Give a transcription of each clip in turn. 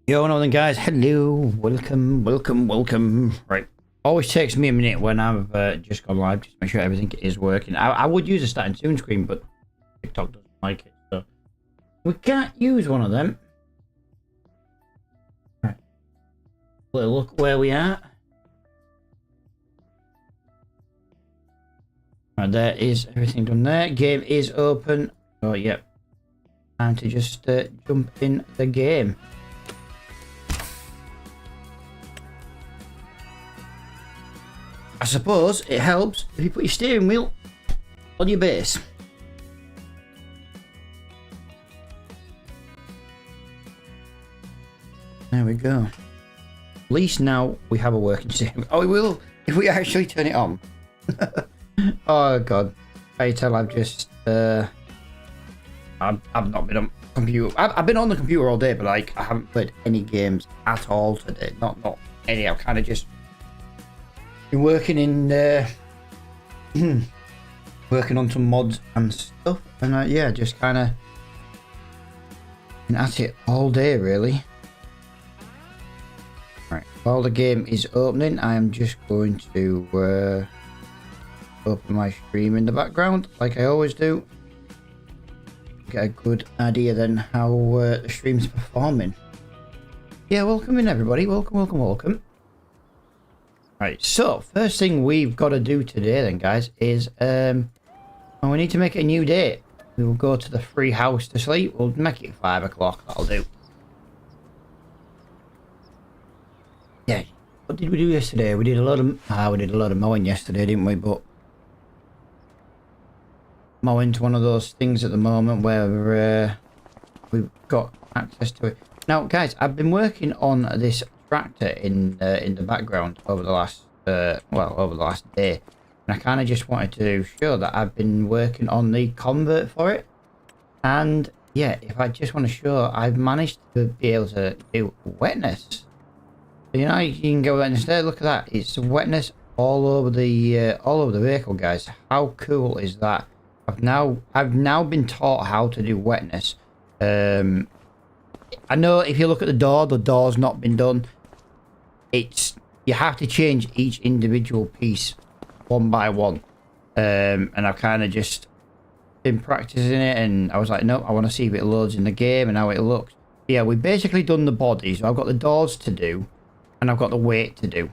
Yo, no then guys, hello, welcome. Right, always takes me a minute when I've just gone live, just to make sure everything is working. I would use a starting soon screen, but TikTok doesn't like it, so we can't use one of them. Right, look where we are. Right, there is everything done there. Game is open. Oh, yep. Time to just jump in the game. I suppose it helps if you put your steering wheel on your base. There we go. At least now we have a working steering wheel. Oh, we will if we actually turn it on. Oh god. I tell I've just I've not been on computer. I've been on the computer all day, but like I haven't played any games at all today. Not any. I've kind of just been working in working on some mods and stuff, and yeah, just kind of been at it all day really. Right, while the game is opening, I am just going to open my stream in the background like I always do. Get a good idea then how the stream's performing. Yeah, welcome in everybody. Welcome. Right, so first thing we've got to do today then guys is we need to make a new date. We will go to the free house to sleep. We'll make it 5 o'clock, that'll do. Yeah, what did we do yesterday? We did a lot of mowing yesterday, didn't we? But mowing's one of those things at the moment where we've got access to it. Now guys, I've been working on this tractor in the background over the last over the last day, and I kind of just wanted to show that I've been working on the convert for it. And yeah, if I just want to show, I've managed to be able to do wetness. You know, you can go wetness there. Look at that, it's wetness all over the vehicle, guys. How cool is that? I've now been taught how to do wetness. I know if you look at the door's not been done. You have to change each individual piece one by one, and I've kind of just been practicing it, and I was like, no, I want to see if it loads in the game and how it looks. Yeah, we've basically done the body, so I've got the doors to do and I've got the weight to do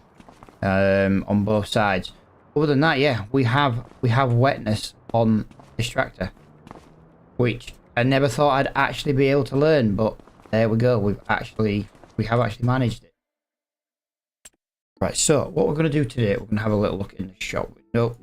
on both sides. Other than that, yeah, we have wetness on this tractor, which I never thought I'd actually be able to learn, but there we go. We have actually managed it. Right, so what we're going to do today, we're going to have a little look in the shop. Nope.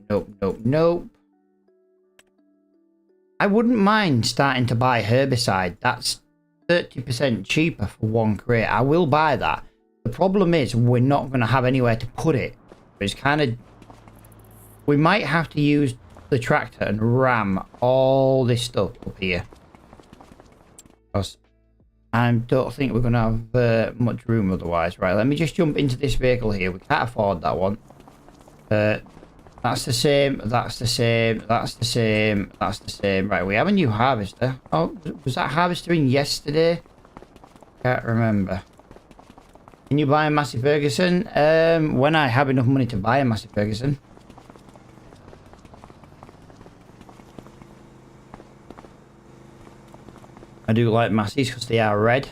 I wouldn't mind starting to buy herbicide. That's 30% cheaper for one crate. I will buy that. The problem is we're not going to have anywhere to put it. It's kind of... We might have to use the tractor and ram all this stuff up here. Because I don't think we're going to have much room otherwise. Right, let me just jump into this vehicle here. We can't afford that one. That's the same. Right, we have a new harvester. Oh, was that harvester in yesterday? Can't remember. Can you buy a Massey Ferguson? When I have enough money to buy a Massey Ferguson. I do like Masseys because they are red.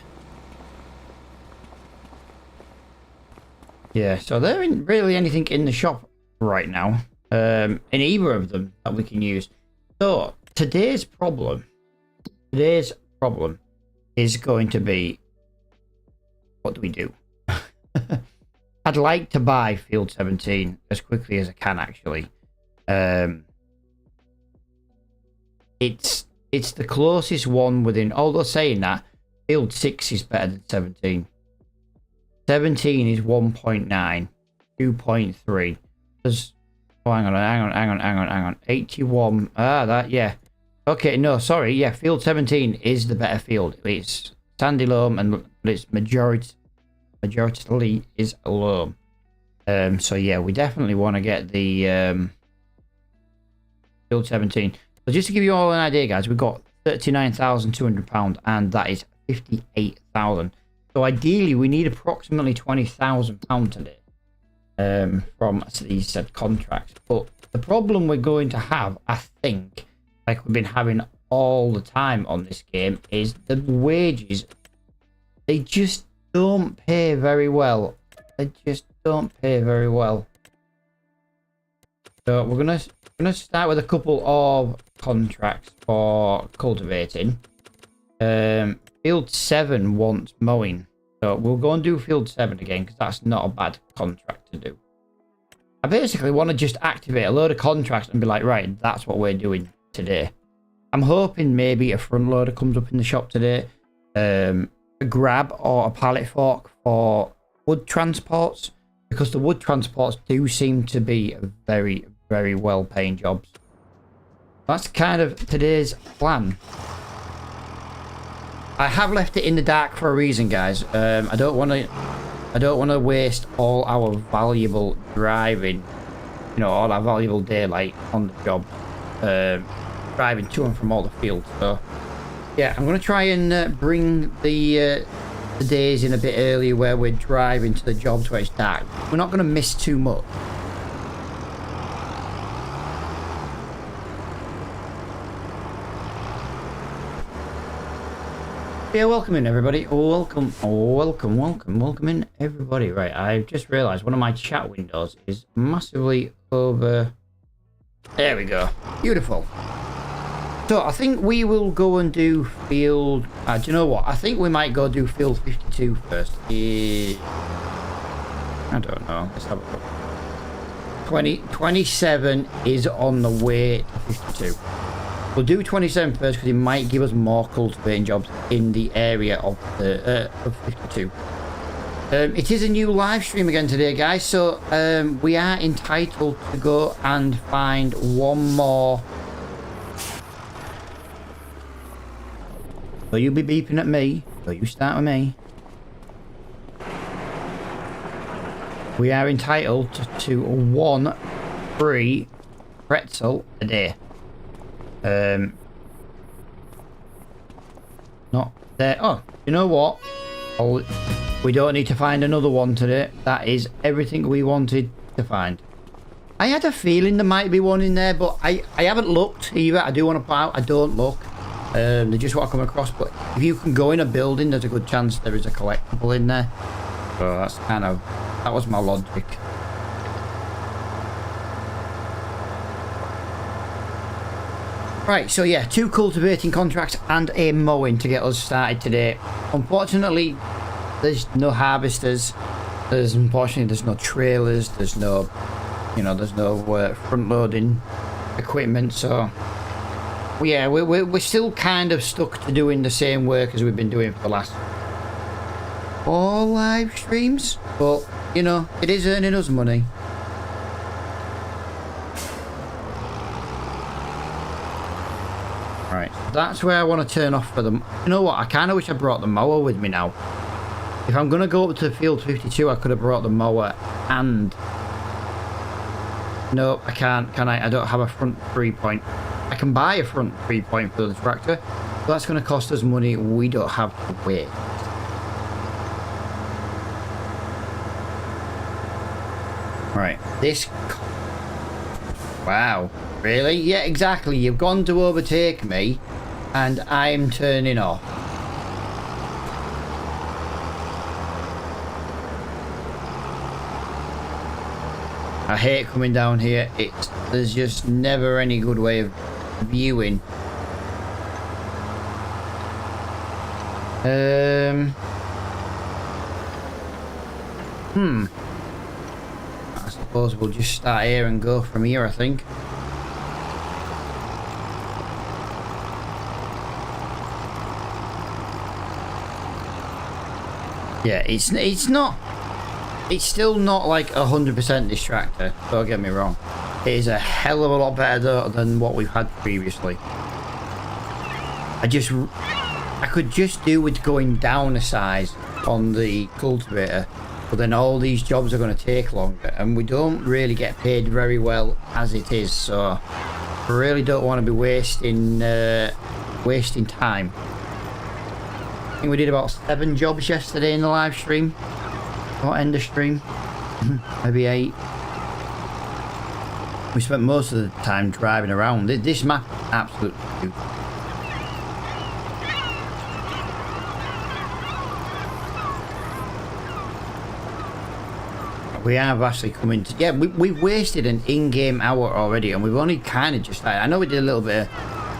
Yeah, so there isn't really anything in the shop right now. In either of them that we can use. So today's problem is going to be, what do we do? I'd like to buy Field 17 as quickly as I can actually. It's the closest one within, although saying that, Field 6 is better than 17. 17 is 1.9, 2.3. There's, oh, hang on. 81, yeah. Okay, no, sorry, yeah, Field 17 is the better field. It's sandy loam, and it's majority is loam. So yeah, we definitely want to get the Field 17. So just to give you all an idea, guys, we've got £39,200, and that is 58,000. So ideally, we need approximately £20,000 today from these said contracts. But the problem we're going to have, I think, like we've been having all the time on this game, is the wages. They just don't pay very well. They just don't pay very well. So we're gonna start with a couple of contracts for cultivating. Field 7 wants mowing, so we'll go and do field 7 again because that's not a bad contract to do. I basically want to just activate a load of contracts and be like, right, that's what we're doing today. I'm hoping maybe a front loader comes up in the shop today, a grab or a pallet fork for wood transports, because the wood transports do seem to be very, very well paying jobs. That's kind of today's plan. I have left it in the dark for a reason, guys. I don't want to waste all our valuable driving, you know, all our valuable daylight on the job, driving to and from all the fields. So yeah, I'm going to try and bring the days in a bit earlier where we're driving to the jobs where it's dark. We're not going to miss too much. Yeah, welcome in everybody. Welcome in everybody. Right, I've just realized one of my chat windows is massively over. There we go. Beautiful. So I think we will go and do field. Do you know what? I think we might go do field 52 first. I don't know. Let's have a look. 27 is on the way to 52. We'll do 27 first because it might give us more cultivating jobs in the area of 52. It is a new live stream again today, guys. So we are entitled to go and find one more. So you'll be beeping at me. So you start with me. We are entitled to one free pretzel a day. Not there. Oh, you know what? We don't need to find another one today. That is everything we wanted to find. I had a feeling there might be one in there, but I haven't looked either. I do want to point out I don't look. They just what I come across. But if you can go in a building, there's a good chance there is a collectible in there. So that's kind of, that was my logic. Right, so yeah, 2 cultivating contracts and a mowing to get us started today. Unfortunately, there's no harvesters. Unfortunately, there's no trailers. There's no, you know, there's no front loading equipment. So yeah, we're still kind of stuck to doing the same work as we've been doing for the last 4 live streams. But you know, it is earning us money. Right, that's where I want to turn off for them. You know what? I kind of wish I brought the mower with me now. If I'm going to go up to field 52, I could have brought the mower and... No, I can't, can I? I don't have a front 3-point. I can buy a front 3-point for the tractor, but that's going to cost us money we don't have to wait. Right, this... Wow. Really? Yeah, exactly. You've gone to overtake me, and I'm turning off. I hate coming down here. There's just never any good way of viewing. I suppose we'll just start here and go from here, I think. Yeah, it's still not like 100% this tractor, don't get me wrong. It is a hell of a lot better than what we've had previously. I could just do with going down a size on the cultivator, but then all these jobs are going to take longer, and we don't really get paid very well as it is, so I really don't want to be wasting time. I think we did about 7 jobs yesterday in the live stream. Or end of stream. Maybe 8. We spent most of the time driving around. This map is absolutely beautiful. We have actually come into... Yeah, we've wasted an in-game hour already, and we've only kind of just... I know we did a little bit of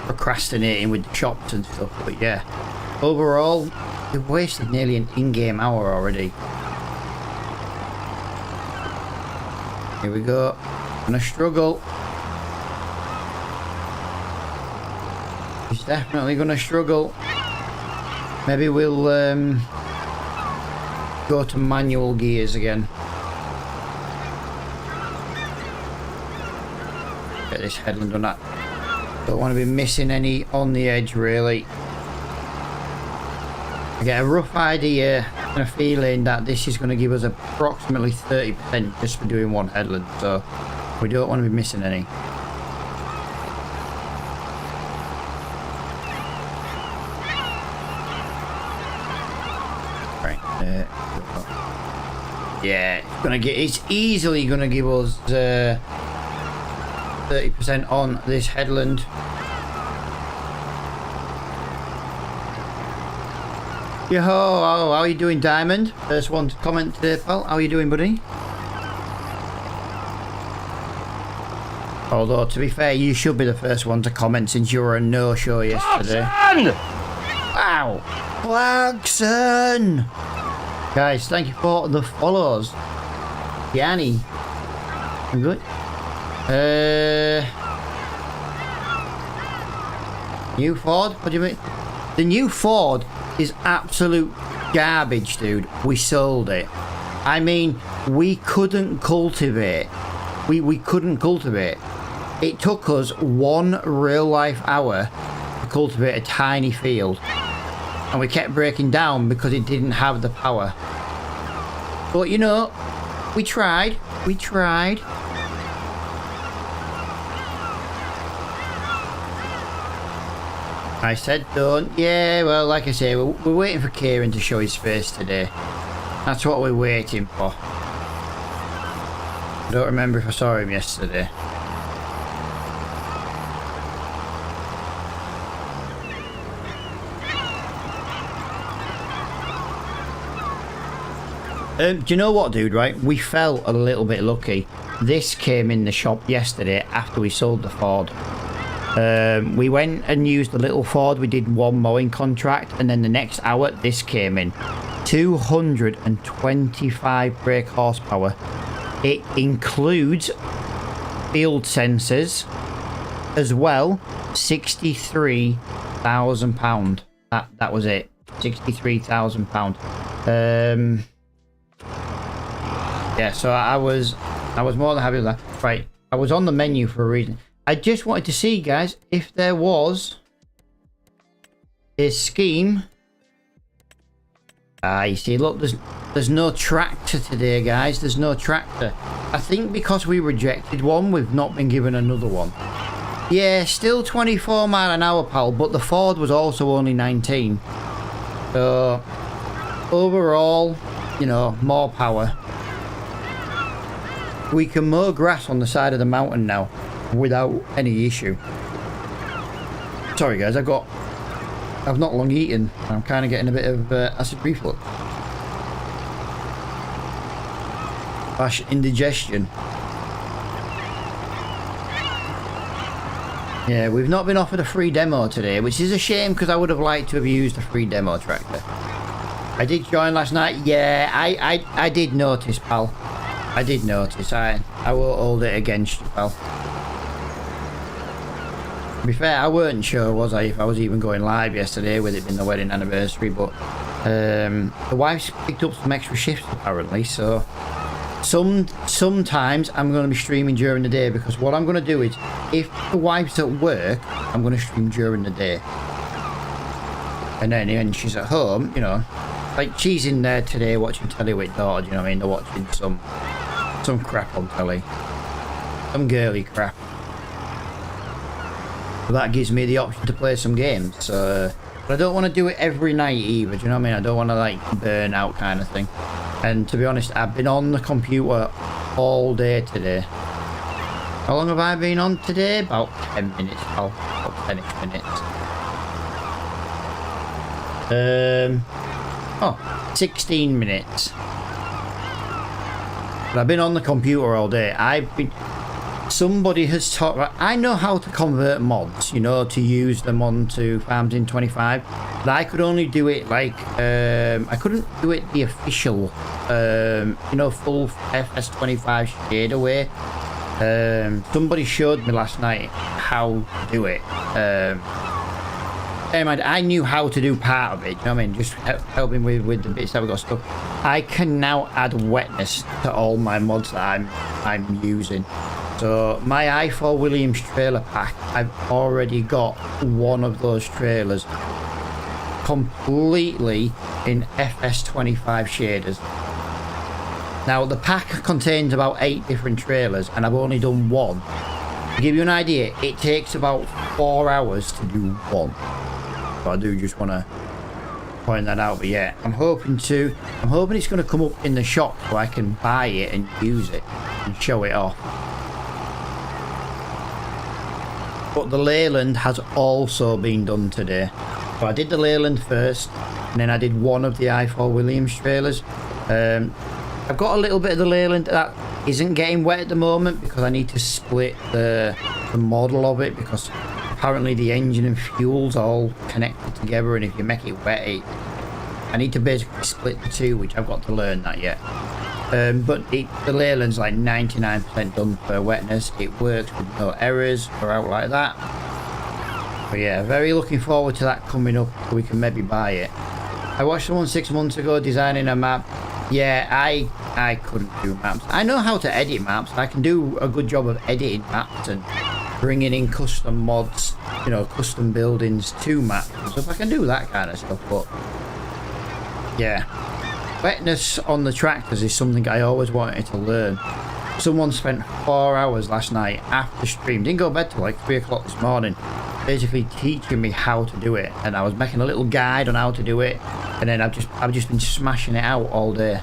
procrastinating with the shops and stuff, but yeah. Overall, we've wasted nearly an in-game hour already. Here we go. Gonna struggle. He's definitely gonna struggle. Maybe we'll go to manual gears again. Get this headland on that. Don't want to be missing any on the edge, really. I get a rough idea and a feeling that this is going to give us approximately 30% just for doing one headland, so we don't want to be missing any. Right, yeah, it's easily going to give us 30% on this headland. Yo, how are you doing, Diamond? First one to comment today, pal. How are you doing, buddy? Although, to be fair, you should be the first one to comment since you were a no-show yesterday. Clarkson! Wow! Clarkson! Guys, thank you for the follows. Yanni. I'm good. New Ford? What do you mean? The new Ford is absolute garbage, dude. We sold it. I mean, we couldn't cultivate. We couldn't cultivate. It took us 1 real life hour to cultivate a tiny field. And we kept breaking down because it didn't have the power. But you know, we tried. We tried. I said don't. Yeah, well, like I say, we're waiting for Kieran to show his face today. That's what we're waiting for. I don't remember if I saw him yesterday. Do you know what, dude, right? We felt a little bit lucky. This came in the shop yesterday after we sold the Ford. We went and used the little Ford. We did 1 mowing contract, and then the next hour this came in. 225 brake horsepower. It includes field sensors as well. £63,000. That was it. £63,000. Yeah, so I was more than happy with that. Right, I was on the menu for a reason. I just wanted to see, guys, if there was a scheme. You see, look, there's no tractor today, guys. There's no tractor. I think because we rejected one, we've not been given another one. Yeah, still 24 mile an hour, pal, but the Ford was also only 19. So, overall, you know, more power. We can mow grass on the side of the mountain now without any issue. Sorry guys, I've not long eaten. I'm kind of getting a bit of acid reflux. / indigestion. Yeah, we've not been offered a free demo today, which is a shame because I would have liked to have used a free demo tractor. I did join last night. Yeah, I did notice, pal. I did notice. I won't hold it against you, pal. To be fair, I weren't sure, was I, if I was even going live yesterday with it being the wedding anniversary, but the wife's picked up some extra shifts apparently, so sometimes I'm going to be streaming during the day, because what I'm going to do is, if the wife's at work, I'm going to stream during the day. And then when she's at home, you know, like she's in there today watching telly with daughter, you know what I mean? They're watching some crap on telly. Some girly crap. That gives me the option to play some games. So But I don't want to do it every night either, do you know what I mean? I don't want to like burn out kind of thing. And to be honest, I've been on the computer all day today. How long have I been on today? About 10 minutes, about 10-ish minutes. 16 minutes. But I've been on the computer all day. Somebody has taught. I know how to convert mods, you know, to use them onto Farming 25. But I could only do it like I couldn't do it the official, you know, full FS25 shader way. Somebody showed me last night how to do it. I knew how to do part of it, you know what I mean? Just helping with the bits that we got stuck. I can now add wetness to all my mods that I'm using. So my I4 Williams trailer pack, I've already got one of those trailers completely in FS25 shaders. Now the pack contains about 8 different trailers and I've only done one. To give you an idea, it takes about 4 hours to do one. So I do just want to point that out. But yeah, I'm hoping it's going to come up in the shop so I can buy it and use it and show it off. But the Leyland has also been done today. So I did the Leyland first, and then I did one of the I4 Williams trailers. I've got a little bit of the Leyland that isn't getting wet at the moment because I need to split the model of it, because apparently the engine and fuel's all connected together, and if you make it wet, I need to basically split the two, which I've got to learn that yet. But the Leyland's like 99% done for wetness. It works with no errors or out like that. But yeah, very looking forward to that coming up so we can maybe buy it. I watched someone 6 months ago designing a map. Yeah, I couldn't do maps. I know how to edit maps. I can do a good job of editing maps and bringing in custom mods, you know, custom buildings to maps. So if I can do that kind of stuff, but yeah. Wetness on the tractors is something I always wanted to learn. Someone spent 4 hours last night after stream, didn't go to bed till like 3 o'clock this morning, basically teaching me how to do it, and I was making a little guide on how to do it, and then I've just been smashing it out all day.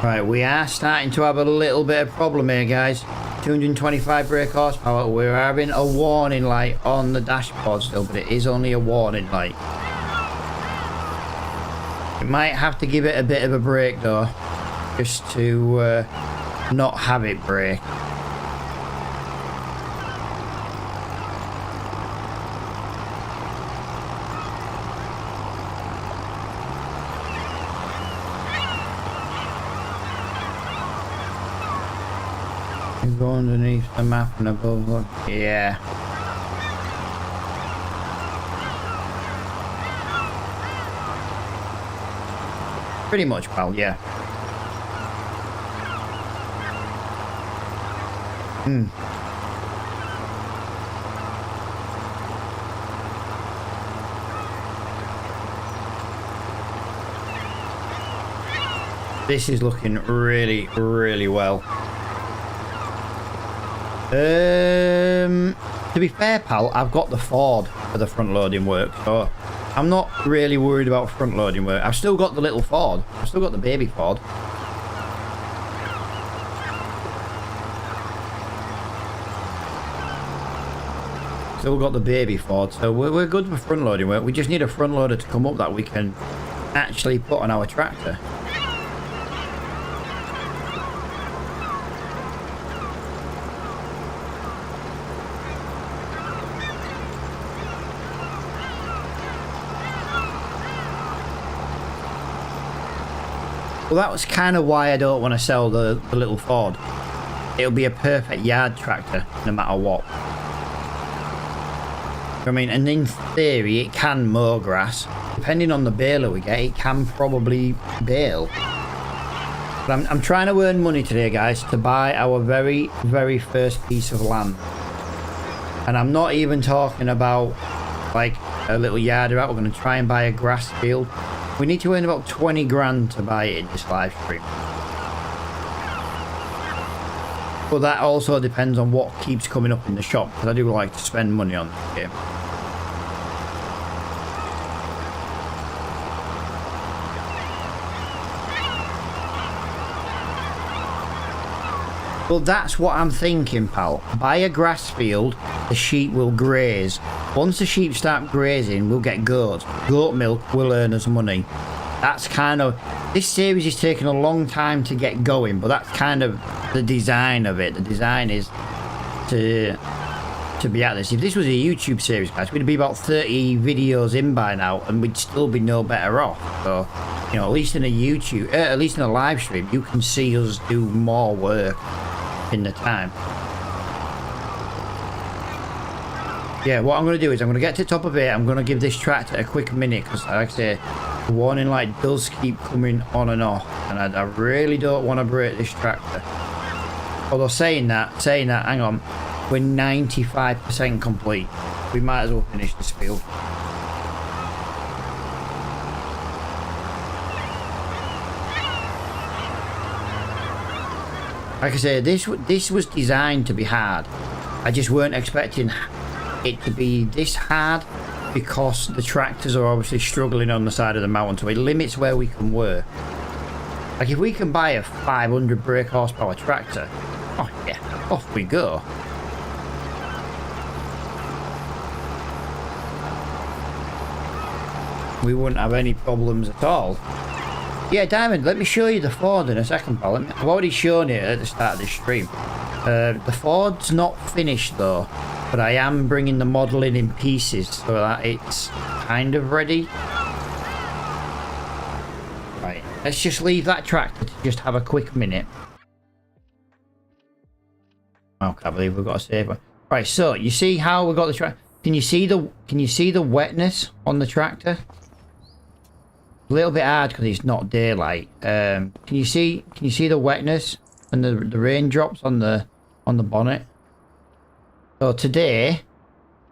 Right, we are starting to have a little bit of problem here, guys. 225 brake horsepower. We're having a warning light on the dashboard still, but it is only a warning light. You might have to give it a bit of a brake though, just to not have it brake. Go underneath the map and above, look. Yeah. Pretty much, pal, yeah. This is looking really, really well. To be fair, pal, I've got the Ford for the front loading work, so I'm not really worried about front loading work. I've still got the little Ford. I've still got the baby Ford. Still got the baby Ford, so we're good for front loading work. We just need a front loader to come up that we can actually put on our tractor. Well, that was kind of why I don't want to sell the little Ford. It'll be a perfect yard tractor, no matter what. I mean, and in theory, it can mow grass. Depending on the baler we get, it can probably bale. But I'm trying to earn money today, guys, to buy our very, very first piece of land. And I'm not even talking about, like, a little yard out. We're going to try and buy a grass field. We need to earn about 20 grand to buy it in this live stream. But that also depends on what keeps coming up in the shop, because I do like to spend money on this game. Well, that's what I'm thinking, pal. Buy a grass field, the sheep will graze. Once the sheep start grazing, we'll get goats. Goat milk will earn us money. That's kind of... This series is taking a long time to get going, but that's kind of the design of it. The design is to be at this. If this was a YouTube series, guys, we'd be about 30 videos in by now, and we'd still be no better off. So, you know, at least in a YouTube, at least in a live stream, you can see us do more work in the time. Yeah, what I'm going to do is I'm going to get to the top of it. I'm going to give this tractor a quick minute, because like I say, the warning light does keep coming on and off, and I really don't want to break this tractor. Although saying that, hang on, we're 95% complete. We might as well finish this field. Like I say, this was designed to be hard. I just weren't expecting it to be this hard, because the tractors are obviously struggling on the side of the mountain, so it limits where we can work. Like if we can buy a 500 brake horsepower tractor, oh yeah, off we go. We wouldn't have any problems at all. Yeah, Diamond, let me show you the Ford in a second, pal. I've already shown it at the start of this stream. The Ford's not finished though, but I am bringing the model in pieces so that it's kind of ready. Right, let's just leave that tractor to just have a quick minute. Oh, can't believe we've got a save one. Right, so you see how we got the tractor? Can you see the wetness on the tractor? A little bit hard because it's not daylight. Can you see the wetness and the raindrops on the bonnet? So today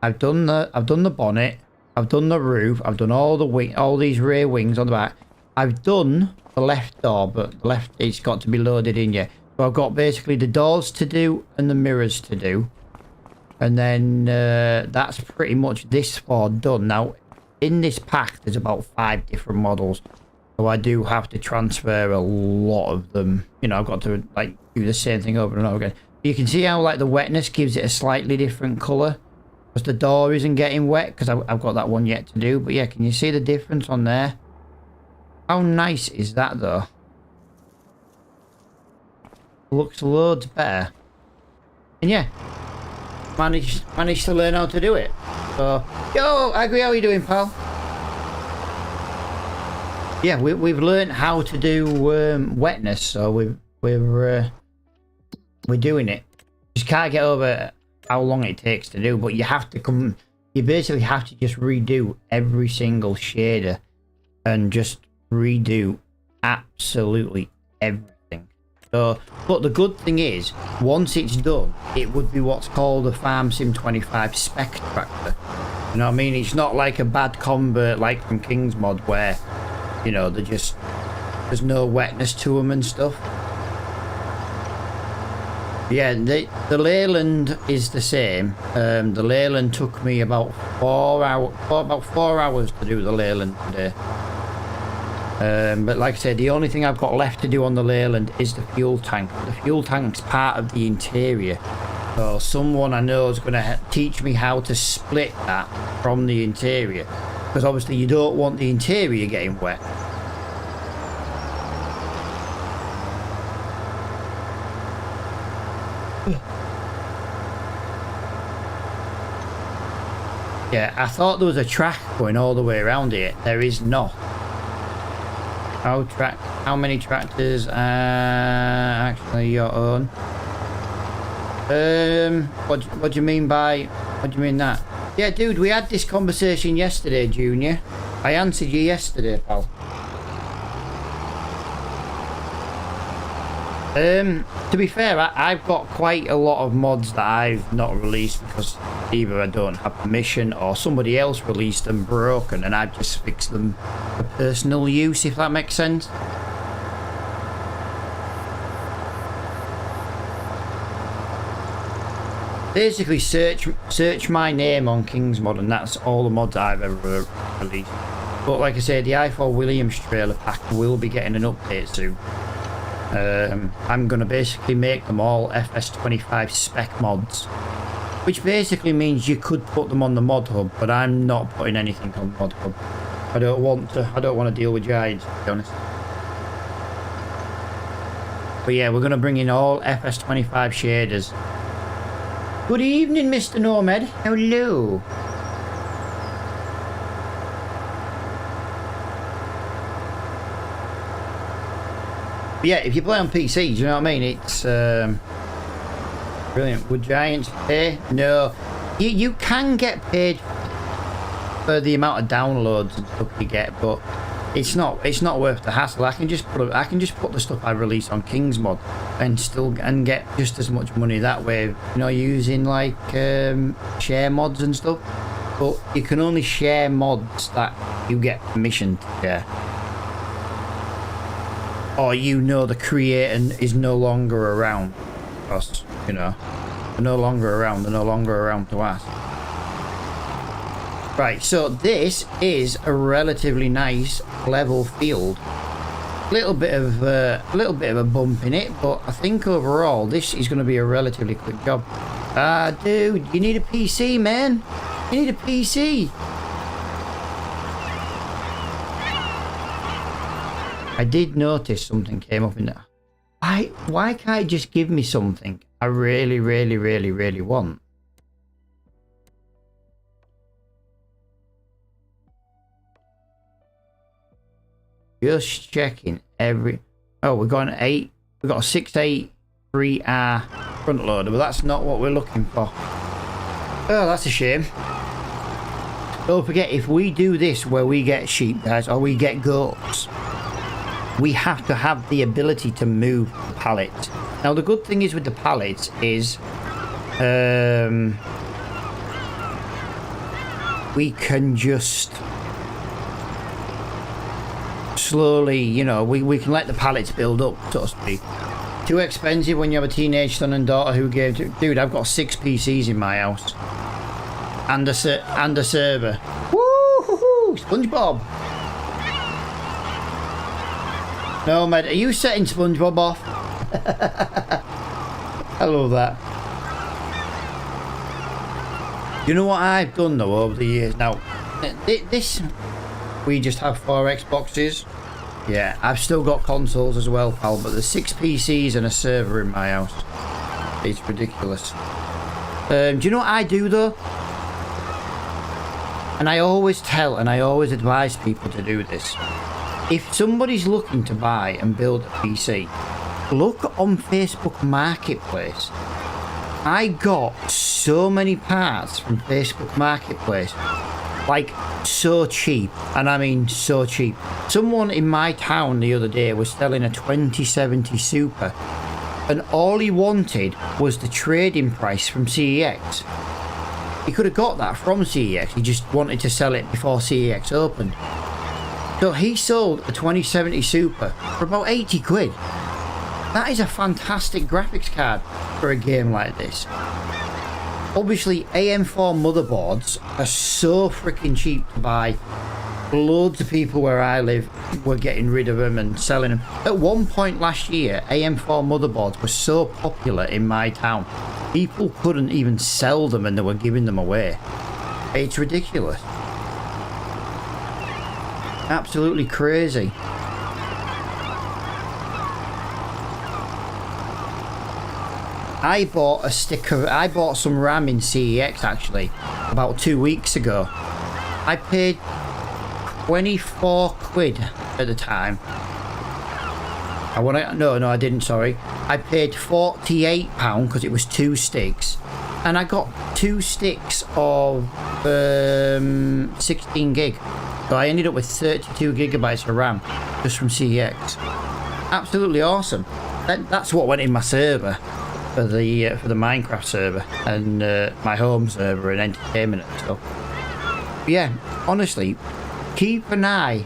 I've done the bonnet, I've done the roof, I've done all these rear wings on the back. I've done the left door, but the left, it's got to be loaded in yet. So I've got basically the doors to do and the mirrors to do, and then that's pretty much this Ford done. Now in this pack there's about 5 different models, so I do have to transfer a lot of them. You know, I've got to like do the same thing over and over again. You can see how like the wetness gives it a slightly different colour, because the door isn't getting wet, because I've got that one yet to do. But yeah, can you see the difference on there? How nice is that though? Looks loads better. And yeah, managed to learn how to do it. So, yo, Agri, how are you doing, pal? Yeah, we've learned how to do wetness, so we're doing it. Just can't get over how long it takes to do, but you have to you basically have to just redo every single shader and just redo absolutely everything. So, but the good thing is, once it's done, it would be what's called a Farm Sim 25 spec tractor. You know what I mean? It's not like a bad convert like from King's Mod where, you know, there's no wetness to them and stuff. Yeah, the Leyland is the same. The Leyland took me about 4 hours to do the Leyland today. But like I said, the only thing I've got left to do on the Leyland is the fuel tank. The fuel tank's part of the interior, so someone I know is going to teach me how to split that from the interior, because obviously you don't want the interior getting wet. Yeah, I thought there was a track going all the way around here. There is not. How many tractors are actually your own? What do you mean by, what do you mean that? Yeah, dude, we had this conversation yesterday, Junior. I answered you yesterday, pal. To be fair, I've got quite a lot of mods that I've not released because either I don't have permission or somebody else released them broken and I've just fixed them for personal use, if that makes sense. Basically, search my name on Kingsmod, and that's all the mods I've ever released. But like I said, the I4 Williams trailer pack will be getting an update soon. I'm going to basically make them all FS25 spec mods, which basically means you could put them on the mod hub, but I'm not putting anything on the mod hub. I don't want to deal with giants, to be honest. But yeah, we're going to bring in all FS25 shaders. Good evening, Mr. Nomad. Hello. But yeah, if you play on PC, do you know what I mean? It's brilliant. Would giants pay? No. You can get paid for the amount of downloads and stuff you get, but it's not worth the hassle. I can just put the stuff I release on Kingsmod and get just as much money that way, you know, using like share mods and stuff. But you can only share mods that you get permission to share, or you know the creator is no longer around. Because, you know, they're no longer around to ask. Right, so this is a relatively nice level field. Little bit of a bump in it, but I think overall this is going to be a relatively quick job. Dude, you need a PC, man. You need a PC. I did notice something came up in there. Why can't it just give me something I really want? Just checking every... Oh, we've got an 8. We've got a 683R front loader, but that's not what we're looking for. Oh, that's a shame. Don't forget, if we do this where we get sheep, guys, or we get goats, we have to have the ability to move the pallets. Now, the good thing is with the pallets is... we can just... slowly, you know, we can let the pallets build up, so to speak. Too expensive when you have a teenage son and daughter who gave to... Dude, I've got 6 PCs in my house. And a server. Woo-hoo-hoo! SpongeBob! No, mate, are you setting SpongeBob off? I love that. You know what I've done, though, over the years? Now, this... We just have 4 Xboxes. Yeah, I've still got consoles as well, pal, but there's 6 PCs and a server in my house. It's ridiculous. Do you know what I do, though? And I always tell and I always advise people to do this. If somebody's looking to buy and build a PC, look on Facebook Marketplace. I got so many parts from Facebook Marketplace. Like, so cheap, and I mean so cheap. Someone in my town the other day was selling a 2070 Super, and all he wanted was the trading price from CEX. He could have got that from CEX, he just wanted to sell it before CEX opened. So he sold a 2070 Super for about 80 quid. That is a fantastic graphics card for a game like this. Obviously, AM4 motherboards are so freaking cheap to buy. Loads of people where I live were getting rid of them and selling them. At one point last year, AM4 motherboards were so popular in my town, people couldn't even sell them and they were giving them away. It's ridiculous. Absolutely crazy. I bought some RAM in CEX actually about 2 weeks ago. I paid 24 quid at the time. No, I didn't, sorry. I paid £48 because it was 2 sticks. And I got 2 sticks of 16 gig. So I ended up with 32 gigabytes of RAM just from CEX. Absolutely awesome. That's what went in my server. For the Minecraft server and my home server and entertainment and stuff. But yeah, honestly, keep an eye.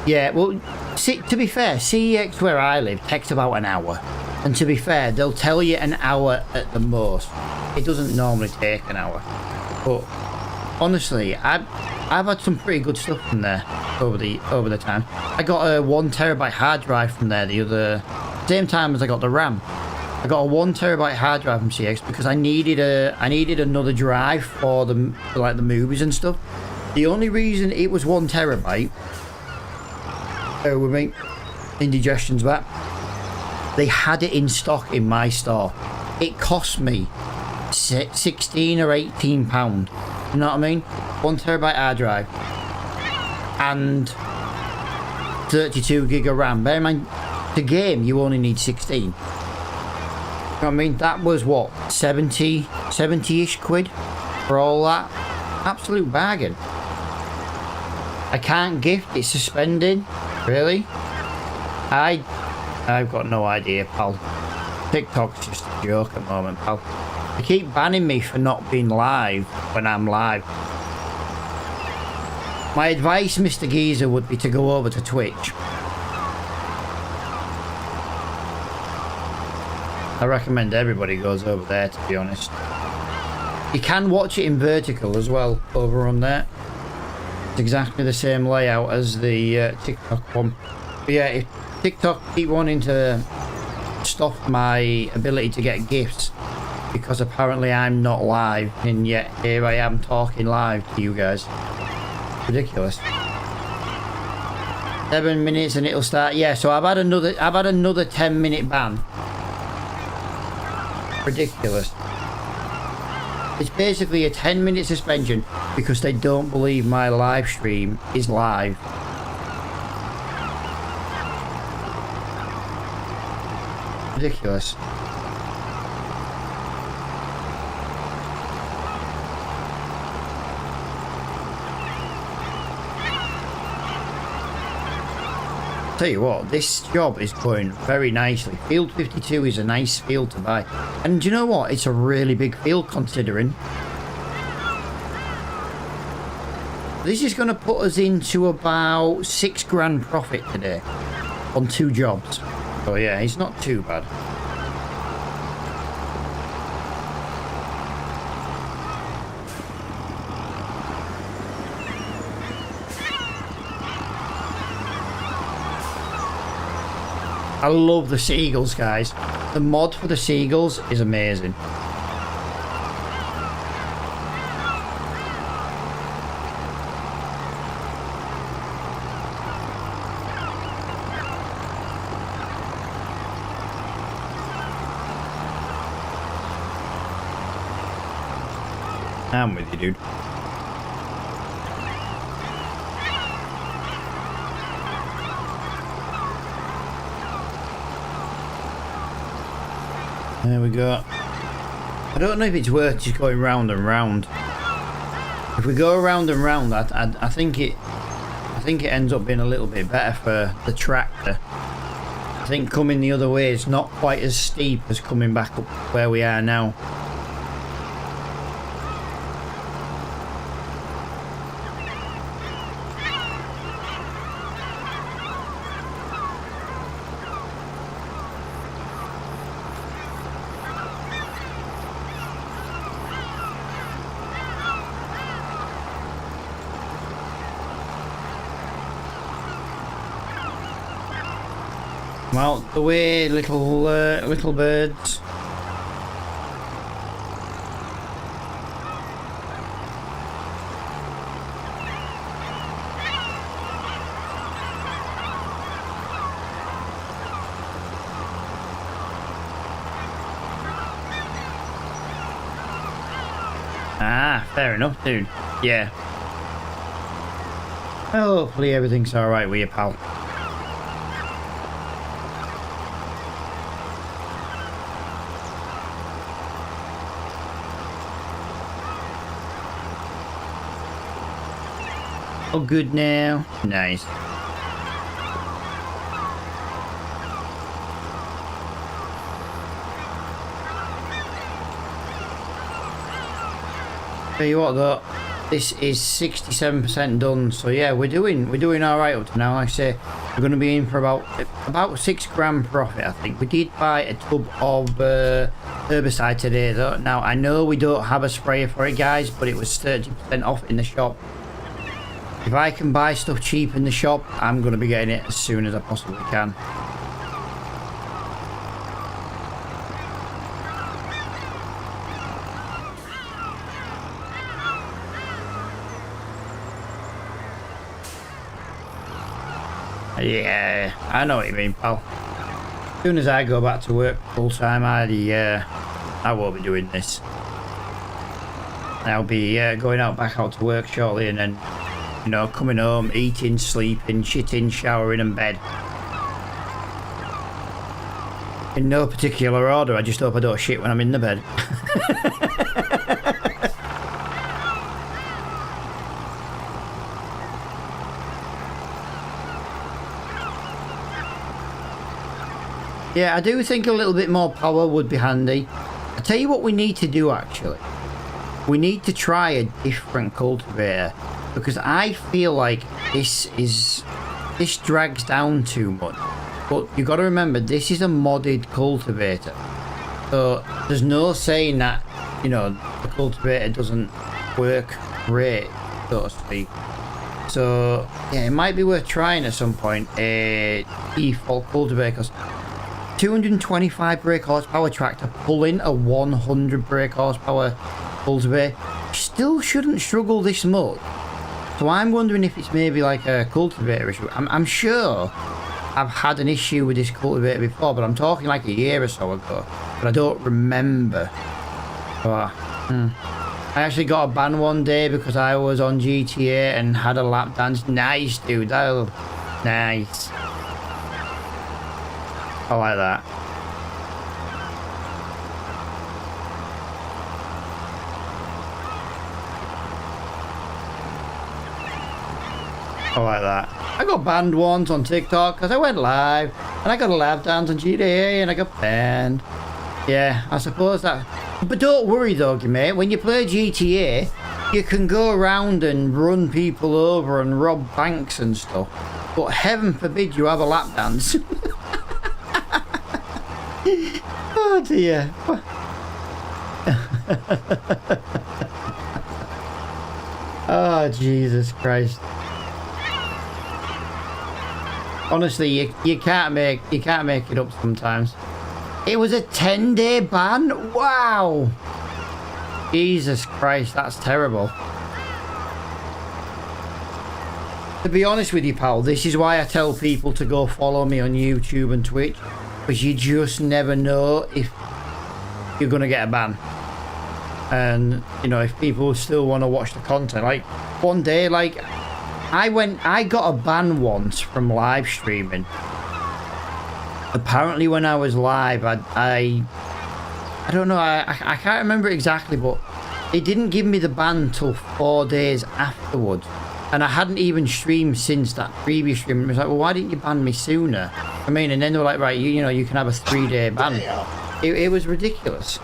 Yeah, well, to be fair, CEX where I live takes about an hour. And to be fair, they'll tell you an hour at the most. It doesn't normally take an hour. But honestly, I've had some pretty good stuff from there over the time. I got a 1 terabyte hard drive from there the other same time as I got the RAM. I got a 1 terabyte hard drive from CX because I needed another drive for the movies and stuff. The only reason it was 1 terabyte, with me, indigestion's back. They had it in stock in my store. It cost me 16 or 18 pound. You know what I mean? 1 terabyte hard drive and 32 gig of RAM. Bear in mind, the game you only need 16. You know what I mean? That was what, 70-ish quid for all that. Absolute bargain. I can't gift, it's suspended. Really? I've got no idea, pal. TikTok's just a joke at the moment, pal. They keep banning me for not being live when I'm live. My advice, Mr. Geezer, would be to go over to Twitch. I recommend everybody goes over there, to be honest. You can watch it in vertical as well, over on there. It's exactly the same layout as the TikTok one. But yeah, if TikTok keep wanting to stop my ability to get gifts because apparently I'm not live, and yet here I am talking live to you guys. Ridiculous. 7 minutes and it'll start. Yeah, so I've had another 10-minute ban. Ridiculous. It's basically a 10-minute suspension because they don't believe my live stream is live. Ridiculous. Tell you what, this job is going very nicely. Field 52 is a nice field to buy. And do you know what? It's a really big field considering. This is going to put us into about £6 grand profit today on 2 jobs. So yeah, it's not too bad. I love the seagulls, guys. The mod for the seagulls is amazing. I'm with you, dude. There we go. I don't know if it's worth just going round and round. If we go round and round, I think it ends up being a little bit better for the tractor. I think coming the other way is not quite as steep as coming back up where we are now. Come out the way, little birds. Ah, fair enough, dude. Yeah. Well, hopefully everything's alright with you, pal. Oh, good now. Nice. Tell you what though, this is 67% done. So yeah, we're doing all right up to now. Like I say, we're going to be in for about 6 grand profit. I think we did buy a tub of herbicide today though. Now I know we don't have a sprayer for it, guys, but it was 30% off in the shop. If I can buy stuff cheap in the shop, I'm going to be getting it as soon as I possibly can. Yeah, I know what you mean, pal. As soon as I go back to work full time, I won't be doing this. I'll be going back out to work shortly, and then, you know, coming home, eating, sleeping, shitting, showering, and bed. In no particular order. I just hope I don't shit when I'm in the bed. Yeah, I do think a little bit more power would be handy. I'll tell you what we need to do, actually. We need to try a different cultivator, because I feel like this drags down too much. But you got to remember, this is a modded cultivator, so there's no saying that, you know, the cultivator doesn't work great, so to speak. So yeah, it might be worth trying at some point a default cultivator, because 225 brake horsepower tractor pulling a 100 brake horsepower cultivator still shouldn't struggle this much. So I'm wondering if it's maybe like a cultivator issue. I'm sure I've had an issue with this cultivator before, but I'm talking like a year or so ago, but I don't remember. But, I actually got a ban one day because I was on GTA and had a lap dance. Nice, dude. Oh, nice. I like that. I like that. I got banned once on TikTok because I went live and I got a lap dance on GTA and I got banned. Yeah, I suppose that. But don't worry though, mate. When you play GTA, you can go around and run people over and rob banks and stuff. But heaven forbid you have a lap dance. Oh dear. Oh Jesus Christ. Honestly, you can't make it up sometimes. It was a 10-day ban? Wow. Jesus Christ, that's terrible. To be honest with you, pal, this is why I tell people to go follow me on YouTube and Twitch. Because you just never know if you're going to get a ban. And, you know, if people still want to watch the content. Like, one day, like, I got a ban once from live streaming. Apparently when I was live, I don't know, I can't remember exactly, but it didn't give me the ban till 4 days afterwards. And I hadn't even streamed since that previous stream. It was like, well, why didn't you ban me sooner? I mean, and then they were like, right, you know, you can have a 3-day ban. It was ridiculous.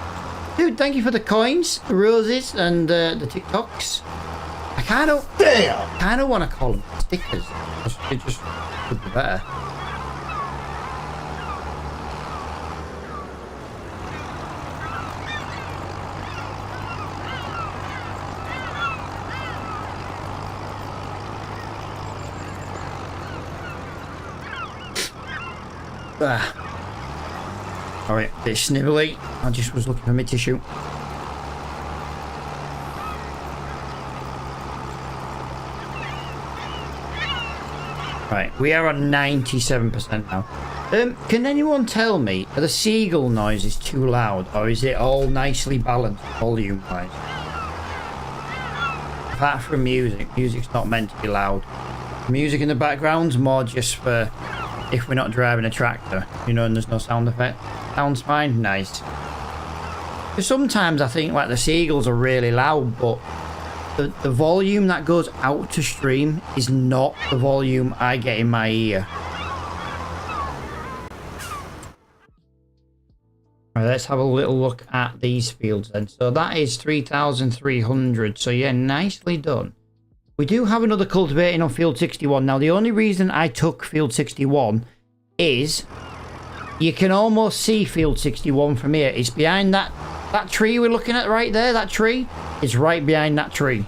Dude, thank you for the coins, the roses, and the TikToks. I kind of want to call them stickers. It just would be better. Alright, bit snivelly. I just was looking for my tissue. Right, we are on 97% now. Can anyone tell me, are the seagull noises too loud, or is it all nicely balanced volume-wise? Apart from music, music's not meant to be loud. Music in the background's more just for if we're not driving a tractor, you know, and there's no sound effect. Sounds fine, nice. Because sometimes I think like the seagulls are really loud, but the volume that goes out to stream is not the volume I get in my ear. Right, let's have a little look at these fields then. So that is 3,300. So yeah, nicely done. We do have another cultivating on field 61. Now, the only reason I took field 61 is you can almost see field 61 from here. It's behind that tree we're looking at right there. That tree is right behind that tree.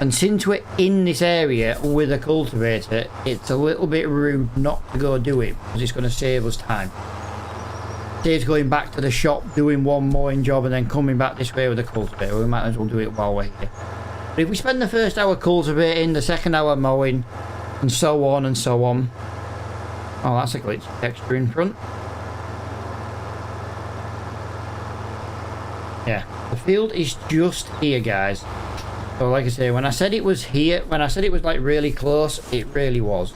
And since we're in this area with a cultivator, it's a little bit rude not to go do it because it's going to save us time. Saves going back to the shop, doing one mowing job and then coming back this way with a cultivator. We might as well do it while we're here. But if we spend the first hour cultivating, the second hour mowing, and so on and so on. Oh, that's a glitch texture in front. Yeah, the field is just here, guys. So like I say, when I said it was here, when I said it was like really close, it really was.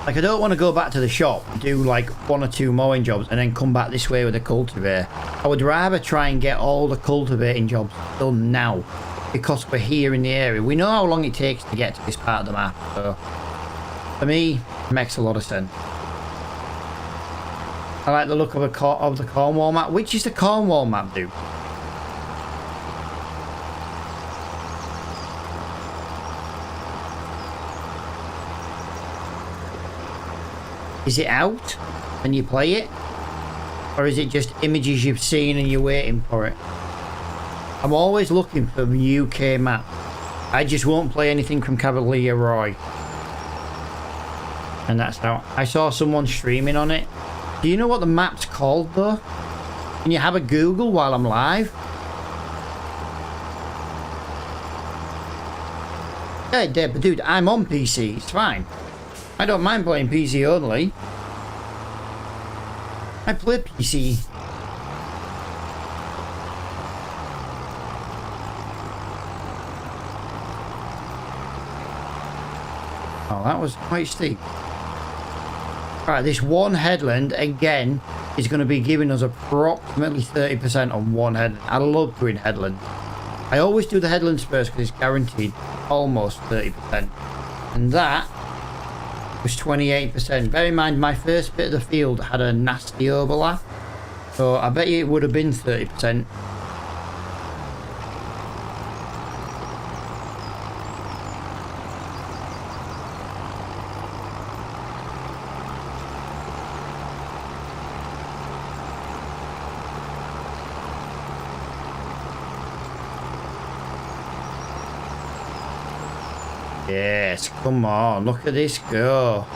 Like, I don't want to go back to the shop, do like 1 or 2 mowing jobs and then come back this way with a cultivator. I would rather try and get all the cultivating jobs done now because we're here in the area. We know how long it takes to get to this part of the map, so for me, it makes a lot of sense. I like the look of the Cornwall map. Which is the Cornwall map, dude? Is it out and you play it? Or is it just images you've seen and you're waiting for it? I'm always looking for the UK map. I just won't play anything from Cavalier Roy. And that's how I saw someone streaming on it. Do you know what the map's called though? Can you have a Google while I'm live? Yeah, but dude, I'm on PC. It's fine. I don't mind playing PC only. I play PC. Oh, that was quite steep. Right, this one headland again is going to be giving us approximately 30% on one headland. I love doing headlands. I always do the headlands first because it's guaranteed almost 30%. And that was 28%. Bear in mind, my first bit of the field had a nasty overlap, so I bet you it would have been 30%. Yes, come on, look at this go.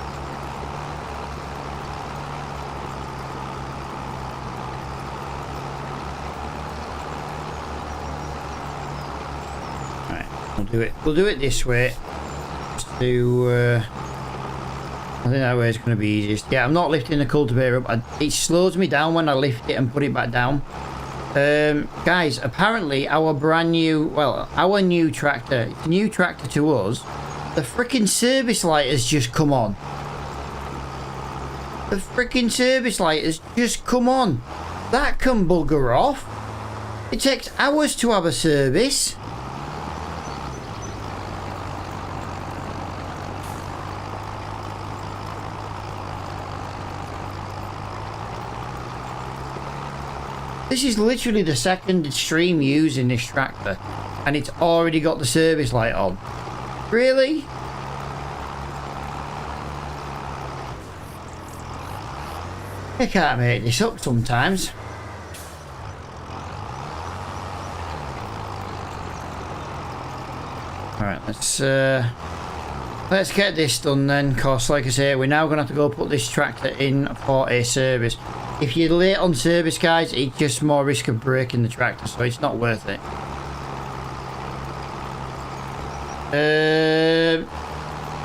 Right, we'll do it this way. Just to, I think that way is going to be easiest. Yeah, I'm not lifting the cultivator up. It slows me down when I lift it and put it back down. Guys, apparently our new tractor, new tractor to us, the freaking service light has just come on. The freaking service light has just come on. That can bugger off. It takes hours to have a service. This is literally the second stream using this tractor and it's already got the service light on. Really? I can't make this up sometimes. Alright, let's get this done then, cause like I say, we're now gonna have to go put this tractor in for a service. If you're late on service, guys, it's just more risk of breaking the tractor, so it's not worth it.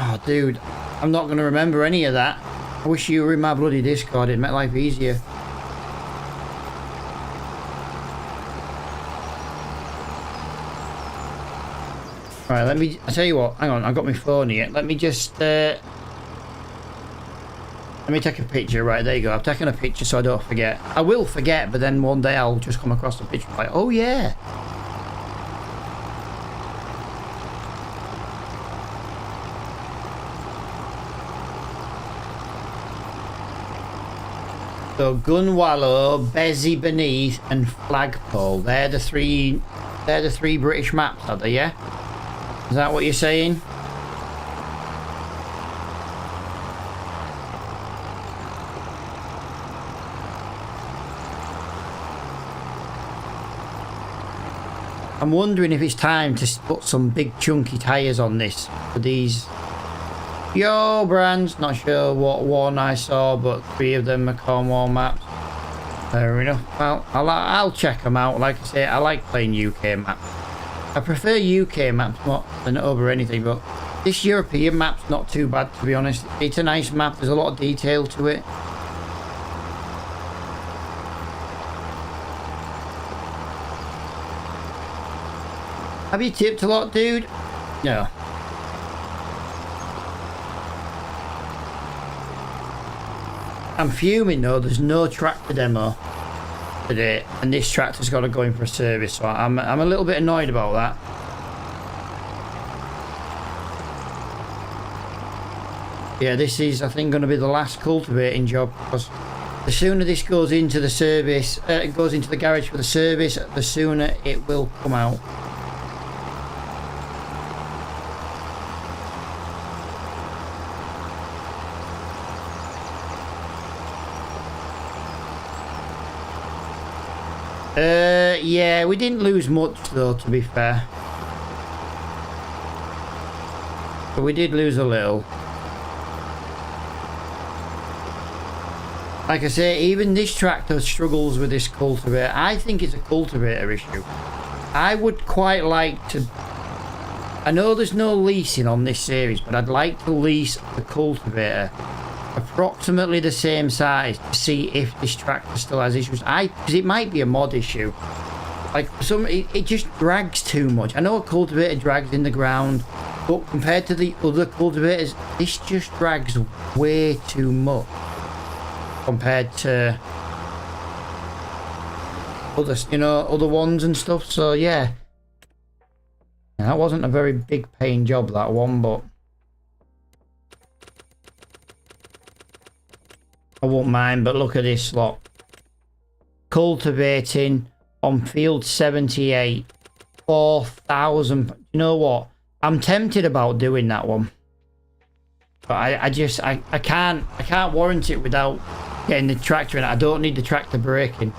Oh, dude, I'm not going to remember any of that. I wish you were in my bloody Discord, it'd make life easier. Right, I tell you what, hang on, I've got my phone here. Let me just, Let me take a picture. Right, there you go. I've taken a picture so I don't forget. I will forget, but then one day I'll just come across the picture like, oh yeah. So Gunwallow, Bezzy Beneath, and Flagpole. They're the three British maps, are they? Yeah. Is that what you're saying? I'm wondering if it's time to put some big chunky tyres on this for these. Yo, brands. Not sure what one I saw, but 3 of them are Cornwall maps. Fair enough. Well, I'll check them out. Like I say, I like playing UK maps. I prefer UK maps more than over anything, but this European map's not too bad, to be honest. It's a nice map. There's a lot of detail to it. Have you tipped a lot, dude? No. I'm fuming though, there's no tractor demo today, and this tractor's got to go in for a service, so I'm a little bit annoyed about that. Yeah, this is, I think, going to be the last cultivating job, because the sooner this goes into the service, it goes into the garage for the service, the sooner it will come out. Yeah, we didn't lose much though, to be fair. But we did lose a little. Like I say, even this tractor struggles with this cultivator. I think it's a cultivator issue. I would quite like to... I know there's no leasing on this series, but I'd like to lease the cultivator approximately the same size to see if this tractor still has issues. Because it might be a mod issue. Like it just drags too much. I know a cultivator drags in the ground, but compared to the other cultivators, this just drags way too much compared to other, other ones and stuff. So yeah, that wasn't a very big paying job, that one, but I won't mind. But look at this lot. Cultivating on field 78, 4,000. You know what? I'm tempted about doing that one, but I can't warrant it without getting the tractor in. I don't need the tractor braking.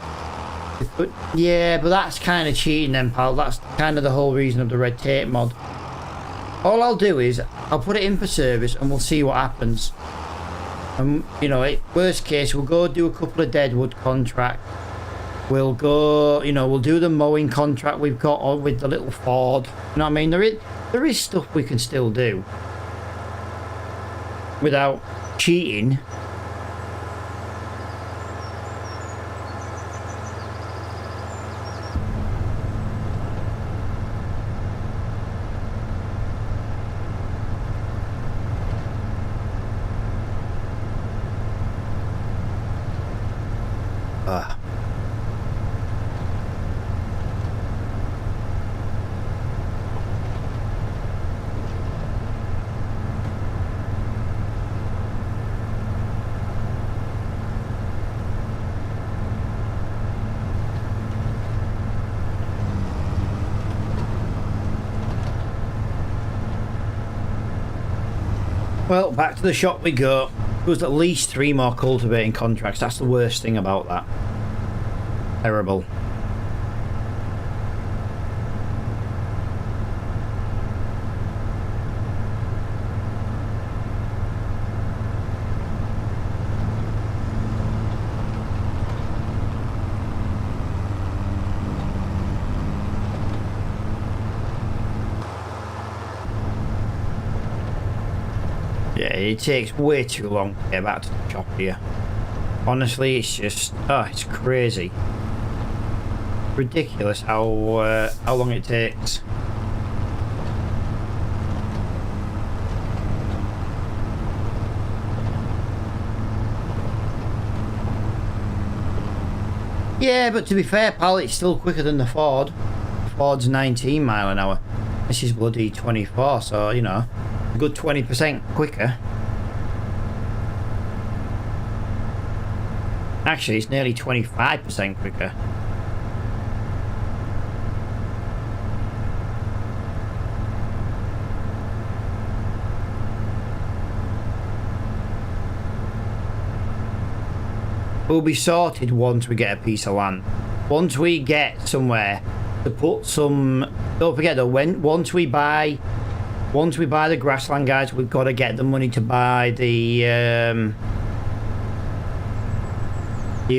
But yeah, but that's kind of cheating then, pal. That's kind of the whole reason of the red tape mod. All I'll do is I'll put it in for service and we'll see what happens. And worst case, we'll go do a couple of Deadwood contracts. We'll go, we'll do the mowing contract we've got on with the little Ford. You know what I mean? There is stuff we can still do without cheating. Well, back to the shop we go. There was at least 3 more cultivating contracts. That's the worst thing about that. Terrible. Yeah, it takes way too long to get back to the shop here. Honestly, it's just, it's crazy. Ridiculous how long it takes. Yeah, but to be fair, pal, it's still quicker than the Ford. Ford's 19 mile an hour. This is bloody 24, so, you know, a good 20% quicker. Actually, it's nearly 25% quicker. We'll be sorted once we get a piece of land. Once we get somewhere to put some... Don't forget though, once we buy the grassland, guys, we've got to get the money to buy the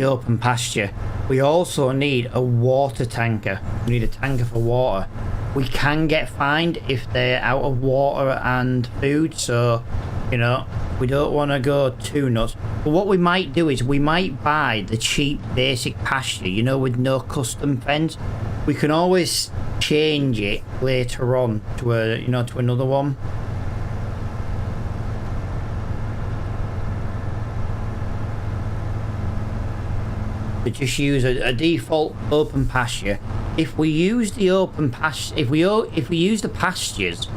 open pasture. We also need a water tanker. We need a tanker for water. We can get fined if they're out of water and food, so, you know, we don't want to go too nuts. But what we might do is we might buy the cheap basic pasture, you know, with no custom fence. We can always change it later on to a, you know, to another one. To just use a default open pasture. If we use the open pasture, if we use the pastures,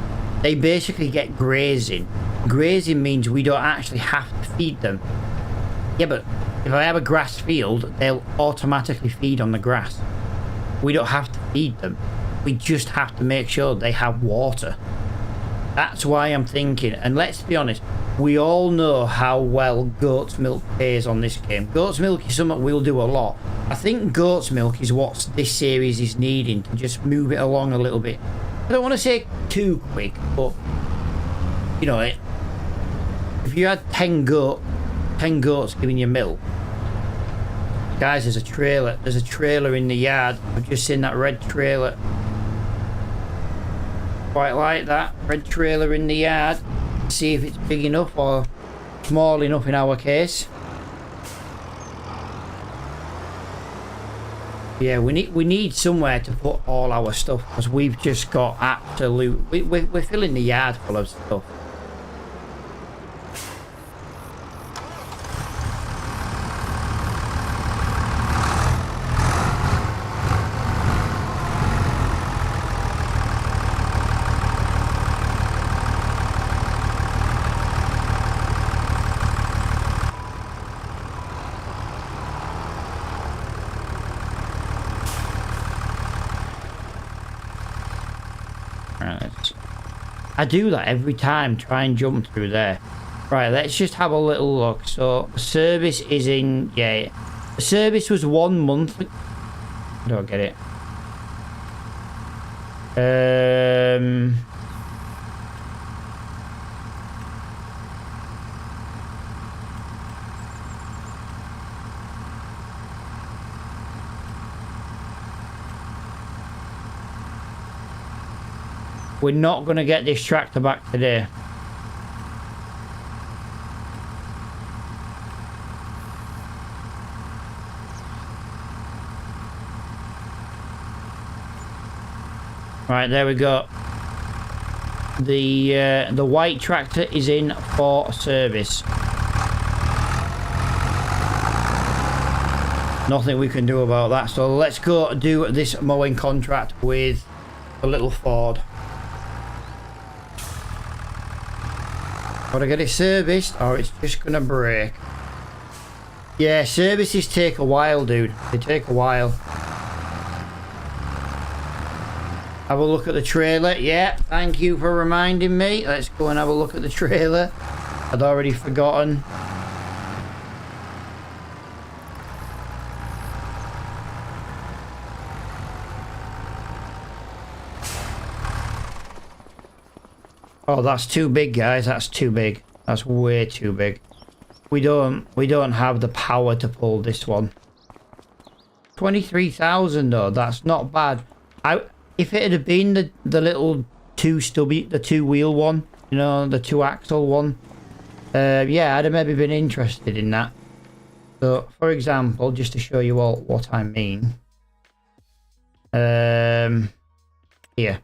they basically get grazing. Grazing means we don't actually have to feed them. Yeah, but if I have a grass field, they'll automatically feed on the grass. We don't have to feed them. We just have to make sure they have water. That's why I'm thinking, and let's be honest, we all know how well goat's milk pays on this game. Goat's milk is something we'll do a lot. I think goat's milk is what this series is needing to just move it along a little bit. I don't want to say too quick, but, you know, if you had 10 goats giving you milk, guys, there's a trailer in the yard. I've just seen that red trailer. Quite like that red trailer in the yard. See if it's big enough or small enough in our case. Yeah, we need somewhere to put all our stuff, because we've just got absolute... We're filling the yard full of stuff. I do that every time, try and jump through there. Right, let's just have a little look. So, the service is in... Yeah, the service was 1 month... I don't get it. We're not going to get this tractor back today. Right, there we go. The white tractor is in for service. Nothing we can do about that. So let's go do this mowing contract with a little Ford. Gotta get it serviced or it's just gonna break. Yeah, services take a while, dude. They take a while. Have a look at the trailer. Yeah, thank you for reminding me. Let's go and have a look at the trailer. I'd already forgotten. Oh, that's too big, guys. That's too big. That's way too big. We don't have the power to pull this one. 23,000 though. That's not bad. If it had been the little the two-wheel one, you know, the two-axle one, yeah, I'd have maybe been interested in that. So, for example, just to show you all what I mean, here.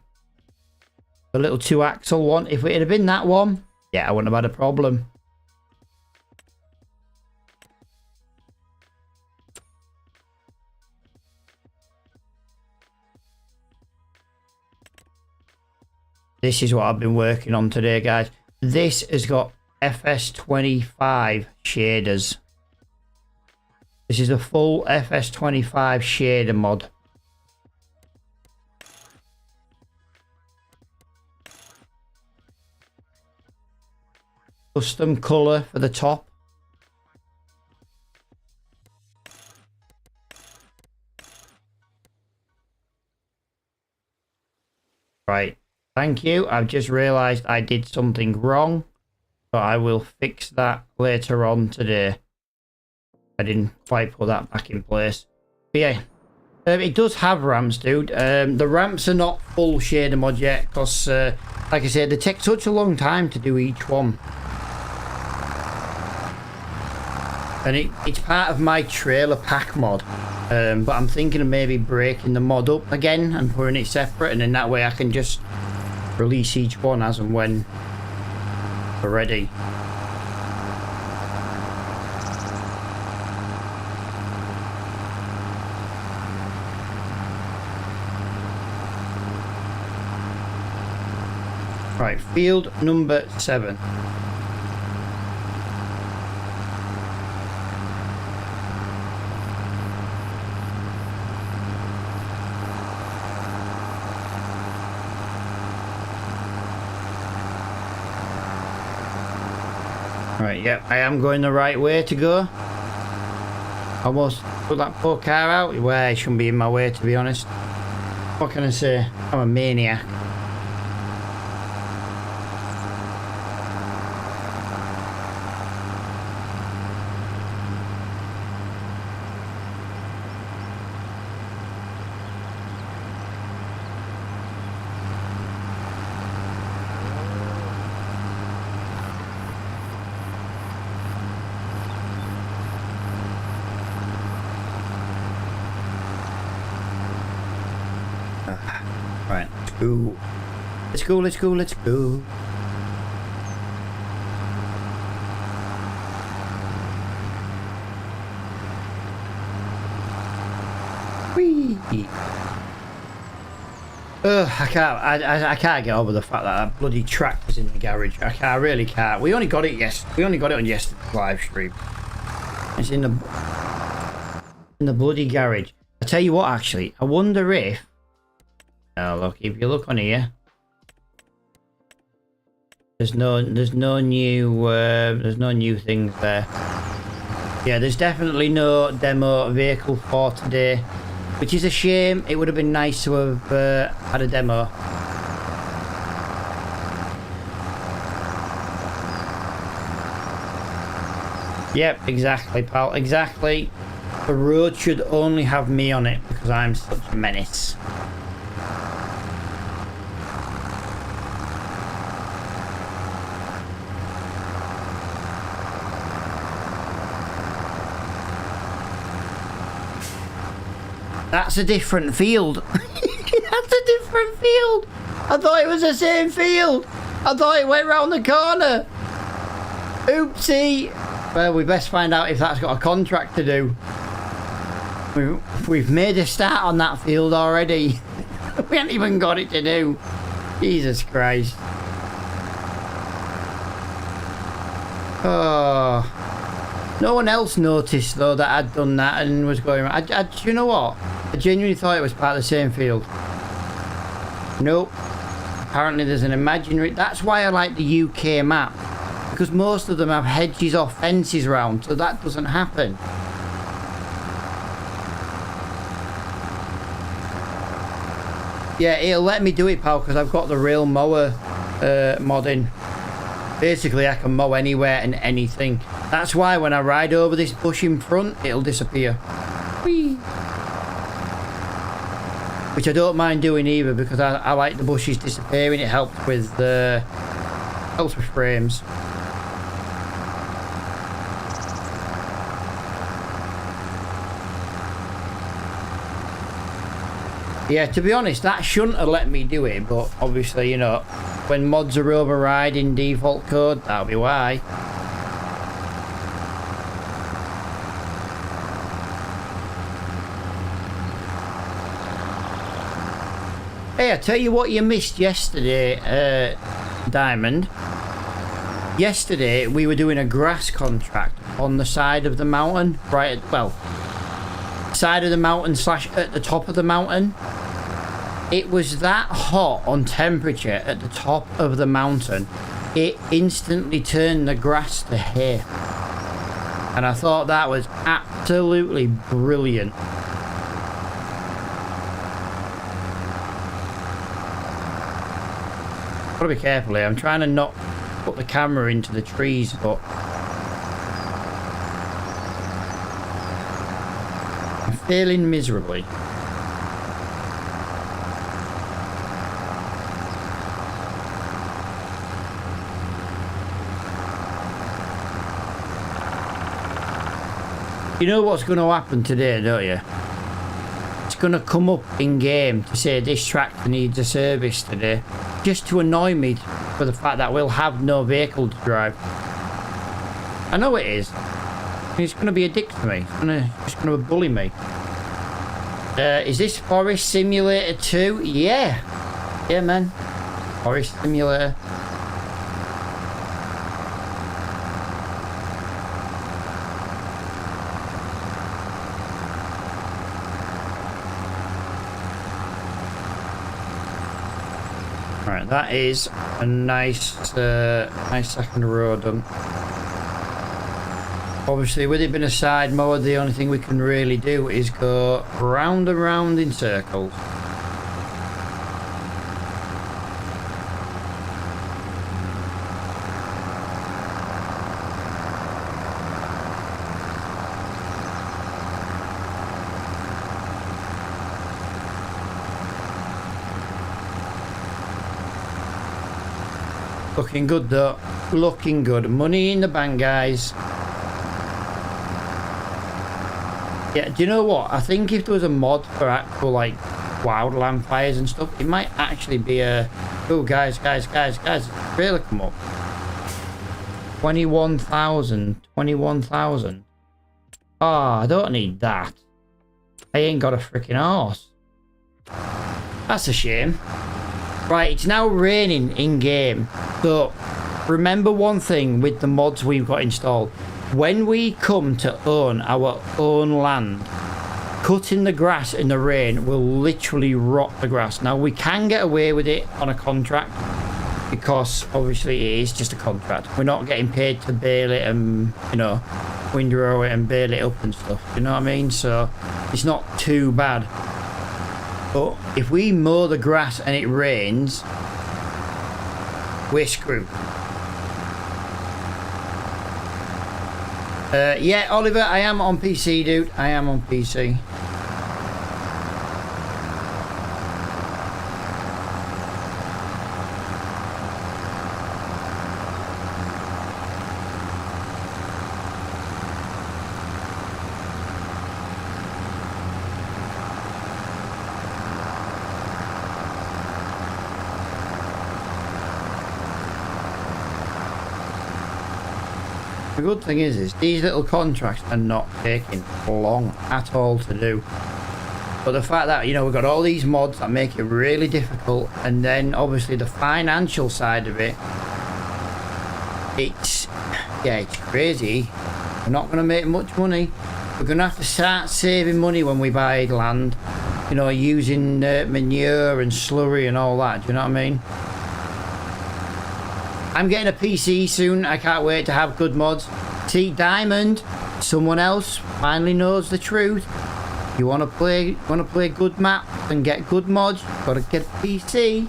The little two-axle one. If it had been that one, yeah, I wouldn't have had a problem. This is what I've been working on today, guys. This has got FS25 shaders. This is a full FS25 shader mod. Custom color for the top. Right. Thank you. I've just realized I did something wrong. So I will fix that later on today. I didn't quite put that back in place. But yeah. It does have ramps, dude. The ramps are not full shader mod yet. Because, like I said, they take such a long time to do each one. And it's part of my trailer pack mod. But I'm thinking of maybe breaking the mod up again and putting it separate, and then that way I can just release each one as and when we're ready. Right, field number 7. Right, yep, I am going the right way to go. Almost put that poor car out. Well, it shouldn't be in my way, to be honest. What can I say? I'm a maniac. Right, let's go. Let's go. Whee! I can't get over the fact that that bloody tractor's in the garage. I really can't. We only got it on yesterday's live stream. It's in the bloody garage. I tell you what, actually, I wonder if. Oh, look, if you look on here, there's no new things there. Yeah, there's definitely no demo vehicle for today, which is a shame. It would have been nice to have had a demo. Yep, exactly, pal, exactly. The road should only have me on it because I'm such a menace. That's a different field. That's a different field. I thought it was the same field. I thought it went round the corner. Oopsie. Well, we best find out if that's got a contract to do. We've made a start on that field already. We haven't even got it to do. Jesus Christ. Oh. No one else noticed, though, that I'd done that and was going around. You know what? I genuinely thought it was part of the same field. Nope. Apparently there's an imaginary... That's why I like the UK map. Because most of them have hedges or fences round, so that doesn't happen. Yeah, it'll let me do it, pal, because I've got the real mower mod in. Basically, I can mow anywhere and anything. That's why when I ride over this bush in front, it'll disappear. Whee! Which I don't mind doing either, because I like the bushes disappearing. It helps with frames. Yeah, to be honest, that shouldn't have let me do it, but obviously, you know, when mods are overriding default code, that'll be why. Hey, I tell you what you missed yesterday, Diamond. Yesterday we were doing a grass contract on the side of the mountain, right at, well, side of the mountain slash at the top of the mountain. It was that hot on temperature at the top of the mountain, it instantly turned the grass to hay. And I thought that was absolutely brilliant. Gotta be careful here. I'm trying to not put the camera into the trees, but I'm failing miserably. You know what's going to happen today, don't you? It's going to come up in game to say this tractor needs a service today, just to annoy me for the fact that we'll have no vehicle to drive. I know it is. He's going to be a dick to me. He's going to bully me. Is this Forest Simulator 2? Yeah. Yeah, man. Forest Simulator. Right, that is a nice, nice second row done. Obviously, with it being a side mode, the only thing we can really do is go round and round in circles. Looking good though, looking good. Money in the bank, guys. Yeah, do you know what? I think if there was a mod for actual like wildland fires and stuff, it might actually be a... Oh, guys, trailer come up. 21,000, 21,000. Oh, I don't need that. I ain't got a freaking horse. That's a shame. Right, it's now raining in game. So remember one thing with the mods we've got installed. When we come to own our own land, cutting the grass in the rain will literally rot the grass. Now we can get away with it on a contract because obviously it is just a contract. We're not getting paid to bale it and, you know, windrow it and bale it up and stuff. You know what I mean? So it's not too bad. But if we mow the grass and it rains, we're screwed. Yeah, Oliver, I am on PC, dude. I am on PC. The good thing is these little contracts are not taking long at all to do. But the fact that, you know, we've got all these mods that make it really difficult, and then obviously the financial side of it, it's crazy. We're not going to make much money. We're going to have to start saving money when we buy land, you know, using manure and slurry and all that. Do you know what I mean? I'm getting a PC soon. I can't wait to have good mods. See, Diamond, someone else finally knows the truth. You want to play good maps and get good mods, gotta get a PC.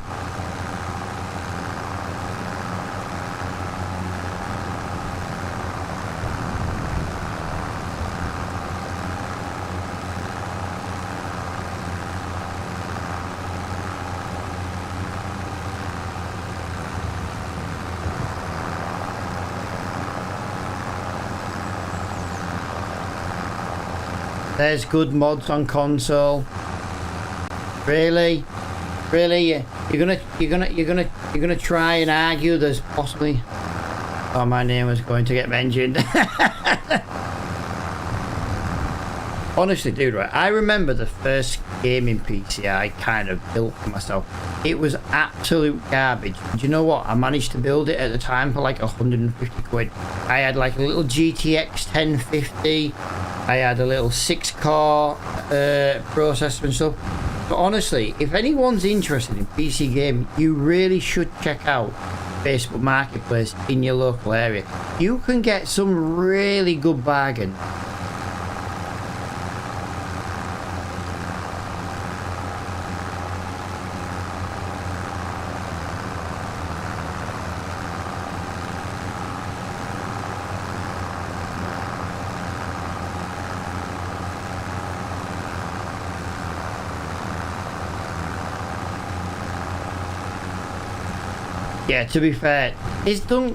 There's good mods on console. Really? Really? You're gonna try and argue there's possibly... Oh, my name is going to get mentioned. Honestly, dude, right? I remember the first gaming PC I kind of built for myself. It was absolute garbage. Do you know what? I managed to build it at the time for like 150 quid. I had like a little GTX 1050. I had a little 6-core processor and stuff. But honestly, if anyone's interested in PC gaming, you really should check out Facebook Marketplace in your local area. You can get some really good bargains. Yeah, to be fair, it's done.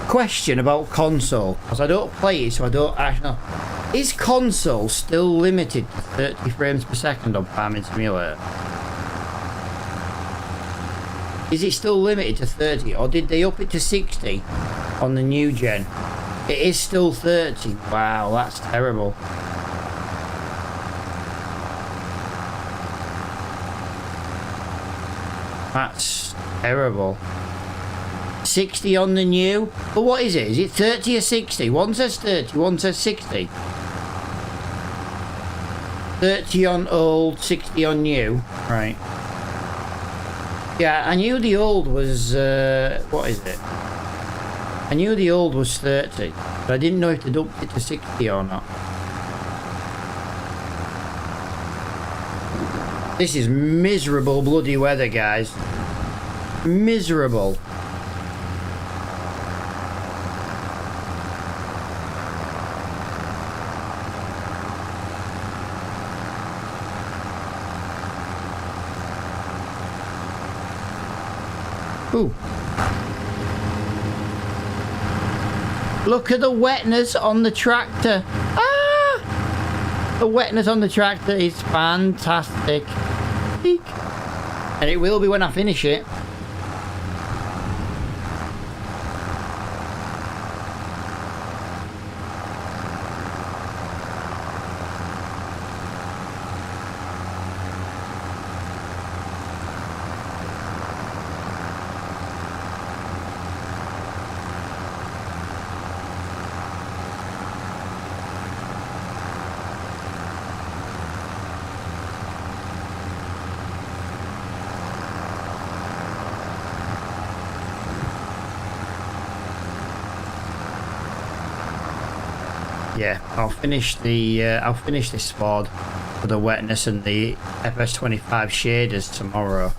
Question about console, because I don't play it, so I don't actually know. Is console still limited to 30 frames per second on Farming Simulator? Is it still limited to 30, or did they up it to 60 on the new gen? It is still 30. Wow, that's terrible. That's terrible. 60 on the new? But what is it? Is it 30 or 60? One says 30, one says 60. 30 on old, 60 on new. Right. Yeah, I knew the old was, what is it? I knew the old was 30, but I didn't know if they'd upped it to 60 or not. This is miserable bloody weather, guys. Miserable. Ooh. Look at the wetness on the tractor. Ah! The wetness on the tractor is fantastic. Eek. And it will be when I finish it. Yeah, I'll finish this Ford for the wetness and the FS25 shaders tomorrow.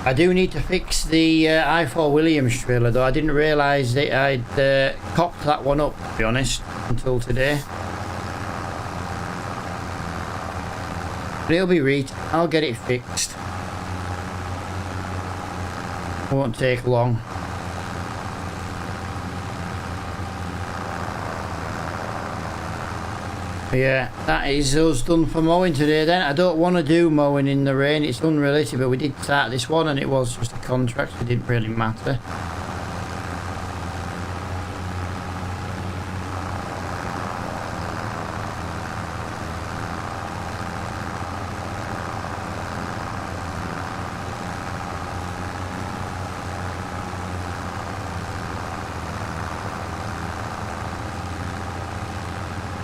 I do need to fix the i4 Williams trailer though. I didn't realise that I'd cocked that one up, to be honest, until today. But it'll be I'll get it fixed. Won't take long. Yeah, that is us done for mowing today then. I don't want to do mowing in the rain, it's unrealistic, but we did start this one and it was just a contract, so it didn't really matter.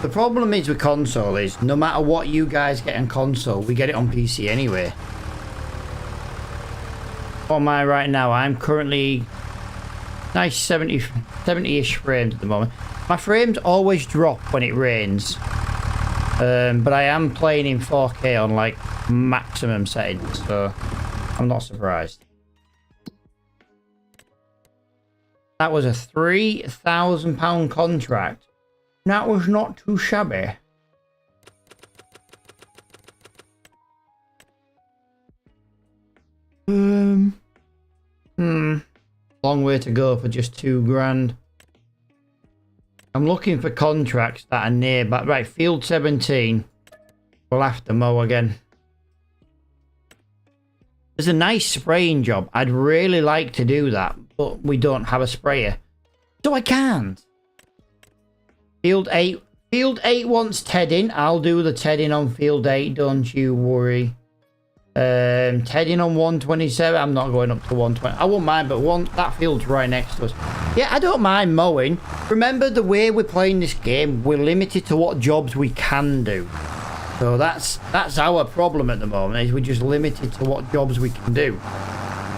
The problem is with console is, no matter what you guys get on console, we get it on PC anyway. What am I right now? I'm currently nice 70-ish frames at the moment. My frames always drop when it rains. But I am playing in 4K on like maximum settings, so I'm not surprised. That was a £3,000 contract. That was not too shabby. Long way to go for just £2,000. I'm looking for contracts that are nearby. Right, field 17. We'll have to mow again. There's a nice spraying job. I'd really like to do that, but we don't have a sprayer, so I can't. Field Field 8 wants tedding. I'll do the tedding on Field 8. Don't you worry. Tedding on 127. I'm not going up to 120. I won't mind, but that field's right next to us. Yeah, I don't mind mowing. Remember, the way we're playing this game, we're limited to what jobs we can do. So that's our problem at the moment, is we're just limited to what jobs we can do.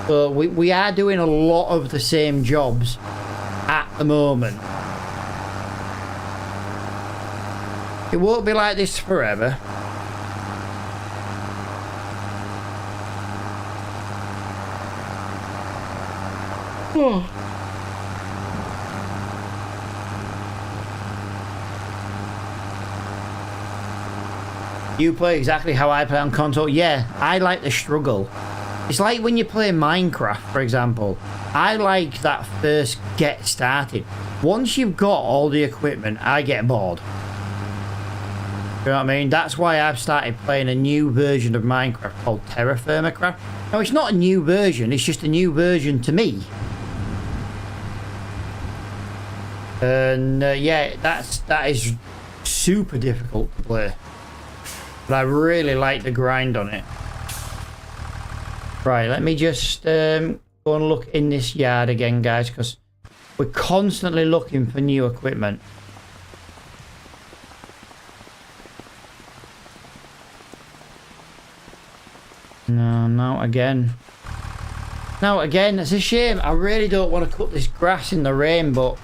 So we are doing a lot of the same jobs at the moment. It won't be like this forever. Oh. You play exactly how I play on console? Yeah, I like the struggle. It's like when you play Minecraft, for example. I like that first get started. Once you've got all the equipment, I get bored. You know what I mean? That's why I've started playing a new version of Minecraft called Terra Firma Craft. Now, it's not a new version, it's just a new version to me. And yeah, that is super difficult to play. But I really like the grind on it. Right, let me just go and look in this yard again, guys, because we're constantly looking for new equipment. No, not again. Now again, it's a shame. I really don't want to cut this grass in the rain, but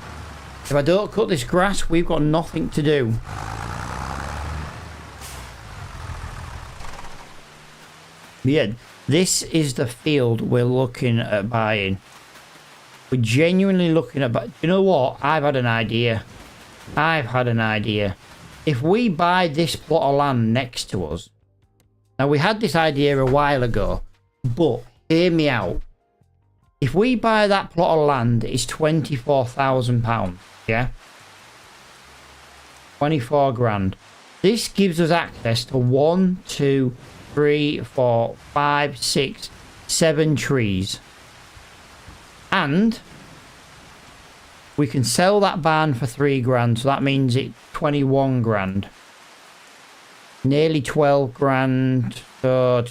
if I don't cut this grass, we've got nothing to do. Yeah, this is the field we're looking at buying. We're genuinely looking at... You know what? I've had an idea. If we buy this plot of land next to us... Now, we had this idea a while ago, but hear me out. If we buy that plot of land, it's £24,000, yeah? 24 grand. This gives us access to 1, 2, 3, 4, 5, 6, 7 trees. And we can sell that barn for 3 grand, so that means it's 21 grand. Nearly 12 grand, so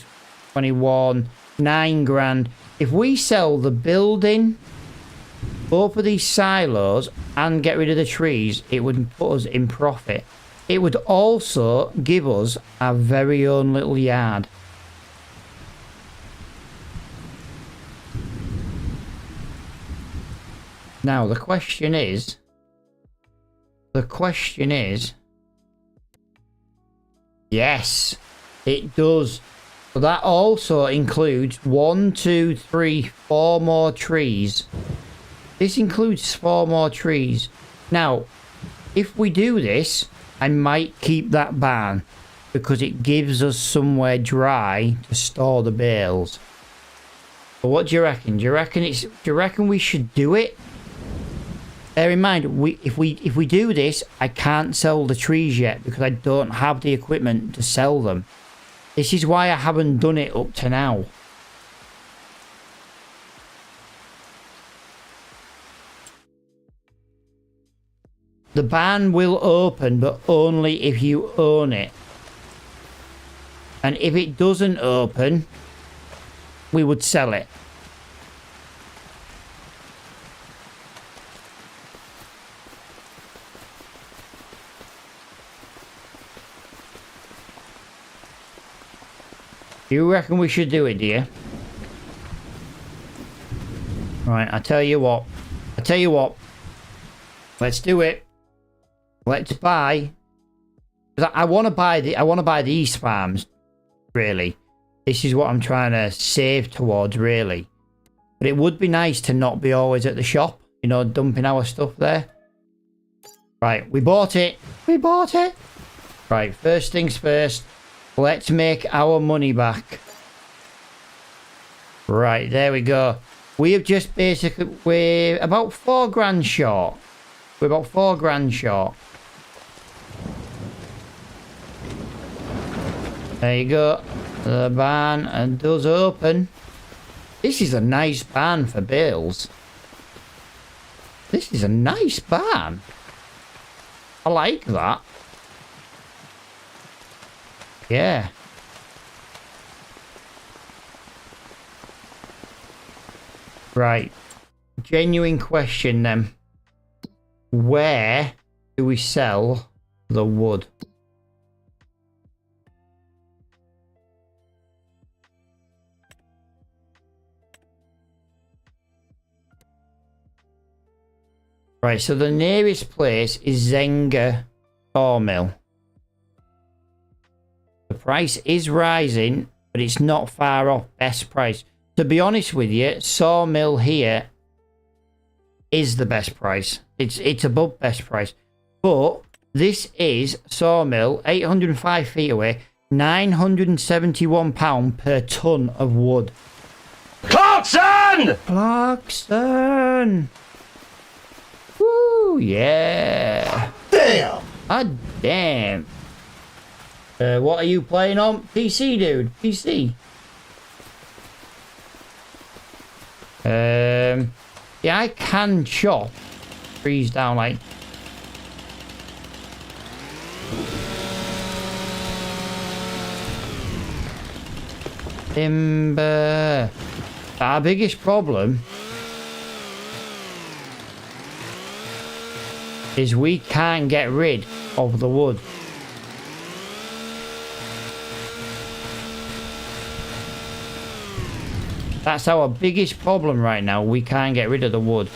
21, 9 grand. If we sell the building, both of these silos, and get rid of the trees, it would put us in profit. It would also give us our very own little yard. Now, the question is... Yes, it does. So that also includes 1, 2, 3, 4 more trees. This includes 4 more trees. Now, if we do this, I might keep that barn because it gives us somewhere dry to store the bales. But what do you reckon? Do you reckon we should do it? Bear in mind, if we do this, I can't sell the trees yet because I don't have the equipment to sell them. This is why I haven't done it up to now. The barn will open, but only if you own it. And if it doesn't open, we would sell it. You reckon we should do it, do you? Right, I tell you what. Let's do it. Let's buy. I want to buy the East Farms, really. This is what I'm trying to save towards, really. But it would be nice to not be always at the shop, you know, dumping our stuff there. Right, we bought it. Right, first things first. Let's make our money back. Right, there we go. We have just basically... We're about 4 grand short. There you go. The barn does open. This is a nice barn for bales. This is a nice barn. I like that. Yeah. Right. Genuine question then. Where do we sell the wood? Right, so the nearest place is Zenga Sawmill. The price is rising, but it's not far off best price. To be honest with you, Sawmill here is the best price. It's above best price. But this is Sawmill, 805 feet away, £971 per ton of wood. Clarkson! Clarkson! Woo, yeah. Damn! Ah, damn. What are you playing on? PC, dude. PC. Yeah, I can chop trees down like... Timber. Our biggest problem is we can't get rid of the wood. That's our biggest problem right now. We can't get rid of the wood.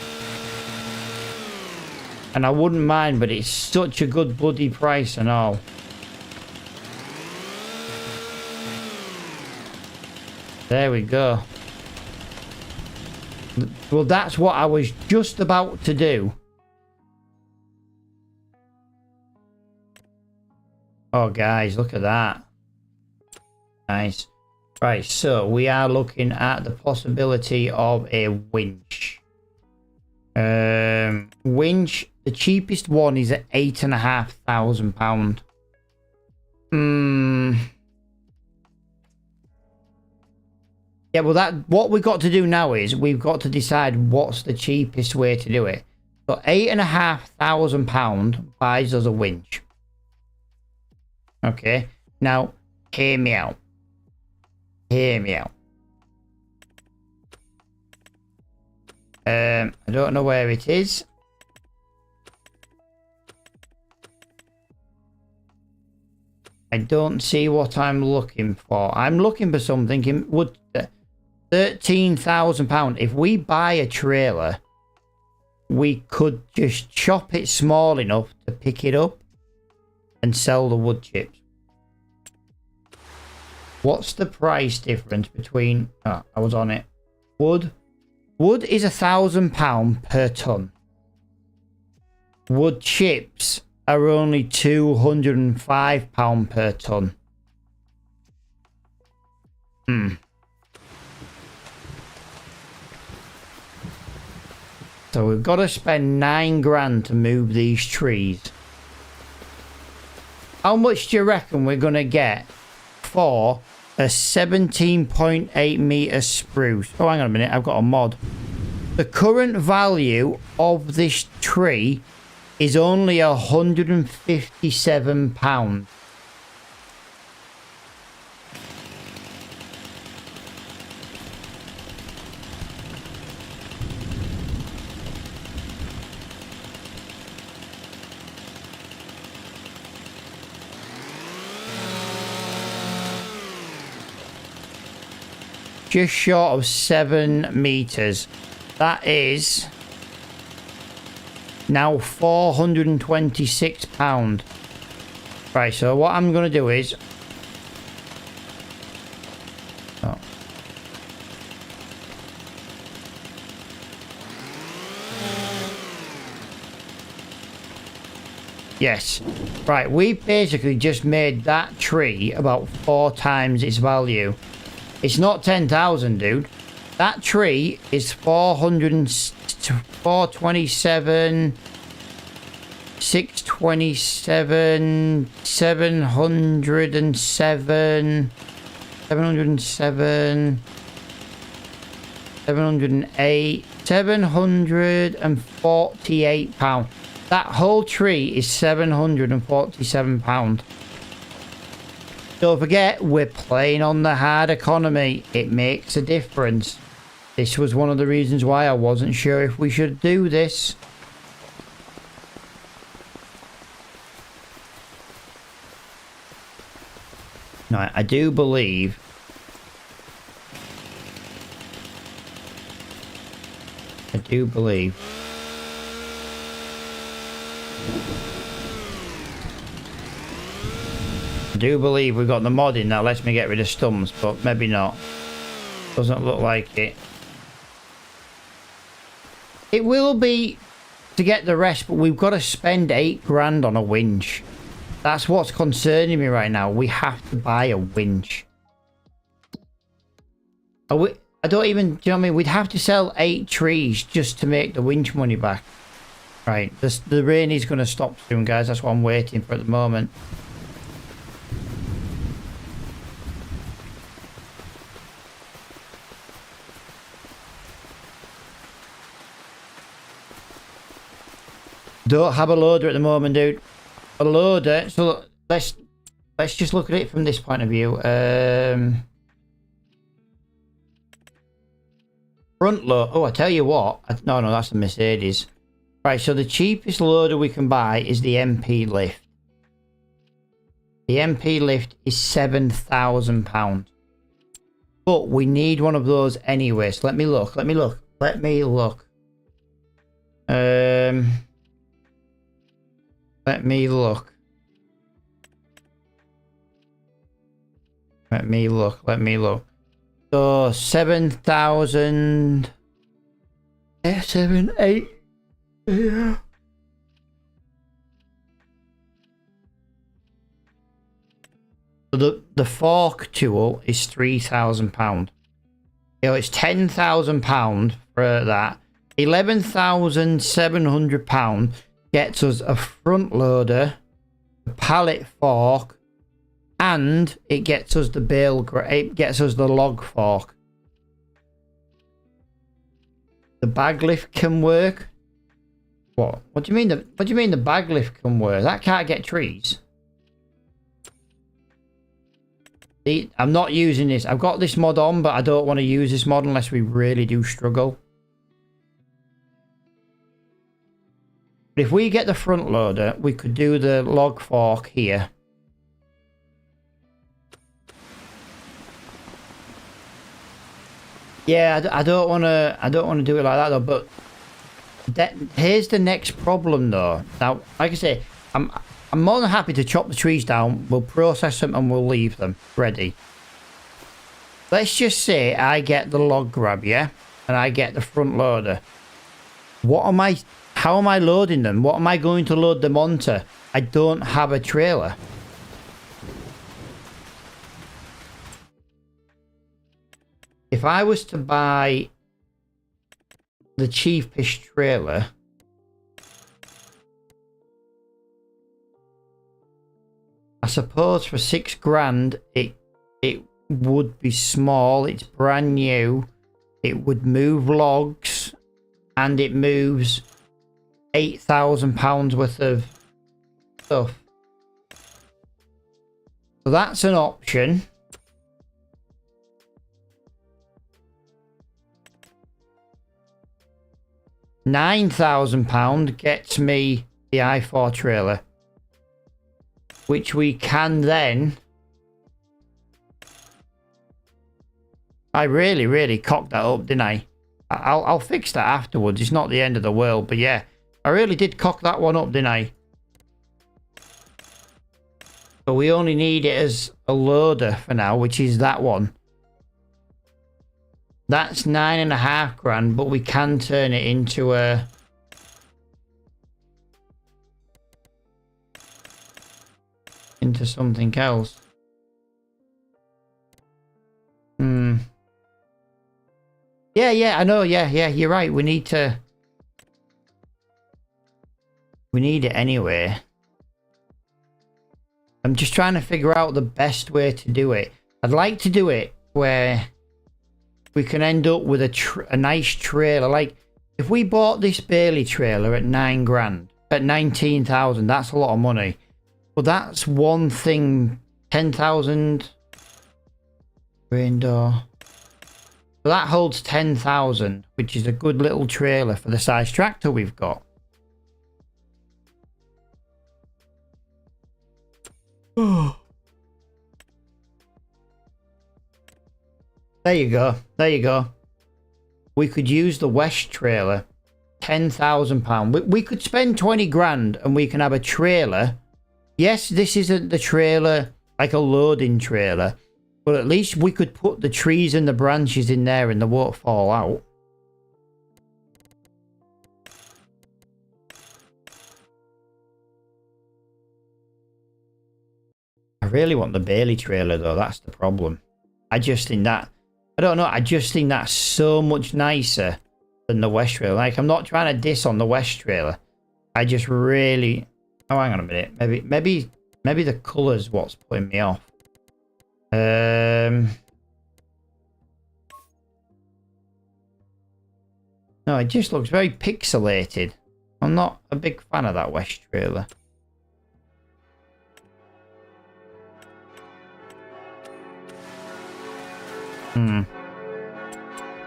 And I wouldn't mind, but it's such a good bloody price and all. There we go. Well, that's what I was just about to do. Oh, guys, look at that. Nice. Right, so we are looking at the possibility of a winch. Winch, the cheapest one is at £8,500. Yeah, well, what we've got to do now is we've got to decide what's the cheapest way to do it. So £8,500 buys us a winch. Okay, now hear me out. Hear me out. I don't know where it is. I don't see what I'm looking for. I'm looking for something in would £13,000. If we buy a trailer, we could just chop it small enough to pick it up and sell the wood chips. What's the price difference between... Oh, I was on it. Wood. Wood is £1,000 per ton. Wood chips are only £205 per ton. So we've got to spend £9,000 to move these trees. How much do you reckon we're going to get for a 17.8 meter spruce? Oh, hang on a minute. I've got a mod. The current value of this tree is only £157. Just short of 7 meters. That is now £426. Right, so what I'm going to do is... Oh. Yes. Right, we basically just made that tree about 4 times its value. It's not 10,000, dude. That tree is 427, 627, 707, 707, 708, £748. That whole tree is £747. Don't forget, we're playing on the hard economy. It makes a difference. This was one of the reasons why I wasn't sure if we should do this. No, I do believe... I do believe we've got the mod in that lets me get rid of stumps, but maybe not. Doesn't look like it. It will be to get the rest, but we've got to spend 8 grand on a winch. That's what's concerning me right now. We have to buy a winch. I don't even, do you know what I mean? We'd have to sell 8 trees just to make the winch money back. Right, the rain is going to stop soon, guys. That's what I'm waiting for at the moment. Don't have a loader at the moment, dude. A loader. So let's just look at it from this point of view. Front load. Oh, I tell you what. No, that's the Mercedes. Right, so the cheapest loader we can buy is the MP lift. The MP lift is £7,000. But we need one of those anyway. So let me look. Let me look. Let me look. Let me look. Let me look. Let me look. So 7,000. Yeah, 7, 8. Yeah. So the fork tool is £3,000. You know, it's £10,000 for that. £11,700 gets us a front loader, a pallet fork, and it gets us the it gets us the log fork. The bag lift can work. What? What do you mean? What do you mean the bag lift can work? That can't get trees. See, I'm not using this. I've got this mod on, but I don't want to use this mod unless we really do struggle. But if we get the front loader, we could do the log fork here. Yeah, I don't want to do it like that though. But here's the next problem though. Now, like I say, I'm more than happy to chop the trees down. We'll process them and we'll leave them ready. Let's just say I get the log grab, yeah, and I get the front loader. How am I loading them? What am I going to load them onto? I don't have a trailer. If I was to buy the cheapest trailer, I suppose for 6 grand it would be small. It's brand new. It would move logs, and it moves £8,000 worth of stuff. So that's an option. £9,000 gets me the i4 trailer, which we can then... I really cocked that up, didn't I? I'll fix that afterwards. It's not the end of the world, but yeah, I really did cock that one up, didn't I? But we only need it as a loader for now, which is that one. That's 9.5 grand, but we can turn it into a... into something else. Yeah, I know. Yeah, you're right. We need to... we need it anyway. I'm just trying to figure out the best way to do it. I'd like to do it where we can end up with a nice trailer. Like, if we bought this Bailey trailer at 9 grand, at 19,000, that's a lot of money. But that's one thing 10,000 rain door. So that holds 10,000, which is a good little trailer for the size tractor we've got. There you go. There you go. We could use the West trailer. £10,000. We could spend 20 grand and we can have a trailer. Yes, this isn't the trailer like a loading trailer, but at least we could put the trees and the branches in there and they won't fall out. I really want the Bailey trailer though, that's the problem. I just think that, I don't know, I just think that's so much nicer than the West trailer. Like, I'm not trying to diss on the West trailer. I just really, oh, hang on a minute. Maybe the colour's what's putting me off. No, it just looks very pixelated. I'm not a big fan of that West trailer.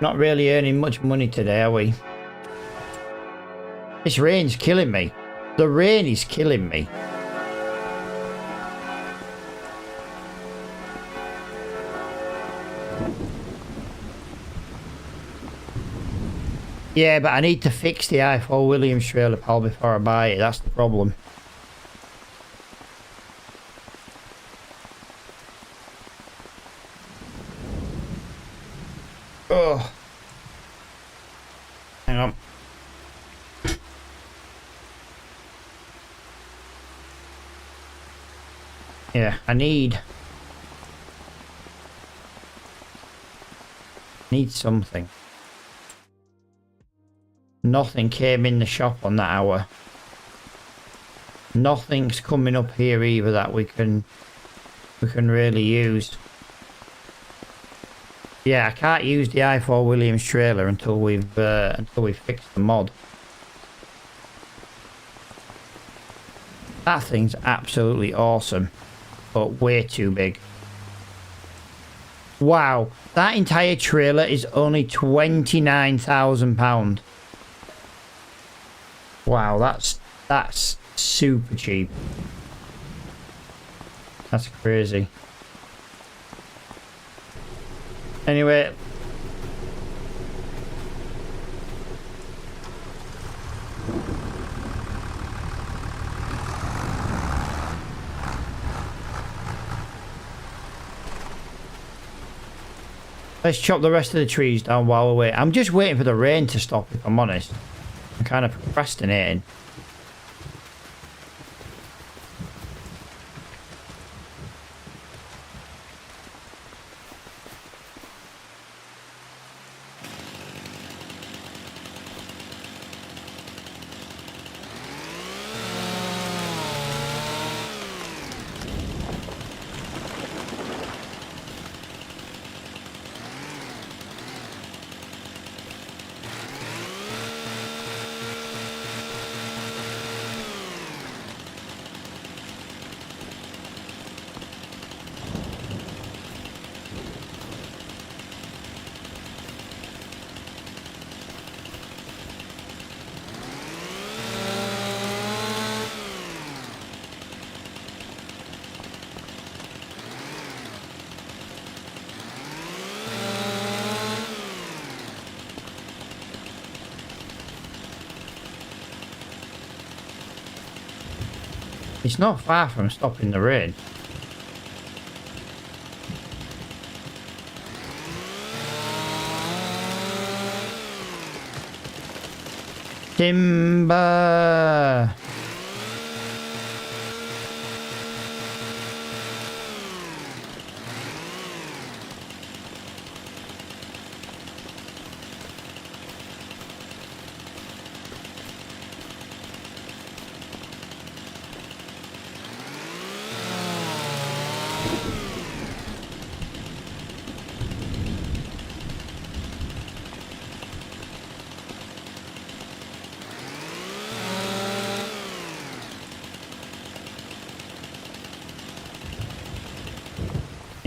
Not really earning much money today, are we? This rain's killing me. The rain is killing me. Yeah, but I need to fix the i4 Williams trailer, pal, before I buy it. That's the problem. Oh. Hang on. Yeah, I need something. Nothing came in the shop on that hour. Nothing's coming up here either that we can really use. Yeah, I can't use the i4 Williams trailer until we've fixed the mod. That thing's absolutely awesome, but way too big. Wow, that entire trailer is only £29,000. Wow, that's super cheap. That's crazy. Anyway, let's chop the rest of the trees down while we're waiting. I'm just waiting for the rain to stop, if I'm honest. I'm kind of procrastinating. It's not far from stopping the rain. Timber!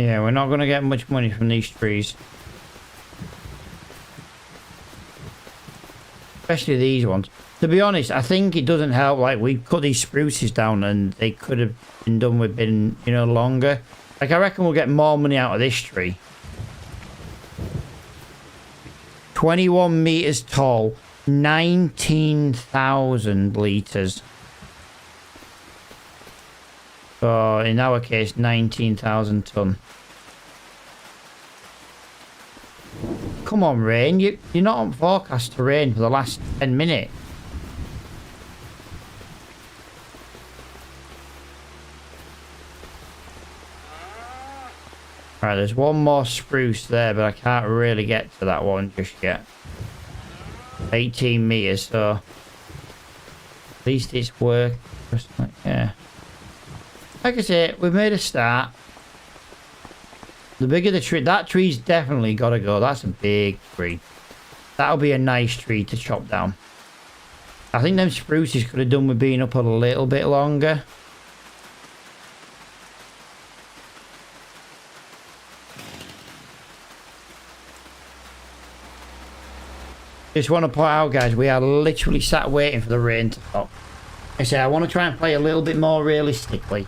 Yeah, we're not going to get much money from these trees. Especially these ones. To be honest, I think it doesn't help. Like, we cut these spruces down and they could have been done with been, you know, longer. Like, I reckon we'll get more money out of this tree. 21 meters tall. 19,000 litres. So, in our case, 19,000 tonne. Come on, rain. You're not on forecast to rain for the last 10 minutes. Right, there's one more spruce there, but I can't really get to that one just yet. 18 meters, so at least it's work. Yeah. Like I say, we've made a start. The bigger the tree, that tree's definitely got to go. That's a big tree. That'll be a nice tree to chop down. I think them spruces could have done with being up a little bit longer. Just want to point out, guys, we are literally sat waiting for the rain to stop. I say I want to try and play a little bit more realistically.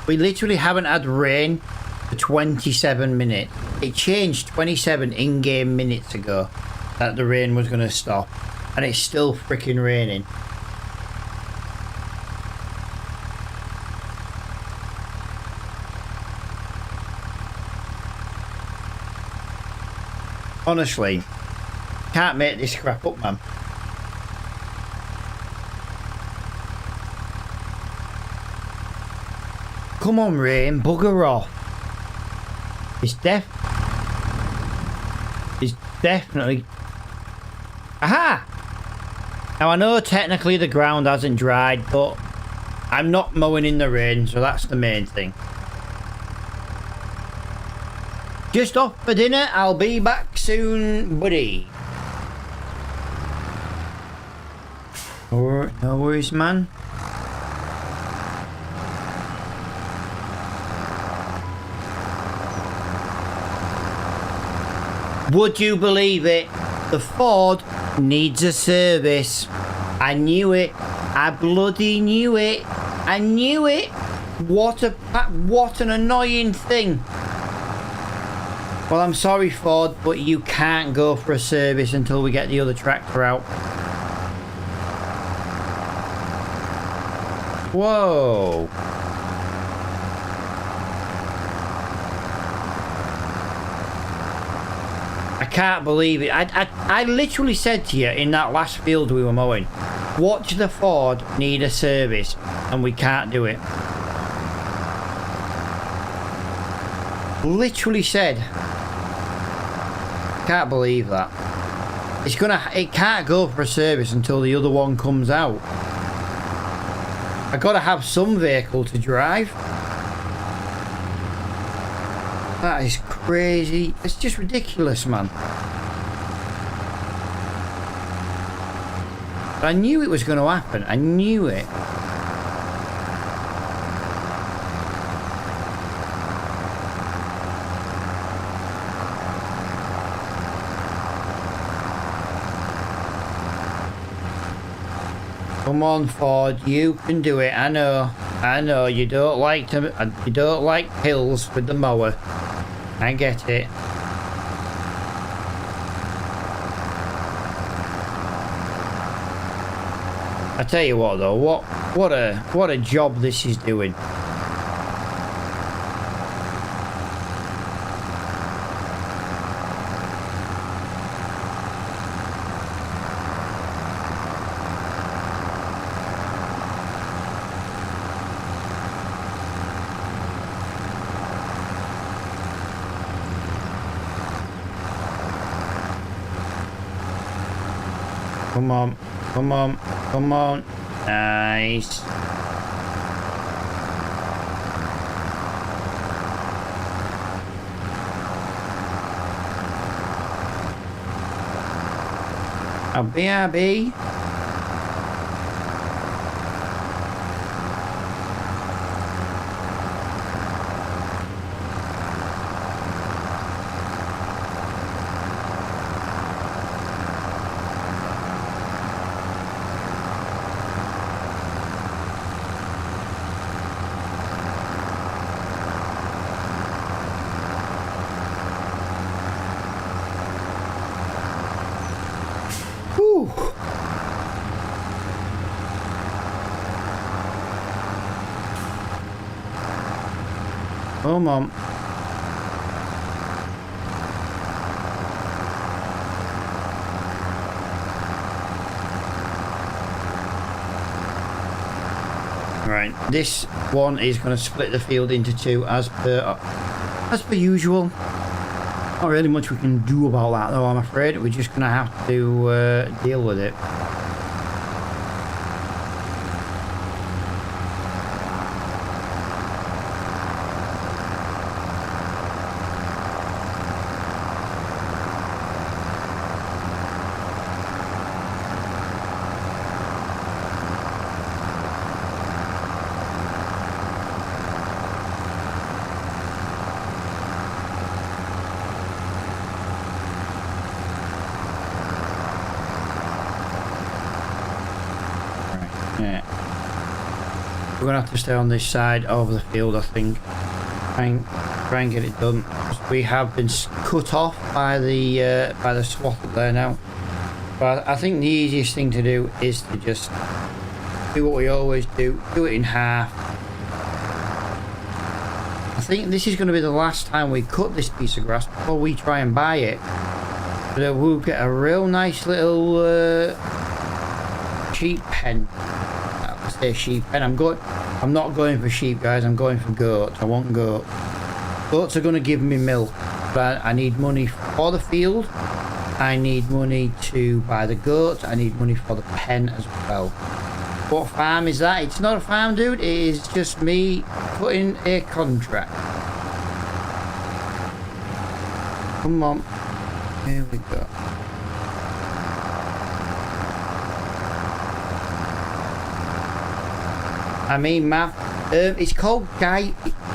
We literally haven't had rain for 27 minutes. It changed 27 in-game minutes ago that the rain was going to stop. And it's still freaking raining. Honestly, can't make this crap up, man. Come on, rain, bugger off. It's definitely... Aha! Now, I know technically the ground hasn't dried, but I'm not mowing in the rain, so that's the main thing. Just off for dinner. I'll be back soon, buddy. No worries, man. Would you believe it? The Ford needs a service. I knew it. I bloody knew it. I knew it. What an annoying thing. Well, I'm sorry, Ford, but you can't go for a service until we get the other tractor out. Whoa. I can't believe it. I literally said to you in that last field we were mowing, watch the Ford need a service, and we can't do it. Literally said. Can't believe that. It can't go for a service until the other one comes out. I gotta have some vehicle to drive. That is crazy. It's just ridiculous, man. I knew it was going to happen. I knew it. Come on, Ford, you can do it. I know. I know you don't like hills with the mower. I get it. I tell you what, though, what a job this is doing. Come on, come on, come on. Nice. BRB. Whew. Come on. Right, this one is going to split the field into two as per usual. Not really much we can do about that though, I'm afraid. We're just going to have to deal with it. Yeah. We're gonna have to stay on this side of the field, I think. Try and get it done. We have been cut off by the swath up there now. But I think the easiest thing to do is to just do what we always do. Do it in half. I think this is going to be the last time we cut this piece of grass before we try and buy it. But we'll get a real nice little sheep pen. I say sheep pen. I'm not going for sheep, guys. I'm going for goats. I want goat. Goats are going to give me milk, but I need money for the field. I need money to buy the goats. I need money for the pen as well. What farm is that? It's not a farm, dude. It is just me putting a contract. Come on. Here we go. I mean, map. It's called Guy.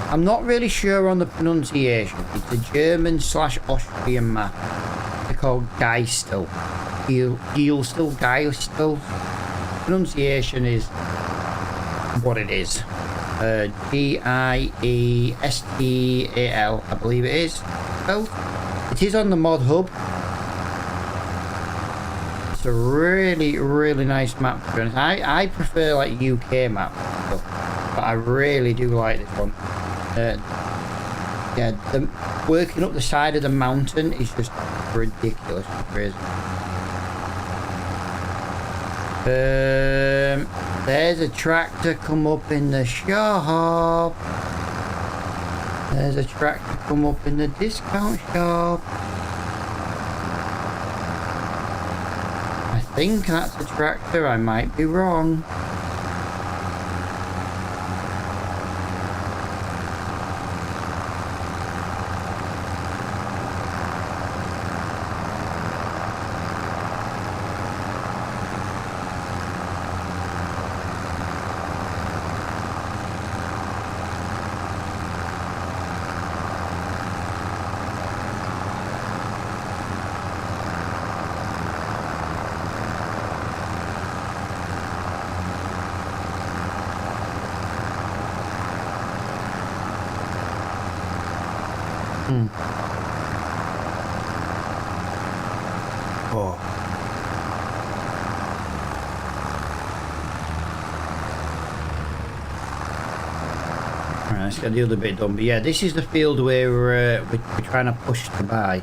I'm not really sure on the pronunciation. It's a German/Austrian map. They're called Geistel. Geistel, Geistel. Pronunciation is what it is. Giestal, I believe it is. Oh, it is on the mod hub. It's a really, really nice map, to be honest. I prefer like UK maps, but I really do like this one. Yeah, working up the side of the mountain is just ridiculous, crazy. There's a tractor come up in the shop. There's a tractor come up in the discount shop. I think that's a tractor. I might be wrong. Oh. Alright, let's get the other bit done. But yeah, this is the field where we're trying to push to buy.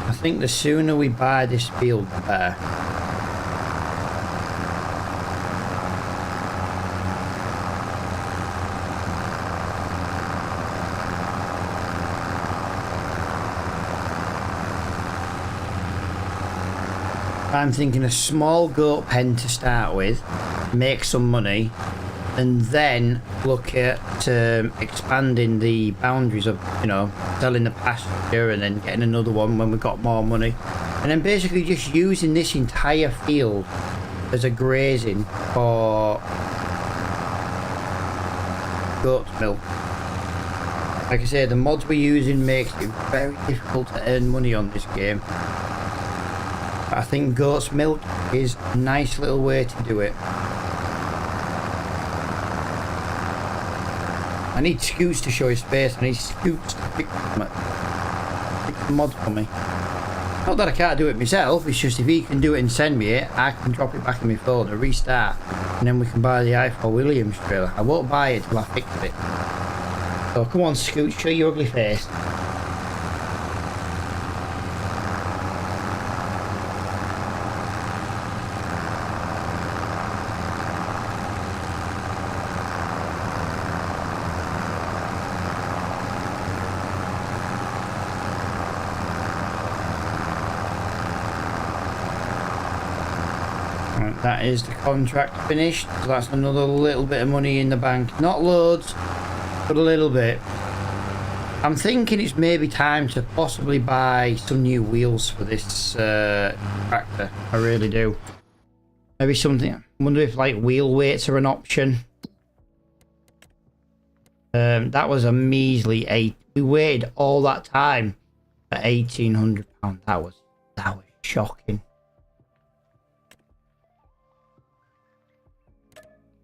I think the sooner we buy this field, the better. I'm thinking a small goat pen to start with, make some money, and then look at expanding the boundaries of, you know, selling the pasture and then getting another one when we've got more money. And then basically just using this entire field as a grazing for goat's milk. Like I say, the mods we're using makes it very difficult to earn money on this game. But I think goat's milk is a nice little way to do it. I need Scoots to show his face. I need Scoots to pick the mod for me. Not that I can't do it myself, it's just if he can do it and send me it, I can drop it back in my folder, restart, and then we can buy the i4 Williams trailer. I won't buy it till I fix it. So come on Scoot, show your ugly face. Right, that is the contract finished, so that's another little bit of money in the bank. Not loads, but a little bit. I'm thinking it's maybe time to possibly buy some new wheels for this tractor. I really do. Maybe something. I wonder if like wheel weights are an option. That was a measly 8. We waited all that time for £1,800. That was shocking.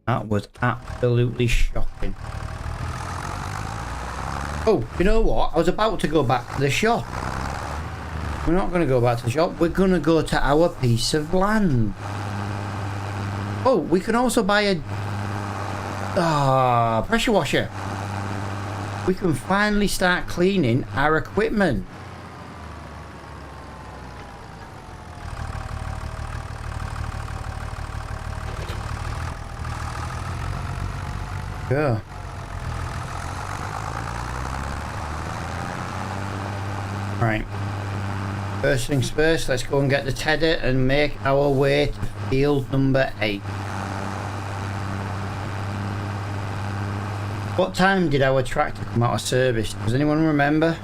That was absolutely shocking. Oh, you know what? I was about to go back to the shop. We're not going to go back to the shop. We're going to go to our piece of land. Oh, we can also buy a pressure washer. We can finally start cleaning our equipment. Yeah. Right. First things first, let's go and get the tedder and make our way to field number 8. What time did our tractor come out of service? Does anyone remember?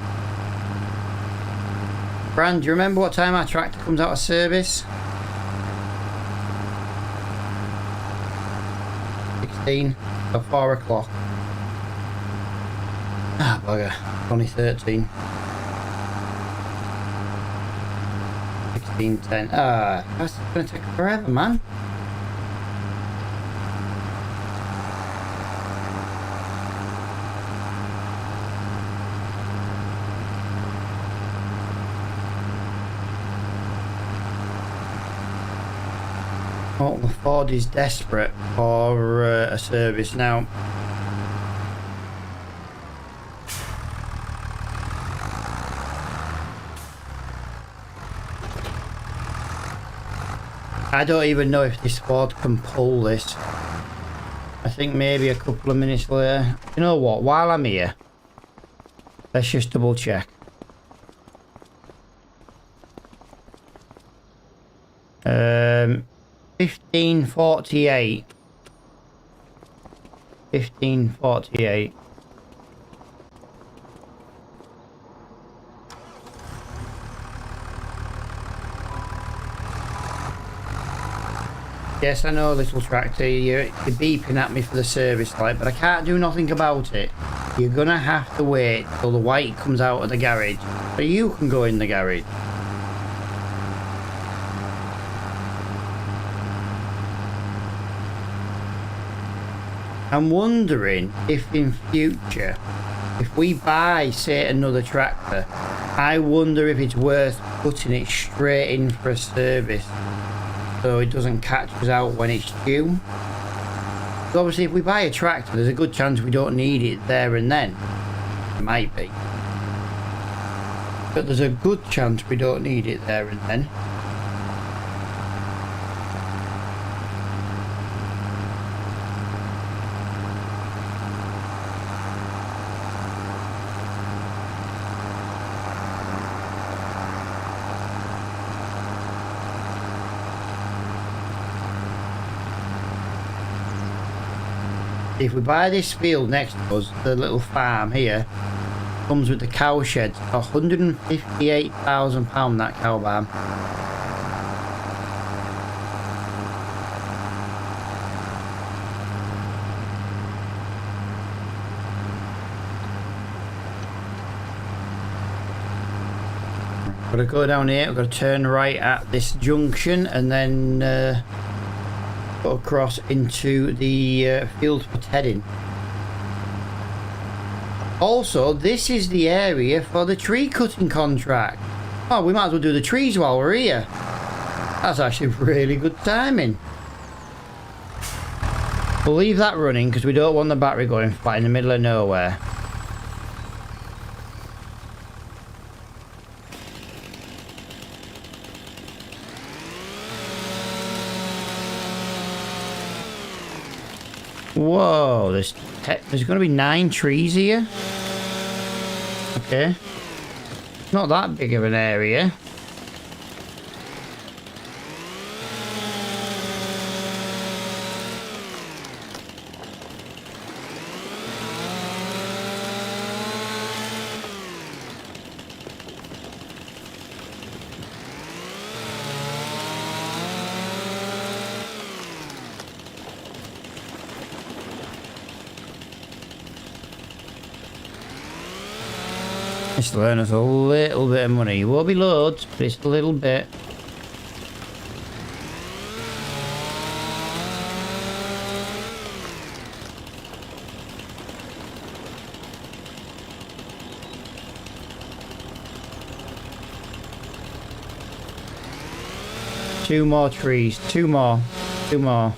Bran, do you remember what time our tractor comes out of service? 16 or 4 o'clock. Ah, bugger. Only 13. 16:10. Ah, that's gonna take forever, man. Oh, the Ford is desperate for a service now. I don't even know if this Ford can pull this. I think maybe a couple of minutes later. You know what? While I'm here, let's just double check. 15:48. 15:48. Yes, I know, little tractor, you're beeping at me for the service light, but I can't do nothing about it. You're gonna have to wait till the white comes out of the garage, so you can go in the garage. I'm wondering if in future, if we buy, say, another tractor, I wonder if it's worth putting it straight in for a service so it doesn't catch us out when it's due. So obviously if we buy a tractor, there's a good chance we don't need it there and then. It might be. But there's a good chance we don't need it there and then. If we buy this field next to us, the little farm here, Comes with the cow shed. £158,000 that cow barn. Got to go down here. We've got to turn right at this junction and then go across into the field for Tedding. Also, this is the area for the tree cutting contract. Oh, we might as well do the trees while we're here. That's actually really good timing. We'll leave that running because we don't want the battery going flat in the middle of nowhere. Whoa, there's going to be 9 trees here. Okay. Not that big of an area. It's to earn us a little bit of money. It won't be loads, but it's a little bit. Two more trees. Two more. Two more.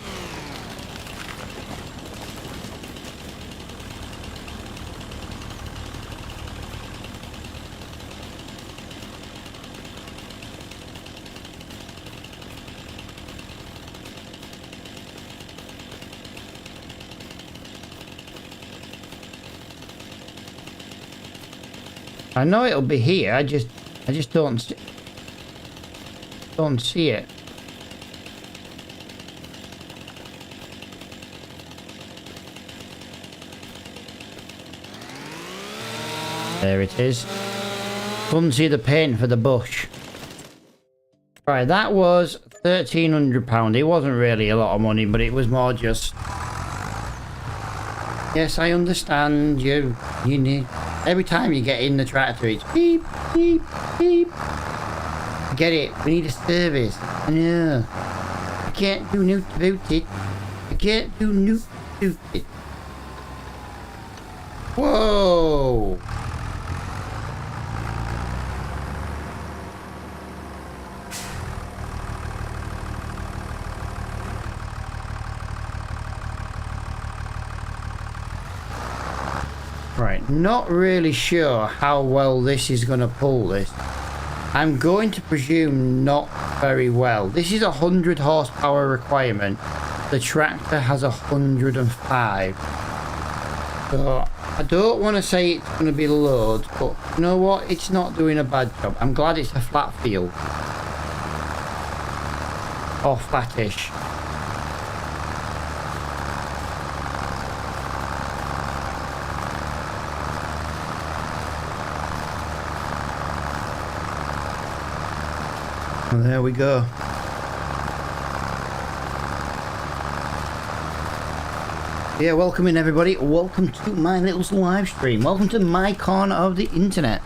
I know it'll be here. I just don't see it. There it is. Couldn't see the paint for the bush. Right, that was £1,300. It wasn't really a lot of money, but it was more just. Yes, I understand you need. Every time you get in the tractor, it's beep, beep, beep. Get it? We need a service. I know. I can't do nothing about it. I can't do nothing about it. Whoa! Right, not really sure how well this is going to pull this. I'm going to presume not very well. This is a 100 horsepower requirement. The tractor has 105. So I don't want to say it's going to be loads, but you know what? It's not doing a bad job. I'm glad it's a flat field. Or flattish. Well, there we go. Yeah, welcome in everybody. Welcome to my little live stream. Welcome to my corner of the internet.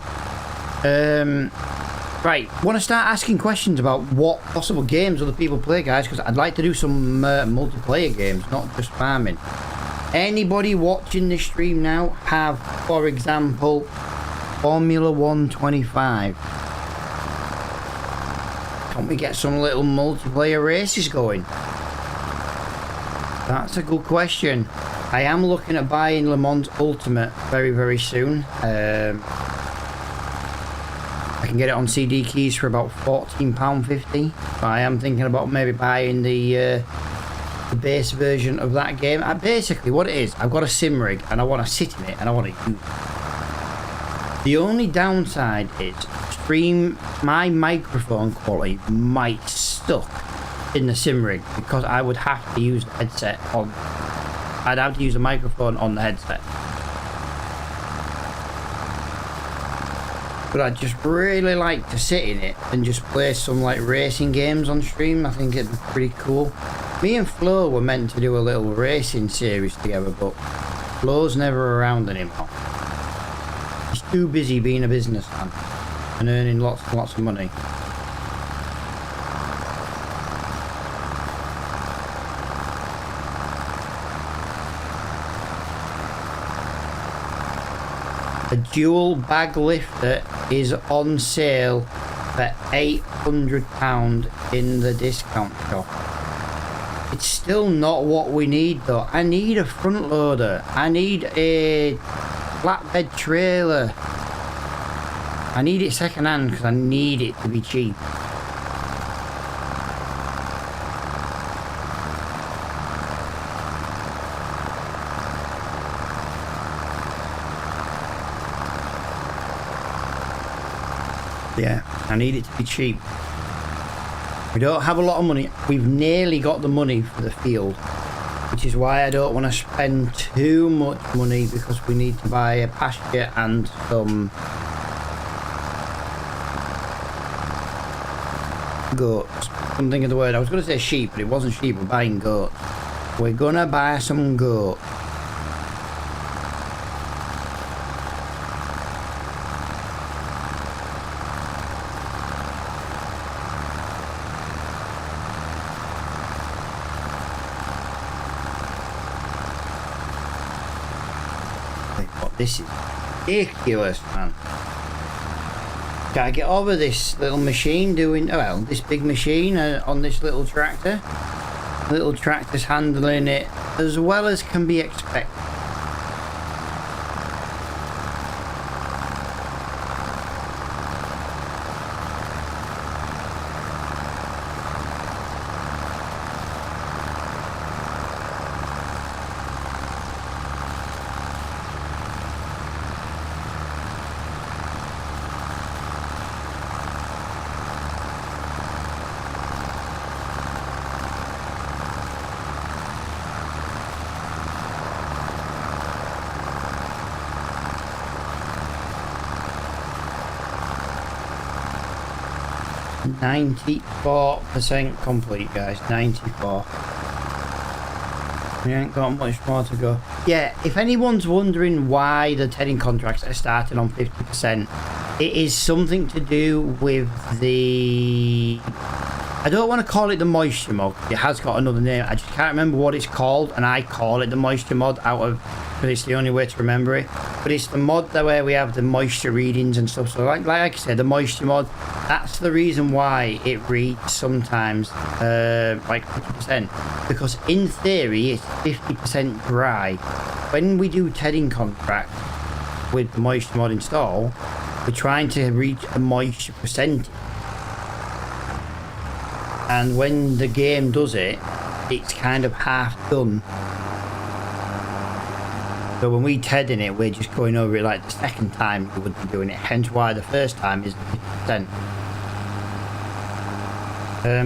Right, want to start asking questions about what possible games other people play, guys, because I'd like to do some multiplayer games, not just farming. Anybody watching this stream now have, for example, Formula 125? Can't we get some little multiplayer races going? That's a good question. I am looking at buying Le Mans Ultimate very, very soon. I can get it on CD keys for about £14.50. But I am thinking about maybe buying the base version of that game. Basically, what it is, I've got a sim rig and I want to sit in it and I want to use it. The only downside is my microphone quality might suck in the sim rig because I would have to use the headset on. I'd have to use a microphone on the headset. But I'd just really like to sit in it and just play some like racing games on stream. I think it'd be pretty cool. Me and Flo were meant to do a little racing series together, but Flo's never around anymore. He's too busy being a businessman and earning lots and lots of money. A dual bag lifter is on sale for £800 in the discount shop. It's still not what we need though. I need a front loader. I need a flatbed trailer. I need it second hand because I need it to be cheap. Yeah, I need it to be cheap. We don't have a lot of money. We've nearly got the money for the field, which is why I don't want to spend too much money because we need to buy a pasture and some goats. I'm thinking of the word. I was going to say sheep, but it wasn't sheep. We're buying goats. We're going to buy some goats. This is ridiculous, man. Gotta get over this little machine doing, well, this big machine on this little tractor. Little tractor's handling it as well as can be expected. %94 complete, guys. 94. We ain't got much more to go. Yeah, if anyone's wondering why the tedding contracts are starting on 50%, it is something to do with the... I don't want to call it the moisture mod. It has got another name. I just can't remember what it's called, and I call it the moisture mod out of... But it's the only way to remember it. But it's the mod that where we have the moisture readings and stuff. So like I said, the moisture mod, that's the reason why it reads sometimes like 50%. Because in theory, it's 50% dry. When we do tedding contract with the moisture mod install, we're trying to reach a moisture percentage. And when the game does it, it's kind of half done. So when we TED in it, we're just going over it like the second time we would be doing it. Hence why the first time is 50%.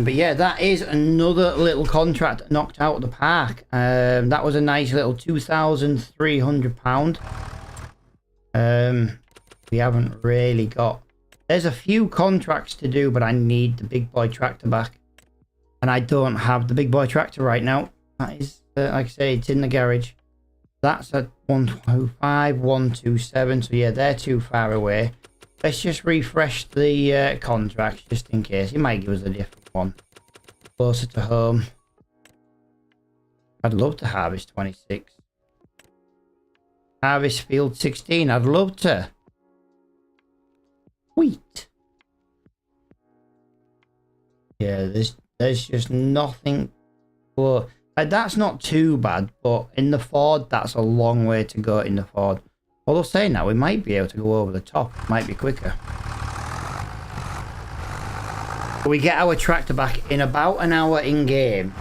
But yeah, that is another little contract knocked out of the park. That was a nice little £2,300. We haven't really got... There's a few contracts to do, but I need the big boy tractor back. And I don't have the big boy tractor right now. That is, like I say, it's in the garage. That's at 125, 127. So yeah, they're too far away. Let's just refresh the contracts just in case. He might give us a different one. Closer to home. I'd love to harvest 26. Harvest field 16. I'd love to. Wheat. Yeah, there's just nothing. Well, that's not too bad, but in the Ford, that's a long way to go in the Ford. Although saying that, we might be able to go over the top. It might be quicker. We get our tractor back in about an hour in game.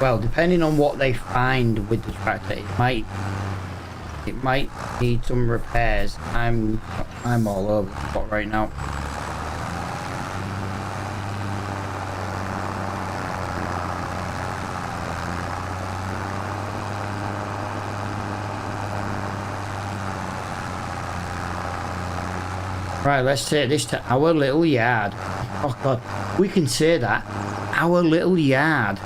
Well, depending on what they find with the tractor, it might need some repairs. I'm all over the spot right now. Right, let's take this to our little yard. Oh god, we can say that. Our little yard.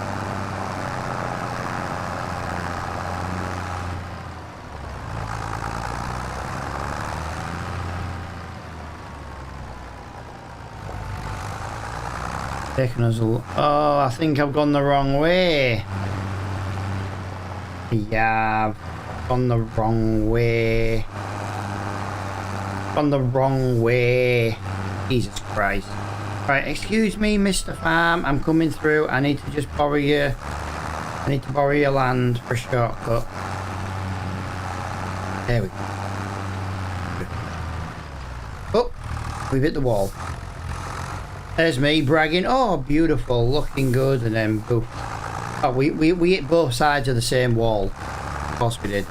Taking us a look. Oh, I think I've gone the wrong way. Yeah, I've gone the wrong way. Gone the wrong way. Jesus Christ. Right, excuse me, Mr. Farm. I'm coming through. I need to just borrow you. I need to borrow your land for a shortcut. There we go. Oh, we've hit the wall. There's me bragging. Oh, beautiful, looking good, and then poof. Oh, we hit both sides of the same wall. Of course we did.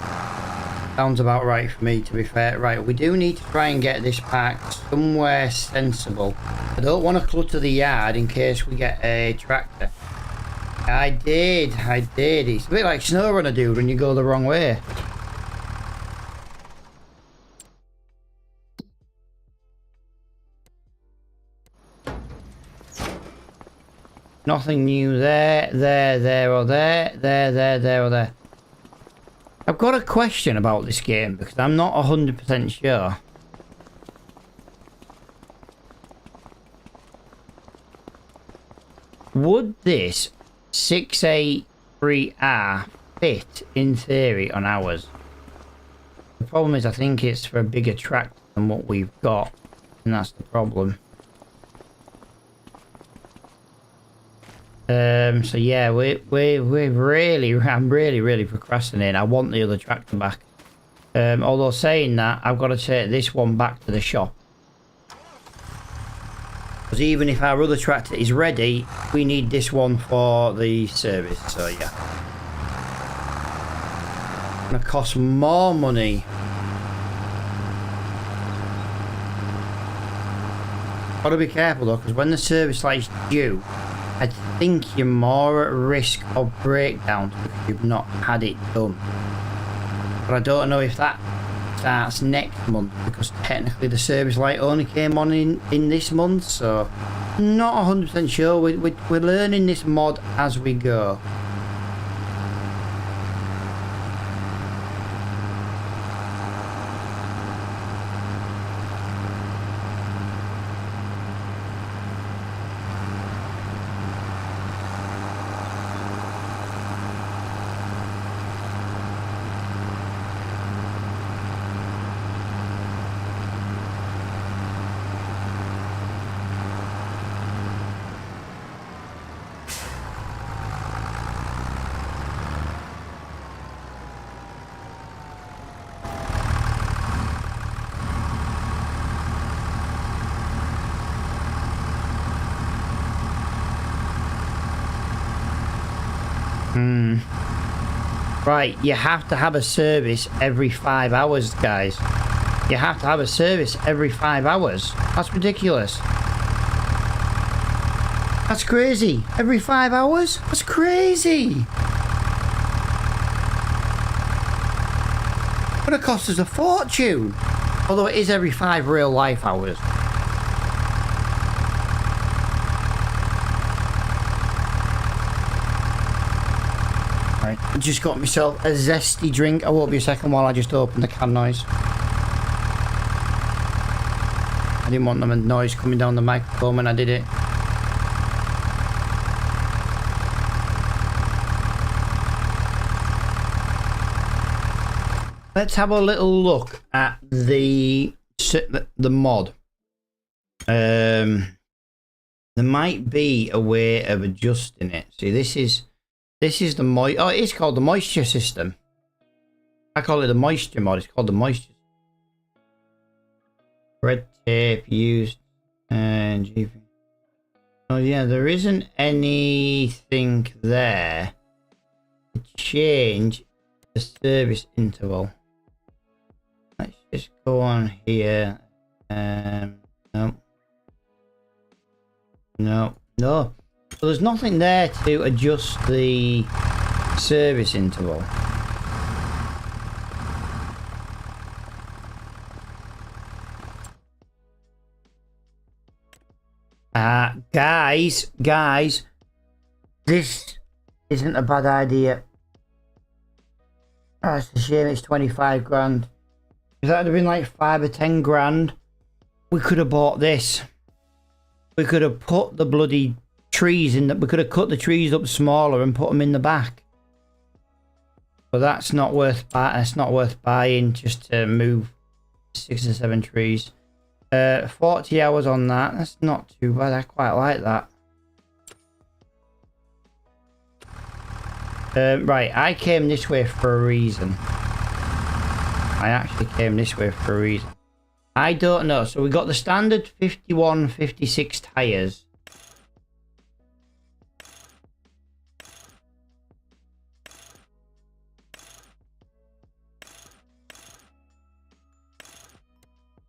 Sounds about right for me, to be fair. Right, we do need to try and get this parked somewhere sensible. I don't want to clutter the yard in case we get a tractor. I did. It's a bit like SnowRunner, dude, when you go the wrong way. Nothing new there, there, or there, there, or there. I've got a question about this game because I'm not 100% sure. Would this 683R fit in theory on ours? The problem is I think it's for a bigger tractor than what we've got, and that's the problem. So yeah, I'm really procrastinating. I want the other tractor back. Although saying that, I've got to take this one back to the shop. Because even if our other tractor is ready, we need this one for the service, so yeah. It's gonna cost more money. Gotta be careful though, because when the service light's due, I think you're more at risk of breakdown because you've not had it done. But I don't know if that starts next month because technically the service light only came on in this month, so not 100% sure. We're learning this mod as we go. Right, you have to have a service every 5 hours, guys. You have to have a service every 5 hours. That's ridiculous. That's crazy. Every 5 hours? That's crazy. Would have cost us a fortune. Although it is every 5 real life hours. I just got myself a zesty drink. I won't be a second while I just open the can noise. I didn't want the noise coming down the microphone when I did it. Let's have a little look at the mod. There might be a way of adjusting it. See, this is the oh, it's called the moisture system. I call it the moisture mod. It's called the moisture. Red tape used and GP. Oh yeah, there isn't anything there to change the service interval. Let's just go on here. No. So there's nothing there to adjust the service interval. Guys, this isn't a bad idea. Oh, it's a shame it's 25 grand. If that had been like 5 or 10 grand, we could have bought this. We could have put the bloody trees in that. We could have cut the trees up smaller and put them in the back. But that's not worth buying just to move 6 or 7 trees. 40 hours on that. That's not too bad. I quite like that. Right, I came this way for a reason. I actually came this way for a reason. I don't know. So we got the standard 51, 56 tires.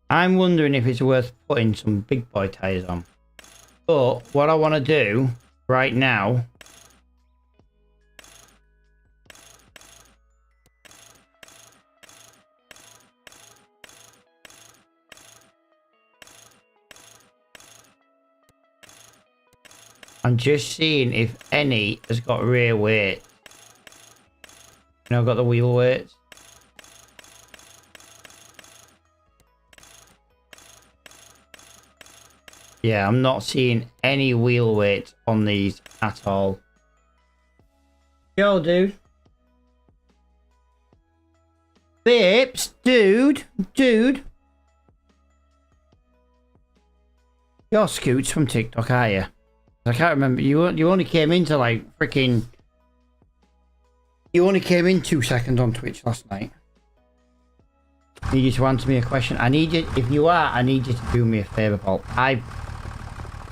I'm wondering if it's worth putting some big boy tires on. But what I want to do right now I'm just seeing if any has got rear weight. You know, I've got the wheel weights. Yeah, I'm not seeing any wheel weight on these at all. Yo, dude. Bips, dude. You're Scoots from TikTok, are you? I can't remember. You only came into like freaking. You only came in 2 seconds on Twitch last night. I need you to answer me a question. I need you. If you are, I need you to do me a favor, Paul.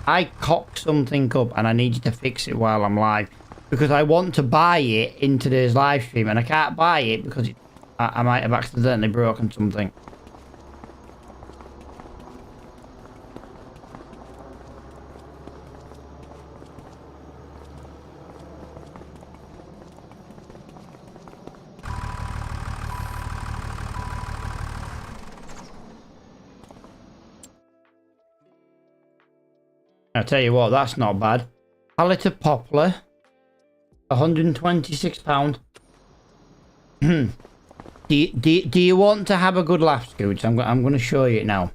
I cocked something up and I need you to fix it while I'm live because I want to buy it in today's live stream and I can't buy it because I might have accidentally broken something. I'll tell you what, that's not bad. Pallet of poplar, £126. do you want to have a good laugh, Scoots? I'm going to show you it now.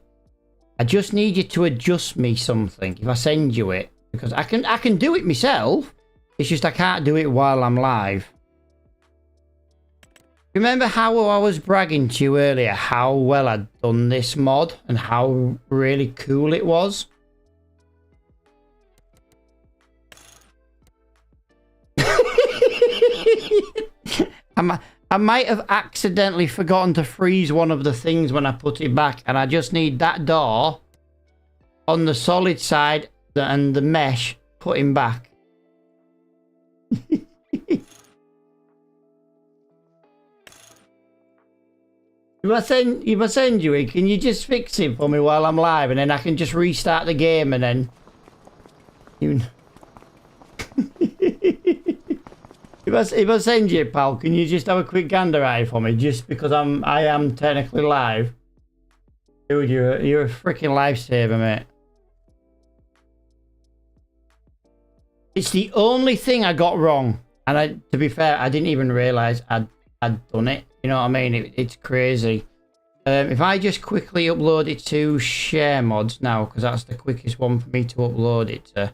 I just need you to adjust me something if I send you it, because I can do it myself. It's just I can't do it while I'm live. Remember how I was bragging to you earlier how well I'd done this mod and how really cool it was? I might have accidentally forgotten to freeze one of the things when I put it back, and I just need that door on the solid side and the mesh putting back. If I send you it, can you just fix it for me while I'm live, and then I can just restart the game and then you. If I send you it, pal, can you just have a quick gander eye for me, just because I am technically live? Dude, you're a freaking lifesaver, mate. It's the only thing I got wrong, and to be fair, I didn't even realise I'd done it. You know what I mean? It's crazy. If I just quickly upload it to Share Mods now, because that's the quickest one for me to upload it to.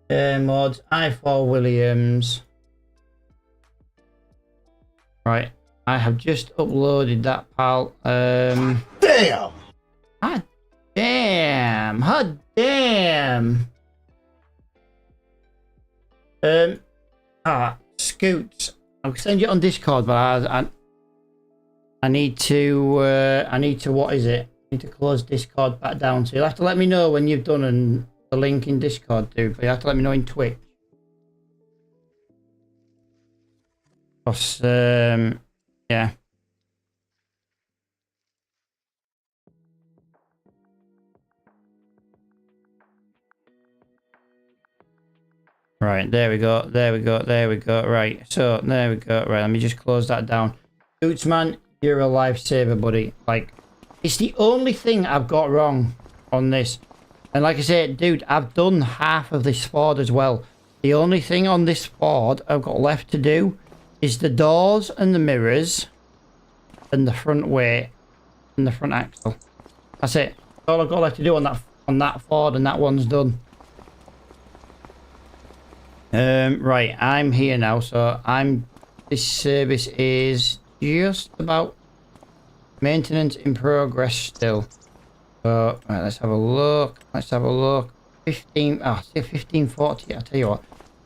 Mods, I4 Williams. Right, I have just uploaded that, pal. Damn! Hot damn! Hot damn! Scoots. I'll send you on Discord, but I need to what is it? I need to close Discord back down. So you'll have to let me know when you've done and the link in Discord, dude. But you have to let me know in Twitch. Because yeah. Right, there we go, there we go, there we go. Right, so there we go. Right, let me just close that down. Scoots, man, you're a lifesaver, buddy. Like, it's the only thing I've got wrong. on this. And like I said, dude, I've done half of this Ford as well. The only thing on this Ford I've got left to do is the doors and the mirrors and the front weight and the front axle. That's it. That's all I've got left to do on that Ford, and that one's done. Right, I'm here now, so this service is just about maintenance in progress still. So, right, let's have a look. 1540. I'll tell you what.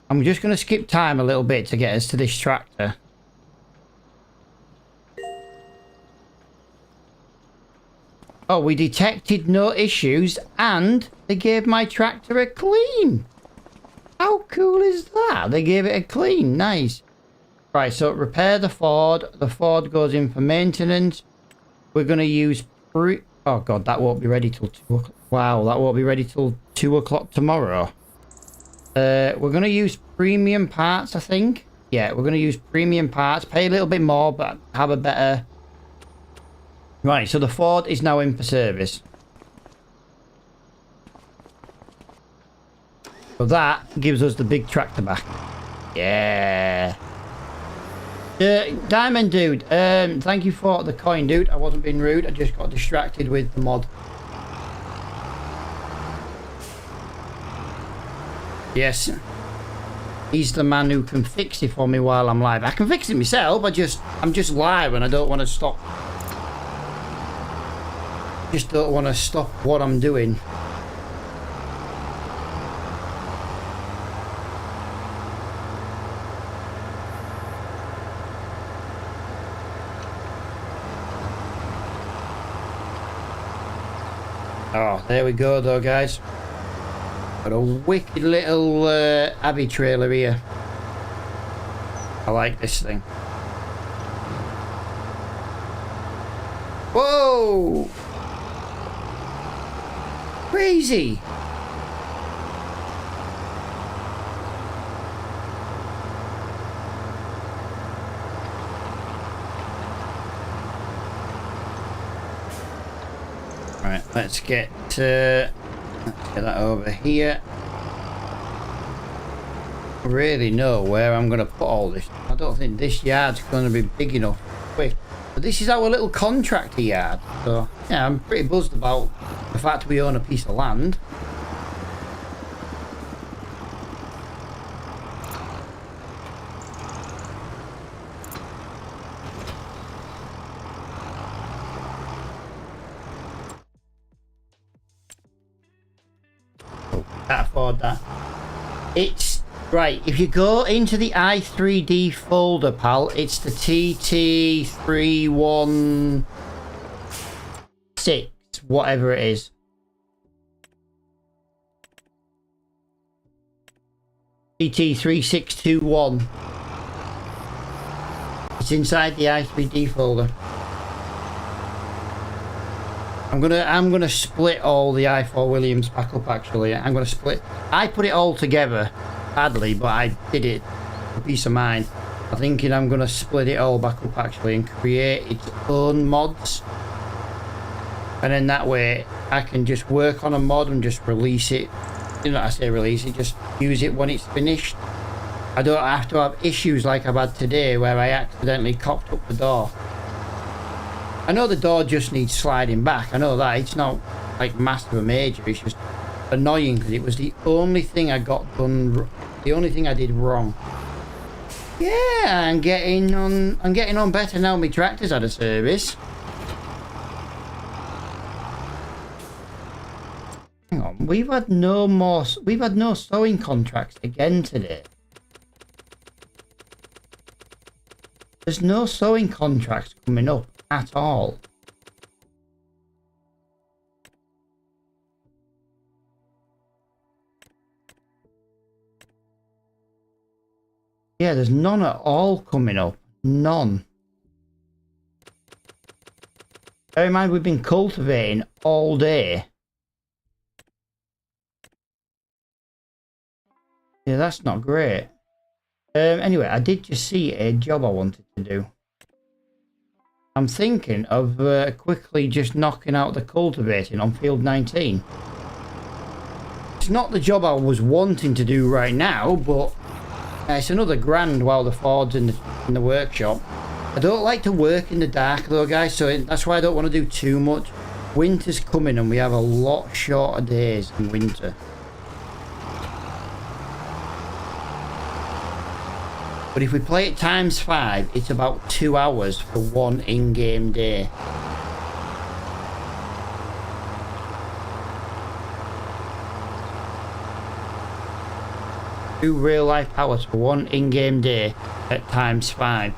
I'm just going to skip time a little bit to get us to this tractor. Oh, we detected no issues and they gave my tractor a clean. How cool is that? They gave it a clean. Nice. Right, so repair the Ford. The Ford goes in for maintenance. We're going to use... Oh, God, that won't be ready till 2 o'clock. Wow, that won't be ready till 2 o'clock tomorrow. We're going to use premium parts, I think. Yeah, we're going to use premium parts. Pay a little bit more, but have a better... Right, so the Ford is now in for service. So that gives us the big tractor back. Yeah. Diamond Dude, thank you for the coin, dude. I wasn't being rude. I just got distracted with the mod. Yes. He's the man who can fix it for me while I'm live. I can fix it myself. I'm just live and I don't want to stop. Just don't want to stop what I'm doing. Oh, there we go though, guys. Got a wicked little Abbey trailer here. I like this thing. Whoa! Crazy! Right, let's get that over here. I really know where I'm going to put all this. I don't think this yard's going to be big enough quick. But this is our little contractor yard. So, yeah, I'm pretty buzzed about the fact we own a piece of land. Can't afford that. It's right. If you go into the i3D folder, pal, it's the TT316, whatever it is. TT3621. It's inside the i3D folder. I'm gonna split all the i4 Williams back up. Actually, I'm gonna split. I put it all together badly, but I did it for peace of mind. I'm thinking I'm gonna split it all back up actually and create its own mods, and then that way I can just work on a mod and just release it. You know, I say release it, just use it when it's finished. I don't have to have issues like I've had today where I accidentally cocked up the door. I know the door just needs sliding back. I know that. It's not like massive or major. It's just annoying because it was the only thing I got done. The only thing I did wrong. Yeah, I'm getting on better now. My tractor's had a service. Hang on. We've had no sewing contracts again today. There's no sewing contracts coming up at all. Yeah, there's none at all coming up. None. Bear in mind, we've been cultivating all day. Yeah, that's not great. Anyway, I did just see a job I wanted to do. I'm thinking of quickly just knocking out the cultivating on field 19. It's not the job I was wanting to do right now, but it's another grand while the Ford's in the workshop. I don't like to work in the dark though, guys, so that's why I don't want to do too much. Winter's coming and we have a lot shorter days in winter. But if we play it times 5, it's about 2 hours for one in-game day. Two real-life hours for one in-game day at times 5.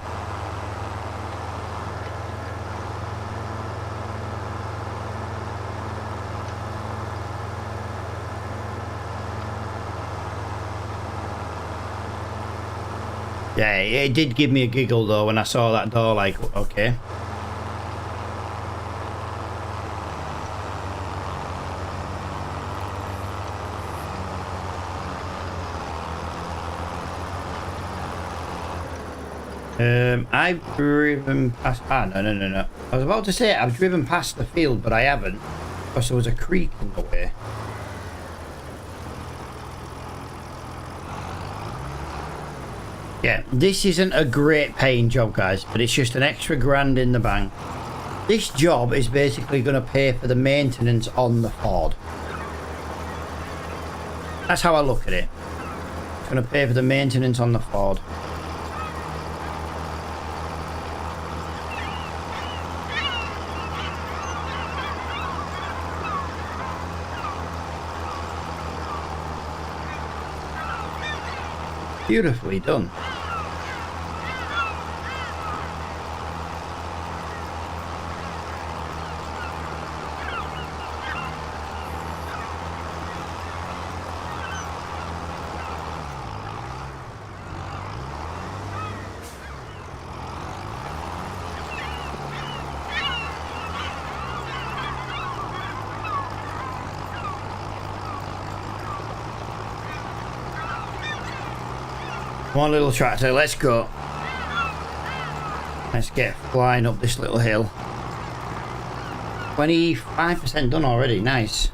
Yeah, it did give me a giggle though when I saw that door, like, okay. I've driven past... no. I was about to say I've driven past the field, but I haven't. Because there was a creek in the way. Yeah, this isn't a great paying job, guys, but it's just an extra grand in the bank. This job is basically going to pay for the maintenance on the Ford. That's how I look at it. It's going to pay for the maintenance on the Ford. Beautifully done. Come on, little tractor, let's go. Let's get flying up this little hill. 25% done already, nice.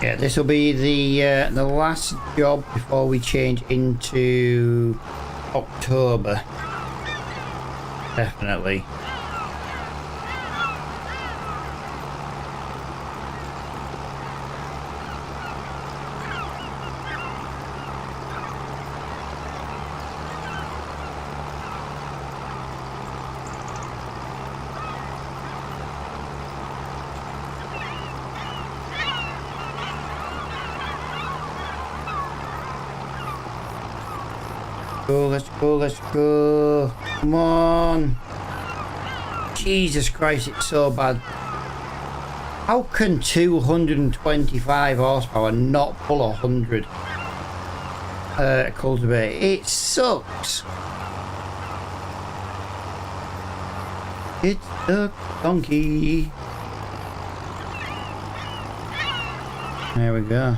Yeah, this will be the last job before we change into October. Definitely. Let's go. Come on. Jesus Christ, it's so bad. How can 225 horsepower not pull 100 cultivate? It sucks. It's the donkey. There we go.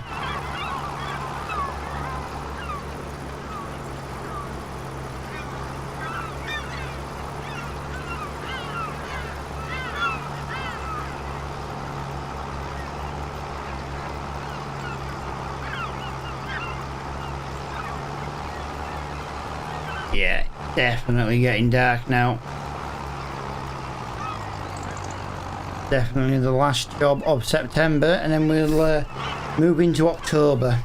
Yeah, definitely getting dark now. Definitely the last job of September, and then we'll move into October.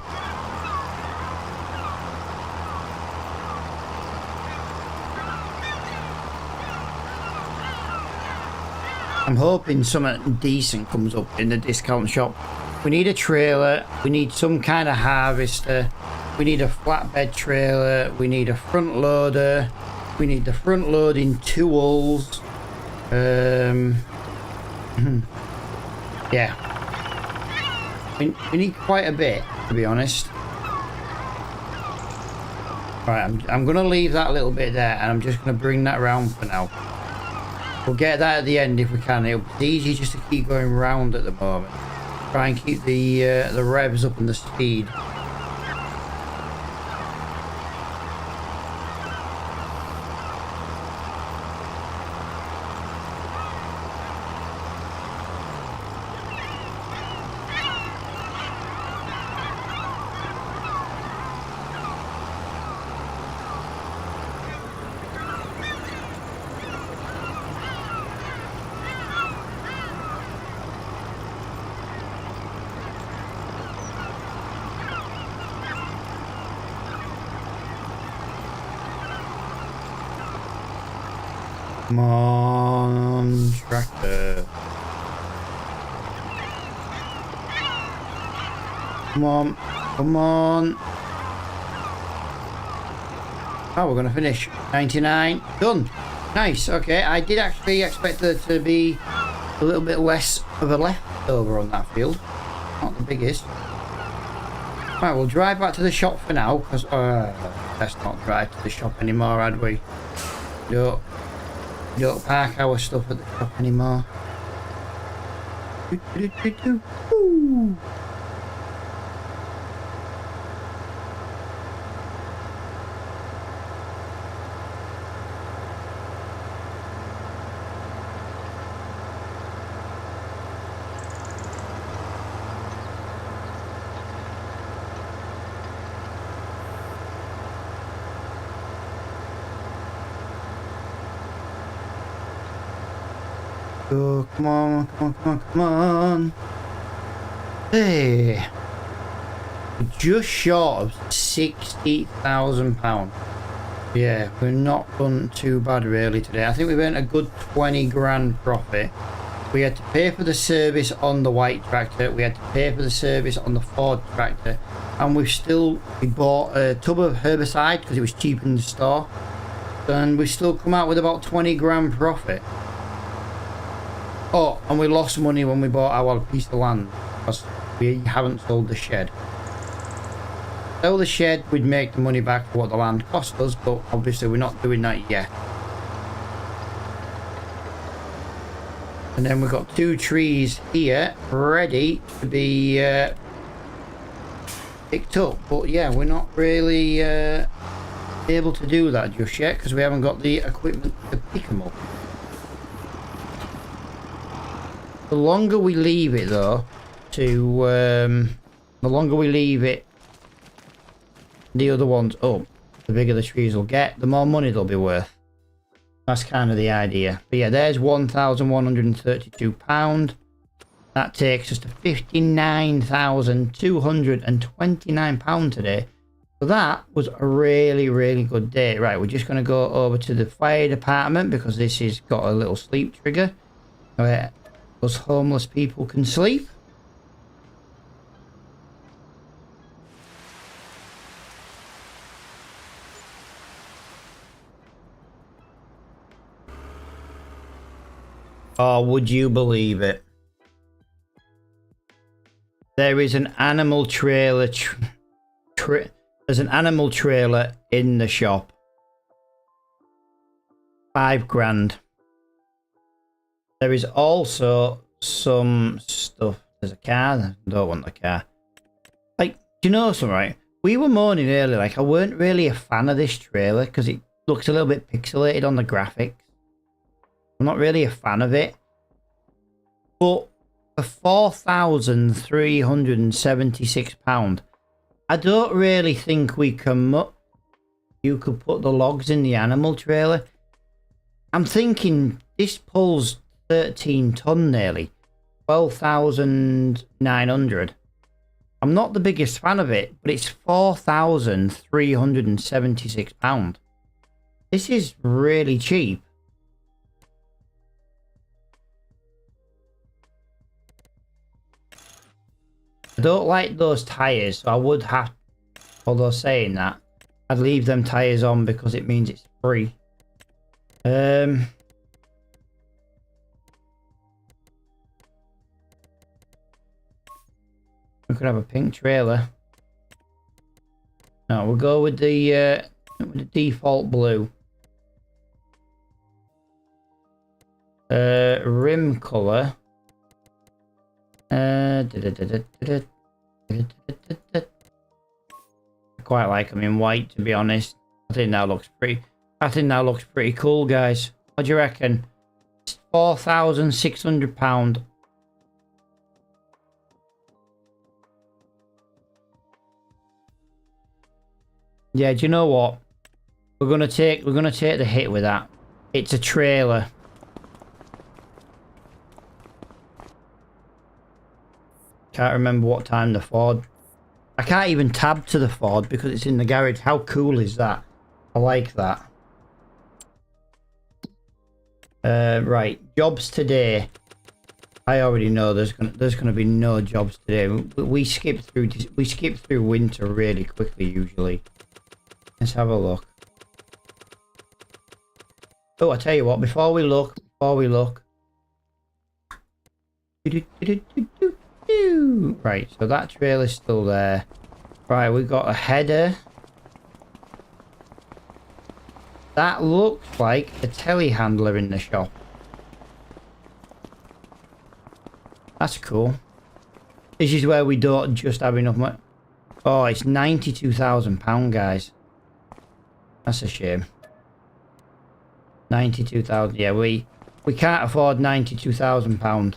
I'm hoping something decent comes up in the discount shop. We need a trailer. We need some kind of harvester. We need a flatbed trailer. We need a front loader. We need the front loading tools. Yeah. We need quite a bit, to be honest. Right, I'm going to leave that little bit there, and I'm just going to bring that round for now. We'll get that at the end if we can. It'll be easy just to keep going round at the moment. Try and keep the revs up and the speed. Come on, tractor. Come on, come on. Oh, we're going to finish. 99. Done. Nice. Okay, I did actually expect there to be a little bit less of a leftover on that field. Not the biggest. Right, we'll drive back to the shop for now, because let's not drive to the shop anymore, had we? Don't park our stuff at the shop anymore. Woo. Oh, come on, come on, come on, come on. Hey. Just short of £60,000. Yeah, we're not done too bad really today. I think we've earned a good 20 grand profit. We had to pay for the service on the white tractor. We had to pay for the service on the Ford tractor. And we bought a tub of herbicide because it was cheap in the store. And we still come out with about 20 grand profit. Oh, and we lost money when we bought our piece of land because we haven't sold the shed. Sell the shed, we'd make the money back for what the land cost us, but obviously we're not doing that yet. And then we've got 2 trees here ready to be picked up, but yeah, we're not really able to do that just yet because we haven't got the equipment to pick them up. The longer we leave it though, the longer we leave it, the other ones up, the bigger the trees will get, the more money they'll be worth. That's kind of the idea. But yeah, there's £1,132. That takes us to £59,229 today. So that was a really, really good day. Right, we're just going to go over to the fire department because this has got a little sleep trigger where us homeless people can sleep. Oh, would you believe it? There is an animal trailer. There's an animal trailer in the shop. 5 grand. There is also some stuff. There's a car. I don't want the car. Like, do you know something, right? We were moaning earlier, like, I weren't really a fan of this trailer because it looks a little bit pixelated on the graphics. I'm not really a fan of it. But for £4,376, I don't really think we can... You could put the logs in the animal trailer. I'm thinking this pulls 13 ton nearly. 12,900. I'm not the biggest fan of it, but it's £4,376. This is really cheap. I don't like those tyres, so I would have, although saying that, I'd leave them tyres on because it means it's free. We could have a pink trailer. No, we'll go with the default blue. Rim colour. I quite like them in white, to be honest. I think that looks pretty cool, guys. What do you reckon? It's £4,600. Yeah, do you know what? We're gonna take the hit with that. It's a trailer. Can't remember what time the Ford. I can't even tab to the Ford because it's in the garage. How cool is that? I like that. Right, jobs today. I already know there's gonna be no jobs today. We skip through winter really quickly usually. Let's have a look. Oh, I tell you what. Before we look. Right, so that trailer's still there. Right, we've got a header. That looks like a telehandler in the shop. That's cool. This is where we don't just have enough money. Oh, it's £92,000, guys. That's a shame. 92,000. Yeah, we can't afford £92,000.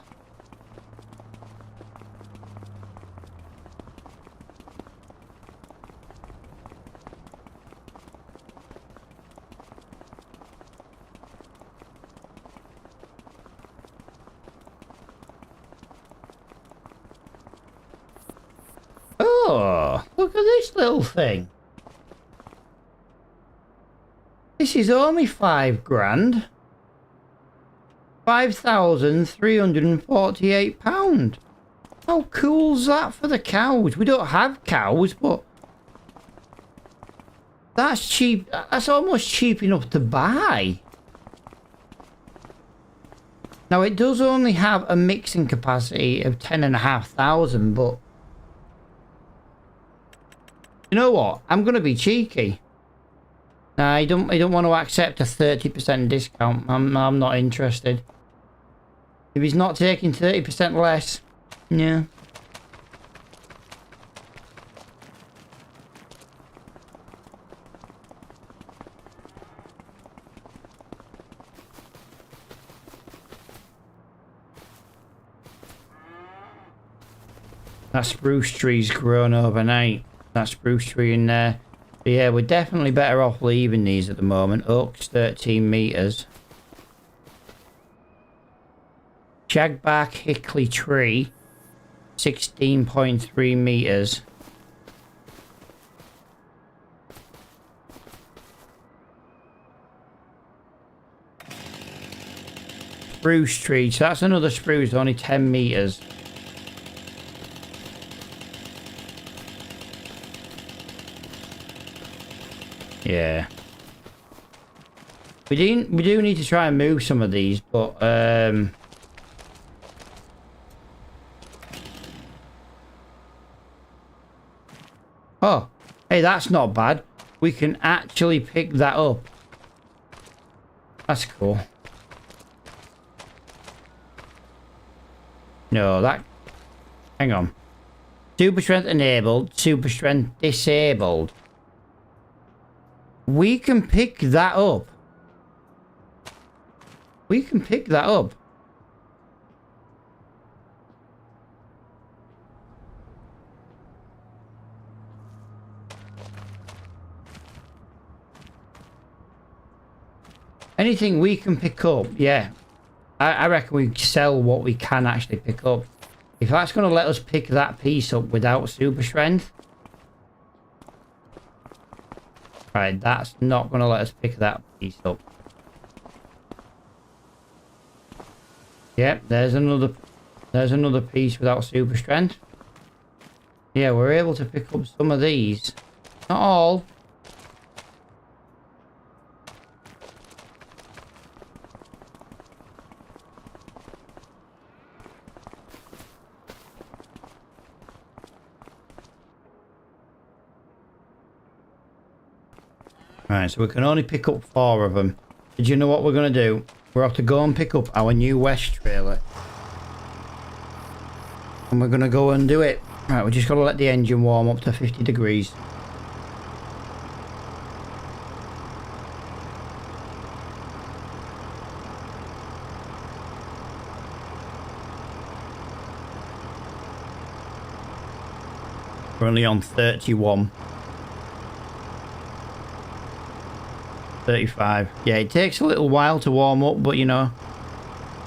Oh, look at this little thing. This is only £5,000. £5,348. How cool's that for the cows? We don't have cows, but that's cheap. That's almost cheap enough to buy. Now it does only have a mixing capacity of 10,500, but you know what? I'm gonna be cheeky. Nah, I don't want to accept a 30% discount. I'm not interested. If he's not taking 30% less, yeah. That spruce tree's grown overnight. That spruce tree in there. But yeah, we're definitely better off leaving these at the moment. Oak's 13 meters. Shagbark Hickley tree, 16.3 meters. Spruce tree, so that's another spruce, only 10 meters. Yeah. We do need to try and move some of these, but oh, hey, that's not bad. We can actually pick that up. That's cool. No, that... Hang on. Super strength enabled, super strength disabled. We can pick that up. We can pick that up. Anything we can pick up, yeah. I reckon we sell what we can actually pick up. If that's going to let us pick that piece up without super strength. Right, that's not going to let us pick that piece up. Yep, there's another piece without super strength. Yeah, we're able to pick up some of these. Not all. Right, so we can only pick up 4 of them. Did you know what we're going to do? We're off to go and pick up our new West trailer. And we're going to go and do it. Right, we just got to let the engine warm up to 50 degrees. We're only on 31. 35. Yeah, it takes a little while to warm up, but you know,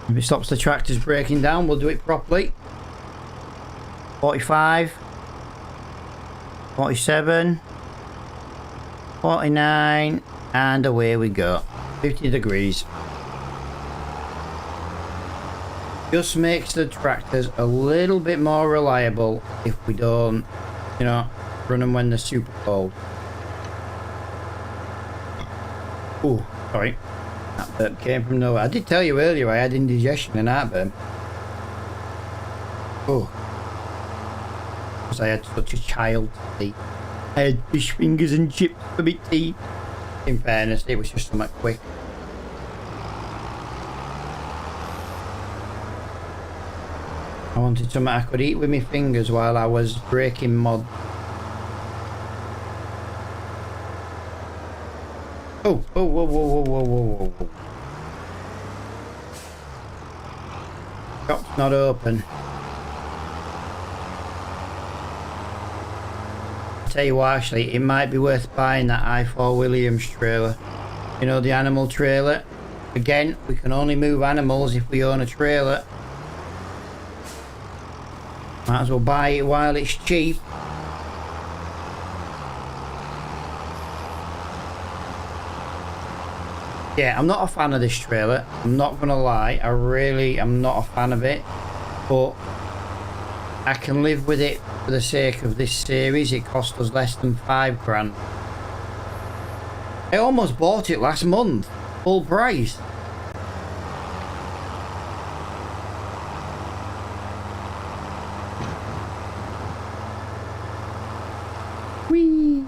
if it stops the tractors breaking down, we'll do it properly. 45. 47. 49. And away we go. 50 degrees. Just makes the tractors a little bit more reliable if we don't, you know, run them when they're super cold. Oh, sorry. That burp came from nowhere. I did tell you earlier I had indigestion and heartburn. Oh. Because I had such a child tea. I had fish fingers and chips for my tea. In fairness, it was just something quick. I wanted something I could eat with my fingers while I was breaking mud. Oh, whoa, whoa, whoa, whoa, whoa, whoa. Shop's not open. I tell you what, actually, it might be worth buying that I4 Williams trailer. You know, the animal trailer. Again, we can only move animals if we own a trailer. Might as well buy it while it's cheap. Yeah, I'm not a fan of this trailer. I'm not gonna lie. I really am not a fan of it. But I can live with it for the sake of this series. It cost us less than £5 grand. I almost bought it last month. Full price. Whee!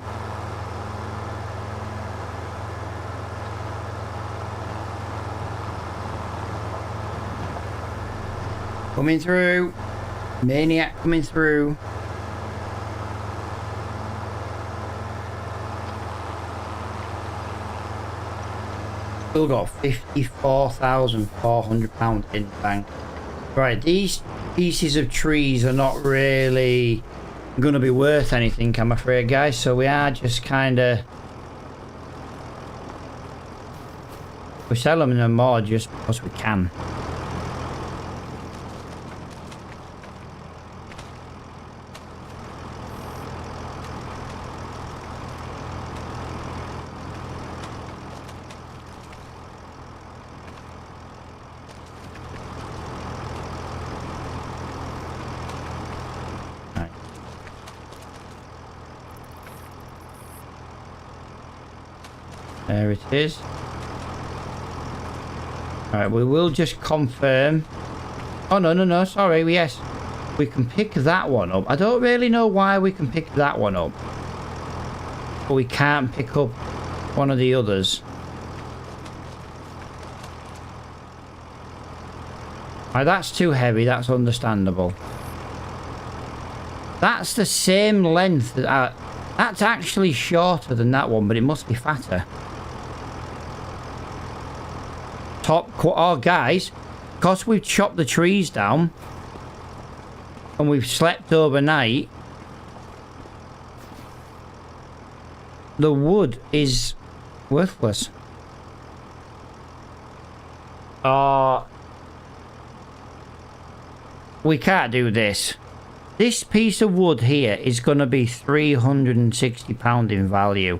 Coming through. Maniac coming through. Still got £54,400 in the bank. Right, these pieces of trees are not really going to be worth anything, I'm afraid, guys. So we are just kind of... we sell them in a mod just because we can. There it is. Alright, we will just confirm. Oh, no, sorry, yes. We can pick that one up. I don't really know why we can pick that one up. But we can't pick up one of the others. Alright, that's too heavy, that's understandable. That's the same length. That's actually shorter than that one, but it must be fatter. Oh, guys, because we've chopped the trees down and we've slept overnight, the wood is worthless. We can't do this. This piece of wood here is going to be £360 in value.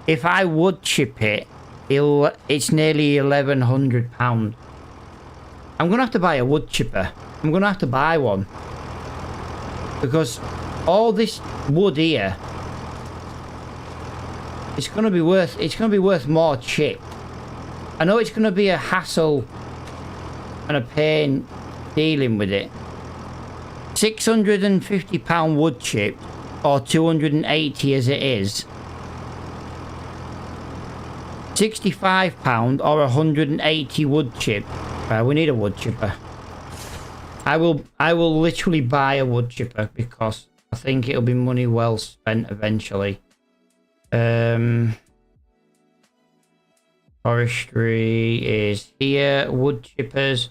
If I would chip it, it's nearly £1,100. I'm going to have to buy a wood chipper. I'm going to have to buy one. Because all this wood here, it's gonna be worth more chip. I know it's gonna be a hassle and a pain dealing with it. £650 wood chip, or 280 as it is. £65 or 180 wood chip. Right, we need a wood chipper. I will literally buy a wood chipper because I think it'll be money well spent eventually. Forestry is here. Wood chippers.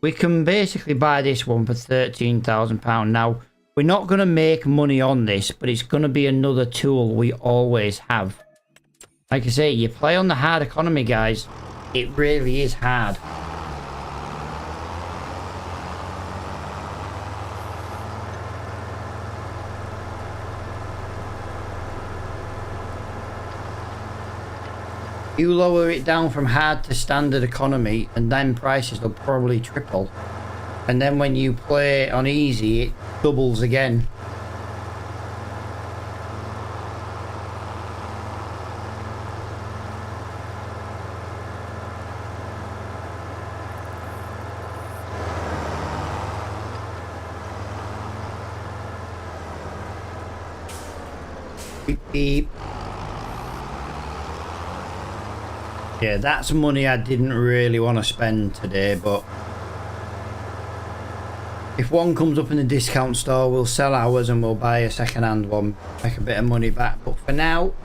We can basically buy this one for £13,000. Now, we're not going to make money on this, but it's going to be another tool we always have. Like I say, you play on the hard economy, guys. It really is hard. You lower it down from hard to standard economy, and then prices will probably triple. And then when you play on easy, it doubles again. Beep, beep. Yeah, that's money I didn't really want to spend today, but if one comes up in the discount store, we'll sell ours and we'll buy a second-hand one, make a bit of money back. But for now,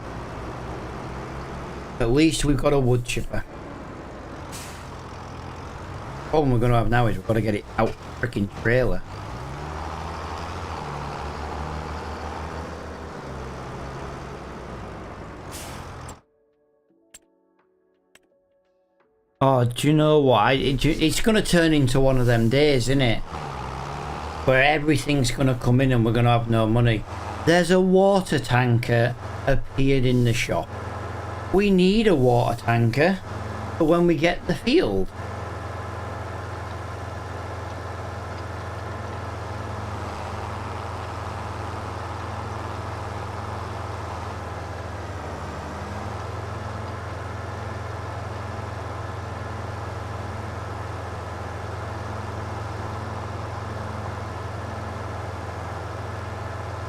at least we've got a wood chipper. The problem we're going to have now is we've got to get it out the freaking trailer. Oh, do you know what? It's going to turn into one of them days, isn't it? Where everything's going to come in and we're going to have no money. There's a water tanker appeared in the shop. We need a water tanker for when we get the field.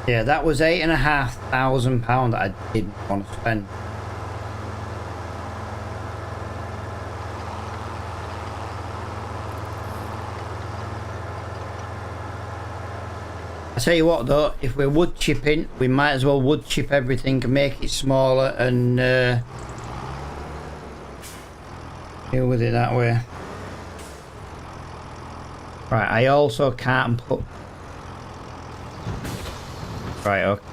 Yeah, that was £8,500 that I didn't want to spend. I tell you what though, if we're wood chipping, we might as well wood chip everything and make it smaller and deal with it that way. Right, I also can't put... Right, okay.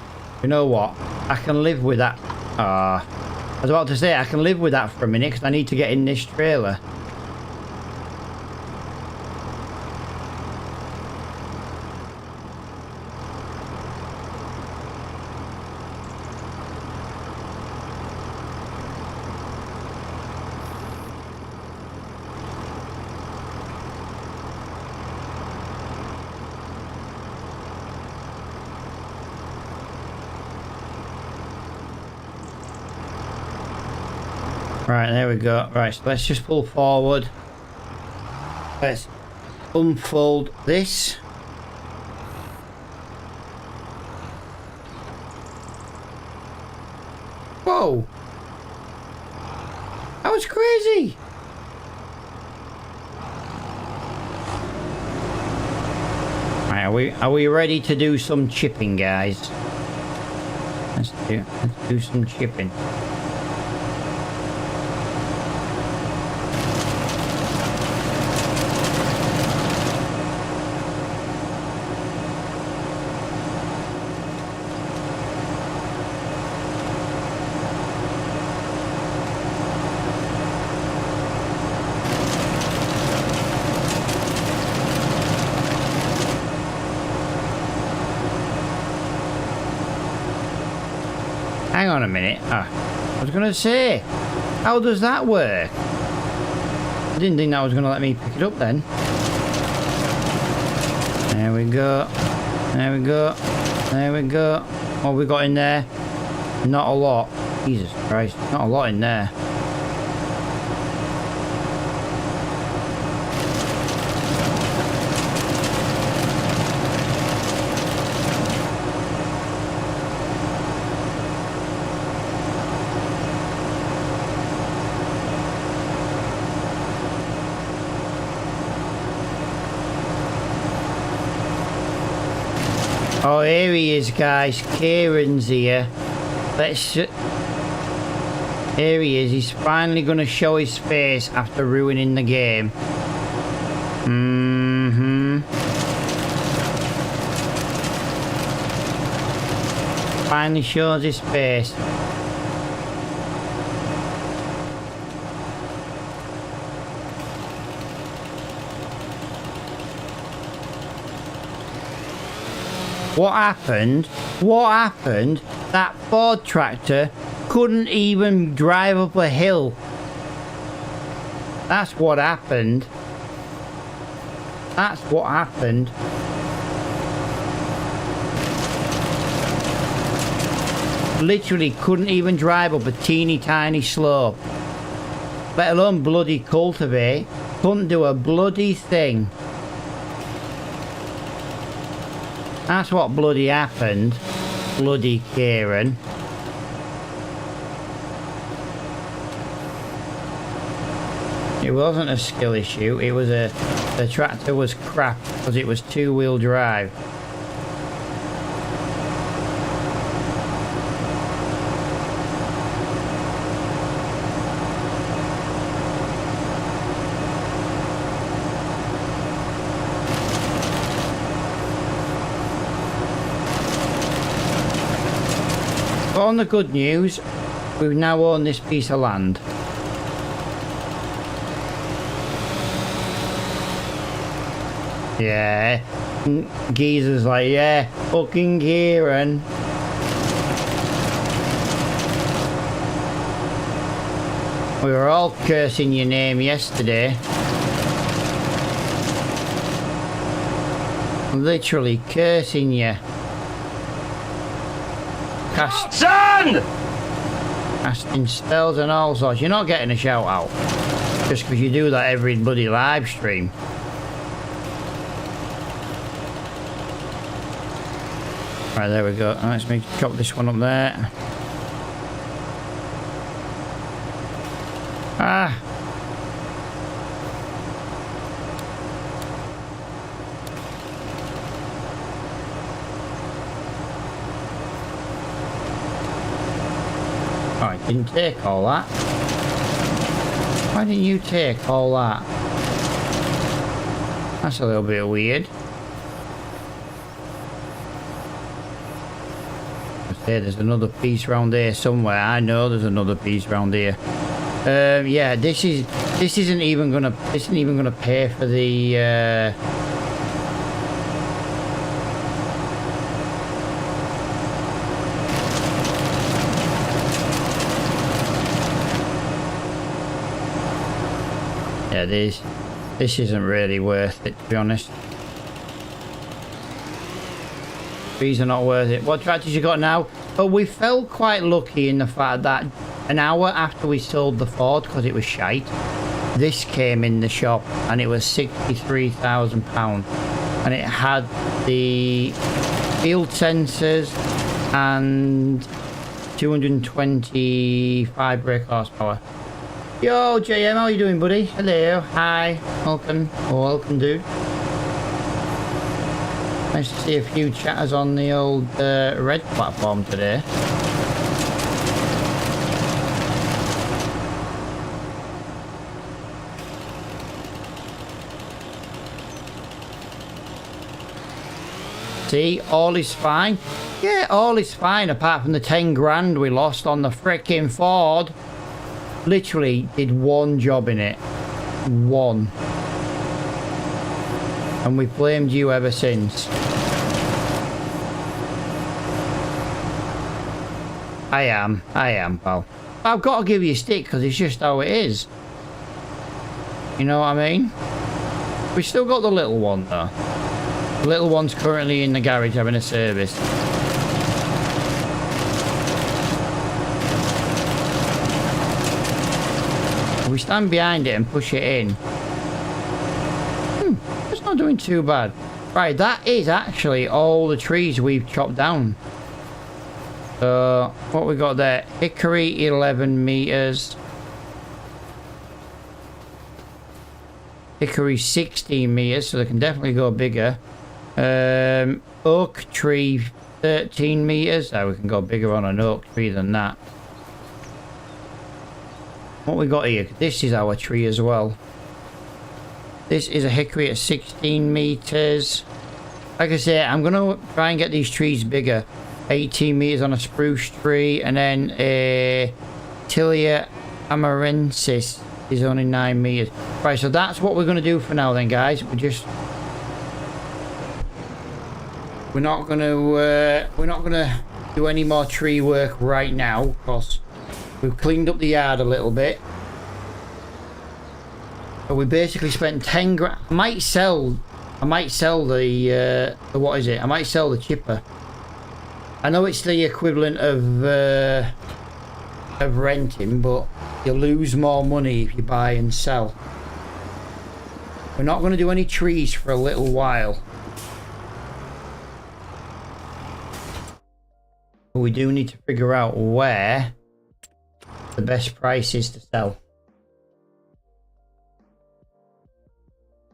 You know what? I can live with that. I was about to say, I can live with that for a minute because I need to get in this trailer. Right, there we go. Right, so let's just pull forward. Let's unfold this. Whoa! That was crazy! Right, are we ready to do some chipping, guys? Let's do some chipping. Hang on a minute. I was going to say, how does that work? I didn't think that was going to let me pick it up then. There we go. There we go. There we go. What we got in there? Not a lot. Jesus Christ, not a lot in there. Oh, here he is, guys. Kieran's here. Here he is. He's finally going to show his face after ruining the game. Finally shows his face. What happened? What happened? That Ford tractor couldn't even drive up a hill. That's what happened. That's what happened. Literally couldn't even drive up a teeny tiny slope. Let alone bloody cultivate. Couldn't do a bloody thing. That's what bloody happened. Bloody Kieran. It wasn't a skill issue. It was the tractor was crap because it was two-wheel drive. But on the good news, we now own this piece of land. Yeah, Geezer's like, yeah, fucking Kieran. We were all cursing your name yesterday. Literally cursing you. Casting spells and all sorts. You're not getting a shout out just because you do that every bloody live stream. Right, there we go. Let's chop this one up there. Ah. Oh, it didn't take all that. Why didn't you take all that? That's a little bit weird. There's another piece round here somewhere. I know there's another piece round here. Yeah, this isn't even gonna pay for the yeah, this isn't really worth it, to be honest. These are not worth it. What tractors you got now? But we felt quite lucky in the fact that an hour after we sold the Ford, because it was shite, this came in the shop and it was £63,000 and it had the field sensors and 225 brake horsepower. Yo JM, how you doing, buddy? Hello, hi, welcome, dude. Nice to see a few chatters on the old red platform today. See, all is fine. Yeah, all is fine apart from the 10 grand we lost on the frickin' Ford. Literally did one job in it. One. And we've blamed you ever since. I am, pal. I've got to give you a stick because it's just how it is. You know what I mean? We've still got the little one though. The little one's currently in the garage having a service. we stand behind it and push it in, it's not doing too bad. Right, that is actually all the trees we've chopped down. So, what we got there? Hickory, 11 meters. Hickory, 16 meters, so they can definitely go bigger. Oak tree, 13 meters. Oh, we can go bigger on an oak tree than that. What we got here? This is our tree as well. This is a hickory at 16 meters. Like I say, I'm gonna try and get these trees bigger. 18 meters on a spruce tree, and then a Tilia amarensis is only 9 meters. Right, so that's what we're gonna do for now, then, guys. We're not gonna do any more tree work right now, because we've cleaned up the yard a little bit. But we basically spent 10 grand. I might sell the what is it? I might sell the chipper. I know it's the equivalent of renting, but you lose more money if you buy and sell. We're not going to do any trees for a little while. But we do need to figure out where the best price is to sell.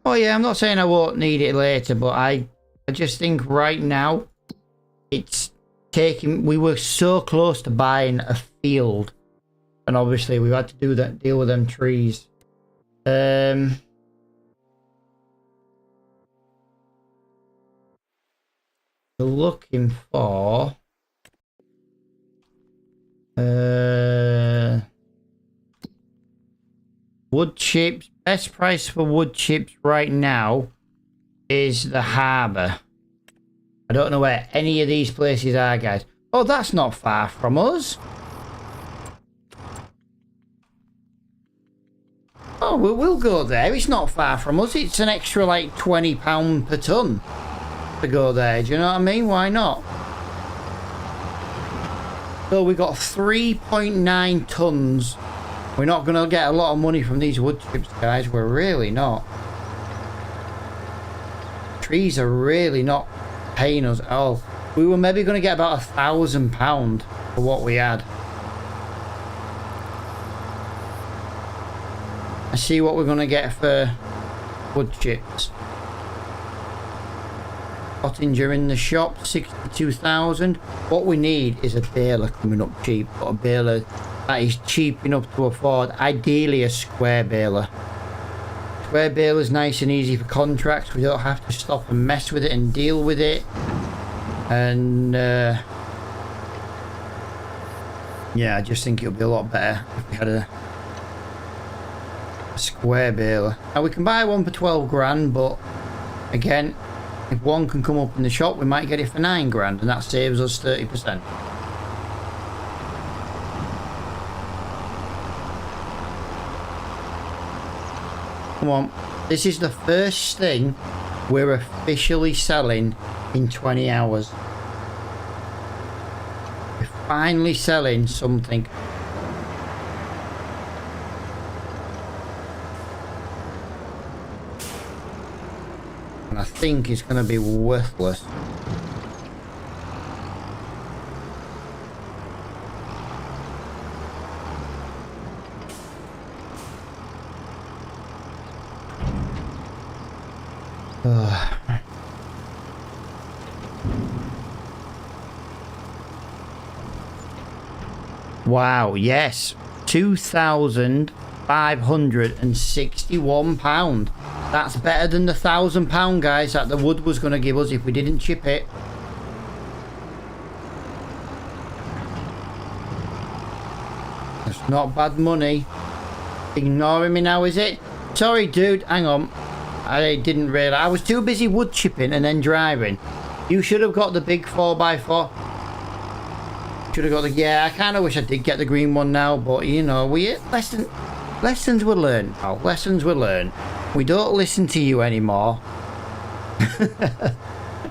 Oh yeah, I'm not saying I won't need it later, but I just think right now it's taking. We were so close to buying a field, and obviously we've had to deal with them trees. We're looking for wood chips. Best price for wood chips right now is the harbour. I don't know where any of these places are, guys. Oh, that's not far from us. Oh, we'll go there. It's not far from us. It's an extra like £20 per tonne to go there. Do you know what I mean? Why not? So we got 3.9 tonnes. We're not going to get a lot of money from these wood chips, guys. We're really not. Trees are really not paying us at all. We were maybe going to get about £1,000 for what we had. I see what we're going to get for wood chips. Pottinger in the shop, 62,000. What we need is a baler coming up cheap, but a baler that is cheap enough to afford. Ideally a square baler. Square baler is nice and easy for contracts. We don't have to stop and mess with it and deal with it. And yeah, I just think it would be a lot better if we had a square baler. Now we can buy one for 12 grand, but again, if one can come up in the shop, we might get it for 9 grand, and that saves us 30%. Come on, this is the first thing we're officially selling in 20 hours. We're finally selling something. And I think it's going to be worthless. Wow, yes, £2,561. That's better than the £1,000, guys, that the wood was going to give us if we didn't chip it. That's not bad money. Ignoring me now, is it? Sorry, dude, hang on. I didn't realise. I was too busy wood chipping and then driving. You should have got the big 4x4. Should have got the... Yeah, I kind of wish I did get the green one now, but, you know, lessons were learned, pal. Lessons were learned. We don't listen to you anymore.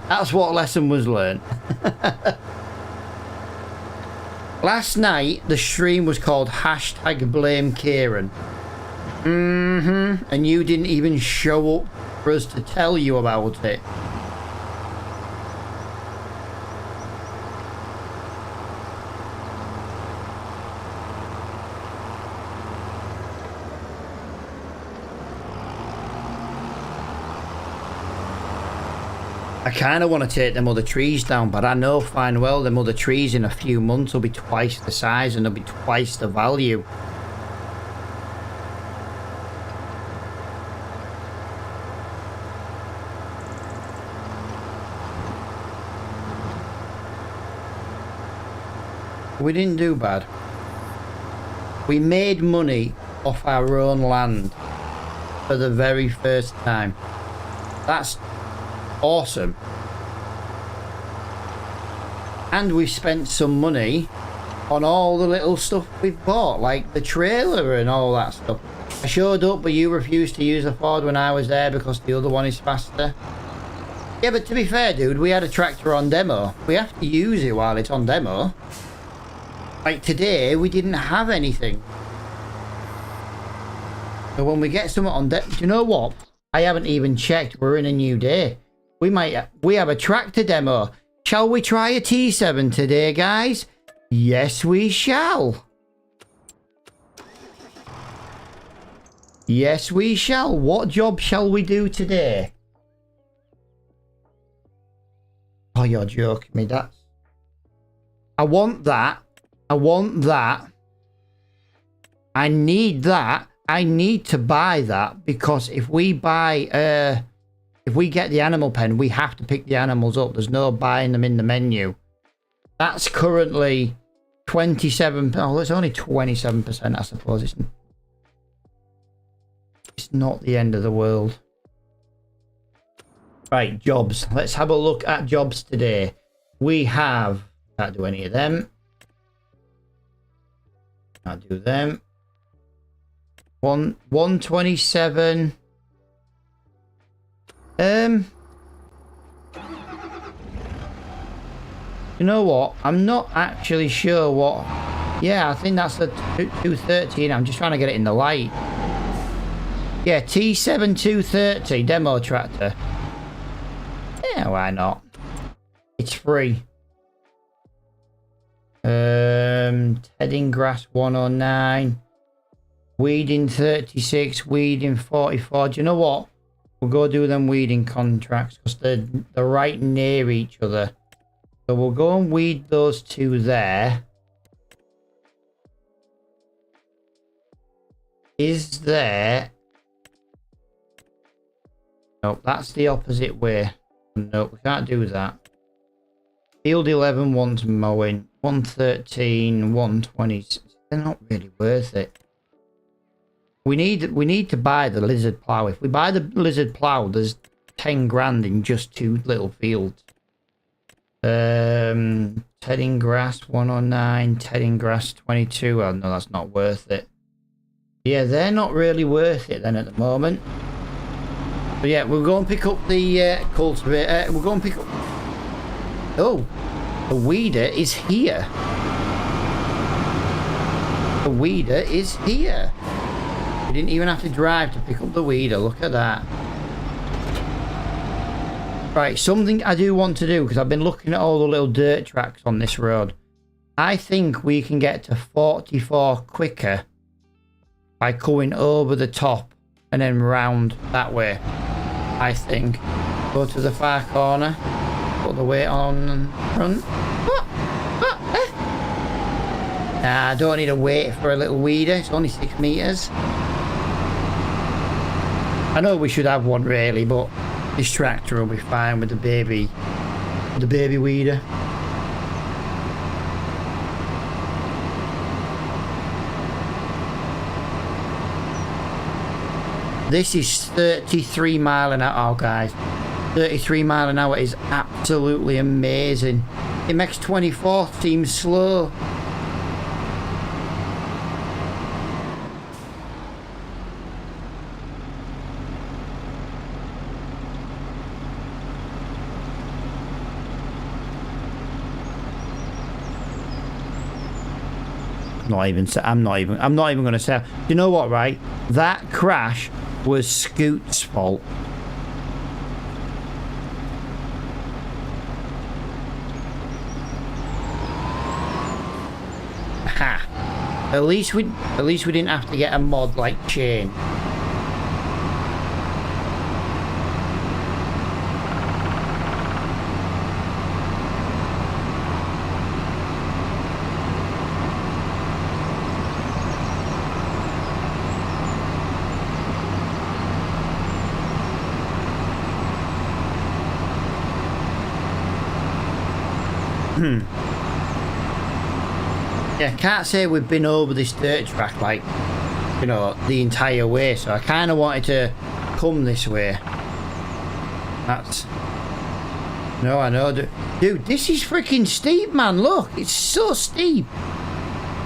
That's what lesson was learned. Last night, the stream was called #BlameKieran. Mm-hmm. And you didn't even show up for us to tell you about it. I kind of want to take them other trees down, but I know fine well them other trees in a few months will be twice the size and they'll be twice the value. We didn't do bad. We made money off our own land for the very first time. That's awesome. And we spent some money on all the little stuff we've bought, like the trailer and all that stuff. I showed up, but you refused to use the Ford when I was there because the other one is faster. Yeah, but to be fair, dude, we had a tractor on demo. We have to use it while it's on demo. Like today, we didn't have anything. So when we get something on demo, do you know what? I haven't even checked. We're in a new day. We have a tractor demo. Shall we try a T7 today, guys? Yes, we shall. Yes, we shall. What job shall we do today? Oh, you're joking me. I want that. I want that. I need that. I need to buy that because if we buy, if we get the animal pen, we have to pick the animals up. There's no buying them in the menu. That's currently 27. Oh, it's only 27%, I suppose. It's not the end of the world. Right, jobs. Let's have a look at jobs today. We have... Can't do any of them. Can't do them. 127. You know what? I'm not actually sure what... Yeah, I think that's the 213. I'm just trying to get it in the light. Yeah, T7 230 demo tractor. Yeah, why not? It's free. Tedding grass 109. Weeding 36. Weeding 44. Do you know what? We'll go do them weeding contracts because they're right near each other. So we'll go and weed those two there. Is there... Nope, that's the opposite way. Nope, we can't do that. Field 11 wants mowing. 113, 120. They're not really worth it. We need to buy the lizard plow. If we buy the lizard plow, there's 10 grand in just two little fields. Tedding grass 109, tedding grass 22. Oh no, that's not worth it. Yeah, they're not really worth it then at the moment. But yeah, we'll go and pick up the cultivator. We'll go and pick up... Oh, the weeder is here. The weeder is here. We didn't even have to drive to pick up the weeder. Look at that. Right, something I do want to do, because I've been looking at all the little dirt tracks on this road. I think we can get to 44 quicker by going over the top and then round that way. I think. Go to the far corner. Put the weight on front. Nah, I don't need a weight for a little weeder. It's only 6 meters. I know we should have one really, but this tractor will be fine with the baby weeder. This is 33 mile an hour, oh guys. 33 mile an hour is absolutely amazing. It makes 24 seem slow. not even. I'm not even going to say. You know what? Right? That crash was Scoot's fault. Ha! At least we didn't have to get a mod like Chain. Yeah, can't say we've been over this dirt track like, you know, the entire way, so I kind of wanted to come this way. That's... No, I know. Dude, this is freaking steep, man. Look, it's so steep.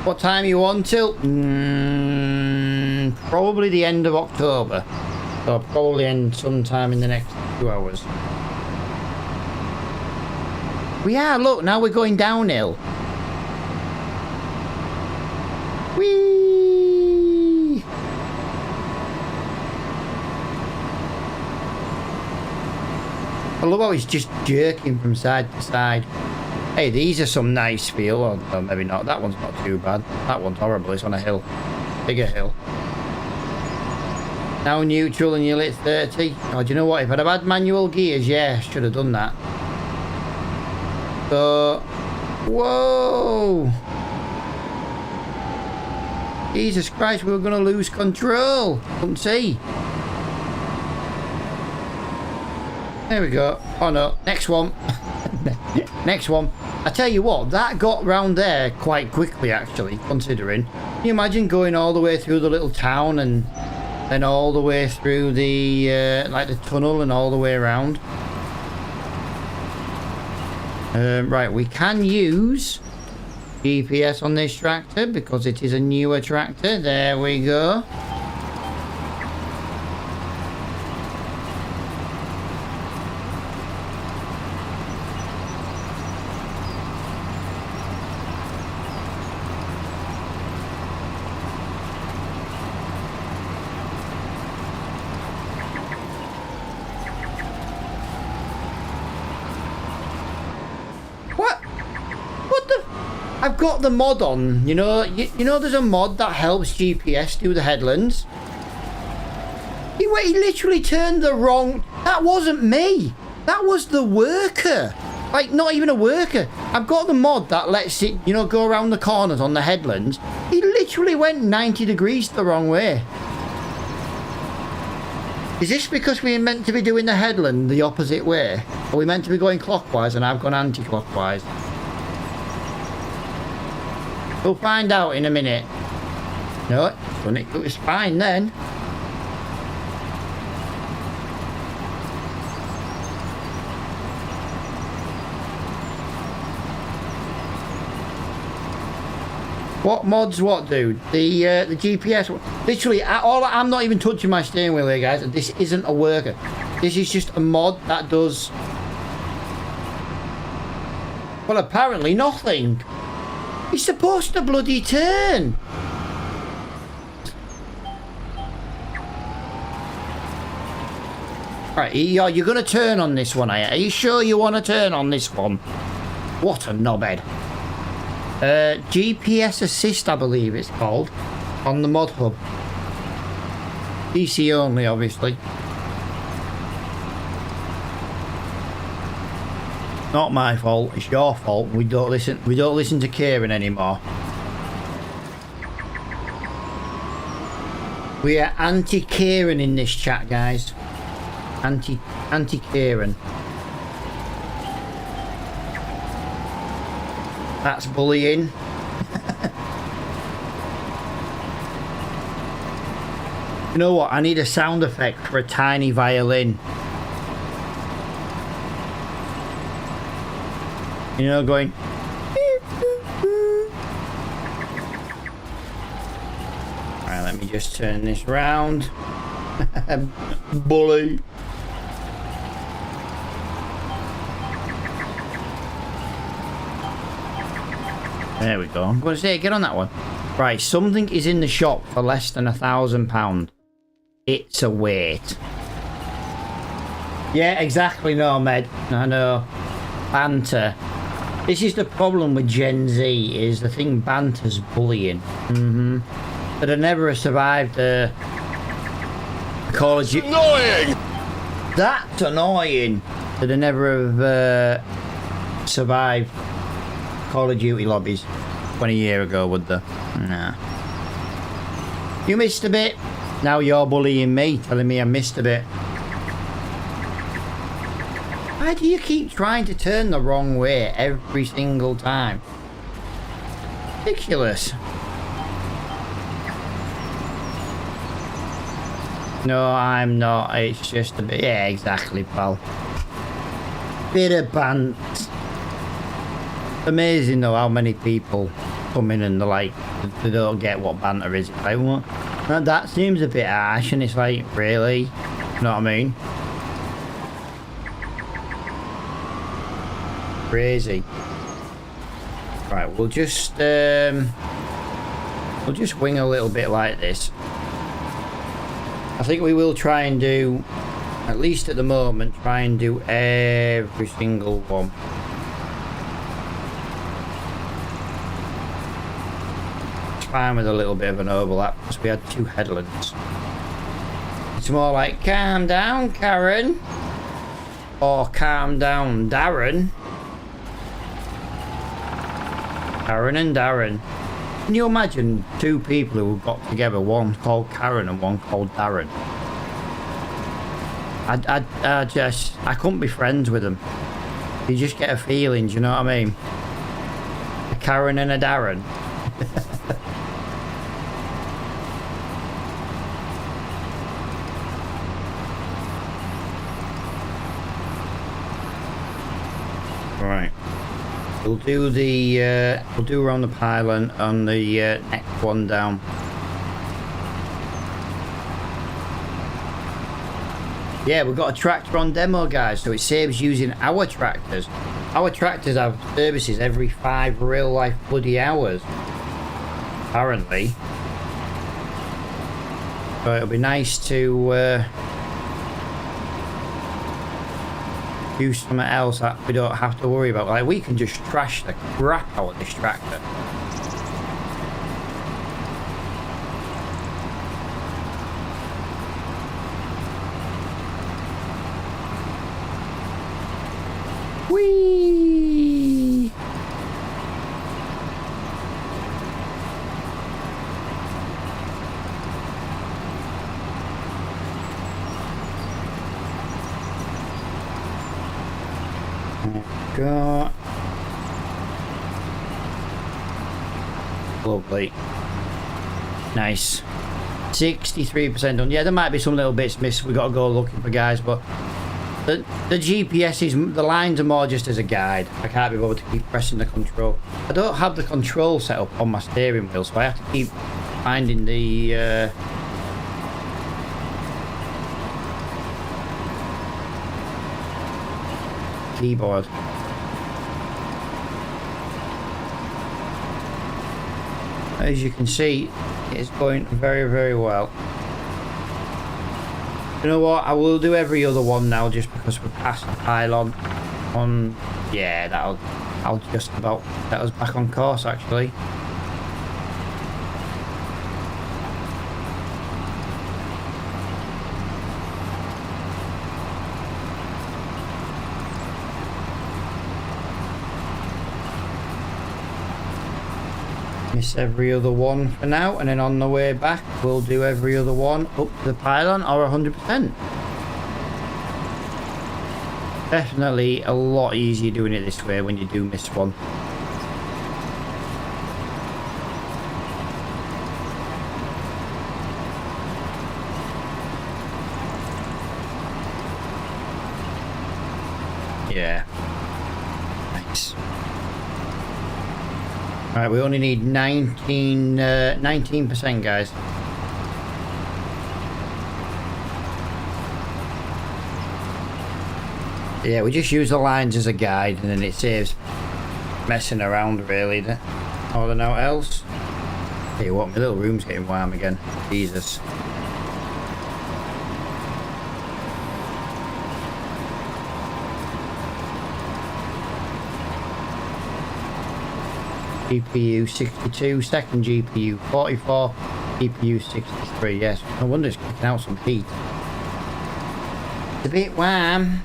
What time are you on till? Probably the end of October. So I'll probably end sometime in the next 2 hours. We are, look, now we're going downhill. Whee! I love how he's just jerking from side to side. Hey, these are some nice feel. Or maybe not. That one's not too bad. That one's horrible. It's on a hill. Bigger hill. Now neutral and you're at 30. Oh, do you know what? If I'd have had manual gears, yeah, should have done that. So, whoa! Jesus Christ, we were going to lose control. Couldn't see. There we go. Oh no, next one. Next one. I tell you what, that got round there quite quickly actually, considering. Can you imagine going all the way through the little town and then all the way through the, like the tunnel and all the way around? Right, we can use GPS on this tractor because it is a newer tractor. There we go. I've got the mod on, you know, you know there's a mod that helps GPS do the headlands. He literally turned the wrong... That wasn't me. That was the worker. Like, not even a worker. I've got the mod that lets it, you know, go around the corners on the headlands. He literally went 90 degrees the wrong way. Is this because we meant to be doing the headland the opposite way? Are we meant to be going clockwise and I've gone anti-clockwise? We'll find out in a minute. No, it was fine then. What mods what do? The GPS. Literally, I'm not even touching my steering wheel here, guys. This isn't a worker. This is just a mod that does... Well, apparently nothing. He's supposed to bloody turn. Right, you're going to turn on this one, are you sure you want to turn on this one? What a knobhead. GPS Assist, I believe it's called, on the mod hub. PC only, obviously. Not my fault, it's your fault. We don't listen to Kieran anymore. We are anti-Kieran in this chat, guys. Anti-Kieran. That's bullying. You know what? I need a sound effect for a tiny violin. You know, going... Alright, let me just turn this round. Bully. There we go. I'm going to say, get on that one. Right, something is in the shop for less than £1,000. It's a weight. Yeah, exactly, no, Med. I know. Banter. This is the problem with Gen Z, is the thing banter's bullying. But I never have survived Call of Duty. Annoying! That's annoying. That I never have survived Call of Duty lobbies 20 years ago, would they? Nah. You missed a bit. Now you're bullying me, telling me I missed a bit. Why do you keep trying to turn the wrong way every single time? Ridiculous. No, I'm not. It's just a bit... Yeah, exactly, pal. Bit of bant. Amazing, though, how many people come in and they're like, they don't get what banter is. It's like, what? That seems a bit harsh, and it's like, really? You know what I mean? Crazy. Right, we'll just wing a little bit like this. I think we will try and do, at least at the moment, try and do every single one. It's fine with a little bit of an overlap because we had 2 headlands. It's more like, calm down, Karen. Or calm down, Darren. Karen and Darren. Can you imagine 2 people who got together, one called Karen and one called Darren? I couldn't be friends with them. You just get a feeling, do you know what I mean? A Karen and a Darren. Right. We'll do the we'll do around the pylon on the next one down. Yeah, we've got a tractor on demo, guys, so it saves using our tractors. Our tractors have services every 5 real life bloody hours, apparently. So it'll be nice to use something else that we don't have to worry about. Like, we can just trash the crap out of this tractor. Whee! Got lovely, nice. 63% done. Yeah, there might be some little bits missed. We got to go looking for, guys, but the GPS is, the lines are more just as a guide. I can't be bothered to keep pressing the control. I don't have the control set up on my steering wheel, so I have to keep finding the keyboard. As you can see, it's going very, very well. You know what? I will do every other one now, just because we're past the pylon. On, yeah, I'll just about set us back on course, actually. Miss every other one for now, and then on the way back we'll do every other one up to the pylon or 100%. Definitely a lot easier doing it this way when you do miss one. Yeah. Nice. Alright, we only need 19%, guys. Yeah, we just use the lines as a guide, and then it saves messing around, really. More than out else. Tell you what, my little room's getting warm again. Jesus. GPU 62, second GPU 44, GPU 63. Yes, no wonder it's kicking out some heat. It's a bit warm.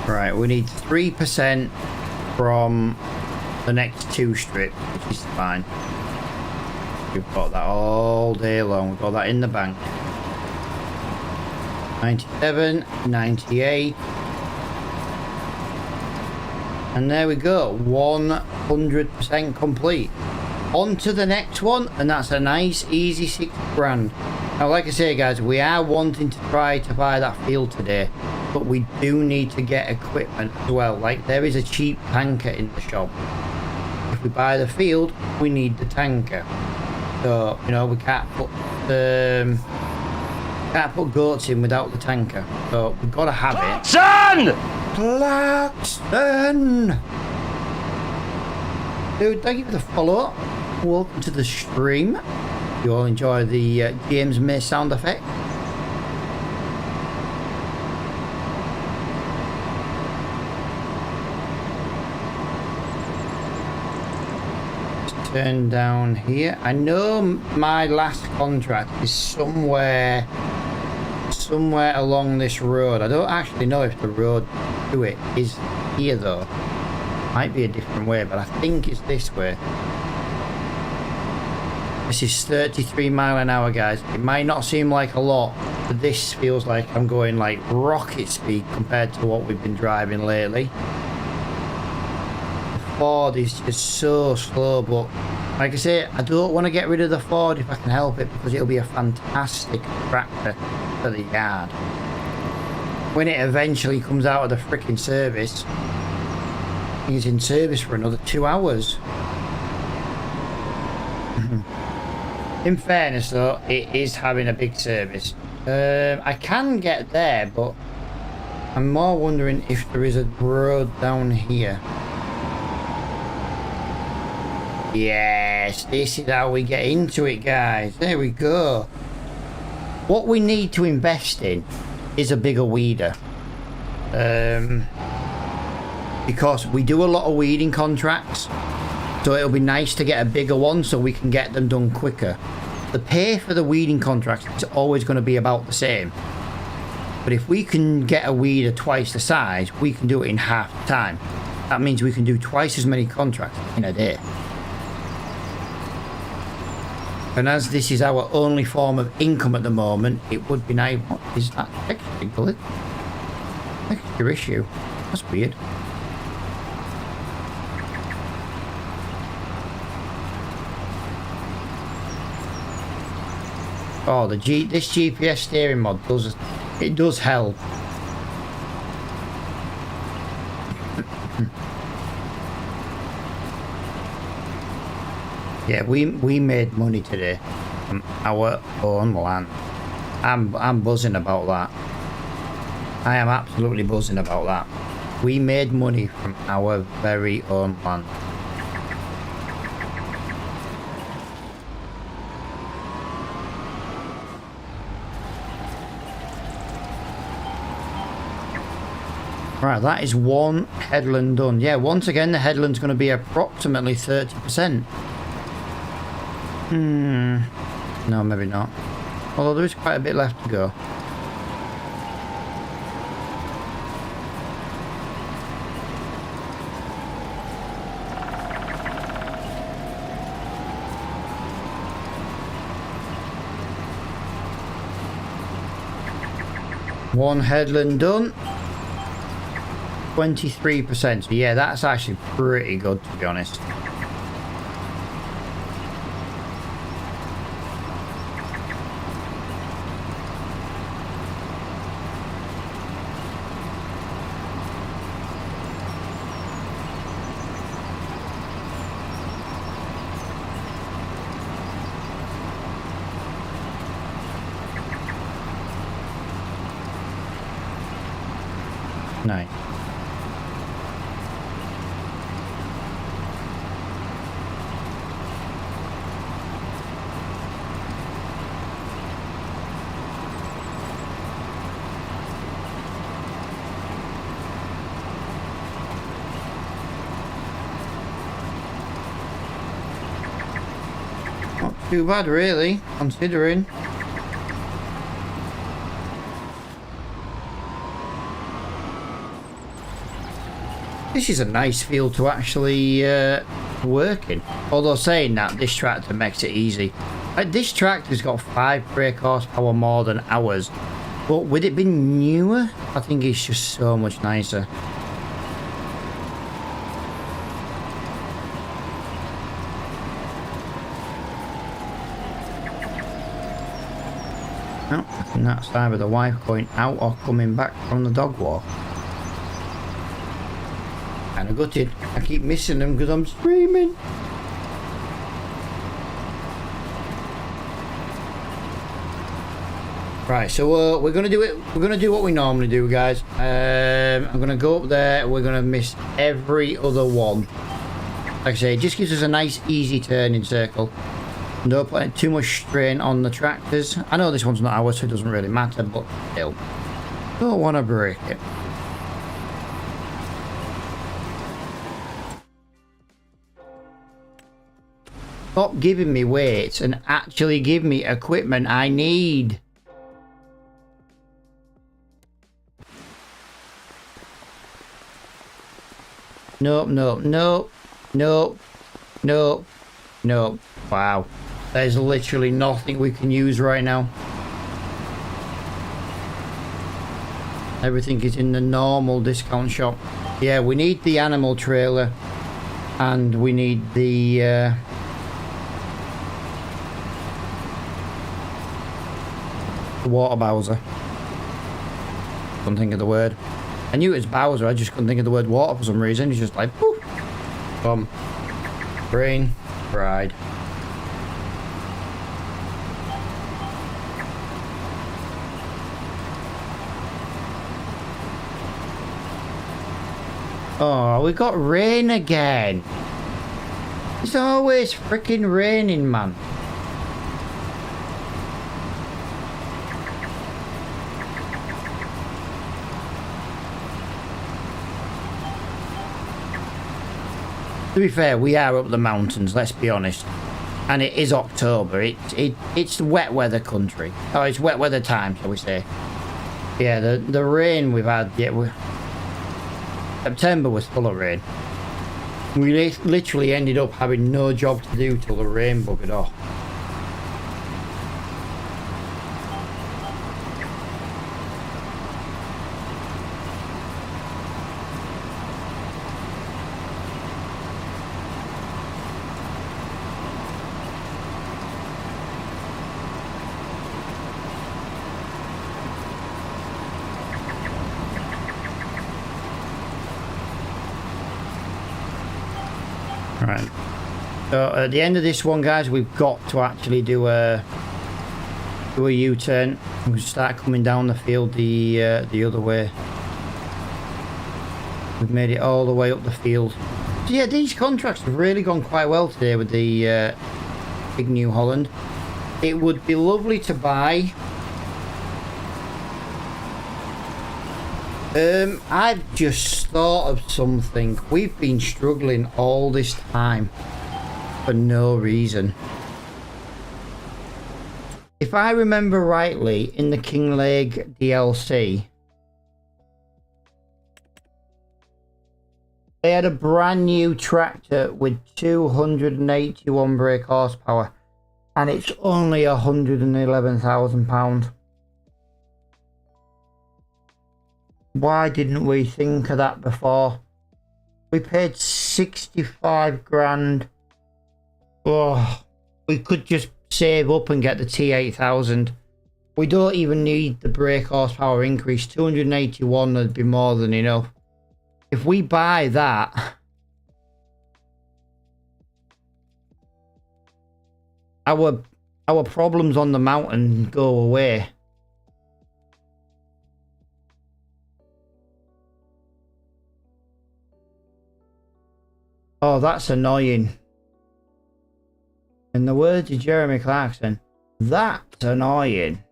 Right, we need 3% from the next 2 strips, which is fine. We've got that all day long. We've got that in the bank. 97, 98. And there we go. 100% complete. On to the next one, and that's a nice, easy 6 grand. Now, like I say, guys, we are wanting to try to buy that field today. But we do need to get equipment as well. Like, there is a cheap tanker in the shop. If we buy the field, we need the tanker. So, you know, we can't put goats in without the tanker. So we've got to have it. Clarkson! Dude, thank you for the follow. Welcome to the stream. You all enjoy the James May sound effect. Turn down here. I know my last contract is somewhere along this road. I don't actually know if the road to it is here though. Might be a different way, but I think it's this way. This is 33 mile an hour, guys. It might not seem like a lot, but this feels like I'm going like rocket speed compared to what we've been driving lately. Ford is just so slow, but like I say, I don't want to get rid of the Ford if I can help it, because it'll be a fantastic tractor for the yard when it eventually comes out of the freaking service. It's in service for another 2 hours. In fairness though, it is having a big service. I can get there, but I'm more wondering if there is a road down here. Yes, this is how we get into it, guys. There we go. What we need to invest in is a bigger weeder. Because we do a lot of weeding contracts, so it'll be nice to get a bigger one so we can get them done quicker. The pay for the weeding contracts is always going to be about the same. But if we can get a weeder twice the size, we can do it in half the time. That means we can do twice as many contracts in a day. And as this is our only form of income at the moment, it would be nice. What is that texture colour? Texture issue. That's weird. Oh, this GPS steering mod does help. Yeah, we made money today from our own land. I'm buzzing about that. I am absolutely buzzing about that. We made money from our very own land. Right, that is one headland done. Yeah, once again, the headland's going to be approximately 30%. No, maybe not. Although there is quite a bit left to go. One headland done. 23%. So yeah, that's actually pretty good, to be honest. Nice. Not too bad, really, considering. This is a nice field to actually work in. Although saying that, this tractor makes it easy. This tractor's got 5 brake horsepower more than ours. But with it being newer, I think it's just so much nicer. Oh, and that's either the wife going out or coming back from the dog walk. Kinda gutted. I keep missing them because I'm streaming. Right, so we're gonna do it. We're gonna do what we normally do, guys. I'm gonna go up there. We're gonna miss every other one. Like I say, it just gives us a nice, easy turning circle. No putting too much strain on the tractors. I know this one's not ours, so it doesn't really matter, but still, don't want to break it. Stop giving me weights and actually give me equipment I need. Nope, nope, nope, nope, nope, nope. Wow. There's literally nothing we can use right now. Everything is in the normal discount shop. Yeah, we need the animal trailer. And we need the... water Bowser. Couldn't think of the word. I knew it was Bowser, I just couldn't think of the word water for some reason. It's just like, poof. Boom. Brain fried. Oh, we got rain again. It's always freaking raining, man. To be fair, we are up the mountains, let's be honest. And it is October. It's wet weather country. Oh, it's wet weather time, shall we say. Yeah, the rain we've had, yeah, September was full of rain. We literally ended up having no job to do till the rain buggered off. Right. So at the end of this one, guys, we've got to actually do a U-turn. We start coming down the field the other way. We've made it all the way up the field. So yeah, these contracts have really gone quite well today with the big New Holland. It would be lovely to buy. I've just thought of something. We've been struggling all this time for no reason. If I remember rightly, in the Kinglake DLC, they had a brand new tractor with 281 brake horsepower, and it's only £111,000. Why didn't we think of that before? We paid 65 grand. Oh, we could just save up and get the T8000. We don't even need the brake horsepower increase. 281 would be more than enough. If we buy that, our problems on the mountain go away. Oh, that's annoying. In the words of Jeremy Clarkson, that's annoying.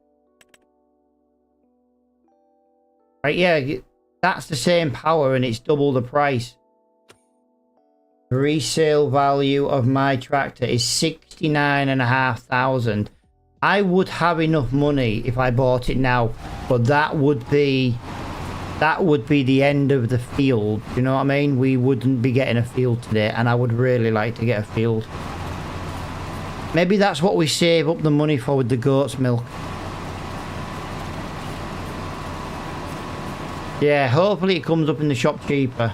Right, yeah, that's the same power and it's double the price. The resale value of my tractor is 69,500. I would have enough money if I bought it now, but that would be the end of the field. You know what I mean? We wouldn't be getting a field today, and I would really like to get a field. Maybe that's what we save up the money for with the goat's milk. Yeah, hopefully it comes up in the shop cheaper.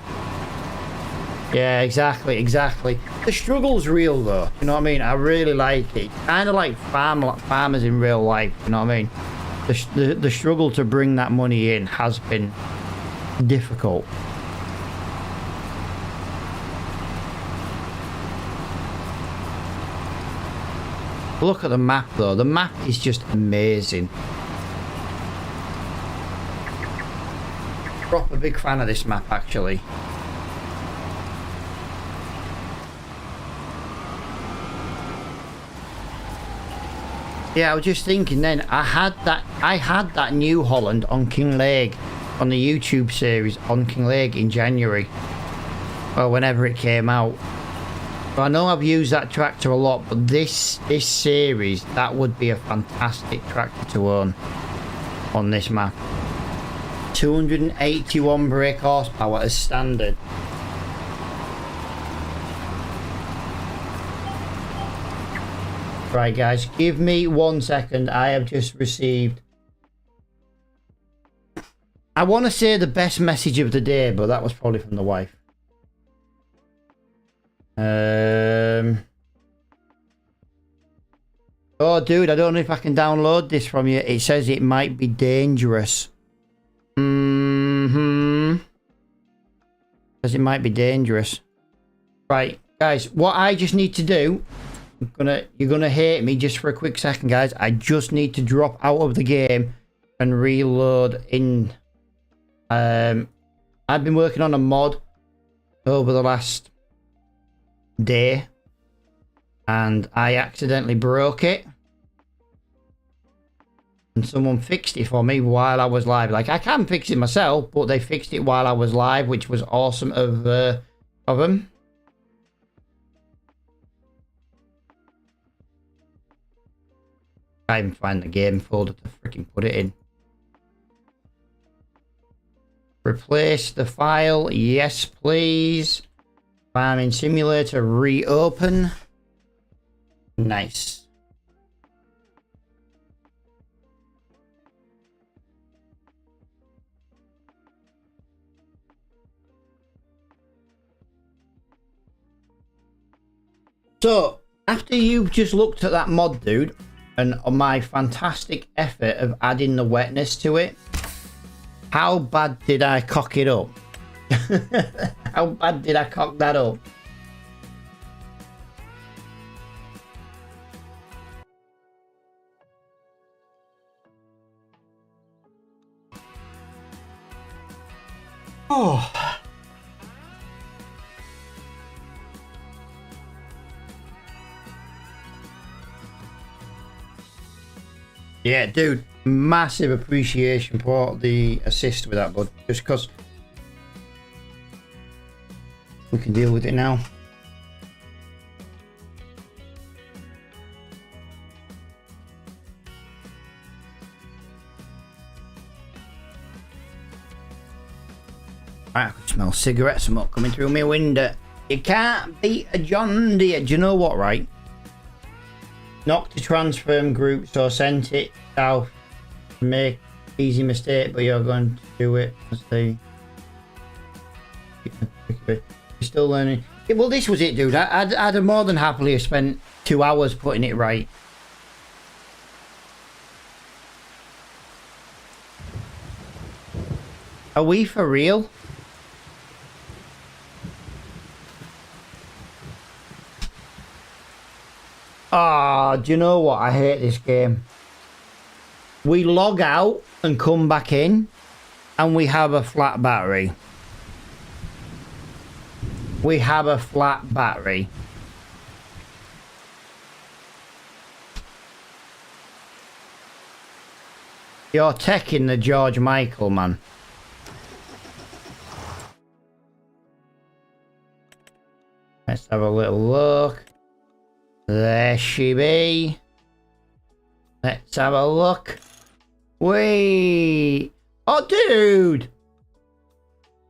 Yeah, exactly. The struggle's real though. You know what I mean? I really like it. Kind of like farmers in real life. You know what I mean? The struggle to bring that money in has been difficult. Look at the map though. The map is just amazing. Proper big fan of this map actually. Yeah, I was just thinking then, I had that New Holland on Kinglake, on the YouTube series on Kinglake in January. Well, whenever it came out. But I know I've used that tractor a lot, but this series, that would be a fantastic tractor to own on this map. 281 brake horsepower as standard. Right guys, give me 1 second. I have just received, I want to say the best message of the day, but that was probably from the wife. Oh dude, I don't know if I can download this from you. It says it might be dangerous. Says it might be dangerous. Right guys, what I just need to do, you're gonna hate me just for a quick second guys. I just need to drop out of the game and reload in. I've been working on a mod over the last day and I accidentally broke it and someone fixed it for me while I was live. Like, I can fix it myself, but they fixed it while I was live, which was awesome of them. I even find the game folder to freaking put it in. Replace the file. Yes, please. Farming Simulator. Reopen. Nice. So, after you've just looked at that mod, dude, and on my fantastic effort of adding the wetness to it, how bad did I cock it up? How bad did I cock that up? Oh. Yeah, dude, massive appreciation for the assist with that, bud. Just because we can deal with it now. I could smell cigarette smoke coming through my window. You can't beat a John Deere. Do you know what, right? Knocked the transform group, so sent it south. Make easy mistake, but you're going to do it. Let's see. You're still learning. Yeah, well, this was it, dude. I'd have more than happily have spent 2 hours putting it right. Are we for real? Ah, do you know what? I hate this game. We log out and come back in, and we have a flat battery. We have a flat battery. You're teching the George Michael, man. Let's have a little look. There she be. Let's have a look. Wait. Oh, dude.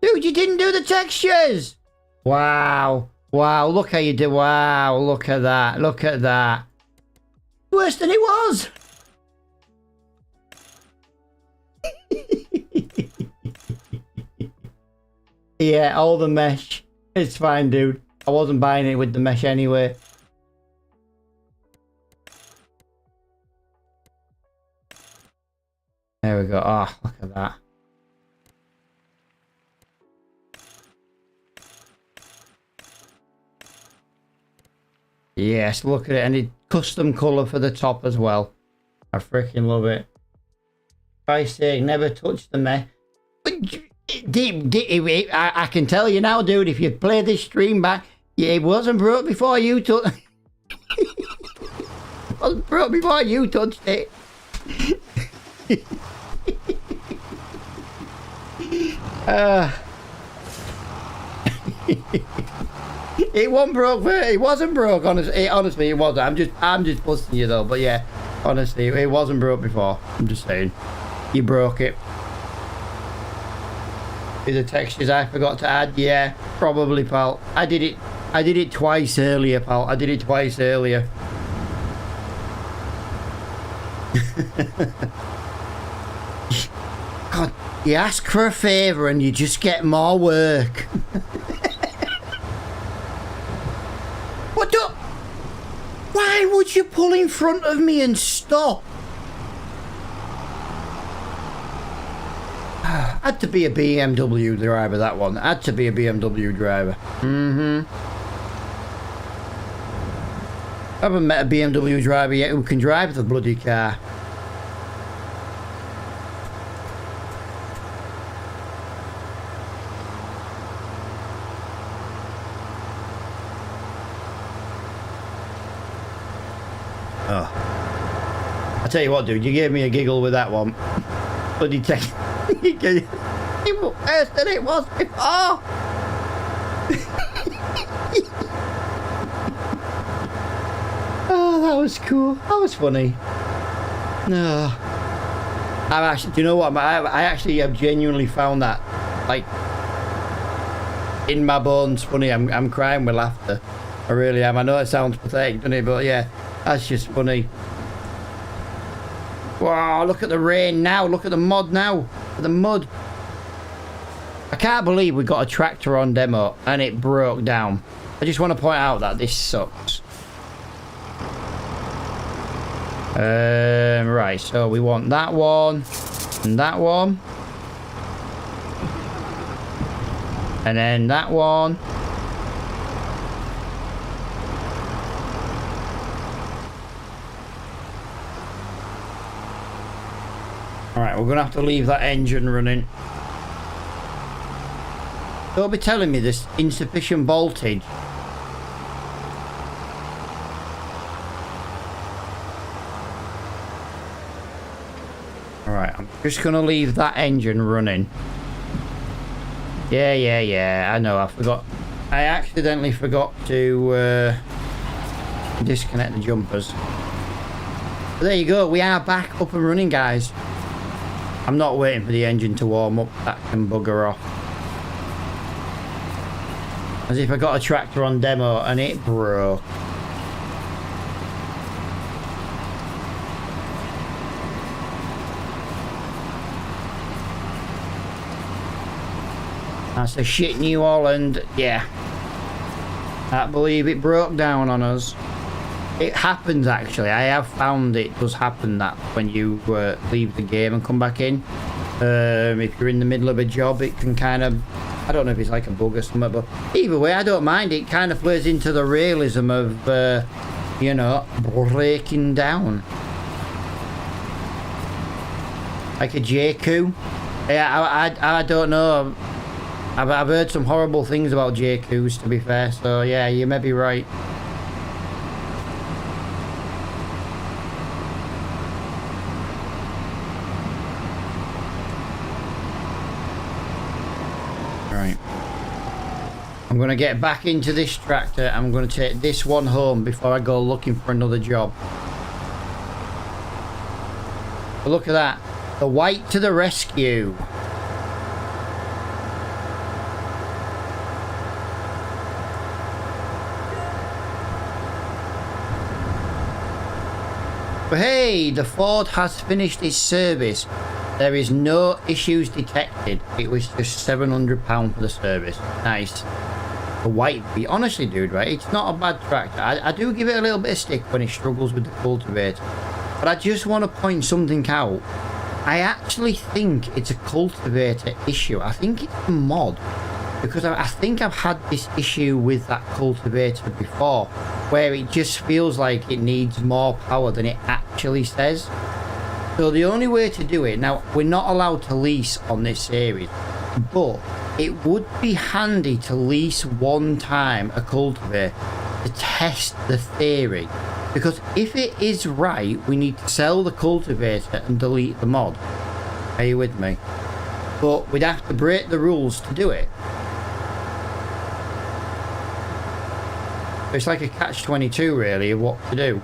Dude, you didn't do the textures. Wow. Wow, look how you do. Wow, look at that. Look at that. Worse than it was. Yeah, all the mesh. It's fine, dude. I wasn't buying it with the mesh anyway. There we go. Oh, look at that. Yes, look at it. And it's custom colour for the top as well. I freaking love it. Christ's sake, never touch the mesh. I can tell you now, dude, if you play this stream back, it wasn't broke before you took. It wasn't broke before you touched it. It wasn't broke. It wasn't broke. Honestly, it wasn't. I'm just busting you though. But yeah, honestly, it wasn't broke before. I'm just saying, you broke it. The textures I forgot to add, yeah, probably, pal. I did it twice earlier, pal. I did it twice earlier. God, you ask for a favour and you just get more work. What the? Why would you pull in front of me and stop? Had to be a BMW driver, that one. Had to be a BMW driver. I haven't met a BMW driver yet who can drive the bloody car. Oh. I tell you what, dude, you gave me a giggle with that one. Bloody take. It was worse than it was before. Oh, that was cool. That was funny. No, I'm actually. Do you know what? I actually have genuinely found that, like, in my bones, funny. I'm crying with laughter. I really am. I know it sounds pathetic, doesn't it? But yeah, that's just funny. Wow, look at the rain now. Look at the mud now. Look at the mud. I can't believe we got a tractor on demo and it broke down. I just want to point out that this sucks. Right, so we want that one and that one. And then that one. Alright, we're going to have to leave that engine running. Don't be telling me there's insufficient voltage. Alright, I'm just going to leave that engine running. Yeah, I know, I forgot. I accidentally forgot to disconnect the jumpers. But there you go, we are back up and running, guys. I'm not waiting for the engine to warm up. That can bugger off. As if I got a tractor on demo and it broke. That's a shit New Holland. Yeah. Can't believe it broke down on us. It happens, actually. I have found it does happen that when you leave the game and come back in, if you're in the middle of a job, it can kind of, I don't know if it's like a bug or something, but either way, I don't mind. It kind of plays into the realism of, you know, breaking down. Like a JQ. Yeah, I don't know. I've heard some horrible things about JQs, to be fair, so yeah, you may be right. Right. I'm going to get back into this tractor. I'm going to take this one home before I go looking for another job. But look at that. The white to the rescue. But hey, the Ford has finished its service. There is no issues detected. It was just £700 for the service. Nice. The white bee. Honestly, dude, right? It's not a bad tractor. I do give it a little bit of stick when it struggles with the cultivator. But I just want to point something out. I actually think it's a cultivator issue. I think it's a mod. Because I think I've had this issue with that cultivator before, where it just feels like it needs more power than it actually says. So the only way to do it, now we're not allowed to lease on this series, but it would be handy to lease one time a cultivator to test the theory. Because if it is right, we need to sell the cultivator and delete the mod. Are you with me? But we'd have to break the rules to do it. It's like a catch-22 really of what to do.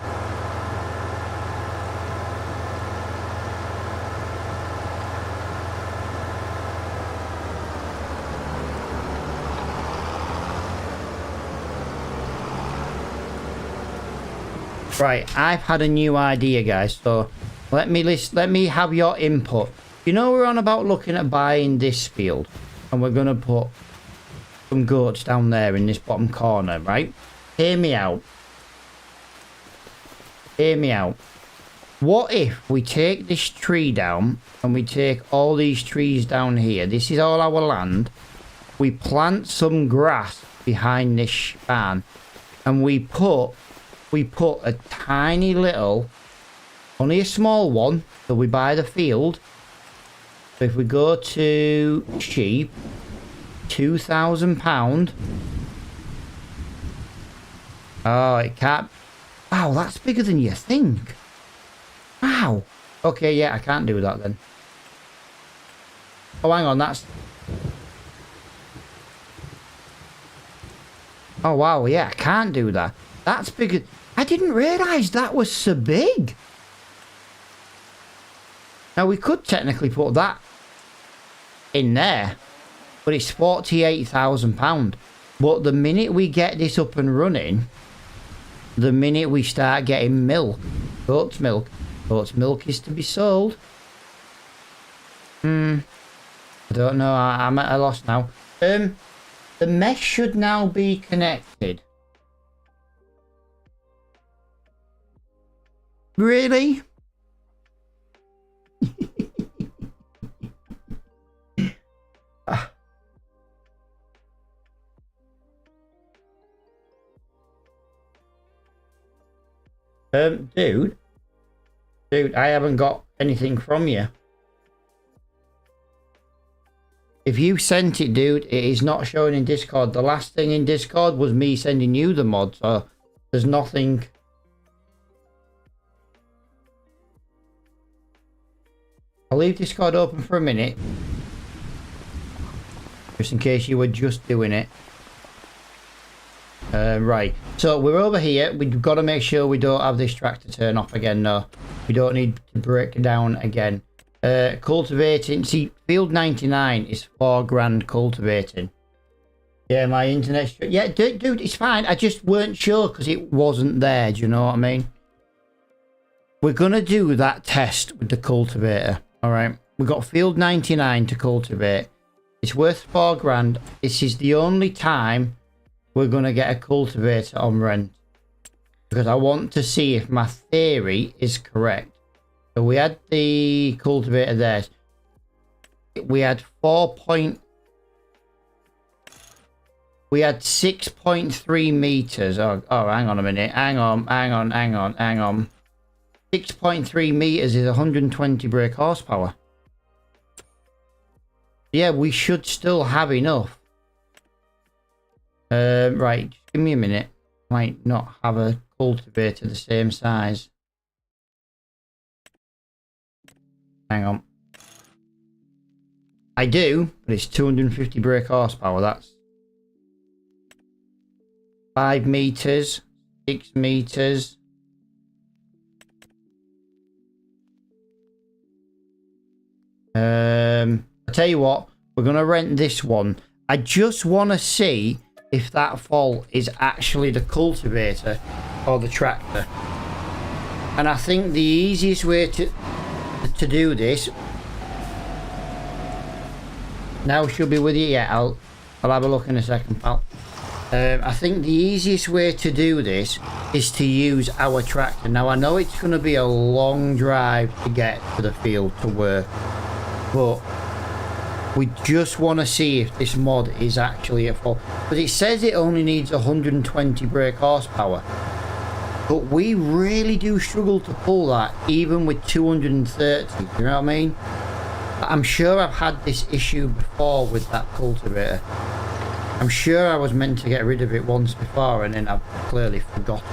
Right, I've had a new idea, guys, so let me have your input. You know, we're on about looking at buying this field, and we're gonna put some goats down there in this bottom corner, right? Hear me out. Hear me out. What if we take this tree down and we take all these trees down here? This is all our land. We plant some grass behind this barn, and we put a tiny little, only a small one, so we buy the field. So if we go to sheep, £2,000. Oh, it can't. Wow, that's bigger than you think. Wow. Okay, yeah, I can't do that then. Oh, hang on, that's... Oh, wow, yeah, I can't do that. That's bigger. I didn't realise that was so big. Now, we could technically put that in there, but it's £48,000. But the minute we get this up and running, the minute we start getting milk, goat's milk is to be sold. I don't know, I'm at a loss now. The mesh should now be connected. Really? Dude, I haven't got anything from you. If you sent it, dude, it is not showing in Discord. The last thing in Discord was me sending you the mod, so there's nothing. I'll leave Discord open for a minute, just in case you were just doing it. Right, so we're over here. We've got to make sure we don't have this tractor turn off again. No, we don't need to break it down again. Cultivating, see, field 99 is £4,000 cultivating. Yeah, my internet, yeah, dude, it's fine. I just weren't sure because it wasn't there. Do you know what I mean? We're gonna do that test with the cultivator. All right, we got field 99 to cultivate. It's worth £4,000. This is the only time we're gonna get a cultivator on rent, because I want to see if my theory is correct. So we had the cultivator there. We had 6.3 meters. Oh, hang on a minute. Hang on. 6.3 meters is 120 brake horsepower. Yeah, we should still have enough Right, just give me a minute. Might not have a cultivator the same size. Hang on. I do, but it's 250 brake horsepower. That's 5 meters, 6 meters. I tell you what, we're gonna rent this one. I just want to see if that fault is actually the cultivator or the tractor. And I think the easiest way to do this. Now she'll be with you. Yeah, I'll have a look in a second, pal. I think the easiest way to do this is to use our tractor. Now I know it's going to be a long drive to get to the field to work, but we just want to see if this mod is actually at fault. But it says it only needs 120 brake horsepower. But we really do struggle to pull that, even with 230. You know what I mean? I'm sure I've had this issue before with that cultivator. I'm sure I was meant to get rid of it once before, and then I've clearly forgotten.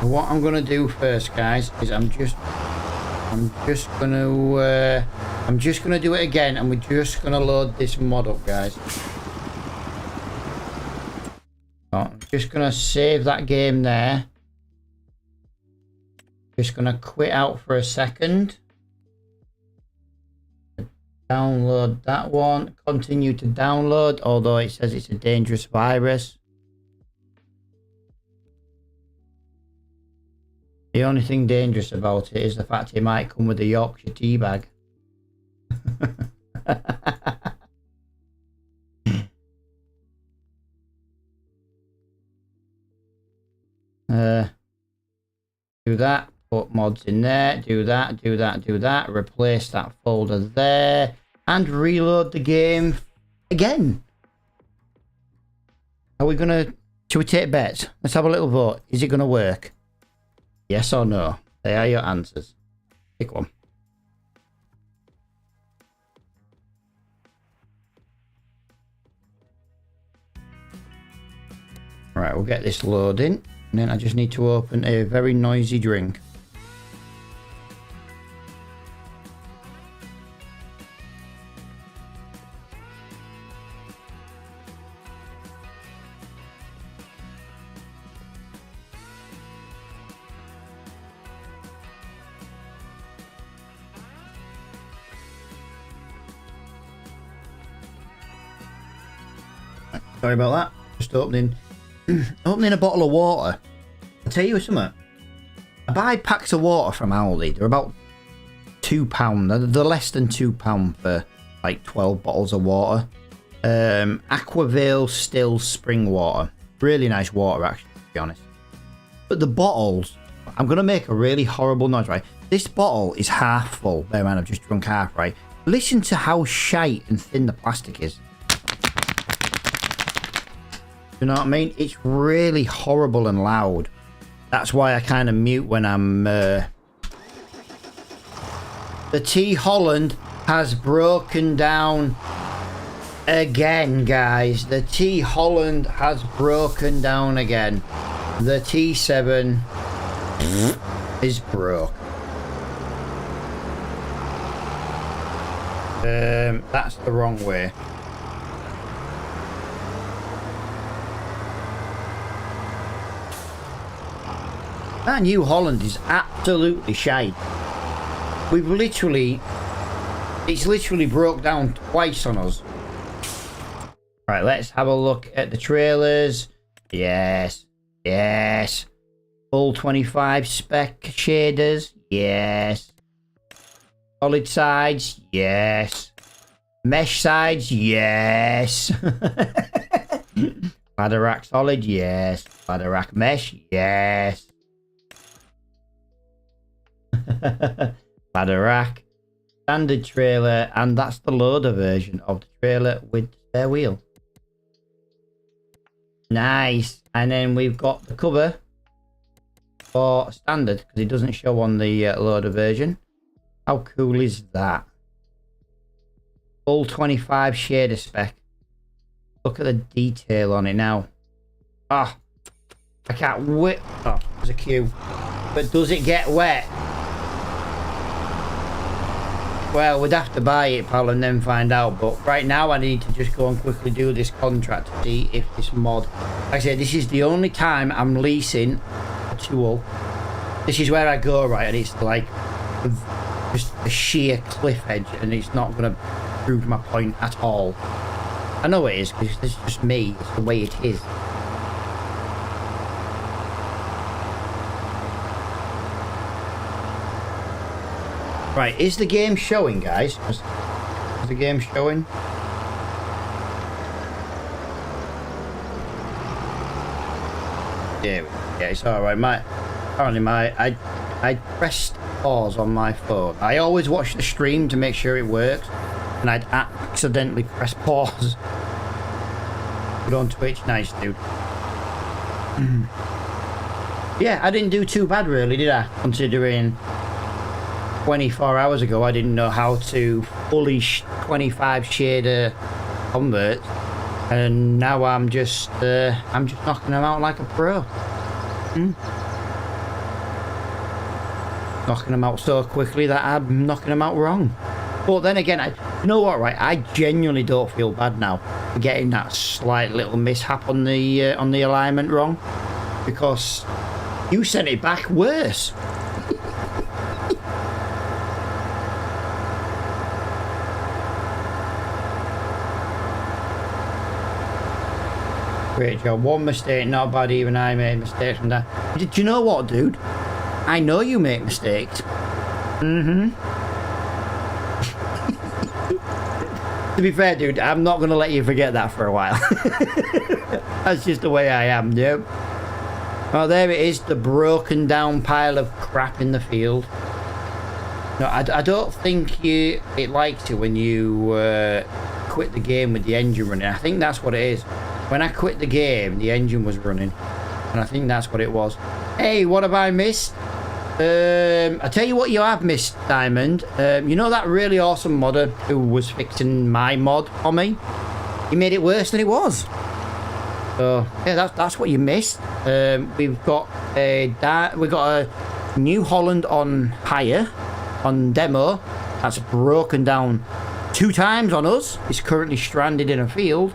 What I'm gonna do first, guys, is I'm just gonna do it again, and we're just gonna load this mod up, guys. So I'm just gonna save that game there. Just gonna quit out for a second. Download that one. Continue to download, although it says it's a dangerous virus. The only thing dangerous about it is the fact it might come with a Yorkshire tea bag. Do that. Put mods in there. Do that. Do that. Do that. Replace that folder there. And reload the game again. Are we gonna... Should we take bets? Let's have a little vote. Is it gonna work? Yes or no? They are your answers. Pick one. Alright, we'll get this loading. And then I just need to open a very noisy drink. Sorry about that. Just opening a bottle of water. I'll tell you something. I buy packs of water from Aldi. They're about £2. They're less than £2 for like 12 bottles of water. Aquavale Still Spring Water. Really nice water, actually, to be honest. But the bottles, I'm going to make a really horrible noise, right? This bottle is half full. Bear in mind, I've just drunk half, right? Listen to how shite and thin the plastic is. You know what I mean? It's really horrible and loud. That's why I kind of mute when I'm... The T Holland has broken down again, guys. The T Holland has broken down again. The T7 is broke. That's the wrong way. That New Holland is absolutely shite. It's literally broke down twice on us. Right, let's have a look at the trailers. Yes, yes. Full 25 spec shaders. Yes. Solid sides. Yes. Mesh sides. Yes. Ladder rack solid. Yes. Ladder rack mesh. Yes. Ladder rack, standard trailer, and that's the loader version of the trailer with spare wheel. Nice. And then we've got the cover for standard because it doesn't show on the loader version. How cool is that? Full 25 shader spec. Look at the detail on it now. Ah, I can't wait. Oh, there's a queue. But does it get wet? Well, we'd have to buy it, pal, and then find out. But right now, I need to just go and quickly do this contract to see if this mod... Like I said, this is the only time I'm leasing a tool. This is where I go, right? And it's like just a sheer cliff edge, and it's not going to prove my point at all. I know it is, because it's just me. It's the way it is. Right, is the game showing, guys? Is the game showing? Yeah, it's alright. I pressed pause on my phone. I always watch the stream to make sure it works, and I'd accidentally press pause. Good on Twitch, nice dude. Yeah, I didn't do too bad really, did I? Considering 24 hours ago I didn't know how to fully 25 shader convert, and now I'm just knocking them out like a pro. Knocking them out so quickly that I'm knocking them out wrong. But then again, you know what, right? I genuinely don't feel bad now for getting that slight little mishap on the alignment wrong, because you sent it back worse. Great job. One mistake, not bad. Even I made mistakes from that. Do you know what, dude? I know you make mistakes. To be fair, dude, I'm not going to let you forget that for a while. That's just the way I am, yep. Oh, there it is, the broken down pile of crap in the field. No, I don't think it likes it when you quit the game with the engine running. I think that's what it is. When I quit the game, the engine was running, and I think that's what it was. Hey, what have I missed? I tell you what you have missed, Diamond. You know that really awesome modder who was fixing my mod for me? He made it worse than it was. So yeah, that's what you missed. We've got a New Holland on hire, on demo. That's broken down 2 times on us. It's currently stranded in a field.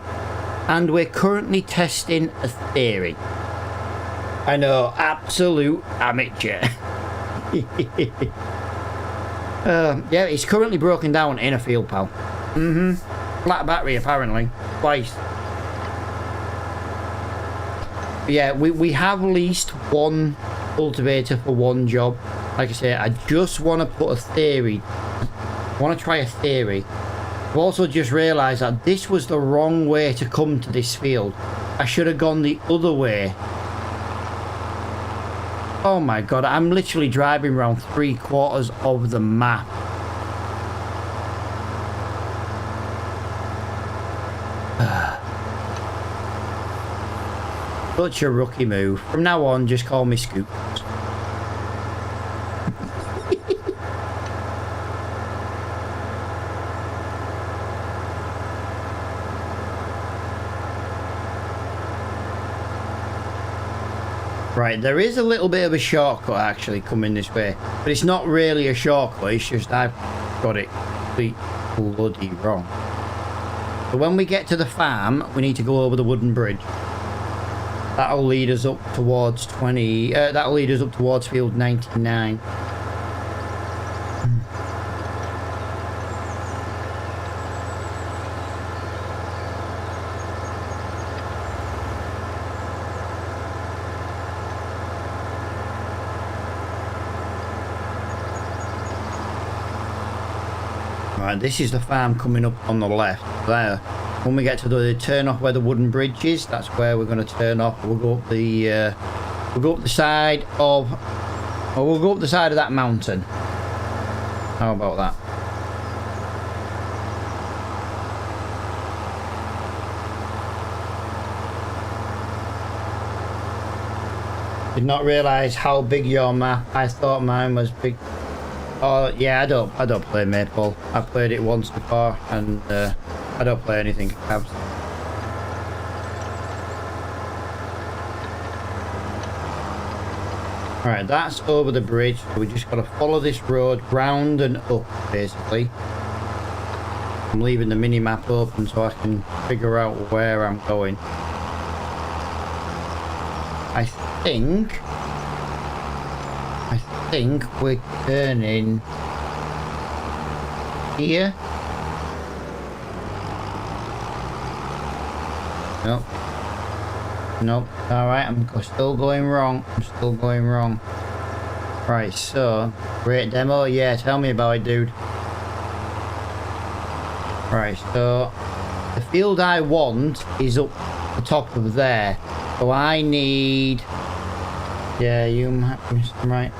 And we're currently testing a theory. I know, absolute amateur. Yeah, it's currently broken down in a field, pal. Flat battery, apparently. Twice. Yeah, we have leased one cultivator for one job. Like I say, I just want to put a theory. I want to try a theory. I've also just realised that this was the wrong way to come to this field. I should have gone the other way. Oh my god, I'm literally driving around 3/4 of the map. Such a rookie move. From now on, just call me Scoop. Right, there is a little bit of a shortcut actually coming this way, but it's not really a shortcut, it's just I've got it bloody wrong. So when we get to the farm, we need to go over the wooden bridge. That'll lead us up towards that'll lead us up towards field 99. Right, this is the farm coming up on the left there. When we get to the turn off where the wooden bridge is, that's where we're going to turn off. We'll go up the side of that mountain. How about that? Did not realise how big your map. I thought mine was big. Oh yeah, I don't play Maple. I've played it once before, and I don't play anything cabs. Right, that's over the bridge. So we just got to follow this road round and up, basically. I'm leaving the mini map open so I can figure out where I'm going. I think we're turning here. Nope. Nope. Alright, I'm still going wrong. I'm still going wrong. Right, so great demo. Yeah, tell me about it, dude. Right, so the field I want is up the top of there. So I need... Yeah, you might be right.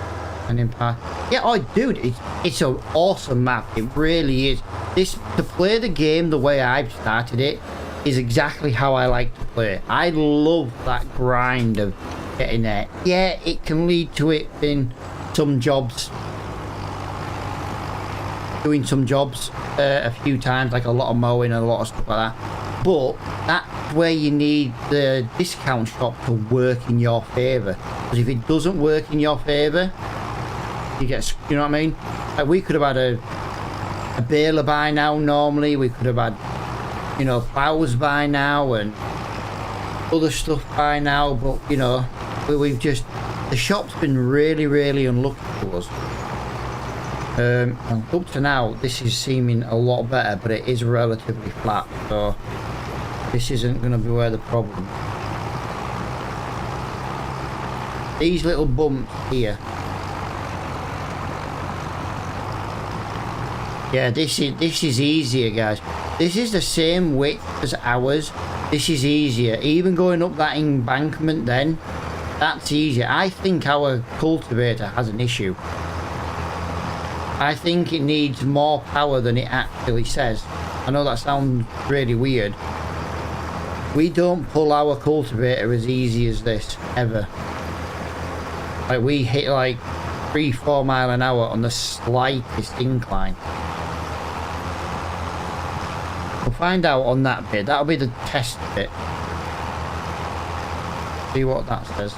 And in part. Yeah, oh dude, it's an awesome map. It really is. This, to play the game the way I've started it, is exactly how I like to play it. I love that grind of getting there. Yeah, it can lead to it in some jobs. Doing some jobs a few times, like a lot of mowing and a lot of stuff like that. But that's where you need the discount shop to work in your favour. Because if it doesn't work in your favour, you get, you know what I mean? Like we could have had a baler by now normally. We could have had, you know, plows by now and other stuff by now. But, you know, we've just, the shop's been really, really unlucky to us. Up to now, this is seeming a lot better, but it is relatively flat, so this isn't going to be where the problem. These little bumps here. Yeah, this is easier, guys. This is the same width as ours. This is easier. Even going up that embankment then, that's easier. I think our cultivator has an issue. I think it needs more power than it actually says. I know that sounds really weird. We don't pull our cultivator as easy as this, ever. Like we hit like 3-4 miles an hour on the slightest incline. We'll find out on that bit. That'll be the test bit. See what that says.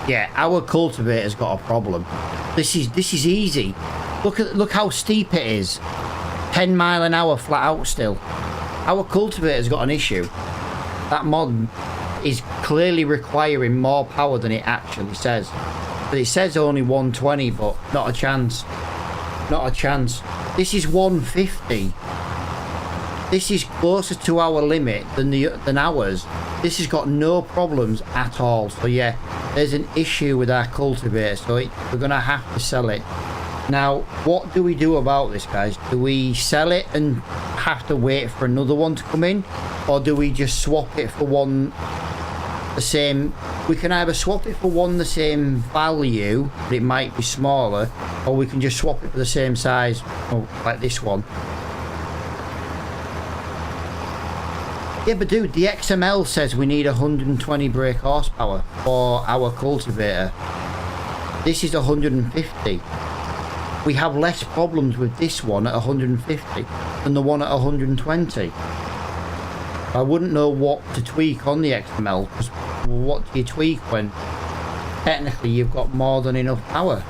Yeah, our cultivator's got a problem. This is easy. Look how steep it is. 10 mile an hour flat out still. Our cultivator's got an issue. That mod is clearly requiring more power than it actually says. But it says only 120, but not a chance. Not a chance. This is 150. This is closer to our limit than ours. This has got no problems at all. So yeah, there's an issue with our cultivator, so we're gonna have to sell it. Now, what do we do about this, guys? Do we sell it and have to wait for another one to come in, or do we just swap it for one the same? We can either swap it for one the same value, but it might be smaller, or we can just swap it for the same size, like this one. Yeah, but dude, the XML says we need 120 brake horsepower for our cultivator. This is 150. We have less problems with this one at 150 than the one at 120. I wouldn't know what to tweak on the XML, because what do you tweak when technically you've got more than enough power?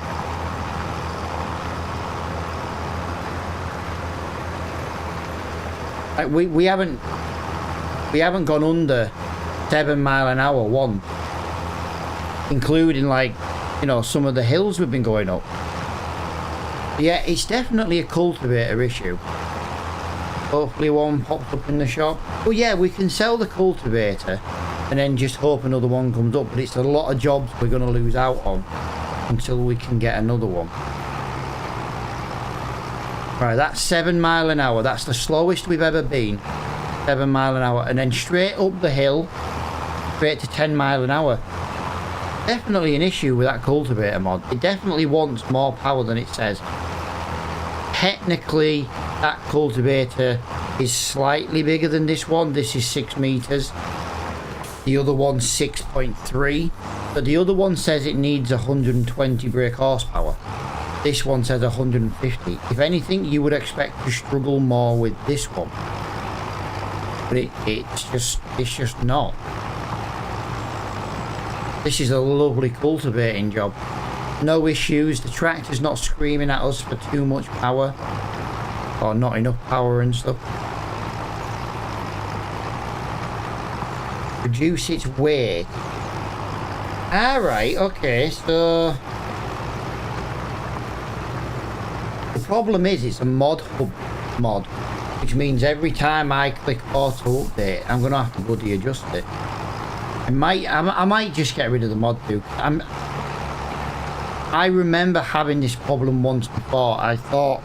Like we haven't gone under 7 mile an hour once, including, like, you know, some of the hills we've been going up. Yeah, it's definitely a cultivator issue. Hopefully one pops up in the shop. Well, yeah, we can sell the cultivator and then just hope another one comes up, but it's a lot of jobs we're going to lose out on until we can get another one. Right, that's 7 mile an hour. That's the slowest we've ever been. 7 mile an hour, and then straight up the hill, straight to 10 mile an hour. Definitely an issue with that cultivator mod. It definitely wants more power than it says. technically that cultivator is slightly bigger than this one. This is 6 meters. The other one's 6.3. But the other one says it needs 120 brake horsepower. This one says 150. If anything, you would expect to struggle more with this one. But it's just not. This is a lovely cultivating job. No issues. The tractor's not screaming at us for too much power. Or not enough power and stuff. Reduce its weight. Alright, okay, so... The problem is it's a mod hub mod. Which means every time I click auto update, I'm going to have to bloody adjust it. I might just get rid of the mod too. I remember having this problem once before. I thought...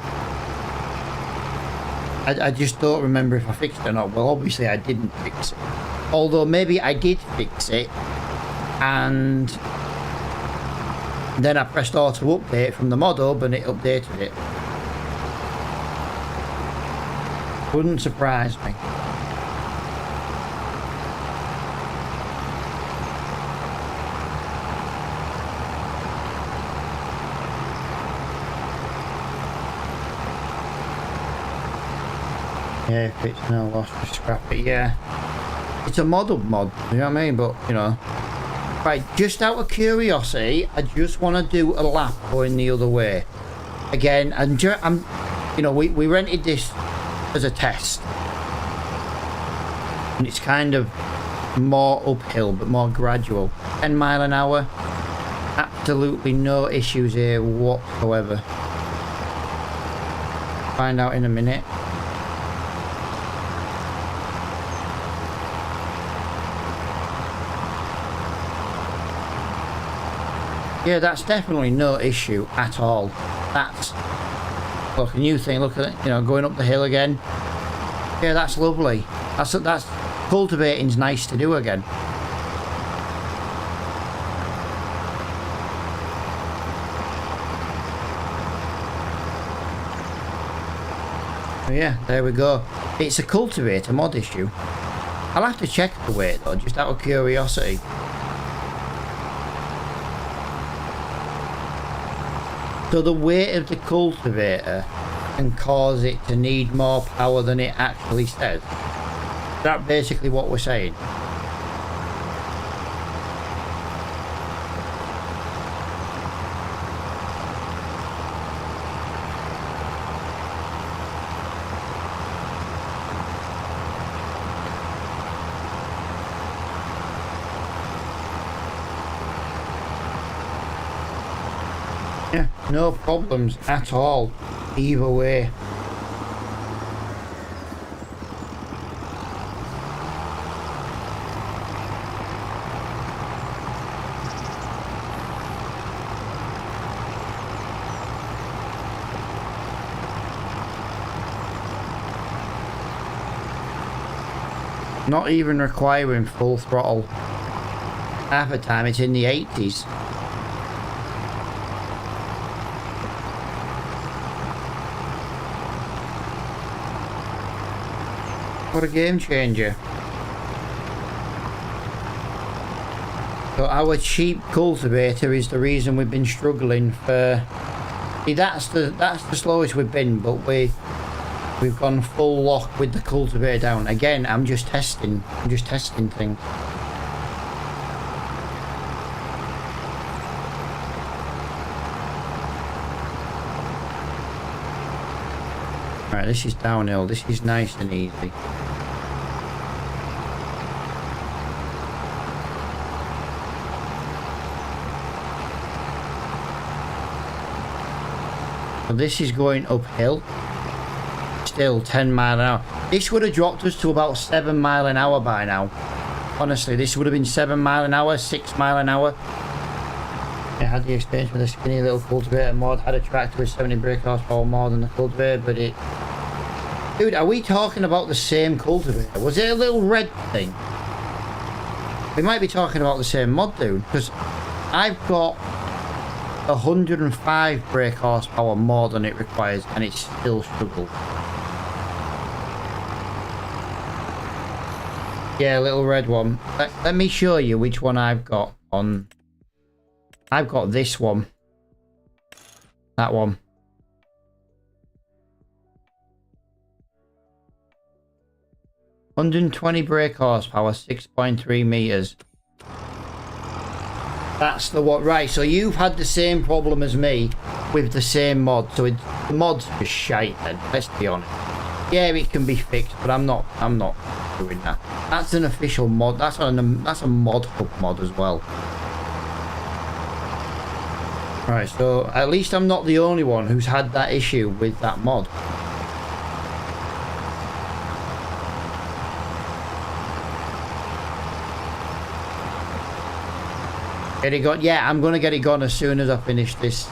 I just don't remember if I fixed it or not. Well, obviously I didn't fix it. Although maybe I did fix it. And then I pressed auto update from the mod hub and it updated it. Wouldn't surprise me. Yeah, if it's no loss, just scrap it, yeah. It's a mod, you know what I mean? But, you know. Right, just out of curiosity, I just want to do a lap going the other way. Again, I'm you know, we rented this as a test. And it's kind of more uphill, but more gradual. 10 mile an hour. Absolutely no issues here whatsoever. Find out in a minute. Yeah, that's definitely no issue at all. That's, look, a new thing, look at it, you know, going up the hill again. Yeah, that's lovely. That's cultivating's nice to do again. Yeah, there we go. It's a cultivator mod issue. I'll have to check the weight though, just out of curiosity. So the weight of the cultivator can cause it to need more power than it actually says. Is that basically what we're saying? Yeah, no problems at all, either way. Not even requiring full throttle. Half the time it's in the 80s. What a game changer. So our cheap cultivator is the reason we've been struggling for... See, that's the slowest we've been, but we've gone full lock with the cultivator down. Again, I'm just testing things. Right, this is downhill. This is nice and easy. So this is going uphill. Still 10 mile an hour. This would have dropped us to about 7 mile an hour by now. Honestly, this would have been 7 mile an hour, 6 mile an hour. I had the experience with a skinny little cultivator mod. Had a tractor with 70 brake horsepower more than the cultivator, but it... Dude, are we talking about the same cultivator? Was it a little red thing? We might be talking about the same mod, dude, because I've got 105 brake horsepower more than it requires, and it still struggles. Yeah, little red one. Let me show you which one I've got on. I've got this one. That one. $120 brake horsepower, 6.3 meters. That's the one. Right, so you've had the same problem as me with the same mod. So the mod's just shite then, let's be honest. Yeah, it can be fixed, but I'm not doing that. That's an official mod. That's a mod hub mod as well. Right, so at least I'm not the only one who's had that issue with that mod. Get it gone? Yeah, I'm gonna get it gone as soon as I finish this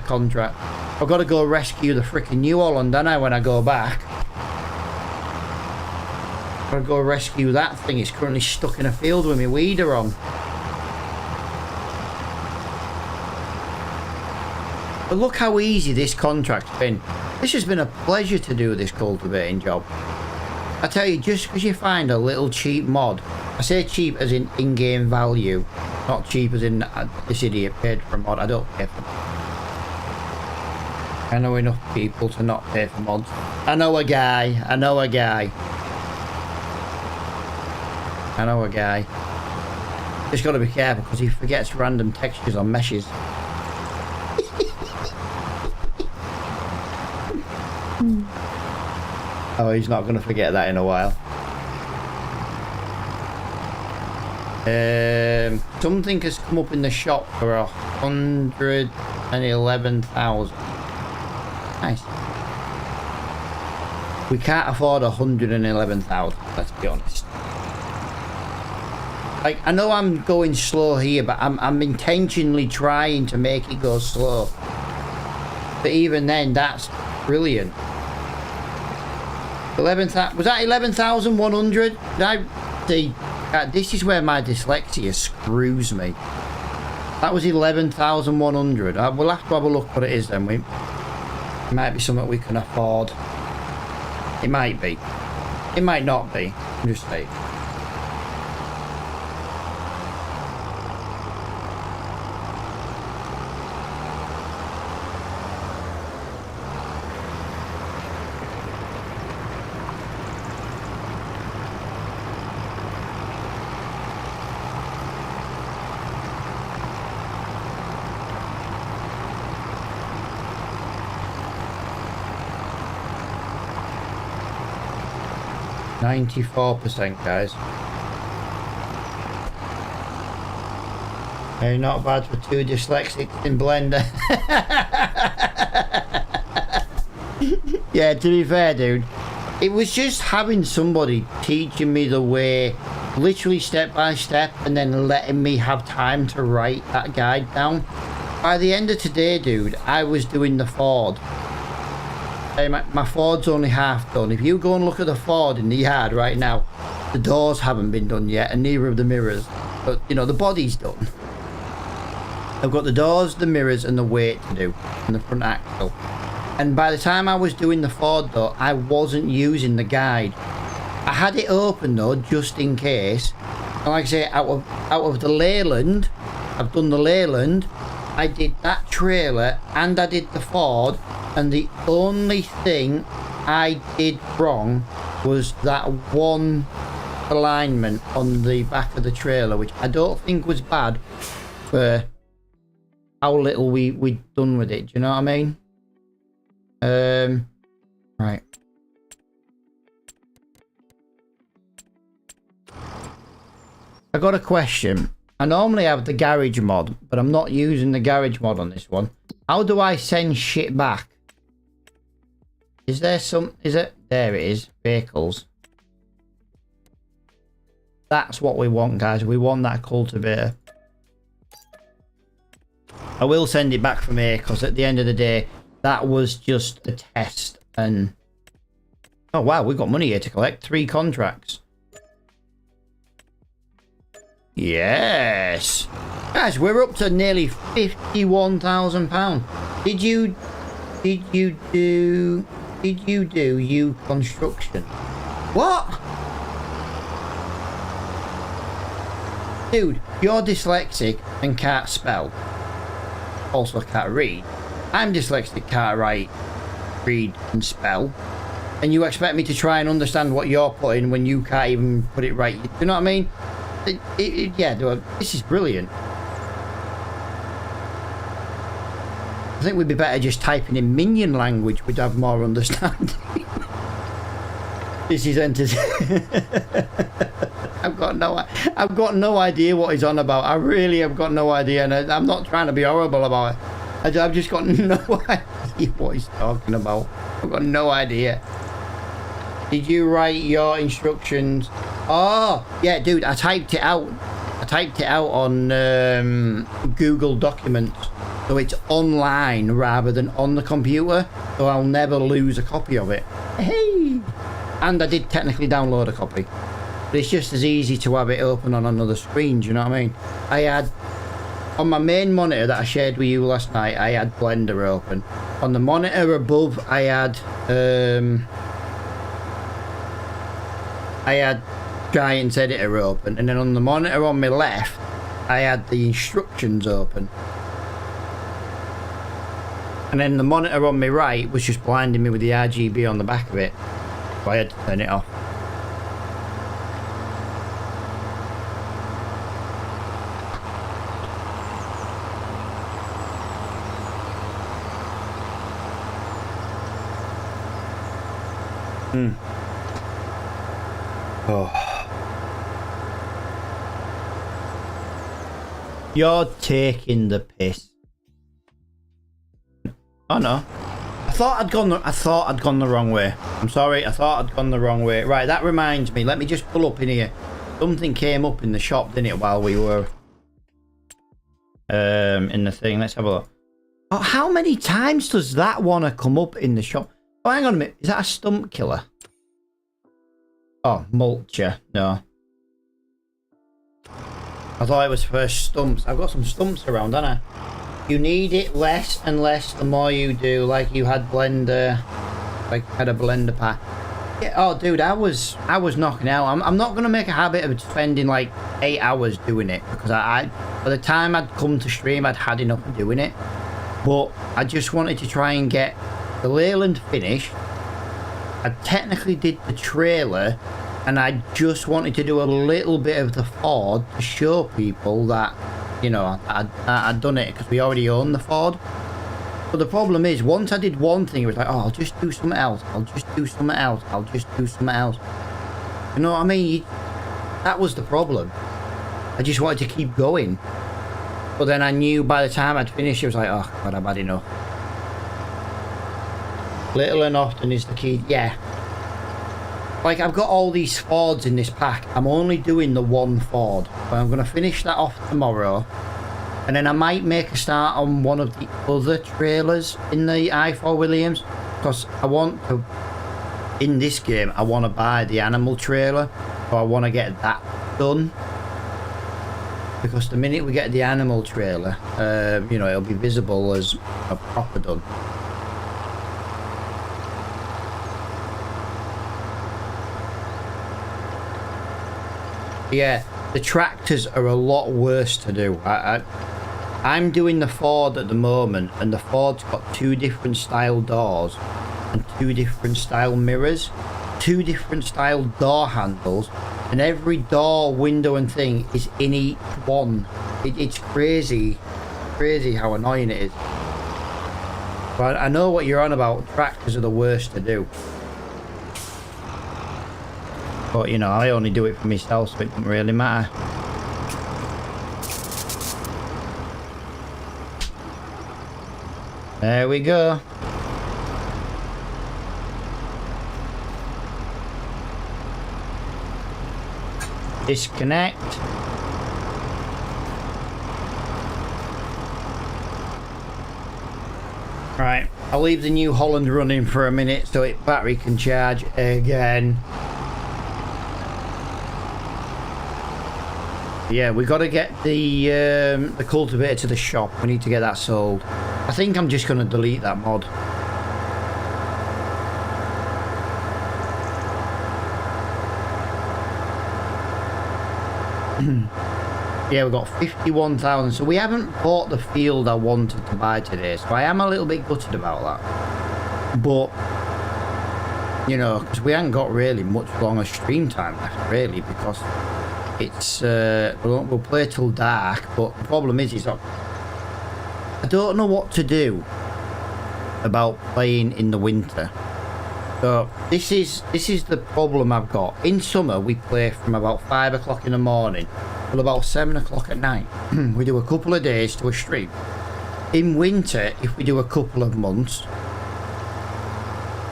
contract. I've got to go rescue the freaking New Holland, don't I, when I go back? I've got to go rescue that thing. It's currently stuck in a field with my weeder on. But look how easy this contract's been. This has been a pleasure to do this cultivating job. I tell you, just because you find a little cheap mod, I say cheap as in in-game value, not cheap as in this idiot paid for a mod. I don't pay for them. I know enough people to not pay for mods. I know a guy. Just got to be careful because he forgets random textures on meshes. Oh, he's not going to forget that in a while. Something has come up in the shop for 111,000. Nice. We can't afford 111,000, let's be honest. Like, I know I'm going slow here, but I'm intentionally trying to make it go slow. But even then, that's brilliant. 11,000, was that 11,100? Did I see? This is where my dyslexia screws me. That was 11,100. We'll have to have a look what it is then. It might be something we can afford. It might be. It might not be. I'm just saying. %, guys. Hey, not bad for two dyslexics in Blender. Yeah, to be fair, dude, it was just having somebody teaching me the way, literally step by step, and then letting me have time to write that guide down. By the end of today, dude, I was doing the Ford. Hey, my Ford's only half done. If you go and look at the Ford in the yard right now, the doors haven't been done yet, and neither of the mirrors. But, you know, the body's done. I've got the doors, the mirrors, and the weight to do, and the front axle. And by the time I was doing the Ford, though, I wasn't using the guide. I had it open, though, just in case. And like I say, out of the Leyland, I've done the Leyland, I did that trailer, and I did the Ford. And the only thing I did wrong was that one alignment on the back of the trailer, which I don't think was bad for how little we'd done with it. Do you know what I mean? Right. I got a question. I normally have the garage mod, but I'm not using the garage mod on this one. How do I send shit back? Is there some... Is it? There it is. Vehicles. That's what we want, guys. We want that cultivator. I will send it back from here, because at the end of the day, that was just a test. And... oh, wow. We've got money here to collect. 3 contracts. Yes. Guys, we're up to nearly £51,000. Did you do U construction? What? Dude, you're dyslexic and can't spell. Also can't read. I'm dyslexic, can't write, read and spell. And you expect me to try and understand what you're putting when you can't even put it right. You know what I mean? Yeah, this is brilliant. I think we'd be better just typing in minion language. We'd have more understanding. This is entertaining. I've got no idea what he's on about. I really have got no idea, and I'm not trying to be horrible about it. I've just got no idea what he's talking about. I've got no idea. Did you write your instructions? Oh, yeah, dude, I typed it out. I typed it out on Google Documents. So it's online rather than on the computer. So I'll never lose a copy of it. Hey! And I did technically download a copy. But it's just as easy to have it open on another screen, do you know what I mean? I had... On my main monitor that I shared with you last night, I had Blender open. On the monitor above, I had Giants Editor open. And then on the monitor on my left, I had the instructions open. And then the monitor on my right was just blinding me with the RGB on the back of it. So I had to turn it off. Oh. You're taking the piss. Oh no. I thought I'd gone the wrong way. I'm sorry, I thought I'd gone the wrong way. Right, that reminds me. Let me just pull up in here. Something came up in the shop, didn't it, while we were in the thing. Let's have a look. Oh, how many times does that want to come up in the shop? Oh, hang on a minute. Is that a stump killer? Oh, mulcher. No. I thought it was for stumps. I've got some stumps around, haven't I? You need it less and less the more you do. Like you had Blender, like you had a Blender pack. Yeah, oh, dude, I was knocking out. I'm not gonna make a habit of spending like 8 hours doing it because I by the time I'd come to stream, I'd had enough of doing it. But I just wanted to try and get the Leyland finished. I technically did the trailer, and I just wanted to do a little bit of the Ford to show people that, you know, I'd done it because we already own the Ford. But the problem is, once I did one thing, it was like, oh, I'll just do something else. I'll just do something else. I'll just do something else. You know what I mean? That was the problem. I just wanted to keep going. But then I knew by the time I'd finished, it was like, oh, God, I've had enough. Little and often is the key. Yeah. Like, I've got all these Fords in this pack. I'm only doing the one Ford. But I'm going to finish that off tomorrow. And then I might make a start on one of the other trailers in the i4 Williams. Because I want to... In this game, I want to buy the animal trailer. So I want to get that done. Because the minute we get the animal trailer, you know, it'll be visible as a proper done. Yeah, the tractors are a lot worse to do. I'm doing the Ford at the moment, and the Ford's got 2 different style doors and 2 different style mirrors, 2 different style door handles, and every door, window and thing is in each one. It's crazy how annoying it is. But I know what you're on about. Tractors are the worst to do. But, you know, I only do it for myself, so it doesn't really matter. There we go. Disconnect. Right, I'll leave the New Holland running for a minute so its battery can charge again. Yeah, we got to get the cultivator to the shop. We need to get that sold. I think I'm just going to delete that mod. Yeah, we've got 51,000. So we haven't bought the field I wanted to buy today. So I am a little bit gutted about that. But, you know, because we haven't got really much longer stream time left, really, because it's, we'll play till dark. But the problem is I don't know what to do about playing in the winter. So this is the problem I've got. In summer, we play from about 5 o'clock in the morning till about 7 o'clock at night. We do a couple of days to a stream. In winter, if we do a couple of months,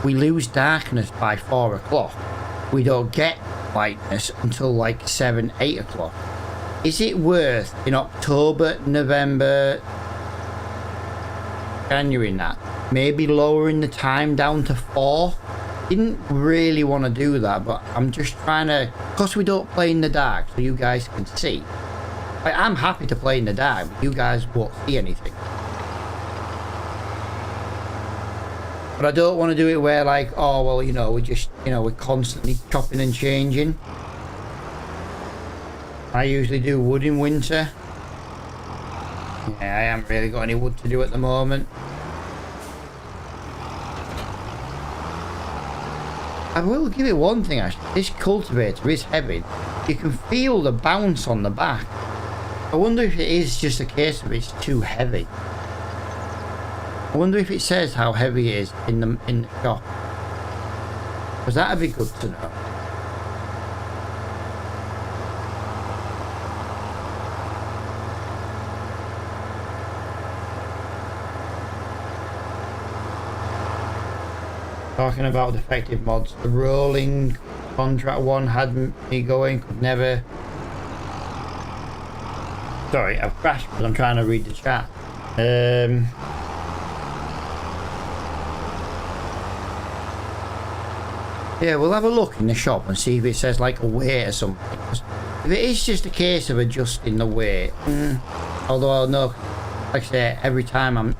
we lose darkness by 4 o'clock. We don't get lightness until like 7, 8 o'clock. Is it worth in October, November, January and that, maybe lowering the time down to 4? Didn't really want to do that, but I'm just trying to, because we don't play in the dark, so you guys can see. Like, I'm happy to play in the dark, but you guys won't see anything. But I don't want to do it where, like, oh well, you know, we just, you know, we're constantly chopping and changing. I usually do wood in winter. Yeah, I haven't really got any wood to do at the moment. I will give it one thing actually, this cultivator is heavy. You can feel the bounce on the back. I wonder if it is just a case of it's too heavy. I wonder if it says how heavy it is in the shop. Because that'd be good to know. Talking about defective mods, the rolling contract one had me going, could never. Sorry, I've crashed because I'm trying to read the chat. Yeah, we'll have a look in the shop and see if it says like a weight or something. If it is just a case of adjusting the weight, although I know, like I say, every time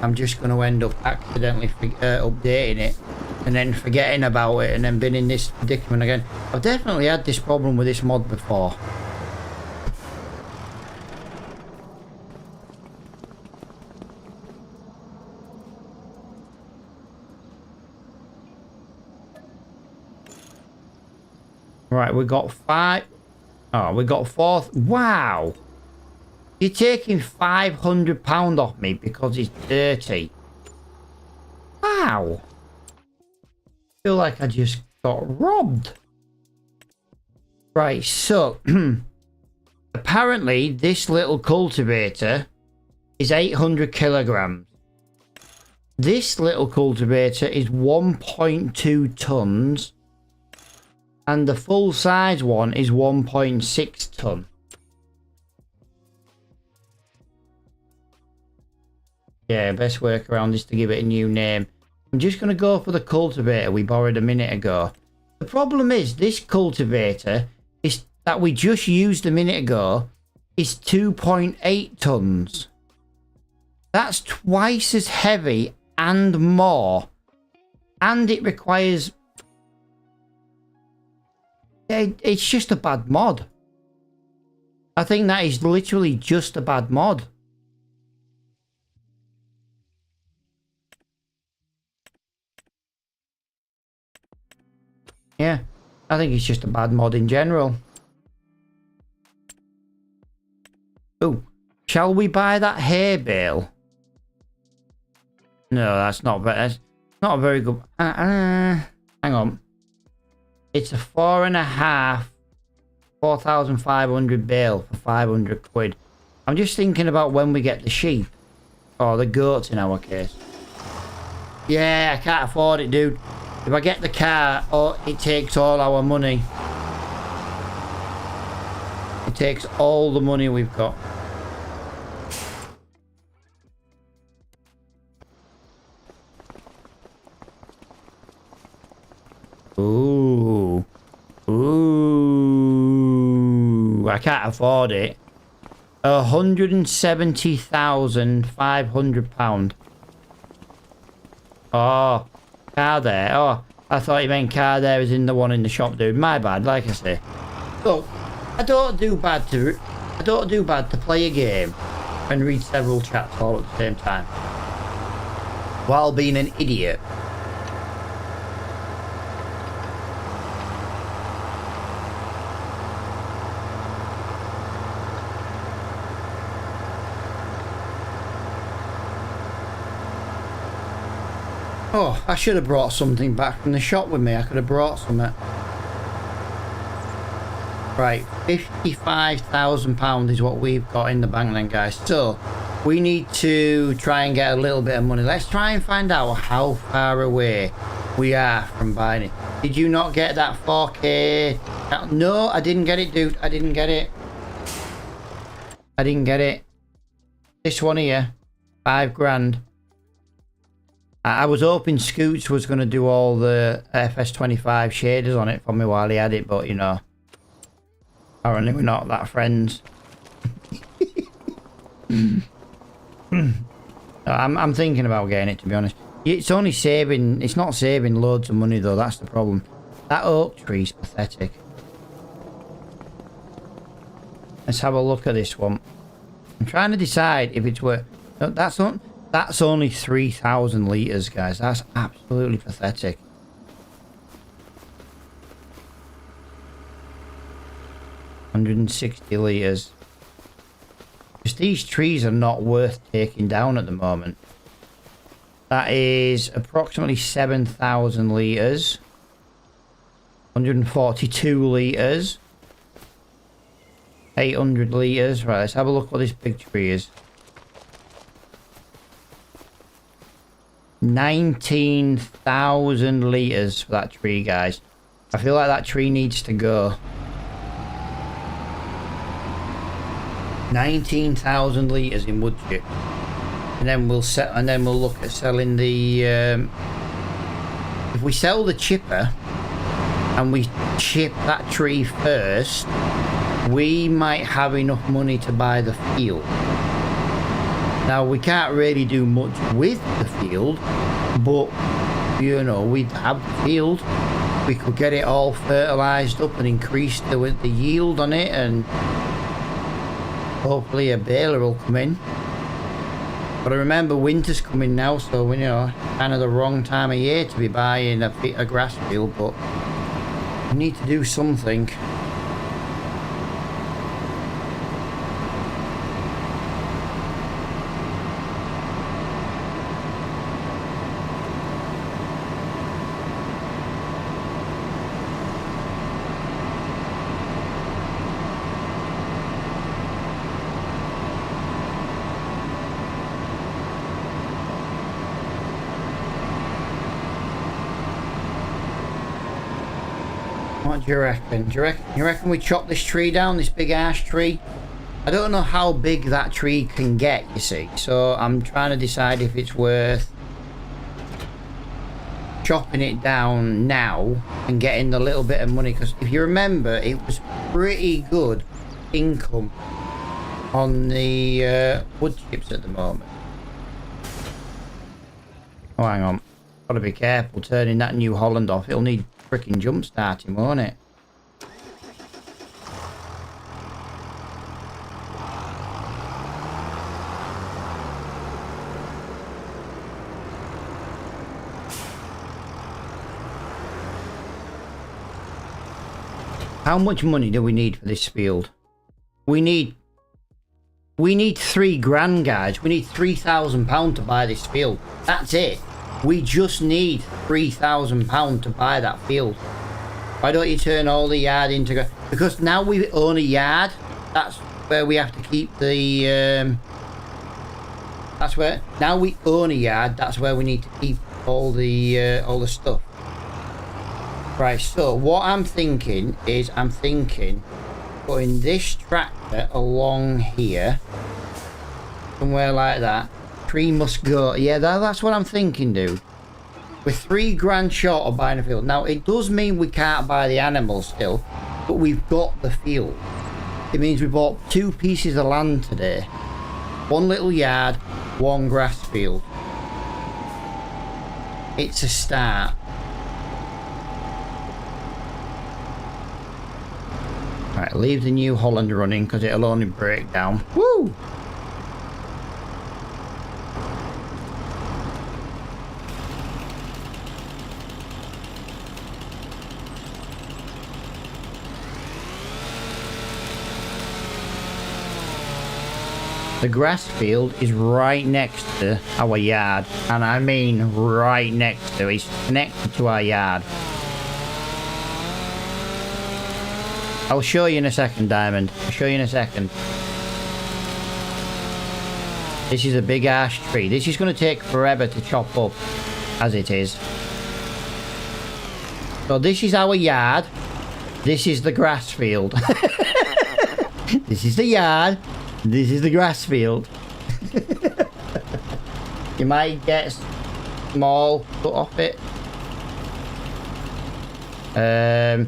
I'm just going to end up accidentally updating it and then forgetting about it and then being in this predicament again. I've definitely had this problem with this mod before. Right, we got 5. Oh, we got 4. Wow! You're taking £500 off me because it's dirty. Wow! I feel like I just got robbed. Right, so apparently this little cultivator is 800 kilograms. This little cultivator is 1.2 tons. And the full size one is 1.6 ton. Yeah, best workaround is to give it a new name. I'm just going to go for the cultivator we borrowed a minute ago. The problem is this cultivator is that we just used a minute ago is 2.8 tons. That's twice as heavy and more. And it requires... It's just a bad mod. I think that is literally just a bad mod. Yeah, I think it's just a bad mod in general. Oh, shall we buy that hay bale? No, that's not a very good. Hang on. It's a 4,500 bale for 500 quid. I'm just thinking about when we get the sheep. Or the goats in our case. Yeah, I can't afford it, dude. If I get the car, oh, it takes all our money. It takes all the money we've got. Ooh. Ooh. I can't afford it. £170,500. Oh, car there. Oh, I thought you meant car there is in the one in the shop, dude. My bad, like I say. Look, I don't do bad to play a game and read several chats all at the same time while being an idiot. Oh, I should have brought something back from the shop with me. I could have brought something. Right, £55,000 is what we've got in the bank then, guys. So, we need to try and get a little bit of money. Let's try and find out how far away we are from buying it. Did you not get that 4K? No, I didn't get it, dude. I didn't get it. I didn't get it. This one here, 5 grand. I was hoping Scoots was going to do all the FS25 shaders on it for me while he had it, but you know, apparently we're not that friends. I'm thinking about getting it, to be honest. It's only saving, it's not saving loads of money though, that's the problem. That oak tree's pathetic. Let's have a look at this one. I'm trying to decide if it's worth... No, that's only 3,000 litres, guys. That's absolutely pathetic. $160 litres. Because these trees are not worth taking down at the moment. That is approximately 7,000 litres. 142 litres. 800 litres. Right, let's have a look what this big tree is. 19,000 litres for that tree, guys. I feel like that tree needs to go. 19,000 litres in wood chip. And then we'll look at selling the if we sell the chipper and we chip that tree first, we might have enough money to buy the field. Now, we can't really do much with the field, but, you know, we'd have the field. We could get it all fertilised up and increase the yield on it, and hopefully a baler will come in. But I remember winter's coming now, so, you know, kind of the wrong time of year to be buying a grass field, but we need to do something. What do you reckon? You reckon we chop this tree down, this big ash tree? I don't know how big that tree can get, you see. So I'm trying to decide if it's worth chopping it down now and getting the little bit of money. Because if you remember, it was pretty good income on the wood chips at the moment. Oh, hang on. Gotta be careful turning that New Holland off. It'll need freaking jump starting, won't it? How much money do we need for this field? We need 3 grand, guys. We need £3,000 to buy this field. That's it. We just need £3,000 to buy that field. Why don't you turn all the yard into... Because now we own a yard. That's where we have to keep the... That's where... Now we own a yard. That's where we need to keep all the stuff. Right, so what I'm thinking is... I'm thinking putting this tractor along here. Somewhere like that. Tree must go. Yeah, that's what I'm thinking, dude. We're 3 grand short of buying a field. Now, it does mean we can't buy the animals still, but we've got the field. It means we bought 2 pieces of land today. 1 little yard, 1 grass field. It's a start. Right, leave the New Holland running because it'll only break down. Woo! The grass field is right next to our yard, and I mean right next to. It's connected to our yard. I'll show you in a second, Diamond. I'll show you in a second. This is a big ash tree. This is going to take forever to chop up, as it is. So this is our yard. This is the grass field. This is the yard. This is the grass field. You might get small cut off it. I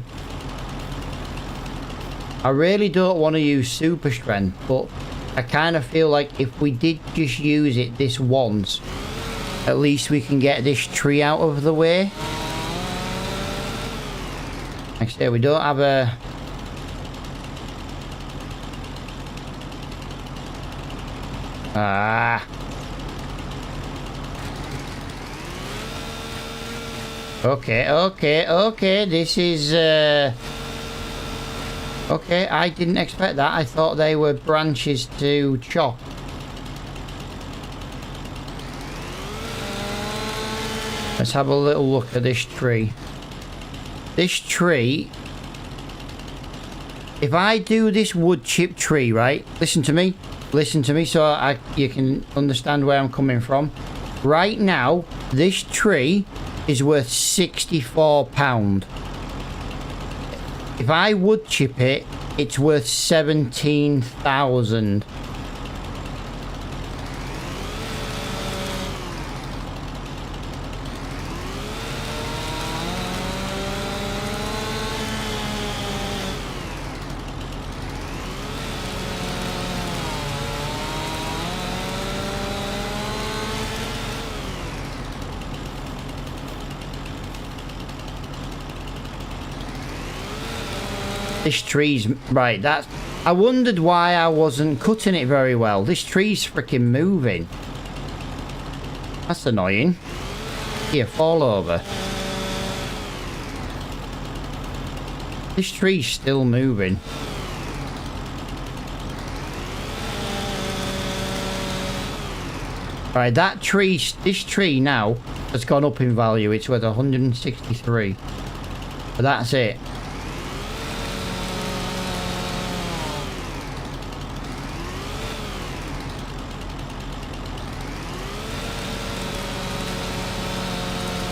really don't want to use super strength, but I kind of feel like if we did just use it this once, at least we can get this tree out of the way. Like I say, we don't have a... Okay, this is, okay, I didn't expect that. I thought they were branches to chop. Let's have a little look at this tree. This tree... If I do this wood chip tree, right? Listen to me so you can understand where I'm coming from. Right now, this tree is worth £64. If I wood chip it, it's worth 17,000. This tree's... Right, that's... I wondered why I wasn't cutting it very well. This tree's freaking moving. That's annoying. Here, fall over. This tree's still moving. Right, that tree... This tree now has gone up in value. It's worth 163. But that's it.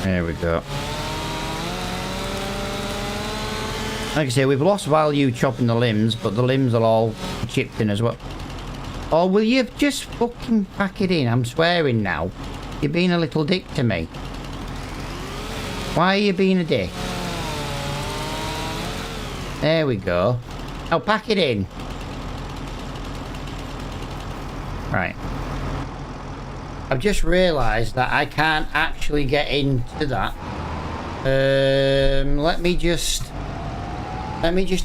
There we go. Like I say, we've lost value chopping the limbs, but the limbs are all chipped in as well. Oh, will you just fucking pack it in? I'm swearing now. You're being a little dick to me. Why are you being a dick? There we go. Now pack it in. Right. I've just realised that I can't actually get into that. Let me just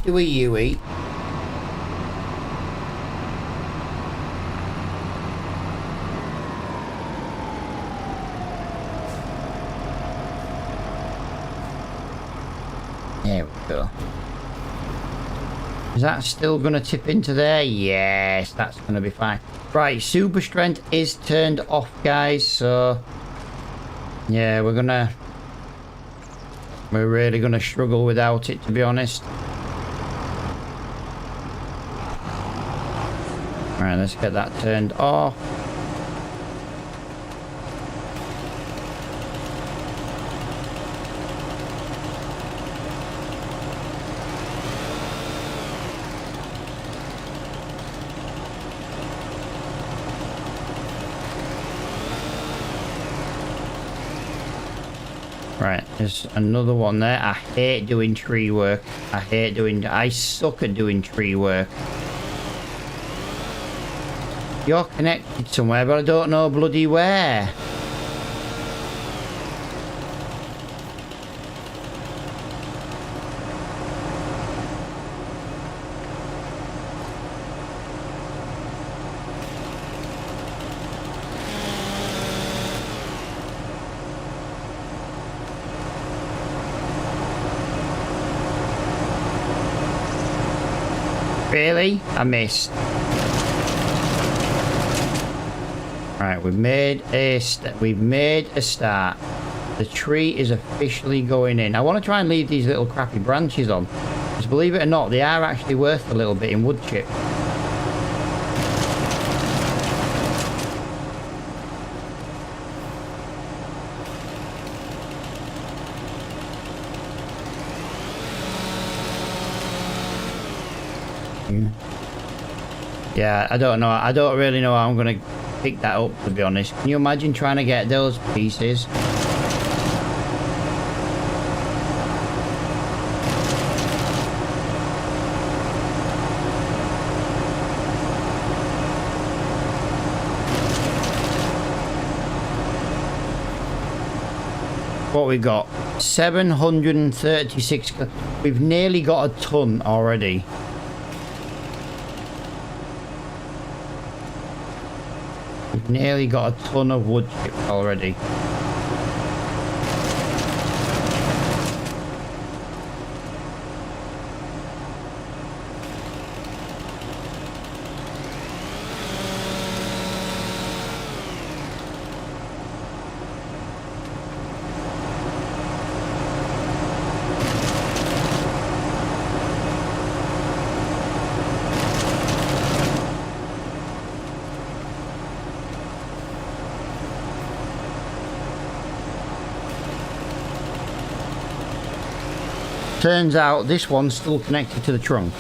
do a UE. There we go. Is that still going to tip into there? Yes, that's going to be fine. Right, super strength is turned off, guys, so... Yeah, we're really going to struggle without it, to be honest. Right, let's get that turned off. Right, there's another one there. I hate doing tree work. I suck at doing tree work. You're connected somewhere, but I don't know bloody where. Really? I missed. Right, we've made a start. The tree is officially going in. I want to try and leave these little crappy branches on. Because believe it or not, they are actually worth a little bit in wood chip. Yeah, I don't know. I don't really know how I'm going to pick that up, to be honest. Can you imagine trying to get those pieces? What we got? 736. We've nearly got a ton already. We've nearly got a ton of wood chips already. Turns out this one's still connected to the trunk.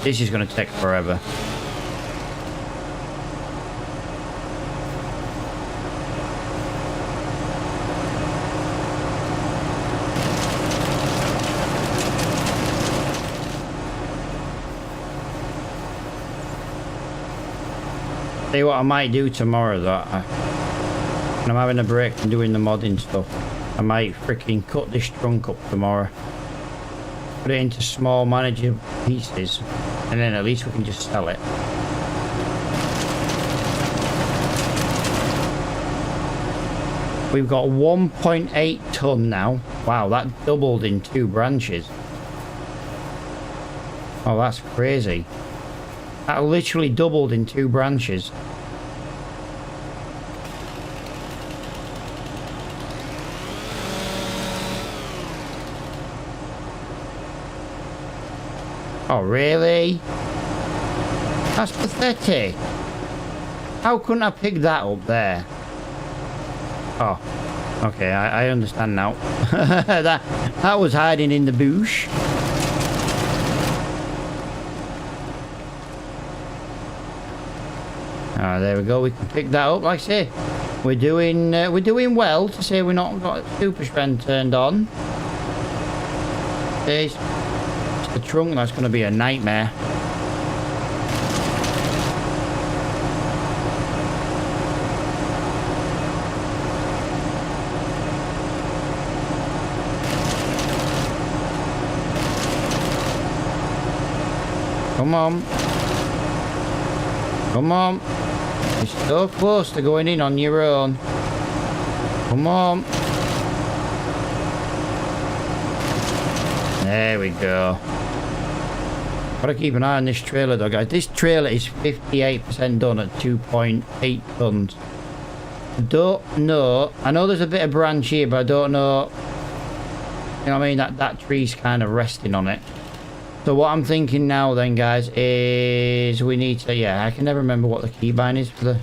This is going to take forever. See what I might do tomorrow though. When I'm having a break and doing the modding stuff, I might freaking cut this trunk up tomorrow. Put it into small manageable pieces, and then at least we can just sell it. We've got 1.8 ton now. Wow, that doubled in 2 branches. Oh, that's crazy. That literally doubled in 2 branches. Oh, really? That's pathetic. How couldn't I pick that up there? Oh, okay, I understand now. that was hiding in the bush. Ah, there we go. We can pick that up. Like I say, we're doing well to say we're not got super strength turned on. There's the trunk. That's going to be a nightmare. Come on. Come on. You're so close to going in on your own. Come on. There we go. Gotta keep an eye on this trailer though, guys. This trailer is 58% done at 2.8 tons. I don't know. I know there's a bit of branch here, but I don't know. You know what I mean? That tree's kind of resting on it. So what I'm thinking now then, guys, is we need to... Yeah, I can never remember what the keybind is for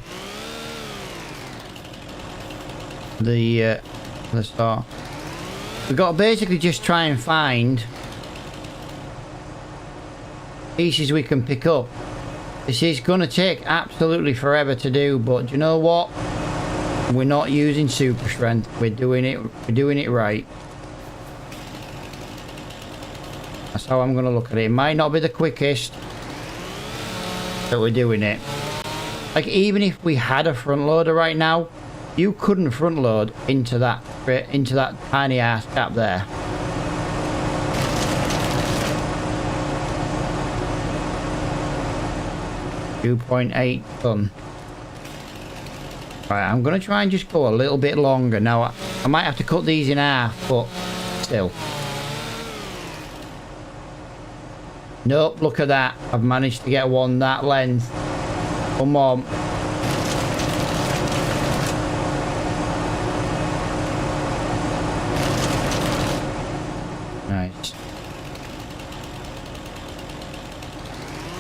the start. We've got to basically just try and find pieces we can pick up. This is going to take absolutely forever to do, but do you know what? We're not using super strength. We're doing it right. That's how I'm going to look at it. It might not be the quickest, but we're doing it. Like, even if we had a front loader right now, you couldn't front load into that tiny ass gap there. .8 ton. Right, I'm gonna try and just go a little bit longer. Now I might have to cut these in half, but still. Nope, look at that. I've managed to get one that length. Come on. Nice.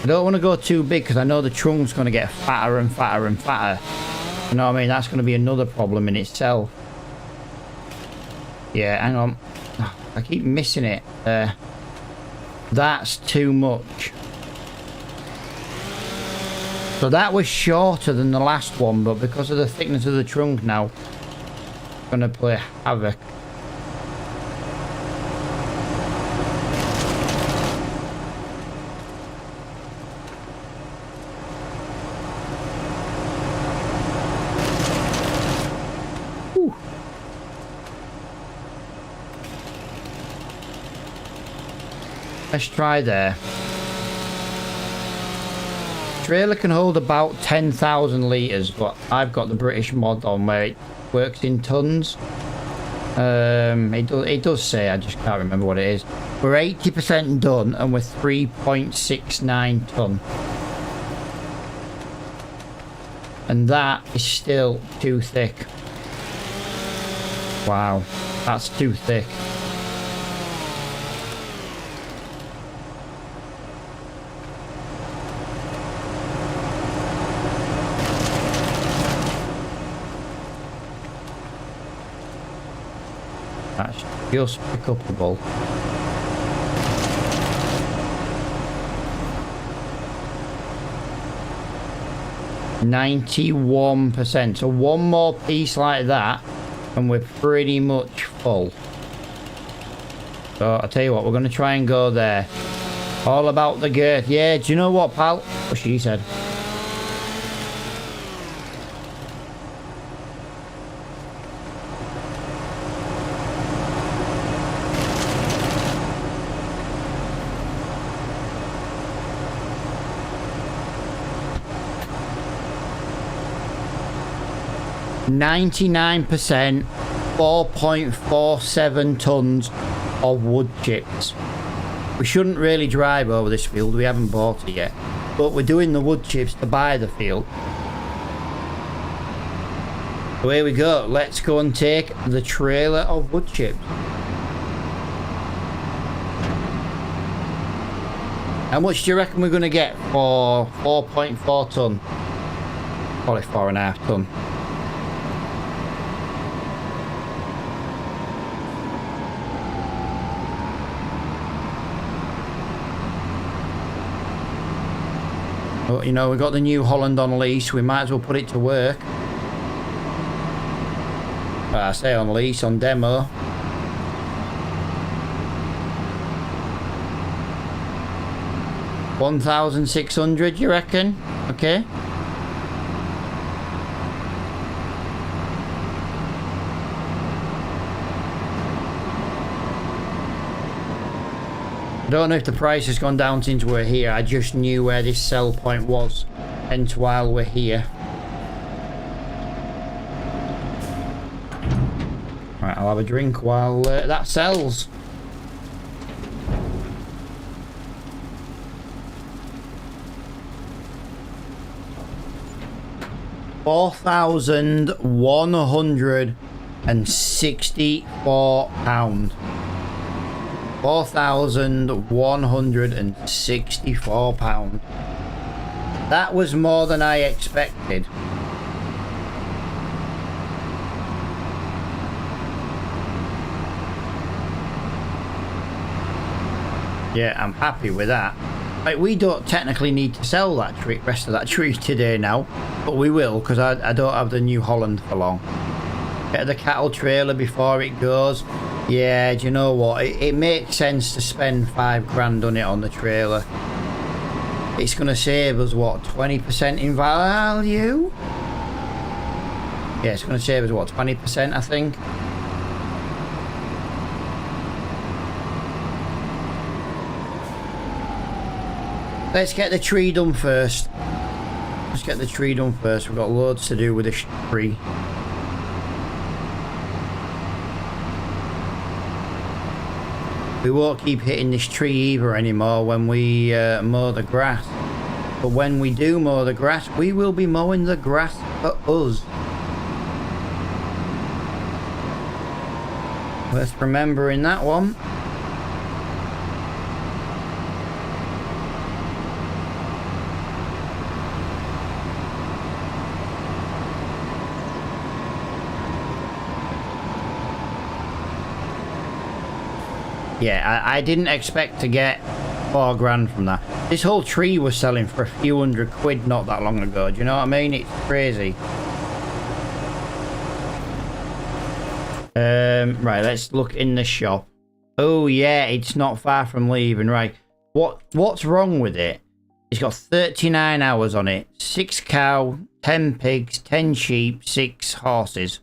I don't want to go too big because I know the trunk's going to get fatter and fatter and fatter. You know what I mean? That's going to be another problem in itself. Yeah, hang on. I keep missing it. That's too much. So that was shorter than the last one, but because of the thickness of the trunk now, it's going to play havoc. Let's try there. Trailer can hold about 10,000 litres, but I've got the British mod on where it works in tons. It does say, I just can't remember what it is. We're 80% done and we're 3.69 ton. And that is still too thick. Wow, that's too thick. That's just pick-upable. %91%. So one more piece like that and we're pretty much full. So I'll tell you what, we're going to try and go there. All about the girth. Yeah, do you know what, pal? What she said. %99%, 4.47 tons of wood chips. We shouldn't really drive over this field, we haven't bought it yet, but we're doing the wood chips to buy the field. So here we go, let's go and take the trailer of wood chips. How much do you reckon we're going to get for 4.4 ton? Probably 4.5 ton. But, you know, we've got the New Holland on lease. We might as well put it to work. I say on lease, on demo. $1,600, you reckon? Okay. I don't know if the price has gone down since we're here. I just knew where this sell point was, hence while we're here. Right, I'll have a drink while that sells. £4,164. £4,164. That was more than I expected. Yeah, I'm happy with that. Like, we don't technically need to sell that tree, rest of that tree today now, but we will, because I don't have the New Holland for long. Get the cattle trailer before it goes. Yeah, do you know what? It makes sense to spend $5 on it on the trailer. It's going to save us, what, 20% in value? Yeah, it's going to save us, what, 20%, I think? Let's get the tree done first. Let's get the tree done first. We've got loads to do with this tree. We won't keep hitting this tree either anymore when we mow the grass. But when we do mow the grass, we will be mowing the grass for us. Worth remembering that one. Yeah, I didn't expect to get $4 from that. This whole tree was selling for a few £100 not that long ago. Do you know what I mean? It's crazy. Right, let's look in the shop. Oh yeah, it's not far from leaving. Right, what's wrong with it? It's got 39 hours on it. 6 cow, 10 pigs, 10 sheep, 6 horses.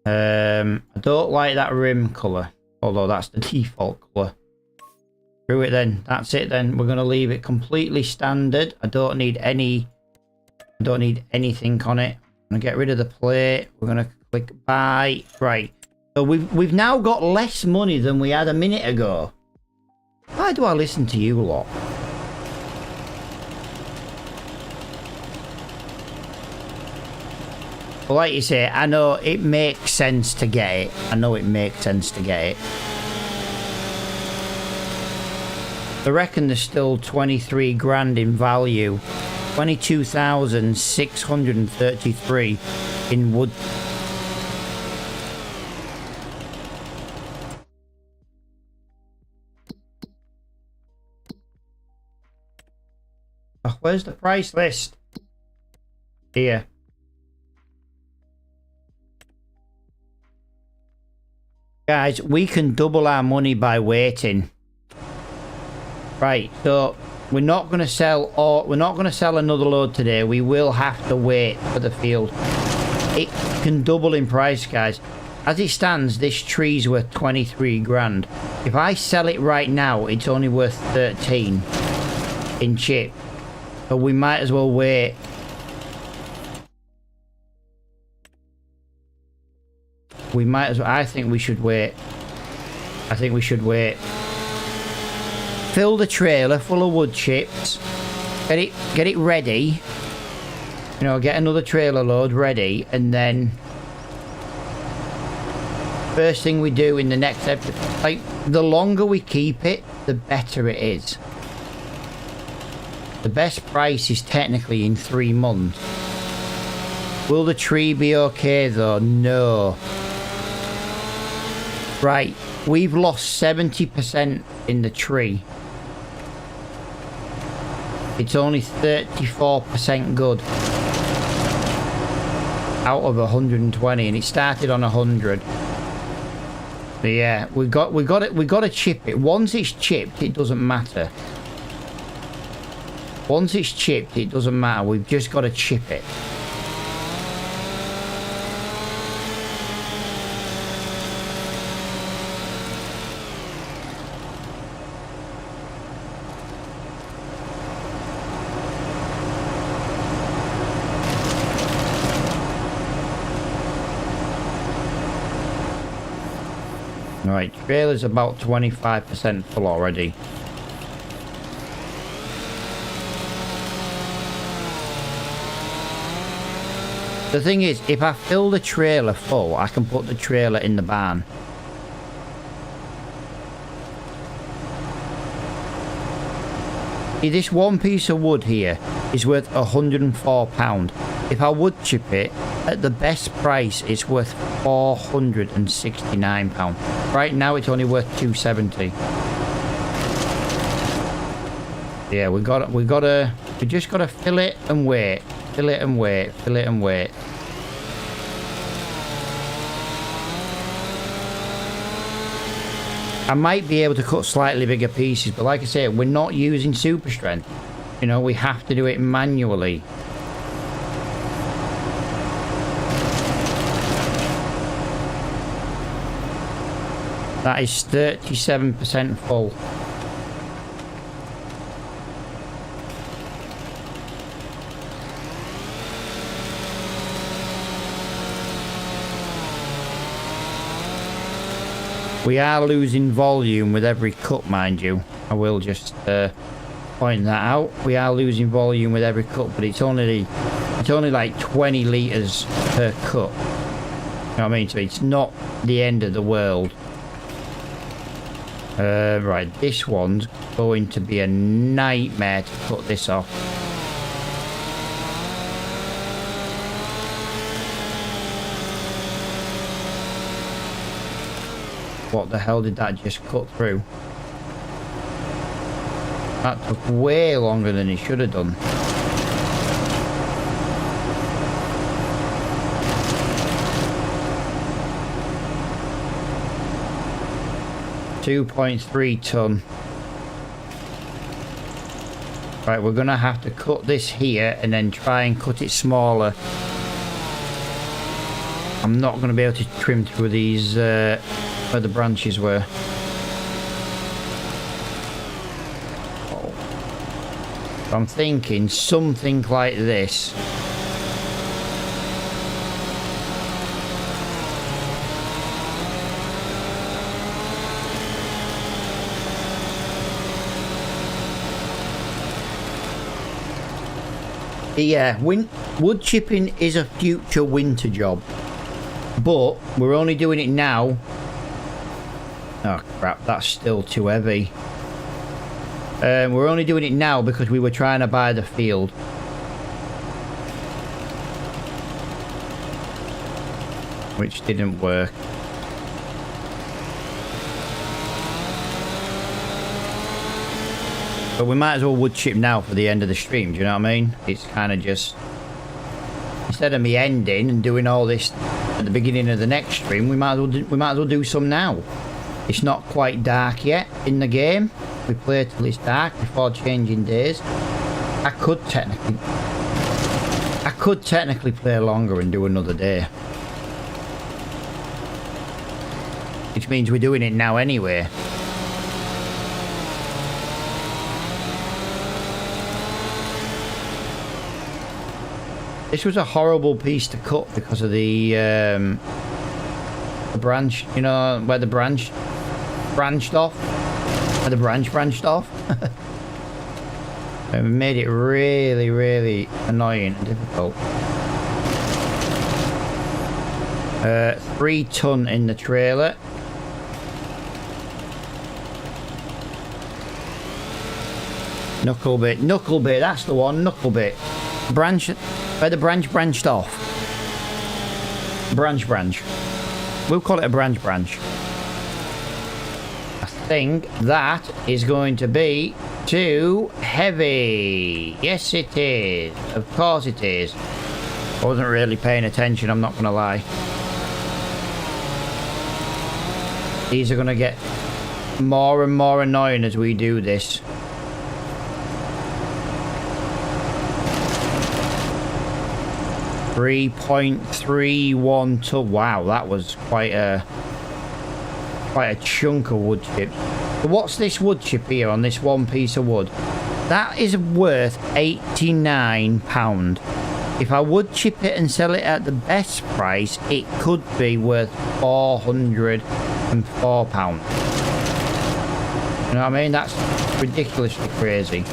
I don't like that rim colour, although that's the default colour. Screw it then. That's it then. We're going to leave it completely standard. I don't need anything on it. I'm going to get rid of the plate. We're going to click buy. Right. So we've now got less money than we had a minute ago. Why do I listen to you lot? But like you say, I know it makes sense to get it. I know it makes sense to get it. I reckon there's still $23 in value. 22,633 in wood. Oh, where's the price list? Here. Guys, we can double our money by waiting. Right, so we're not going to sell another load today. We will have to wait for the field. It can double in price, guys. As it stands, this tree's worth $23. If I sell it right now, it's only worth 13 in chip. So we might as well wait. We might as well. I think we should wait. I think we should wait. Fill the trailer full of wood chips. Get it ready. You know, get another trailer load ready, and then first thing we do in the next episode, like, the longer we keep it, the better it is. The best price is technically in 3 months. Will the tree be okay though? No. Right, we've lost 70% in the tree. It's only 34% good out of 120, and it started on 100. So yeah, we got to chip it. Once it's chipped, it doesn't matter. Once it's chipped, it doesn't matter. We've just got to chip it. Right, trailer's about 25% full already. The thing is, if I fill the trailer full, I can put the trailer in the barn. This one piece of wood here is worth £104. If I would chip it at the best price, it's worth £469. Right now, it's only worth £270. Yeah, we just gotta fill it and wait, fill it and wait, fill it and wait. I might be able to cut slightly bigger pieces, but like I say, we're not using super strength. You know, we have to do it manually. That is 37% full. We are losing volume with every cut, mind you. I will just point that out. We are losing volume with every cut, but it's only like 20 litres per cut. You know what I mean? So it's not the end of the world. Right, this one's going to be a nightmare to cut this off. What the hell did that just cut through? That took way longer than it should have done. $2.3 ton. Right, we're gonna have to cut this here and then try and cut it smaller. I'm not gonna be able to trim through these where the branches were. Oh. I'm thinking something like this. Yeah, wood chipping is a future winter job, but we're only doing it now. Oh crap, that's still too heavy. We're only doing it now because we were trying to buy the field. Which didn't work. But we might as well wood chip now for the end of the stream, do you know what I mean? It's kind of just... Instead of me ending and doing all this at the beginning of the next stream, we might as well do some now. It's not quite dark yet in the game. We play till it's dark before changing days. I could technically play longer and do another day. Which means we're doing it now anyway. This was a horrible piece to cut because of the branch, you know, where the branch branched off. Where the branch branched off. It made it really, really annoying and difficult. 3 ton in the trailer. Knuckle bit, that's the one, knuckle bit. Branch, where the branch branched off. Branch. We'll call it a branch. I think that is going to be too heavy. Yes, it is. Of course it is. I wasn't really paying attention, I'm not going to lie. These are going to get more and more annoying as we do this. $3.31 ton. Wow, that was quite a chunk of wood chips. But what's this wood chip here on this one piece of wood? That is worth £89. If I would chip it and sell it at the best price, it could be worth £404. You know what I mean? That's ridiculously crazy.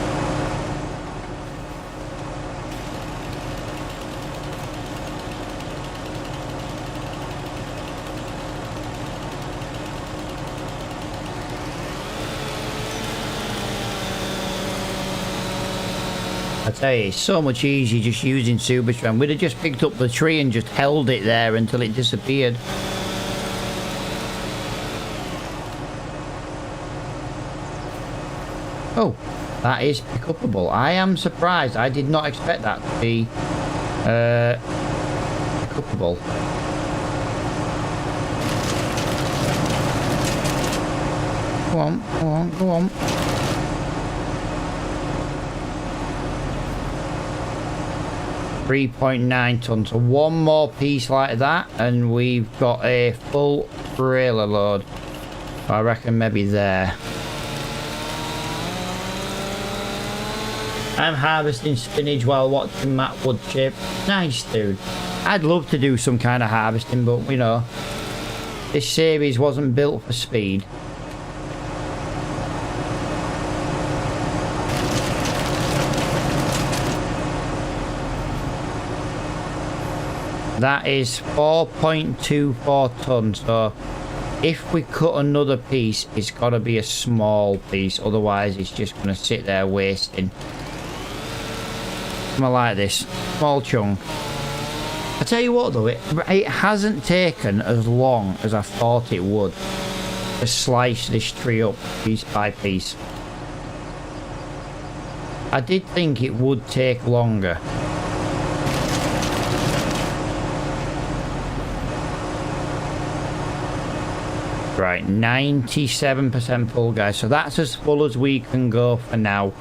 I tell you, it's so much easier just using super strength. We'd have just picked up the tree and just held it there until it disappeared. Oh, that is pick-upable. I am surprised. I did not expect that to be pick-upable. Go on, go on, go on. .9 tons. So one more piece like that, and we've got a full trailer load. I reckon maybe there. I'm harvesting spinach while watching Matt wood chip. Nice, dude. I'd love to do some kind of harvesting, but you know, this series wasn't built for speed. That is 4.24 tons. So if we cut another piece, it's got to be a small piece. Otherwise, it's just going to sit there wasting. I like this small chunk. I tell you what though, it hasn't taken as long as I thought it would to slice this tree up piece by piece. I did think it would take longer. Right, 97% full, guys. So that's as full as we can go for now.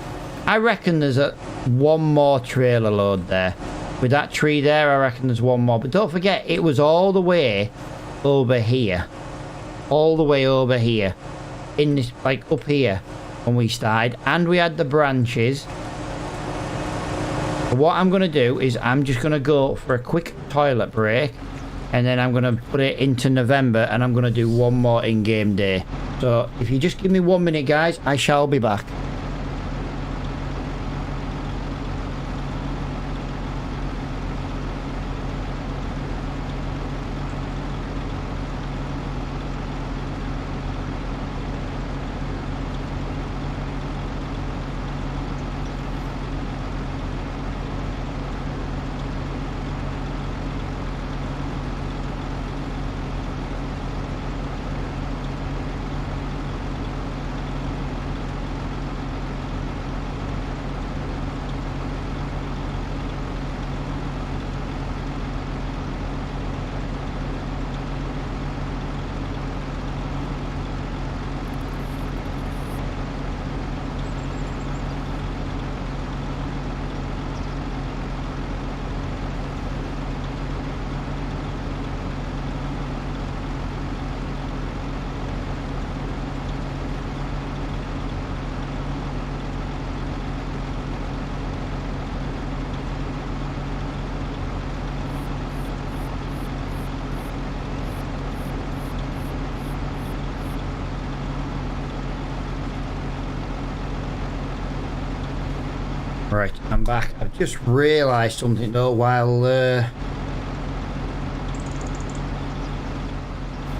I reckon there's one more trailer load there. With that tree there, I reckon there's one more. But don't forget, it was all the way over here. All the way over here. In this, like, up here when we started. And we had the branches. But what I'm going to do is I'm just going to go for a quick toilet break. And then I'm going to put it into November. And I'm going to do one more in-game day. So if you just give me 1 minute, guys, I shall be back. Right, I'm back. I've just realised something though while I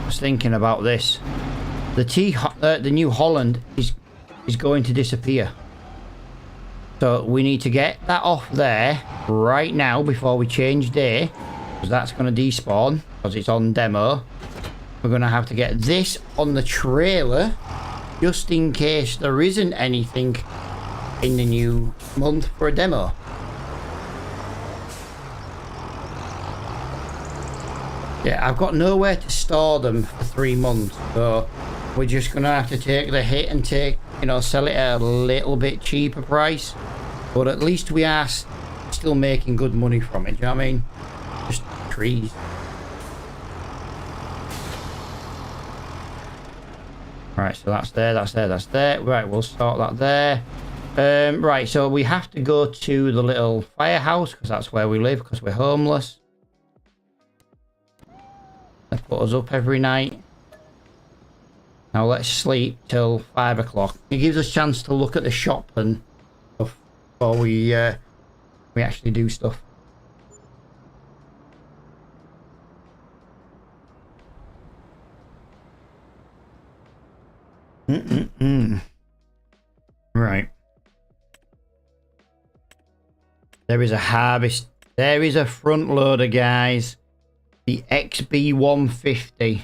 was thinking about this. The New Holland is going to disappear. So we need to get that off there right now before we change day, because that's going to despawn because it's on demo. We're going to have to get this on the trailer just in case there isn't anything in the new month for a demo. Yeah, I've got nowhere to store them for 3 months, so we're just gonna have to take the hit and sell it at a little bit cheaper price, but at least we are still making good money from it. Do you know what I mean? Just trees. Right, so that's there. Right, we'll start that there. Right, so we have to go to the little firehouse because that's where we live because we're homeless. They put us up every night. Now let's sleep till 5 o'clock. It gives us a chance to look at the shop and stuff before we actually do stuff. Right. There is a harvest. There is a front loader, guys. The XB150.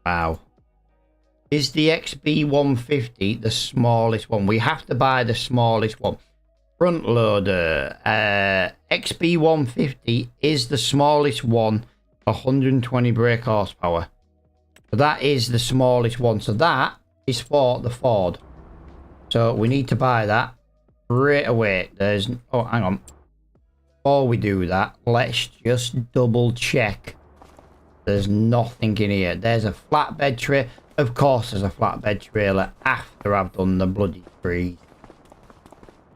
Wow. Is the XB150 the smallest one? We have to buy the smallest one. Front loader. XB150 is the smallest one. 120 brake horsepower. So that is the smallest one. So that is for the Ford. So we need to buy that straight away. There's... Oh, hang on. Before we do that, let's just double check. There's nothing in here. There's a flatbed trailer. Of course there's a flatbed trailer after I've done the bloody trees.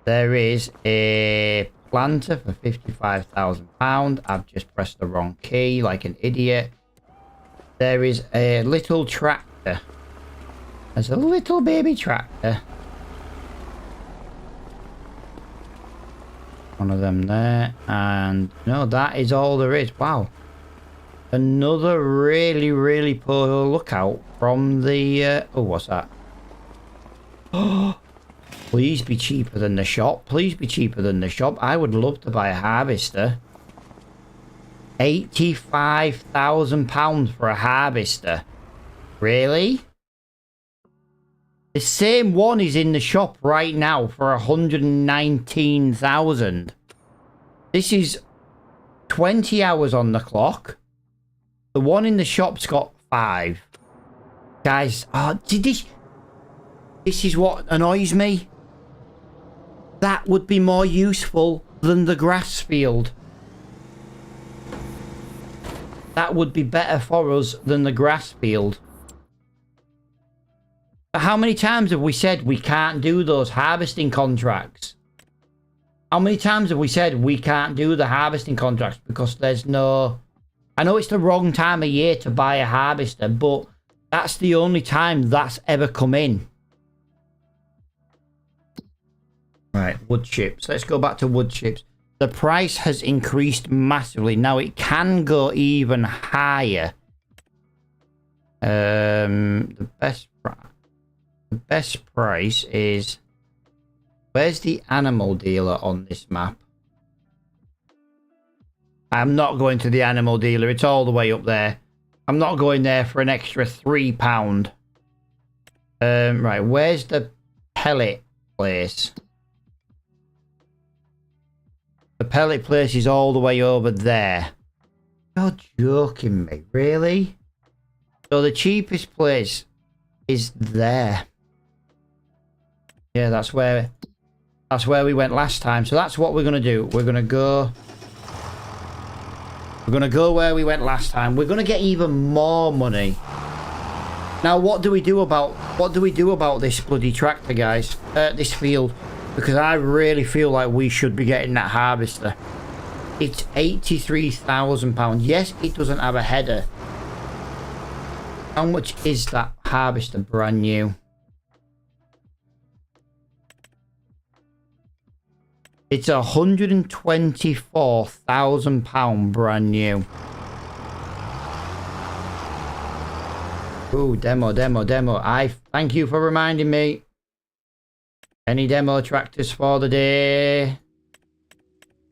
There is a planter for £55,000. I've just pressed the wrong key like an idiot. There is a little tractor. There's a little baby tractor. One of them there. And no, that is all there is. Wow. Another really, really poor lookout from the... oh, what's that? Oh, please be cheaper than the shop. Please be cheaper than the shop. I would love to buy a harvester. £85,000 for a harvester. Really? The same one is in the shop right now for 119,000. This is 20 hours on the clock. The one in the shop's got 5. Guys, this is what annoys me. That would be more useful than the grass field. That would be better for us than the grass field. How many times have we said we can't do those harvesting contracts? How many times have we said we can't do the harvesting contracts because there's no... I know it's the wrong time of year to buy a harvester, but that's the only time that's ever come in. Right, wood chips. Let's go back to wood chips. The price has increased massively. Now it can go even higher. The best price is... Where's the animal dealer on this map? I'm not going to the animal dealer. It's all the way up there. I'm not going there for an extra £3. Right, where's the pellet place? The pellet place is all the way over there. You're joking me, really? So the cheapest place is there. Yeah, that's where we went last time. So that's what we're going to do. We're going to go where we went last time. We're going to get even more money. Now, what do we do about this bloody tractor, guys? This field. Because I really feel like we should be getting that harvester. It's £83,000. Yes, it doesn't have a header. How much is that harvester brand new? It's £124,000 brand new. Ooh, demo. I thank you for reminding me. Any demo tractors for the day?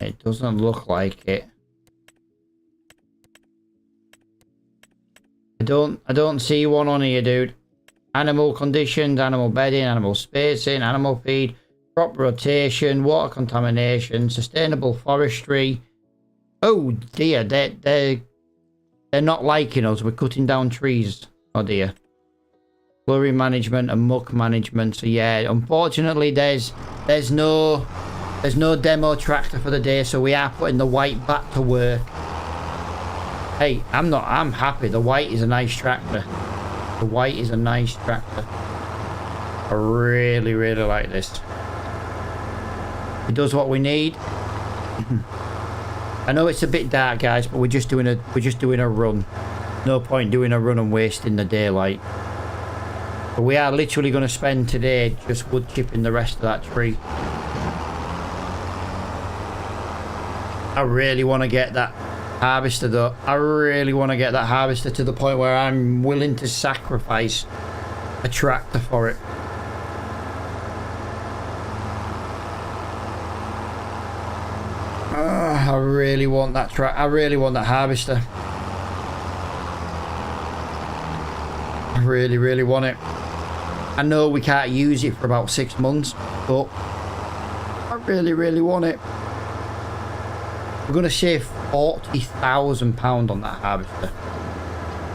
It doesn't look like it. I don't see one on here, dude. Animal conditions, animal bedding, animal spacing, animal feed, crop rotation, water contamination, sustainable forestry. Oh dear, they're not liking us. We're cutting down trees. Oh dear. Slurry management and muck management. So yeah, unfortunately there's no demo tractor for the day, so we are putting the white back to work. Hey, I'm happy. The white is a nice tractor. The white is a nice tractor. I really, really like this. It does what we need. I know it's a bit dark, guys, but we're just doing a run. No point doing a run and wasting the daylight. But we are literally going to spend today just wood chipping the rest of that tree. I really want to get that harvester though. I really want to get that harvester to the point where I'm willing to sacrifice a tractor for it. I really want that track. I really want that harvester. I really, really want it. I know we can't use it for about 6 months, but I really, really want it. We're going to save £40,000 on that harvester.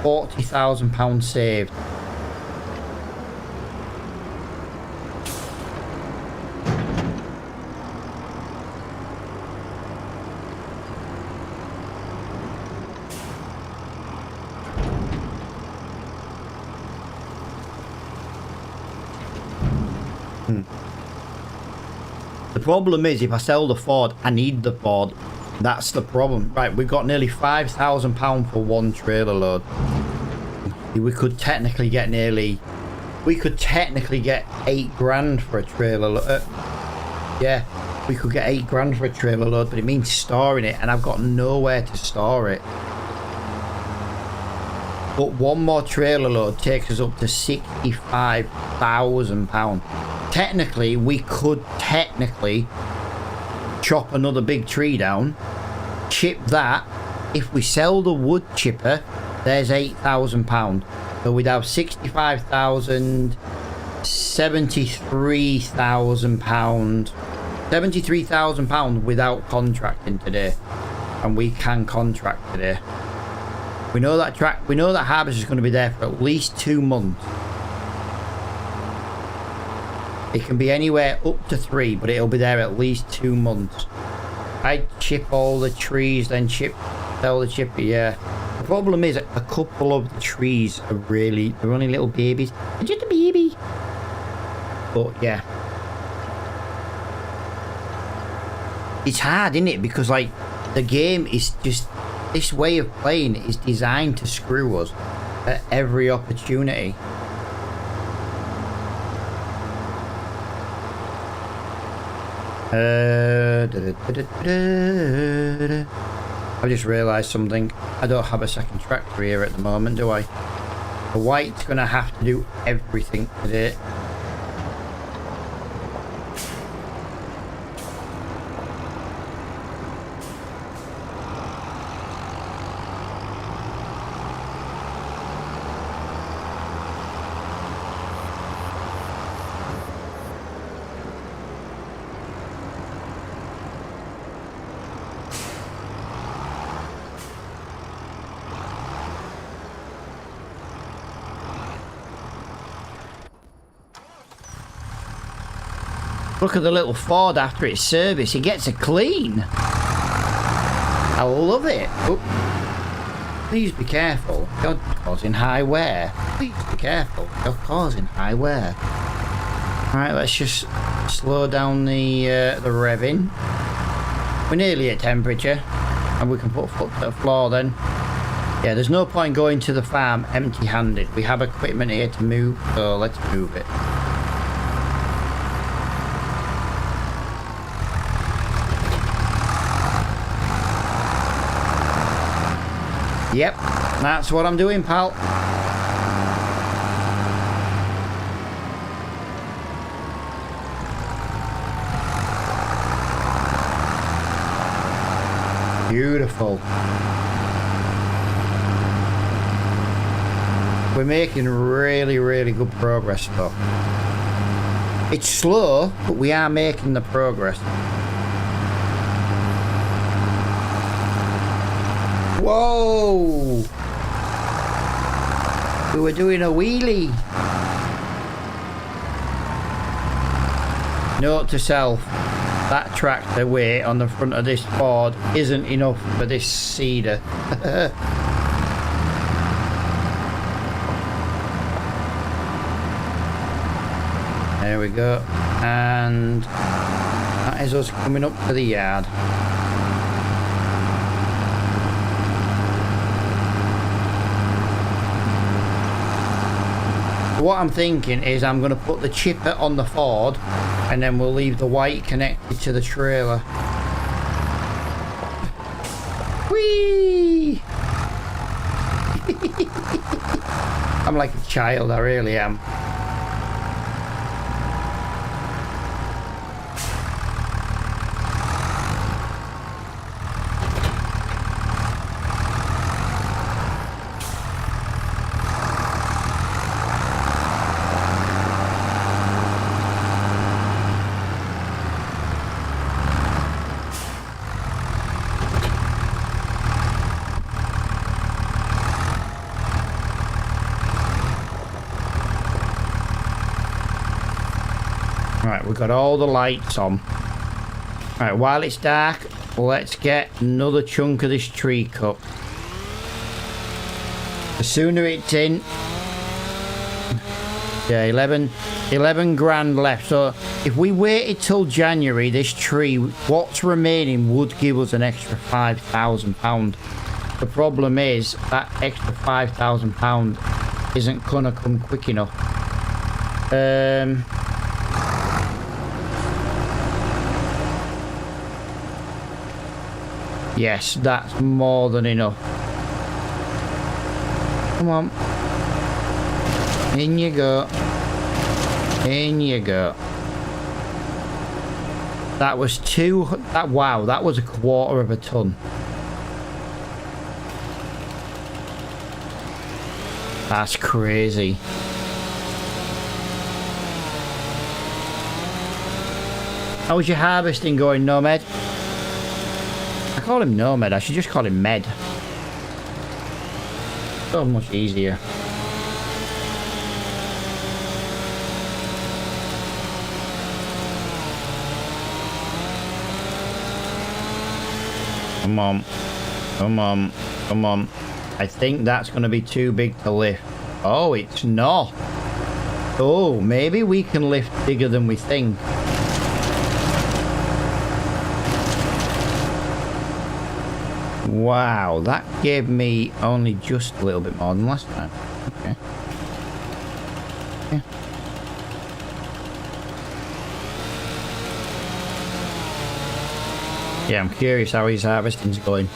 £40,000 saved. The problem is, if I sell the Ford, I need the Ford. That's the problem. Right, we've got nearly £5,000 for one trailer load. We could technically get We could technically get 8 grand for a trailer load. Yeah, we could get 8 grand for a trailer load, but it means storing it, and I've got nowhere to store it. But one more trailer load takes us up to £65,000. Technically, we could chop another big tree down, chip that. If we sell the wood chipper, there's £8,000. So we'd have 65,000, £73,000, £73,000 without contracting today, and we can contract today. We know that harvest is going to be there for at least 2 months. It can be anywhere up to 3, but it'll be there at least 2 months. I chip all the trees, then sell the chipper, yeah. The problem is, a couple of the trees are they're only little babies. They're just a baby. But yeah. It's hard, isn't it? Because like, the game is just, this way of playing is designed to screw us at every opportunity. I've just realised something. I don't have a second tractor here at the moment, do I? The white's gonna have to do everything today. Look at the little Ford after its service. It gets a clean. I love it. Oh. Please be careful. You're causing high wear. Please be careful. You're causing high wear. Alright, let's just slow down the revving. We're nearly at temperature. And we can put foot to the floor then. Yeah, there's no point going to the farm empty-handed. We have equipment here to move, so let's move it. Yep, that's what I'm doing, pal. Beautiful. We're making really, really good progress though. It's slow, but we are making the progress. Whoa! We were doing a wheelie. Note to self, that tractor weight on the front of this Ford isn't enough for this seeder. There we go. And that is us coming up to the yard. What I'm thinking is I'm going to put the chipper on the Ford and then we'll leave the white connected to the trailer. Whee! I'm like a child, I really am. Right, we've got all the lights on. Right, while it's dark, let's get another chunk of this tree cut. The sooner it's in... Yeah, 11 grand left. So if we waited till January, this tree, what's remaining would give us an extra £5,000. The problem is that extra £5,000 isn't gonna come quick enough. Yes, that's more than enough. Come on. In you go. In you go. That was wow, that was a quarter of a ton. That's crazy. How's your harvesting going, Nomad? I call him Nomad, I should just call him Med. So much easier. Come on. Come on. Come on. I think that's going to be too big to lift. Oh, it's not. Oh, maybe we can lift bigger than we think. Wow, that gave me only just a little bit more than last time. Okay. Yeah. Yeah, I'm curious how his harvesting's going.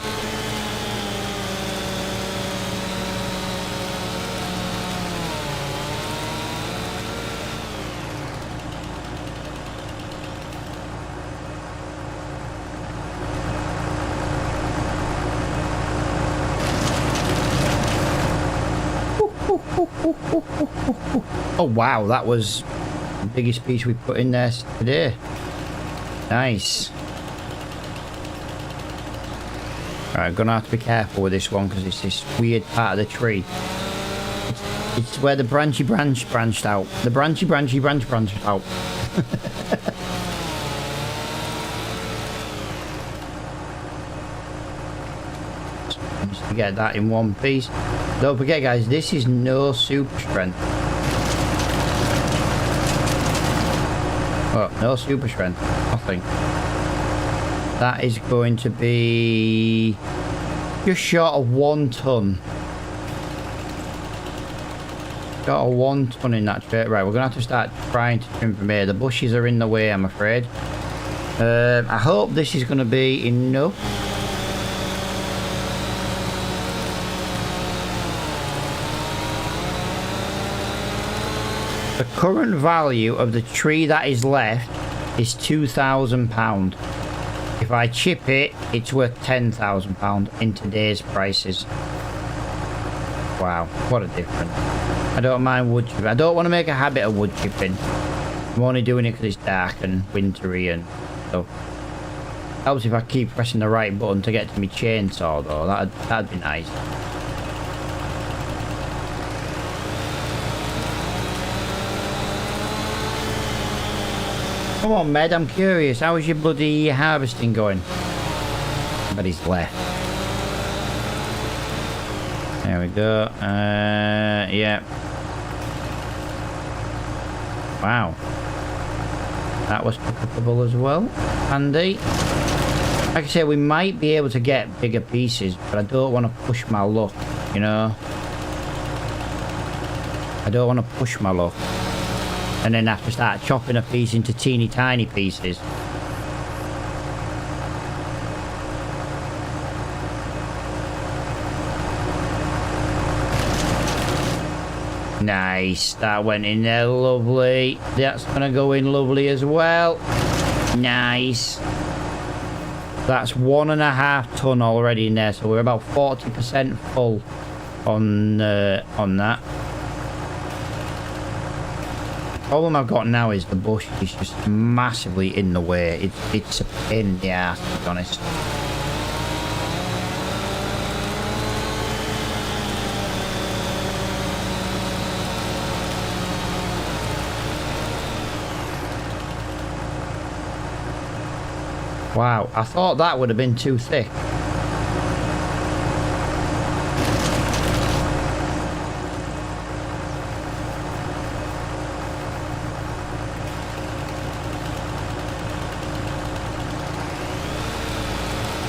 Oh wow, that was the biggest piece we put in there today. Nice. Alright, gonna have to be careful with this one because it's this weird part of the tree. It's where the branchy branch branched out. The branchy branch branched out. Just to get that in one piece. Don't forget, guys, this is no super strength. Oh, no super strength. Nothing. That is going to be just short of 1 ton. Got a 1 ton in that tray. Right, we're gonna have to start trying to trim from here. The bushes are in the way, I'm afraid. I hope this is gonna be enough. The current value of the tree that is left is £2,000. If I chip it, it's worth £10,000 in today's prices. Wow, what a difference. I don't mind wood chipping. I don't want to make a habit of wood chipping. I'm only doing it because it's dark and wintry and stuff. Helps if I keep pressing the right button to get to my chainsaw though. That'd be nice. Come on, Med, I'm curious. How is your bloody harvesting going? But he's left. There we go. Yeah. Wow. That was pickable as well. Handy. Like I say, we might be able to get bigger pieces, but I don't want to push my luck, you know? I don't want to push my luck. And then have to start chopping a piece into teeny tiny pieces. Nice, that went in there lovely. That's gonna go in lovely as well. Nice. That's 1.5 ton already in there, so we're about 40% full on that. The problem I've got now is the bush is just massively in the way. It's a pain in the ass, to be honest. Wow, I thought that would have been too thick.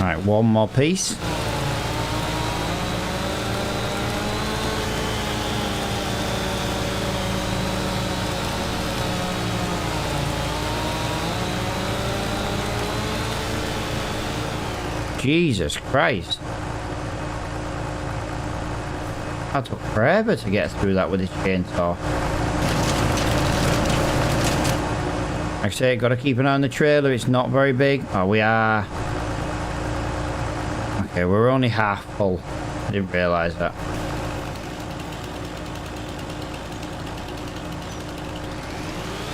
Alright, one more piece. Jesus Christ. That took forever to get through that with this chainsaw. Like I say, gotta keep an eye on the trailer. It's not very big. Oh, we are. Okay, we're only half full. I didn't realise that.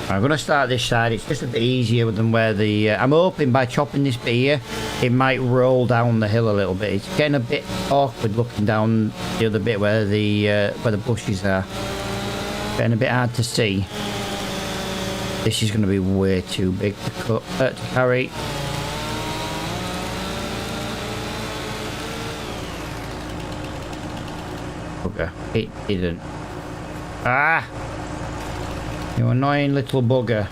I'm going to start this side. It's just a bit easier than where the... I'm hoping by chopping this bit here, it might roll down the hill a little bit. It's getting a bit awkward looking down the other bit where the bushes are. Getting a bit hard to see. This is going to be way too big to cut, to carry. Bugger. It didn't. Ah! You annoying little bugger.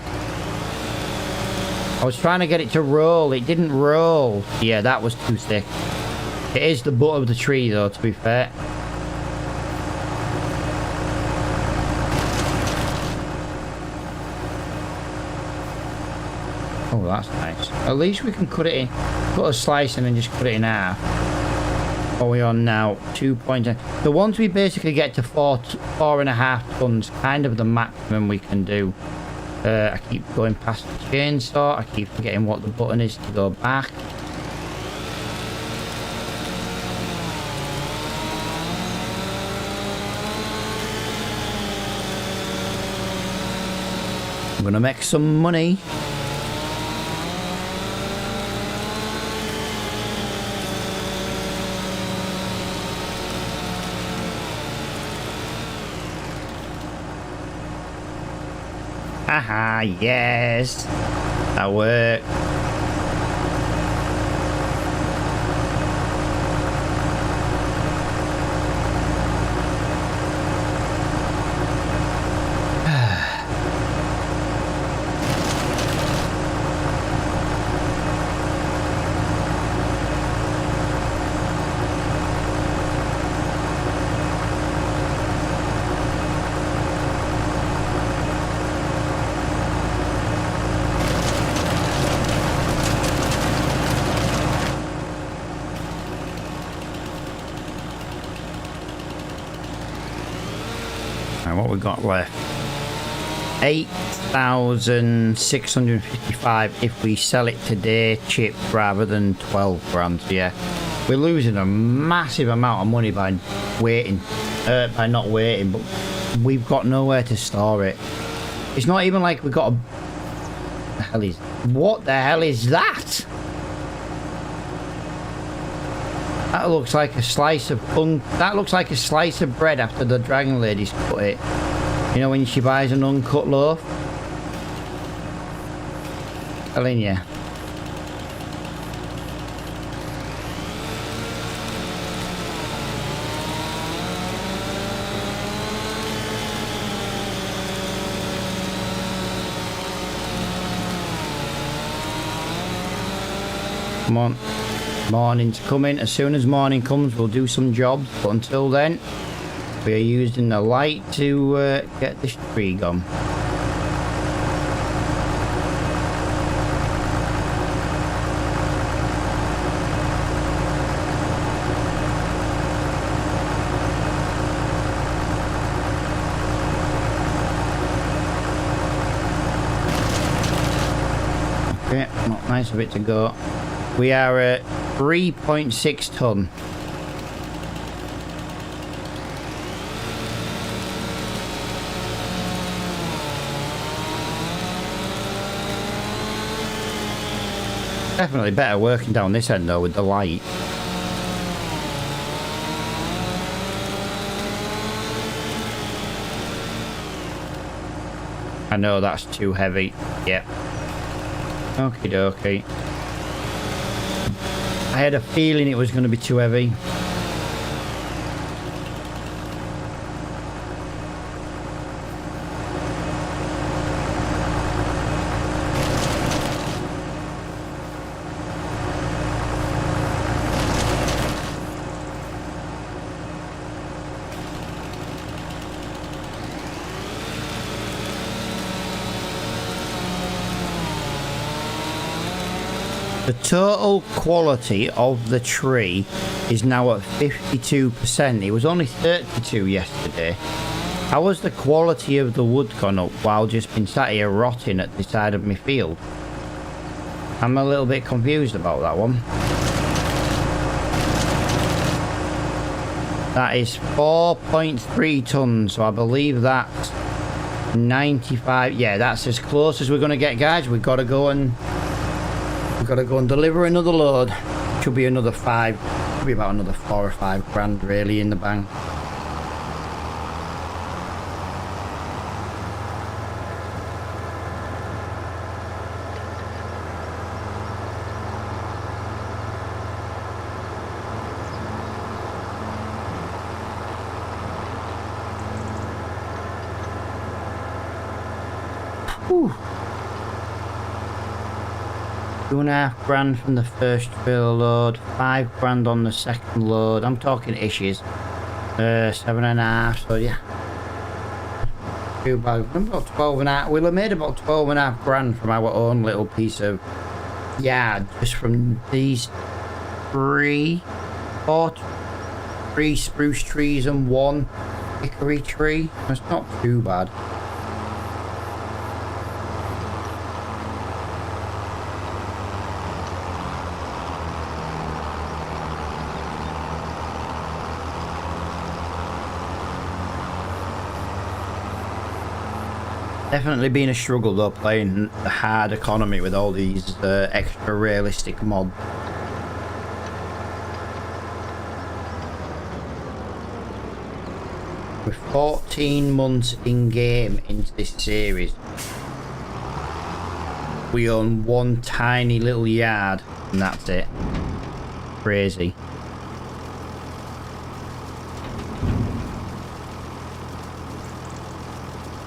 I was trying to get it to roll. It didn't roll. Yeah, that was too thick. It is the butt of the tree, though, to be fair. Oh, that's nice. At least we can cut it in. Cut a slice and then just cut it in half. What are we on now? 2.10. So once we basically get to 4.5 tons, kind of the maximum we can do. I keep going past the chainsaw. I keep forgetting what the button is to go back. I'm gonna make some money. Haha, yes! That worked. What we got left? 8,655 if we sell it today, chip, rather than 12 grand. Yeah, we're losing a massive amount of money by waiting, by not waiting. But we've got nowhere to store it. It's not even like we've got a... What the hell is that? That looks like a slice of that looks like a slice of bread after the dragon lady's cut it. You know when she buys an uncut loaf? Telling you. Come on. Morning's coming. As soon as morning comes, we'll do some jobs. But until then, we are using the light to get this tree gone. Okay, not nice of it to go. We are at 3.6 ton. Definitely better working down this end though with the light. I know that's too heavy. Yep. Okie dokie. had a feeling it was going to be too heavy. The total quality of the tree is now at 52%. It was only 32 yesterday. How has the quality of the wood gone up while just been sat here rotting at the side of my field? I'm a little bit confused about that one. That is 4.3 tons, so I believe that's 95. Yeah, that's as close as we're going to get, guys. We've got to go and deliver another load. Should be another 5, should be about another 4 or 5 grand really in the bank. Whew. 2.5 grand from the first trailer load, 5 grand on the second load. I'm talking issues. 7.5, so yeah. Too bad. About 12.5. We'll have made about 12.5 grand from our own little piece of yard just from these 3 spruce trees and 1 hickory tree. That's not too bad. Definitely been a struggle though, playing the hard economy with all these extra realistic mods. We're 14 months in game into this series. We own one tiny little yard and that's it. Crazy.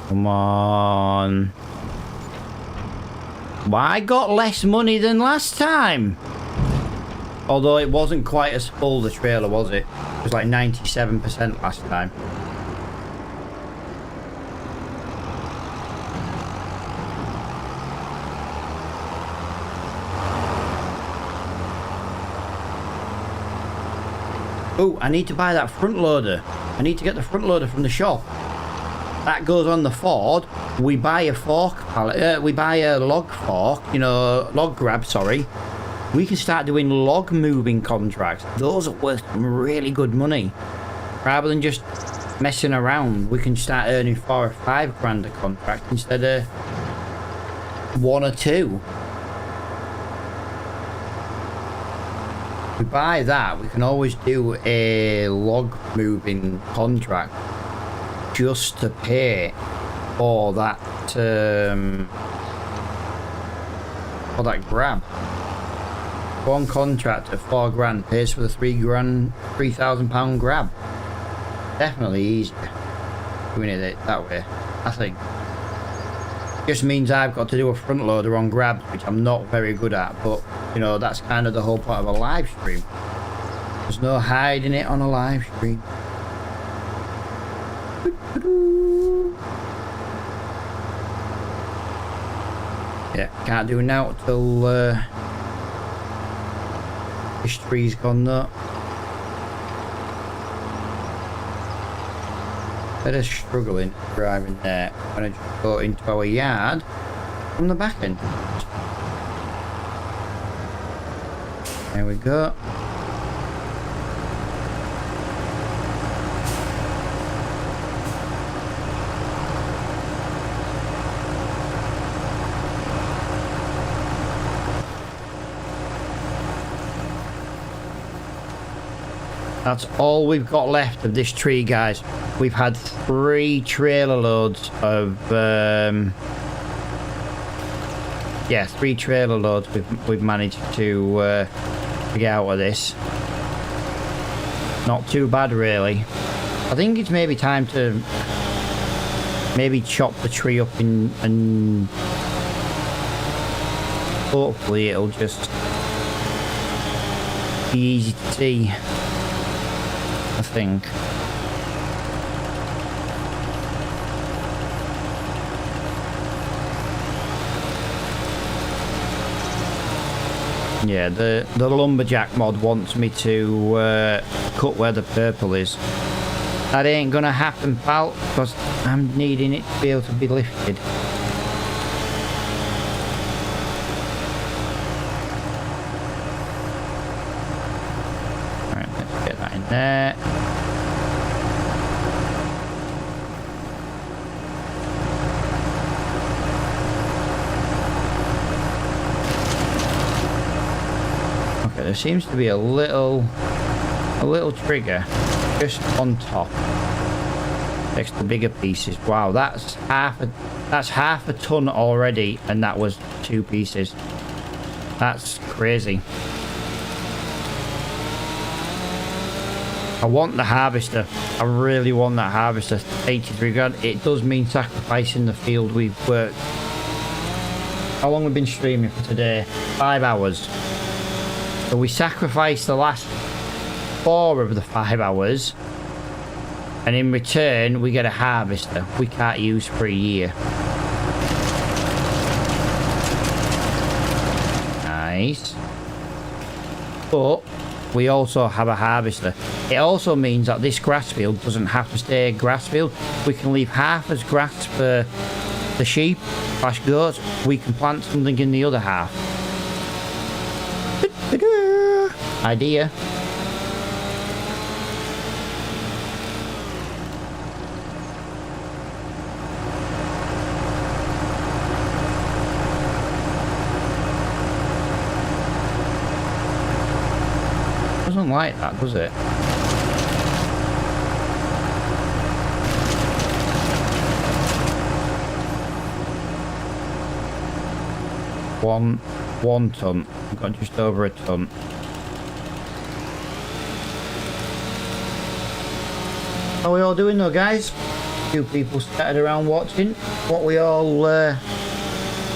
Come on. Well, I got less money than last time. Although it wasn't quite as full, the trailer, was it? It was like 97% last time. Oh, I need to buy that front loader. I need to get the front loader from the shop. That goes on the Ford. We buy a fork pallet. We buy a log fork, you know, log grab, sorry. We can start doing log moving contracts. Those are worth some really good money. Rather than just messing around, we can start earning 4 or 5 grand a contract instead of 1 or 2. If we buy that, we can always do a log moving contract. Just to pay for that grab. One contract at 4 grand pays for the 3,000 pound grab. Definitely easier doing it that way, I think. Just means I've got to do a front loader on grabs, which I'm not very good at, but you know, that's kind of the whole point of a live stream. There's no hiding it on a live stream. Yeah, can't do it now till this tree's gone though. Better struggling driving there. I'm gonna just go into our yard from the back end. There we go. That's all we've got left of this tree, guys. We've had 3 trailer loads of 3 trailer loads we've managed to to get out of this. Not too bad, really. I think it's maybe time to maybe chop the tree up and hopefully it'll just be easy to see, I think. Yeah, the lumberjack mod wants me to cut where the purple is. That ain't gonna happen, pal, because I'm needing it to be able to be lifted. Alright, let's get that in there. Okay, there seems to be a little trigger just on top next to the bigger pieces. Wow, that's half a ton already, and that was 2 pieces. That's crazy. I want the harvester. I really want that harvester. 83 grand. It does mean sacrificing the field we've worked. How long we've been streaming for today? 5 hours. So we sacrificed the last 4 of the 5 hours, and in return we get a harvester we can't use for a year. Nice. But we also have a harvester. It also means that this grass field doesn't have to stay a grass field. We can leave half as grass for the sheep / goats. We can plant something in the other half. Idea. Doesn't like that, does it? One ton. I've got just over a ton. How are we all doing though, guys? Few people scattered around watching. What we all are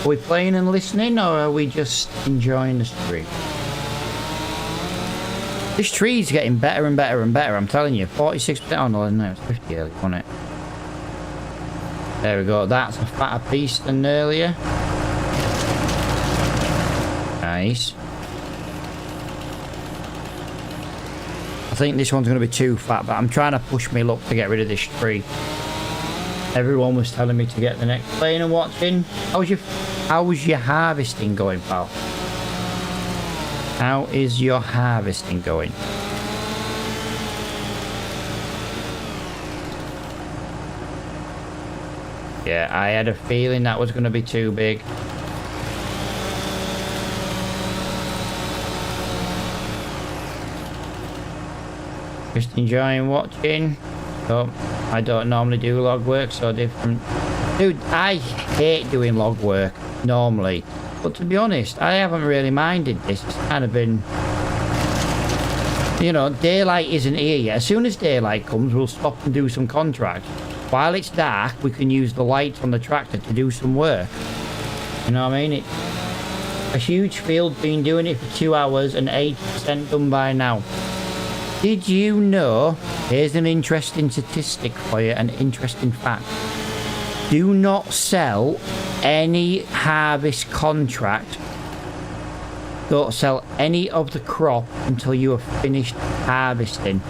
we playing and listening, or are we just enjoying the stream? This tree's getting better and better and better, I'm telling you. 46%. Oh no, it was 50 earlier, wasn't it? There we go. That's a fatter piece than earlier. Nice. I think this one's going to be too fat, but I'm trying to push my luck to get rid of this tree. Everyone was telling me to get the next playing and watching. How was your harvesting going, pal? How is your harvesting going? Yeah, I had a feeling that was going to be too big. Just enjoying watching. So I don't normally do log work, so different. Dude, I hate doing log work normally, but to be honest, I haven't really minded this. It's kind of been, you know, daylight isn't here yet. As soon as daylight comes, we'll stop and do some contract. While it's dark, we can use the lights on the tractor to do some work. You know what I mean? It's a huge field, been doing it for 2 hours and 80% done by now. Did you know? Here's an interesting statistic for you, an interesting fact. Do not sell any harvest contract. Don't sell any of the crop until you have finished harvesting.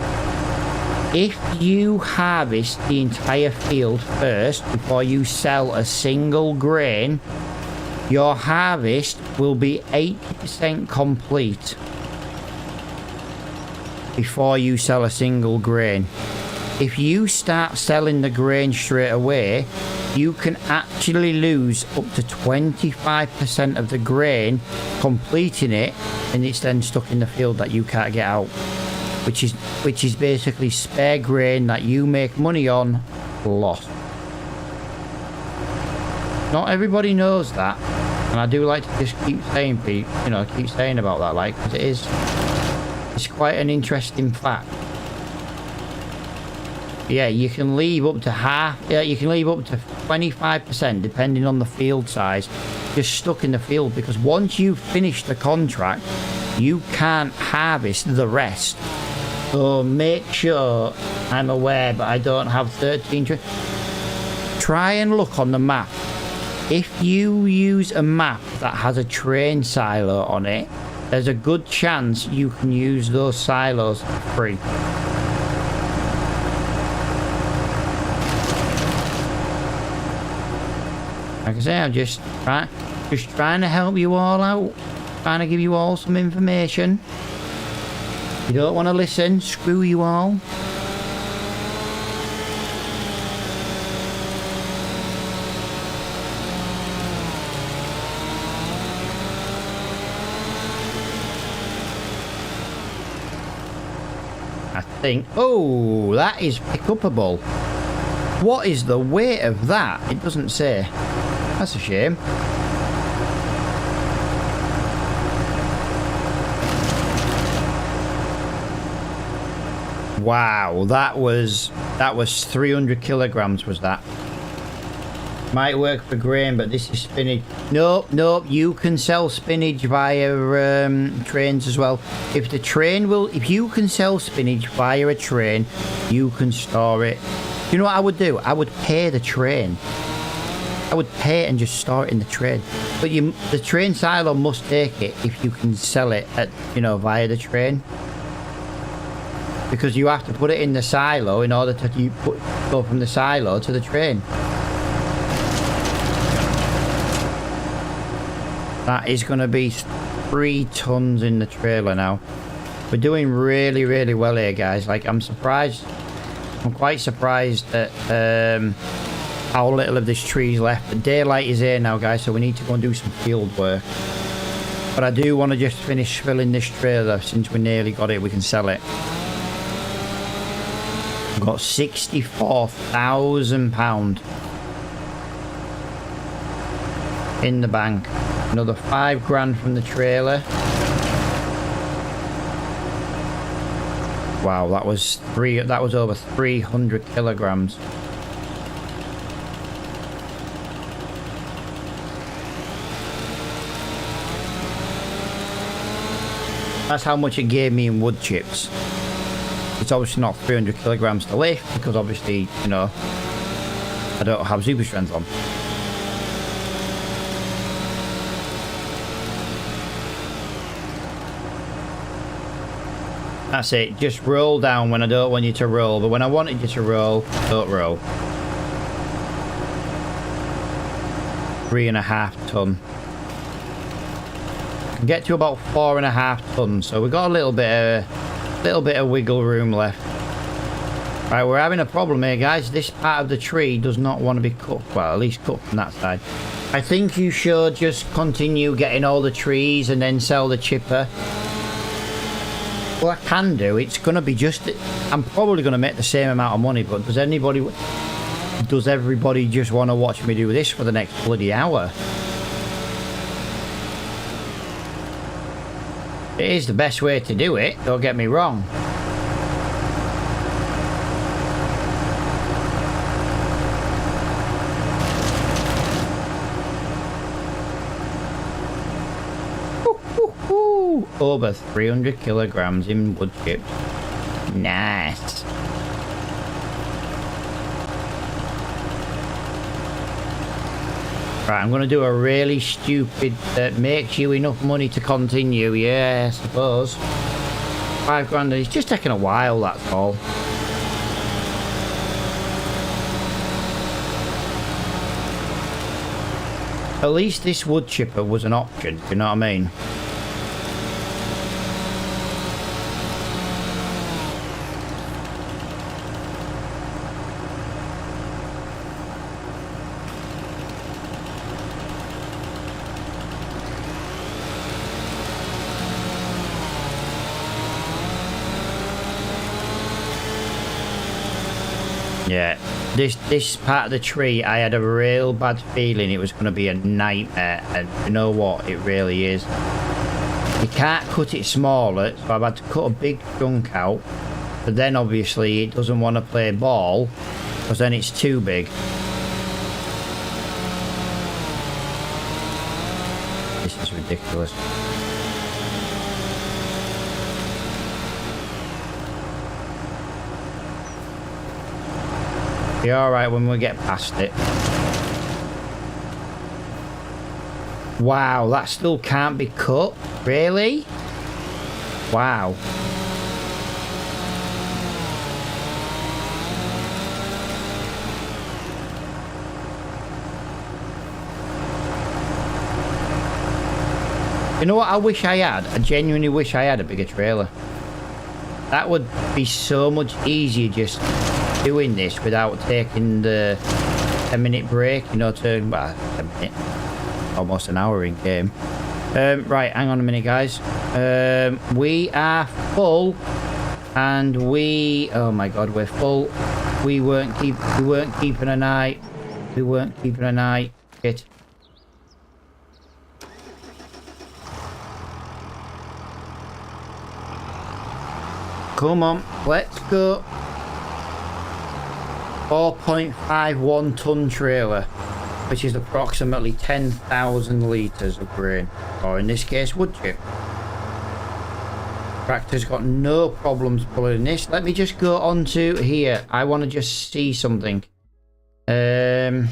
If you harvest the entire field first before you sell a single grain, your harvest will be 80% complete before you sell a single grain. If you start selling the grain straight away, you can actually lose up to 25% of the grain completing it, and it's then stuck in the field that you can't get out, which is basically spare grain that you make money on lost. Not everybody knows that, and I do like to just keep saying about that, like, 'cause it is It's quite an interesting fact. Yeah, you can leave up to half. Yeah, you can leave up to 25%, depending on the field size, just stuck in the field, because once you finish the contract, you can't harvest the rest. So make sure, I'm aware, but I don't have 13. Try and look on the map. If you use a map that has a train silo on it, there's a good chance you can use those silos for free. Like I say, I'm just trying to help you all out. Trying to give you all some information. You don't want to listen, screw you all. I think... Oh, that is pick-upable. What is the weight of that? It doesn't say. That's a shame. Wow, that was 300 kilograms, was that? Might work for grain, but this is spinach. Nope, you can sell spinach via trains as well. If you can sell spinach via a train, you can store it. You know what I would do? I would pay the train. I would pay it and just store it in the train. But the train silo must take it if you can sell it at, via the train. Because you have to put it in the silo in order to go from the silo to the train. That is going to be 3 tons in the trailer now. We're doing really, really well here, guys. Like, I'm surprised. I'm quite surprised at how little of this tree's left. The daylight is here now, guys, so we need to go and do some field work. But I do want to just finish filling this trailer. Since we nearly got it, we can sell it. We've got £64,000 in the bank. Another 5 grand from the trailer. Wow, that was over 300 kilograms. That's how much it gave me in wood chips. It's obviously not 300 kilograms to lift, because obviously, I don't have super strength on. That's it. Just roll down when I don't want you to roll, but when I wanted you to roll, don't roll. 3.5 ton. Can get to about 4.5 tons, so we've got a little bit of wiggle room left. Right, we're having a problem here, guys. This part of the tree does not want to be cut. Well, at least cut from that side. I think you should just continue getting all the trees and then sell the chipper. Well, I can do. It's going to be just... I'm probably going to make the same amount of money, but does everybody just want to watch me do this for the next bloody hour? It is the best way to do it, don't get me wrong. Over 300 kilograms in wood chips. Nice. Right, I'm going to do a really stupid that makes you enough money to continue. Yeah, I suppose. 5 grand. It's just taking a while, that's all. At least this wood chipper was an option, you know what I mean? Yeah, this part of the tree, I had a real bad feeling it was going to be a nightmare, and you know what, it really is. You can't cut it smaller, so I've had to cut a big chunk out. But then obviously it doesn't want to play ball, because then it's too big. This is ridiculous. Be alright when we get past it. Wow, that still can't be cut? Really? Wow. You know what I wish I had? I genuinely wish I had a bigger trailer. That would be so much easier just doing this without taking the 10-minute break, you know, to, well, 10 minute, almost an hour in game. Right, hang on a minute, guys. We are full, and oh my god, we're full. We weren't keeping an eye. We weren't keeping an eye. Shit. Come on, let's go. 4.51 ton trailer, which is approximately 10,000 litres of grain, or in this case wood chip. Tractor's got no problems pulling this. Let me just go on to here. I want to just see something. Yeah,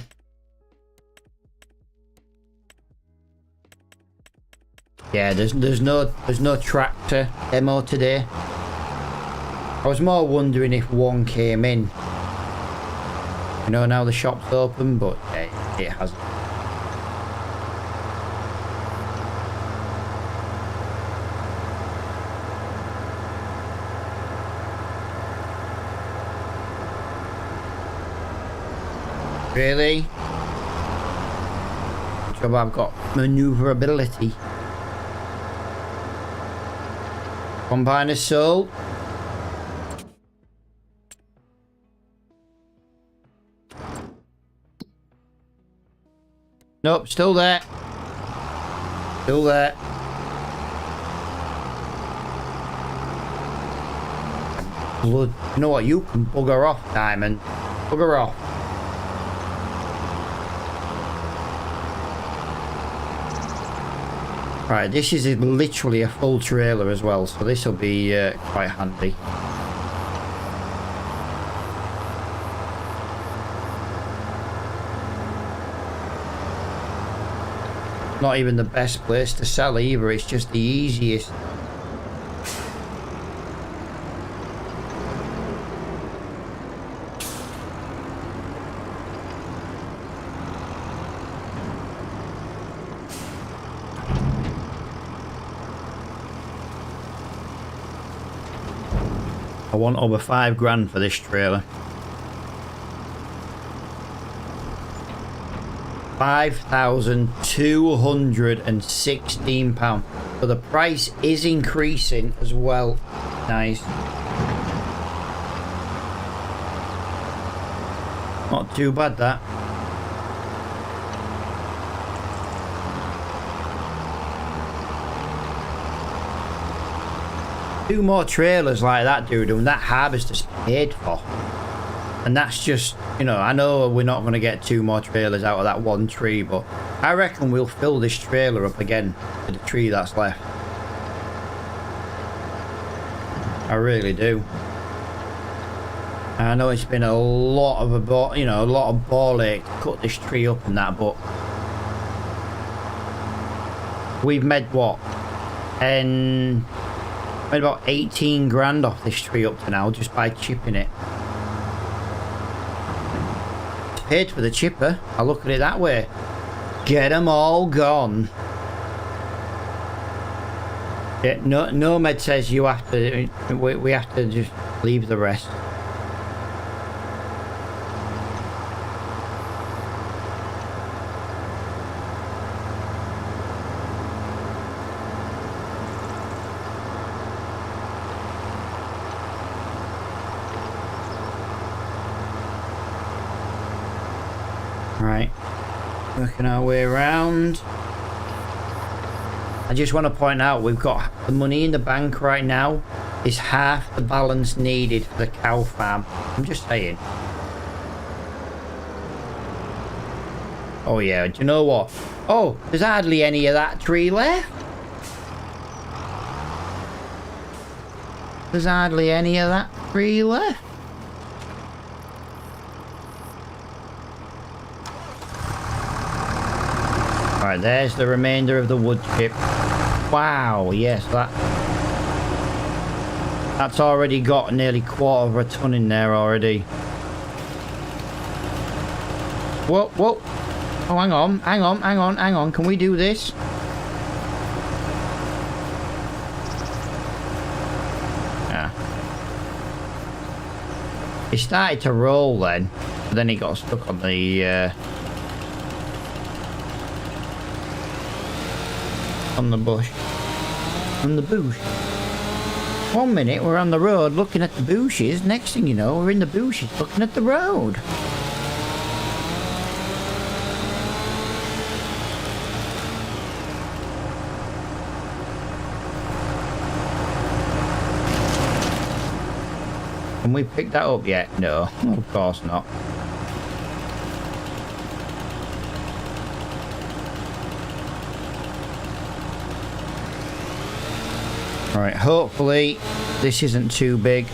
there's no tractor demo today. I was more wondering if one came in. You know, now the shop's open, but yeah, it hasn't. Really? Job I've got maneuverability. Combiner sold. Nope, still there. Still there. Blood. You know what? You can bugger off, Diamond. Bugger off. Right, this is literally a full trailer as well, so this will be quite handy. Not even the best place to sell either, it's just the easiest. I want over £5 for this trailer. £5,216. So the price is increasing as well. Nice. Not too bad, that. Two more trailers like that, dude, and that harvester's paid for. And that's just, you know, I know we're not going to get two more trailers out of that one tree, but I reckon we'll fill this trailer up again with the tree that's left. I really do. I know it's been a lot of a lot of ball ache to cut this tree up and that, but we've made what? Made about 18 grand off this tree up to now just by chipping it. Paid for the chipper. I look at it that way. Get them all gone. Yeah, Nomad says you have to. We have to just leave the rest. Right, working our way around. I just want to point out we've got the money in the bank right now is half the balance needed for the cow farm. I'm just saying. Oh yeah, do you know what? Oh, there's hardly any of that tree left. There's hardly any of that tree left. Alright, there's the remainder of the wood chip. Wow, yes, that's already got nearly quarter of a ton in there already. Whoa, whoa. Oh, hang on. Can we do this? Yeah. It started to roll then, but then it got stuck on the bush. On the bush. 1 minute we're on the road looking at the bushes. Next thing you know, we're in the bushes looking at the road. Can we pick that up yet? No, of course not. Right, hopefully this isn't too big.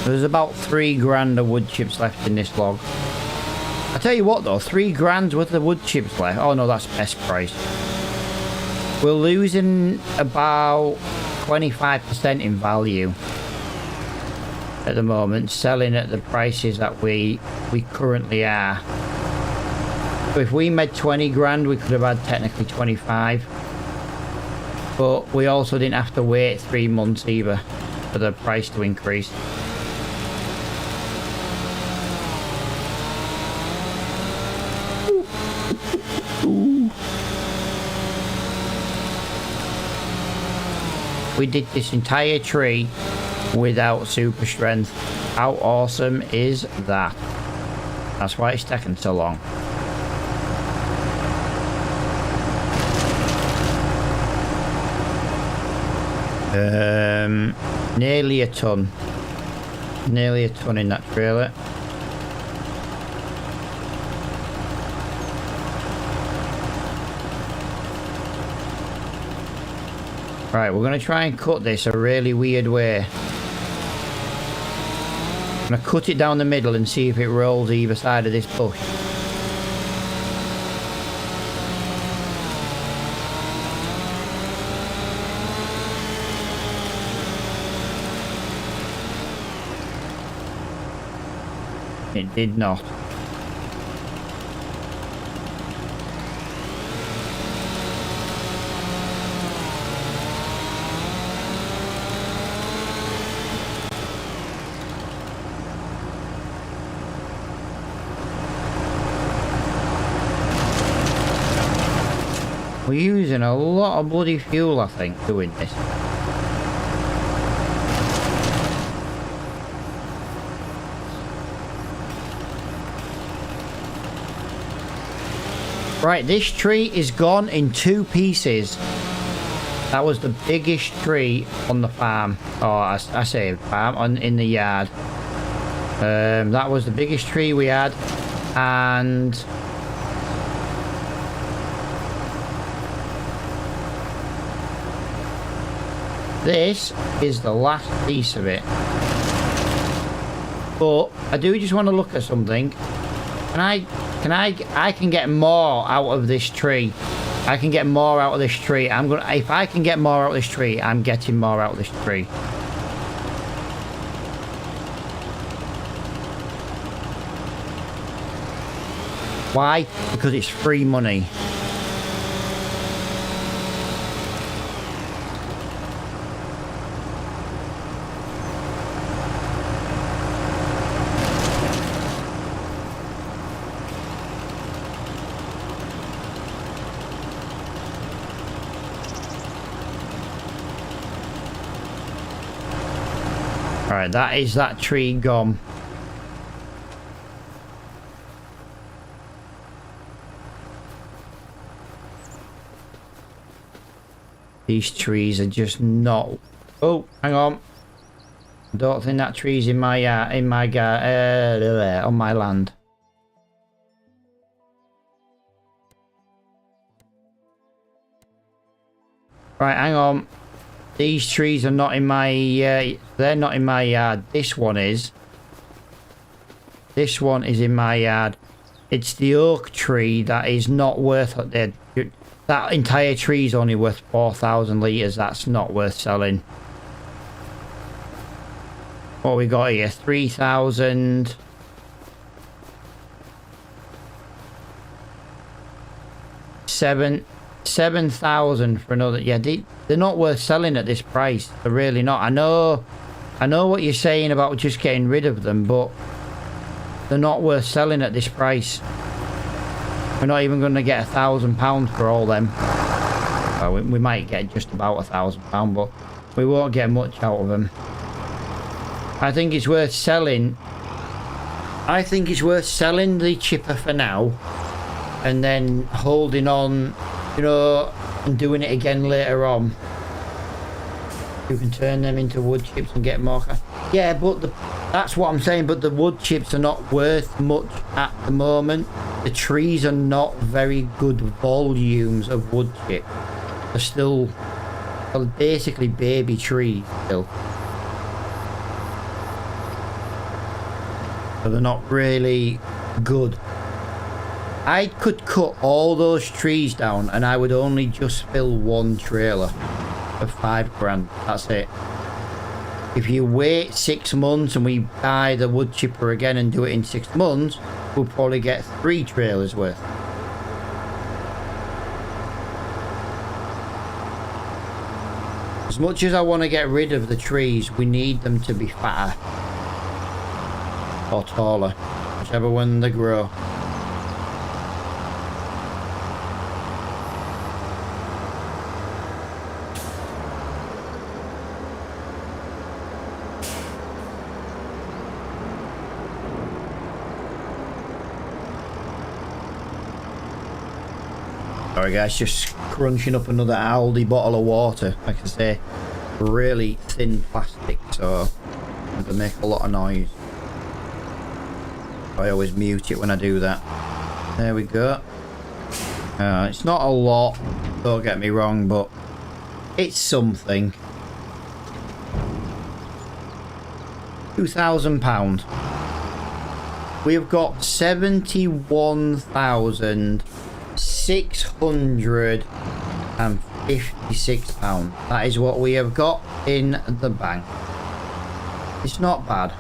There's about 3 grand of wood chips left in this log. I tell you what though, 3 grand's worth of wood chips left. Oh no, that's best price. We're losing about 25% in value at the moment, selling at the prices that we currently are. So if we made 20 grand, we could have had technically 25. But we also didn't have to wait 3 months either for the price to increase. We did this entire tree without super strength. How awesome is that? That's why it's taken so long. Nearly a ton. Nearly a ton in that trailer. Right, we're going to try and cut this a really weird way. I'm going to cut it down the middle and see if it rolls either side of this bush. It did not. We're using a lot of bloody fuel, I think, doing this. Right, this tree is gone in 2 pieces. That was the biggest tree on the farm. Oh, I say farm, in the yard. That was the biggest tree we had. And this is the last piece of it. But I do just want to look at something. I can get more out of this tree. I can get more out of this tree. If I can get more out of this tree, I'm getting more out of this tree. Why? Because it's free money. Alright, that is that tree gone. These trees are just not... Oh, hang on. I don't think that tree's in my on my land. Right, hang on. These trees are not in my... they're not in my yard. This one is. This one is in my yard. It's the oak tree that is not worth... That entire tree is only worth 4,000 litres. That's not worth selling. What we got here? 3,000... 7,000 for another. Yeah, they're not worth selling at this price. They're really not. I know what you're saying about just getting rid of them, but they're not worth selling at this price. We're not even going to get £1,000 for all them. Well, we might get just about £1,000, but we won't get much out of them. I think it's worth selling. I think it's worth selling the chipper for now, and then holding on, you know, and doing it again later on. You can turn them into wood chips and get more. Yeah, but that's what I'm saying. But the wood chips are not worth much at the moment. The trees are not very good volumes of wood chip. They're still basically baby trees still. So they're not really good. I could cut all those trees down and I would only just fill one trailer of 5 grand. That's it. If you wait 6 months and we buy the wood chipper again and do it in 6 months, we'll probably get 3 trailers worth. As much as I want to get rid of the trees, we need them to be fatter or taller, whichever one they grow. Sorry guys, just crunching up another Aldi bottle of water. Like I say, really thin plastic, so they make a lot of noise. I always mute it when I do that. There we go. It's not a lot, don't get me wrong, but it's something. £2,000. We've got £71,656. That is what we have got in the bank. It's not bad.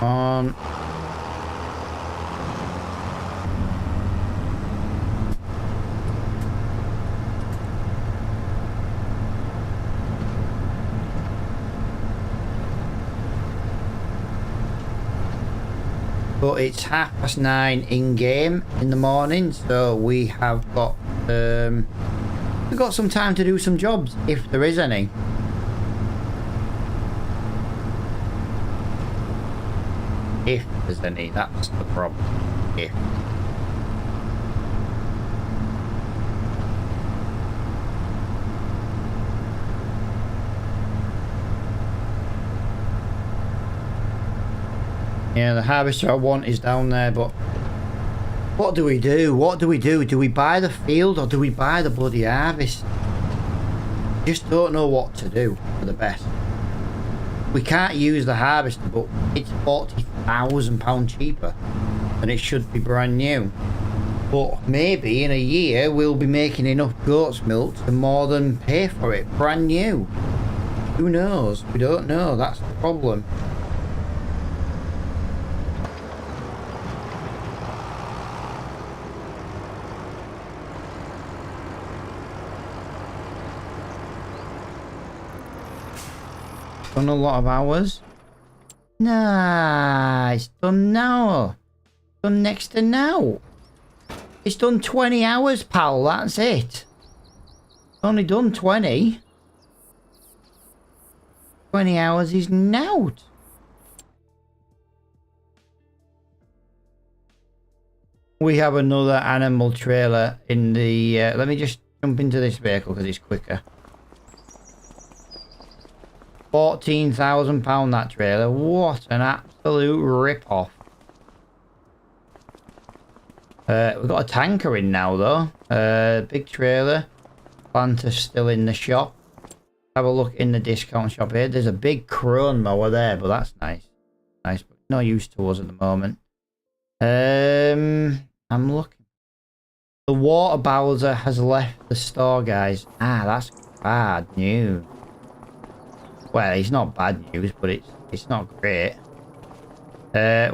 On. But it's 9:30 in game in the morning, so we have got we've got some time to do some jobs if there is any. If there's any, that's the problem. If. Yeah, the harvester I want is down there, but what do we do? What do we do? Do we buy the field or do we buy the bloody harvest? Just don't know what to do for the best. We can't use the harvester, but it's £40,000 cheaper and it should be brand new. But maybe in a year we'll be making enough goat's milk to more than pay for it brand new. Who knows? We don't know. That's the problem. Done a lot of hours. Nah, it's done now. Done next to now. It's done 20 hours, pal. That's it. Only done 20. 20 hours is now. we have another animal trailer in the... let me just jump into this vehicle because it's quicker. £14,000 that trailer. What an absolute rip-off. We've got a tanker in now, though. Big trailer. Planter's still in the shop. Have a look in the discount shop here. There's a big crone mower there, but that's nice. Nice, but no use to us at the moment. I'm looking. The water bowser has left the store, guys. Ah, that's bad news. Well, it's not bad news, but it's not great.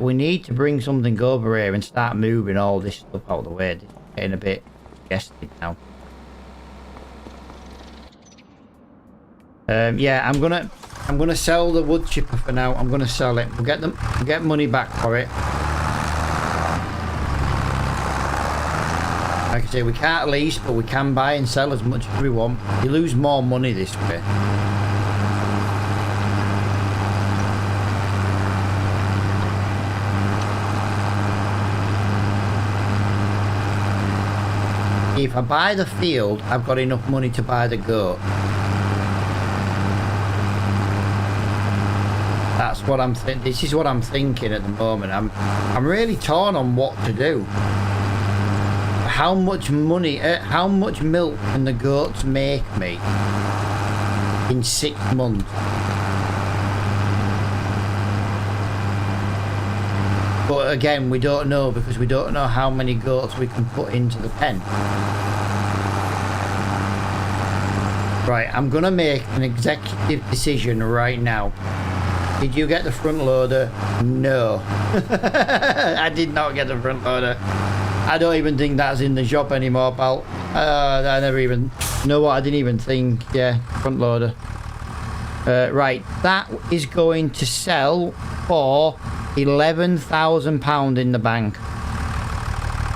We need to bring something over here and start moving all this stuff out of the way. It's getting a bit congested now. Yeah, I'm gonna sell the wood chipper for now. I'm gonna sell it. We'll get money back for it. Like I say, we can't lease, but we can buy and sell as much as we want. You lose more money this way. If I buy the field, I've got enough money to buy the goat. That's what I'm thinking. This is what I'm thinking at the moment. I'm really torn on what to do. How much money, how much milk can the goats make me in 6 months? But again, we don't know because we don't know how many goats we can put into the pen. Right, I'm gonna make an executive decision right now. Did you get the front loader? No. I did not get the front loader. I don't even think that's in the shop anymore, pal. I never even... You know what? I didn't even think. Yeah, front loader. Right, that is going to sell for £11,000 in the bank.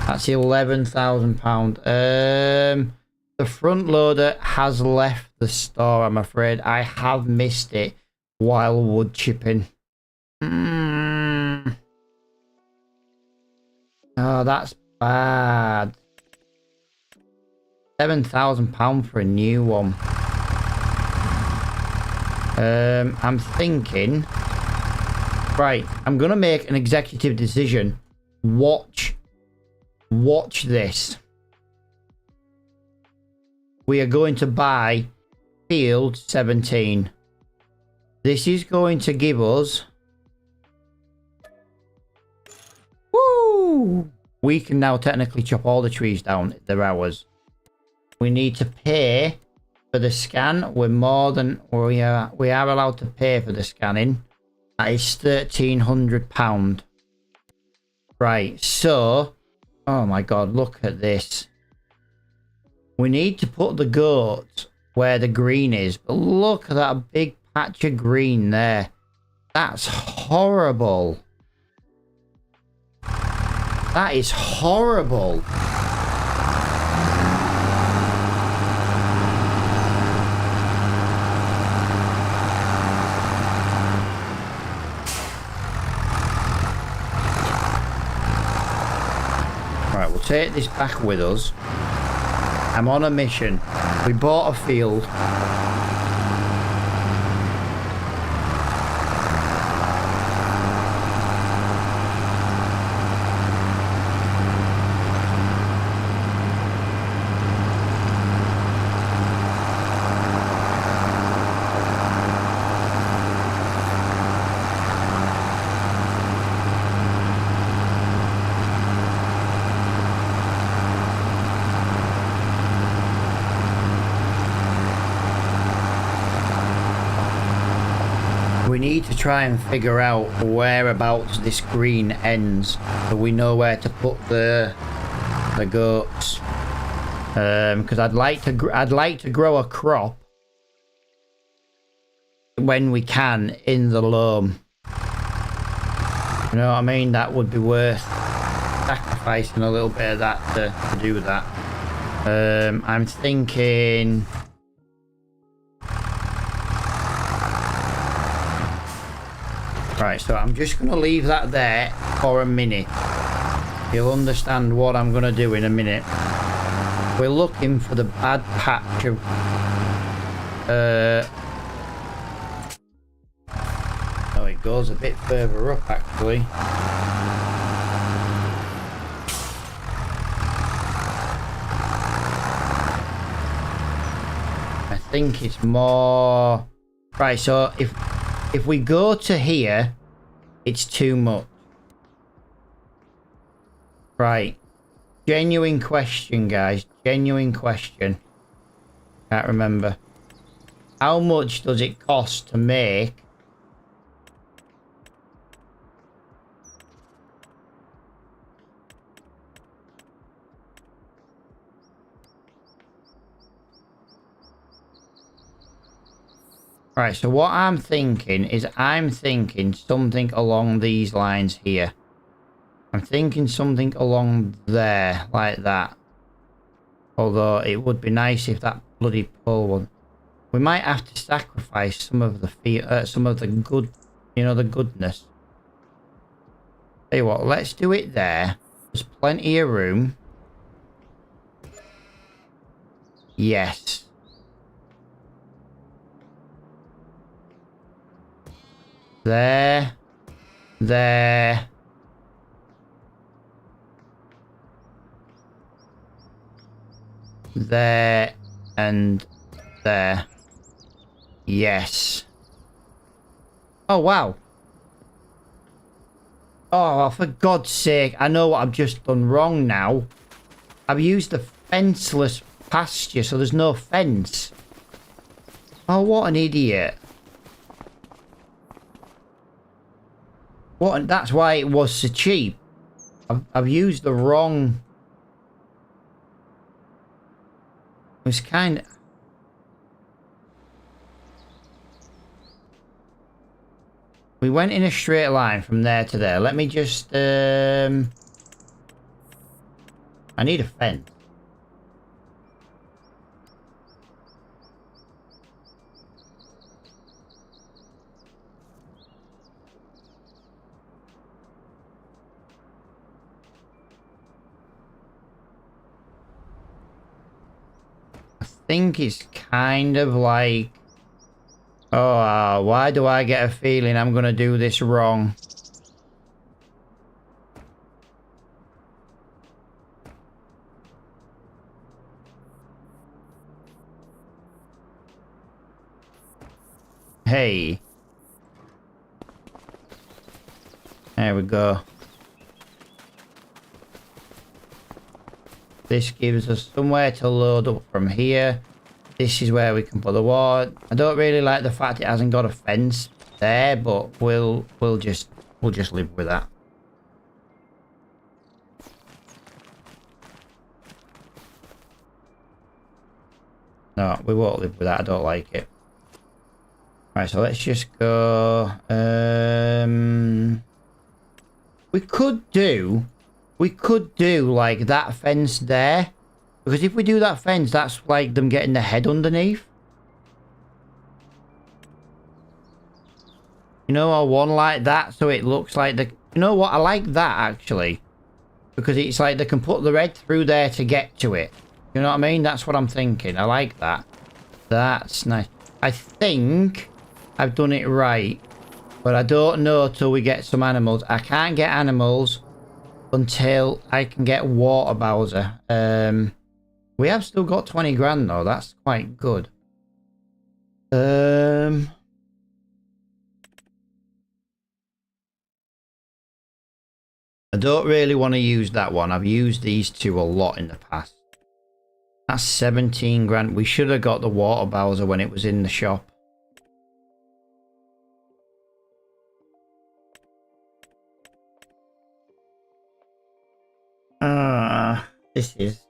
That's £11,000. The front loader has left the store, I'm afraid. I have missed it while wood chipping. Oh, that's bad. £7,000 for a new one. I'm thinking... Right, I'm gonna make an executive decision. Watch this. We are going to buy field 17. This is going to give us... Woo! We can now technically chop all the trees down. They're ours. We need to pay for the scan. We're more than... We are allowed to pay for the scanning. That is £1,300. Right, so... Oh my god, look at this. We need to put the goat where the green is. But look at that big patch of green there. That's horrible. That is horrible. Right, we'll take this back with us. I'm on a mission. We bought a field. We need to try and figure out whereabouts this green ends, so we know where to put the goats. Because I'd like to grow a crop when we can in the loam. You know what I mean? That would be worth sacrificing a little bit of that to do that. I'm thinking. Right, so I'm just going to leave that there for a minute. You'll understand what I'm going to do in a minute. We're looking for the bad patch of... Oh, it goes a bit further up, actually. I think it's more... Right, so if we go to here, it's too much. Right. Genuine question, guys. Genuine question. Can't remember. How much does it cost to make... Right, so what I'm thinking is I'm thinking something along these lines here. I'm thinking something along there, like that. Although it would be nice if that bloody pole one. We might have to sacrifice some of the good, you know, the goodness. Tell you what, let's do it there. There's plenty of room. Yes. There. There. There. And there. Yes. Oh, wow. Oh, for God's sake. I know what I've just done wrong now. I've used the fenceless pasture, so there's no fence. Oh, what an idiot. What? That's why it was so cheap. I've used the wrong... It was kind of... We went in a straight line from there to there. Let me just... I need a fence. I think it's kind of like... Oh, why do I get a feeling I'm going to do this wrong? Hey. There we go. This gives us somewhere to load up from here. This is where we can put the water. I don't really like the fact it hasn't got a fence there, but we'll just live with that. No, we won't live with that. I don't like it. Right, so let's just go. We could do like that fence there. Because if we do that fence, that's like them getting the head underneath. You know, or one like that, so it looks like the... You know what? I like that, actually. Because it's like they can put the head through there to get to it. You know what I mean? That's what I'm thinking. I like that. That's nice. I think I've done it right. But I don't know till we get some animals. I can't get animals until I can get Water Bowser. We have still got 20 grand though. That's quite good. I don't really want to use that one. I've used these two a lot in the past. That's 17 grand. We should have got the Water Bowser when it was in the shop.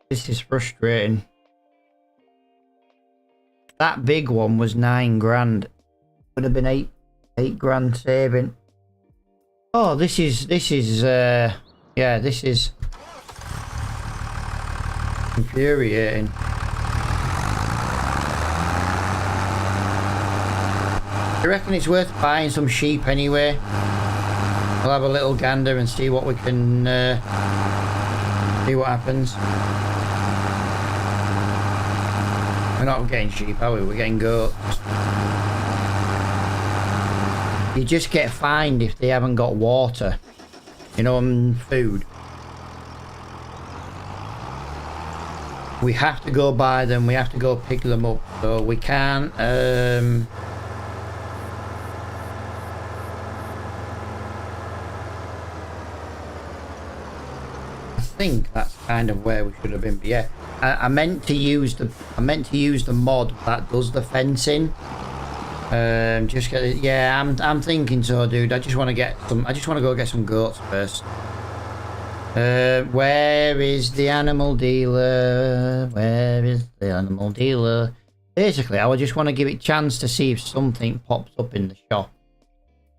This is frustrating. That big one was 9 grand. Would have been 8 grand saving. Oh, this is yeah, this is infuriating. I reckon it's worth buying some sheep anyway. We'll have a little gander and see what we can See what happens. We're not getting sheep, are we? We're getting goats. You just get fined if they haven't got water. You know, and food. We have to go buy them. We have to go pick them up. So we can't. I think that's kind of where we should have been. But yeah, I meant to use the mod that does the fencing. Just get it. Yeah, I'm thinking so, dude. I just want to get some. I just want to go get some goats first. Where is the animal dealer? Where is the animal dealer? Basically, I would just want to give it a chance to see if something pops up in the shop.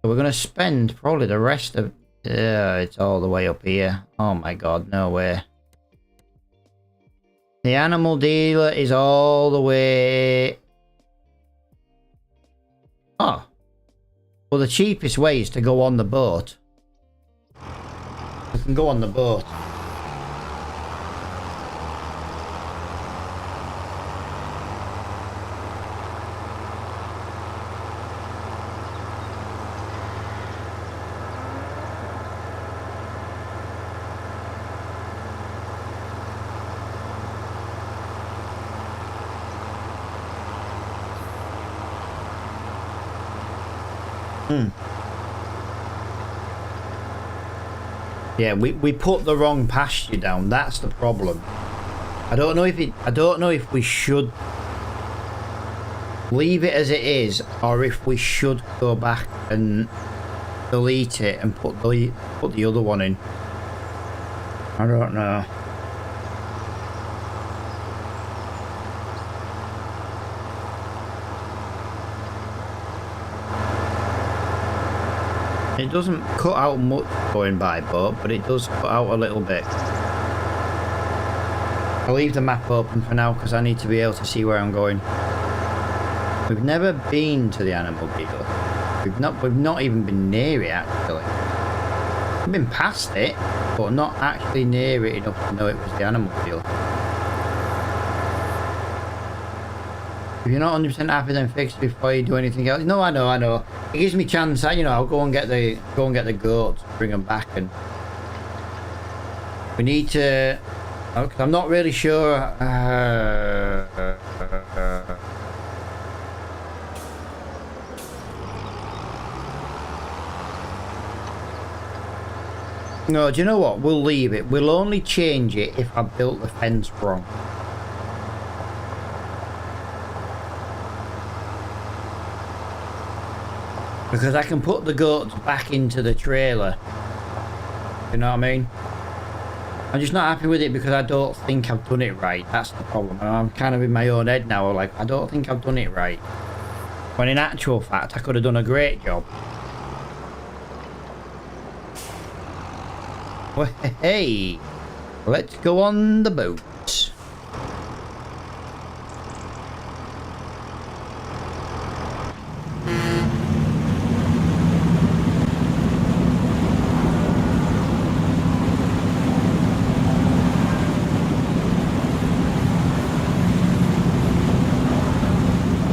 So we're gonna spend probably the rest of. It's all the way up here. Oh my god, no way. The animal dealer is all the way. Oh. Well, the cheapest way is to go on the boat. We can go on the boat. Yeah, we put the wrong pasture down. That's the problem. I don't know if we should leave it as it is, or if we should go back and delete it and put the other one in. I don't know. It doesn't cut out much going by boat, but it does cut out a little bit. I'll leave the map open for now because I need to be able to see where I'm going. We've never been to the animal dealer. We've not even been near it actually. We've been past it, but not actually near it enough to know it was the animal dealer. If you're not 100% happy, then fix it before you do anything else. No, I know. It gives me a chance. You know, I'll go and get the goats, bring them back, and we need to. I'm not really sure. No, do you know what? We'll leave it. We'll only change it if I built the fence wrong. Because I can put the goats back into the trailer. You know what I mean? I'm just not happy with it because I don't think I've done it right. That's the problem. I'm kind of in my own head now. Like, I don't think I've done it right. When in actual fact, I could have done a great job. Well, hey, let's go on the boat.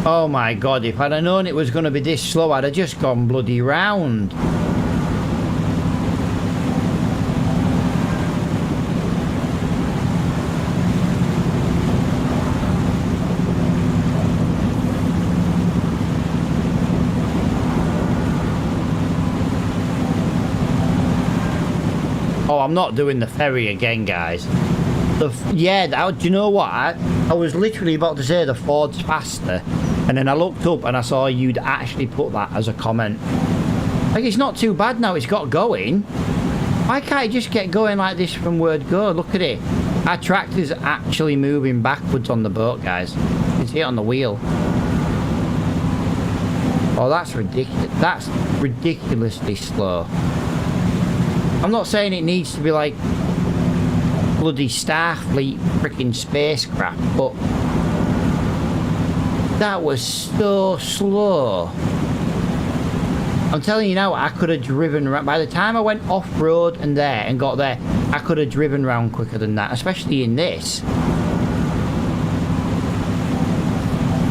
Oh my god, if I'd have known it was going to be this slow, I'd have just gone bloody round. Oh, I'm not doing the ferry again, guys. Yeah, do you know what? I was literally about to say the Ford's faster, and then I looked up and I saw you'd actually put that as a comment. Like, it's not too bad now, it's got going. Why can't it just get going like this from word go? Look at it. Our tractor's actually moving backwards on the boat, guys. You can see it on the wheel. Oh, that's ridiculous. That's ridiculously slow. I'm not saying it needs to be like bloody Starfleet freaking spacecraft, but that was so slow. I'm telling you now, I could have driven around. By the time I went off-road and there and got there, I could have driven around quicker than that, especially in this.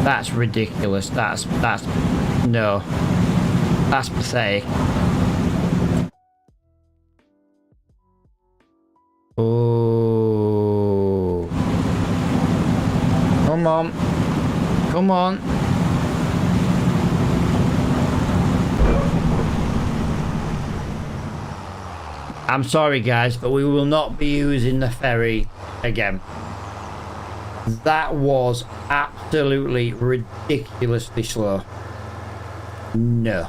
That's ridiculous. That's no. That's pathetic. Oh. Come on. Come on. I'm sorry guys, but we will not be using the ferry again. That was absolutely ridiculously slow. No.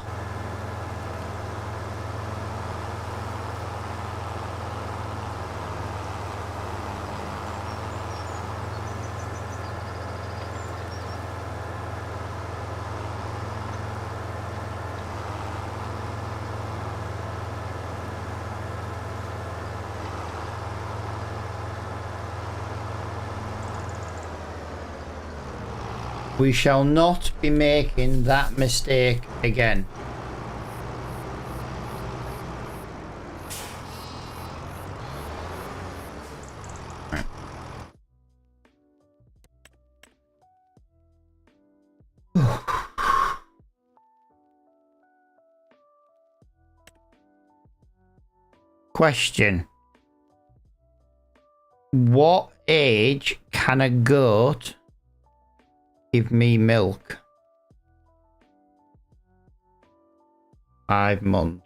We shall not be making that mistake again. Question. What age can a goat give me milk? 5 months.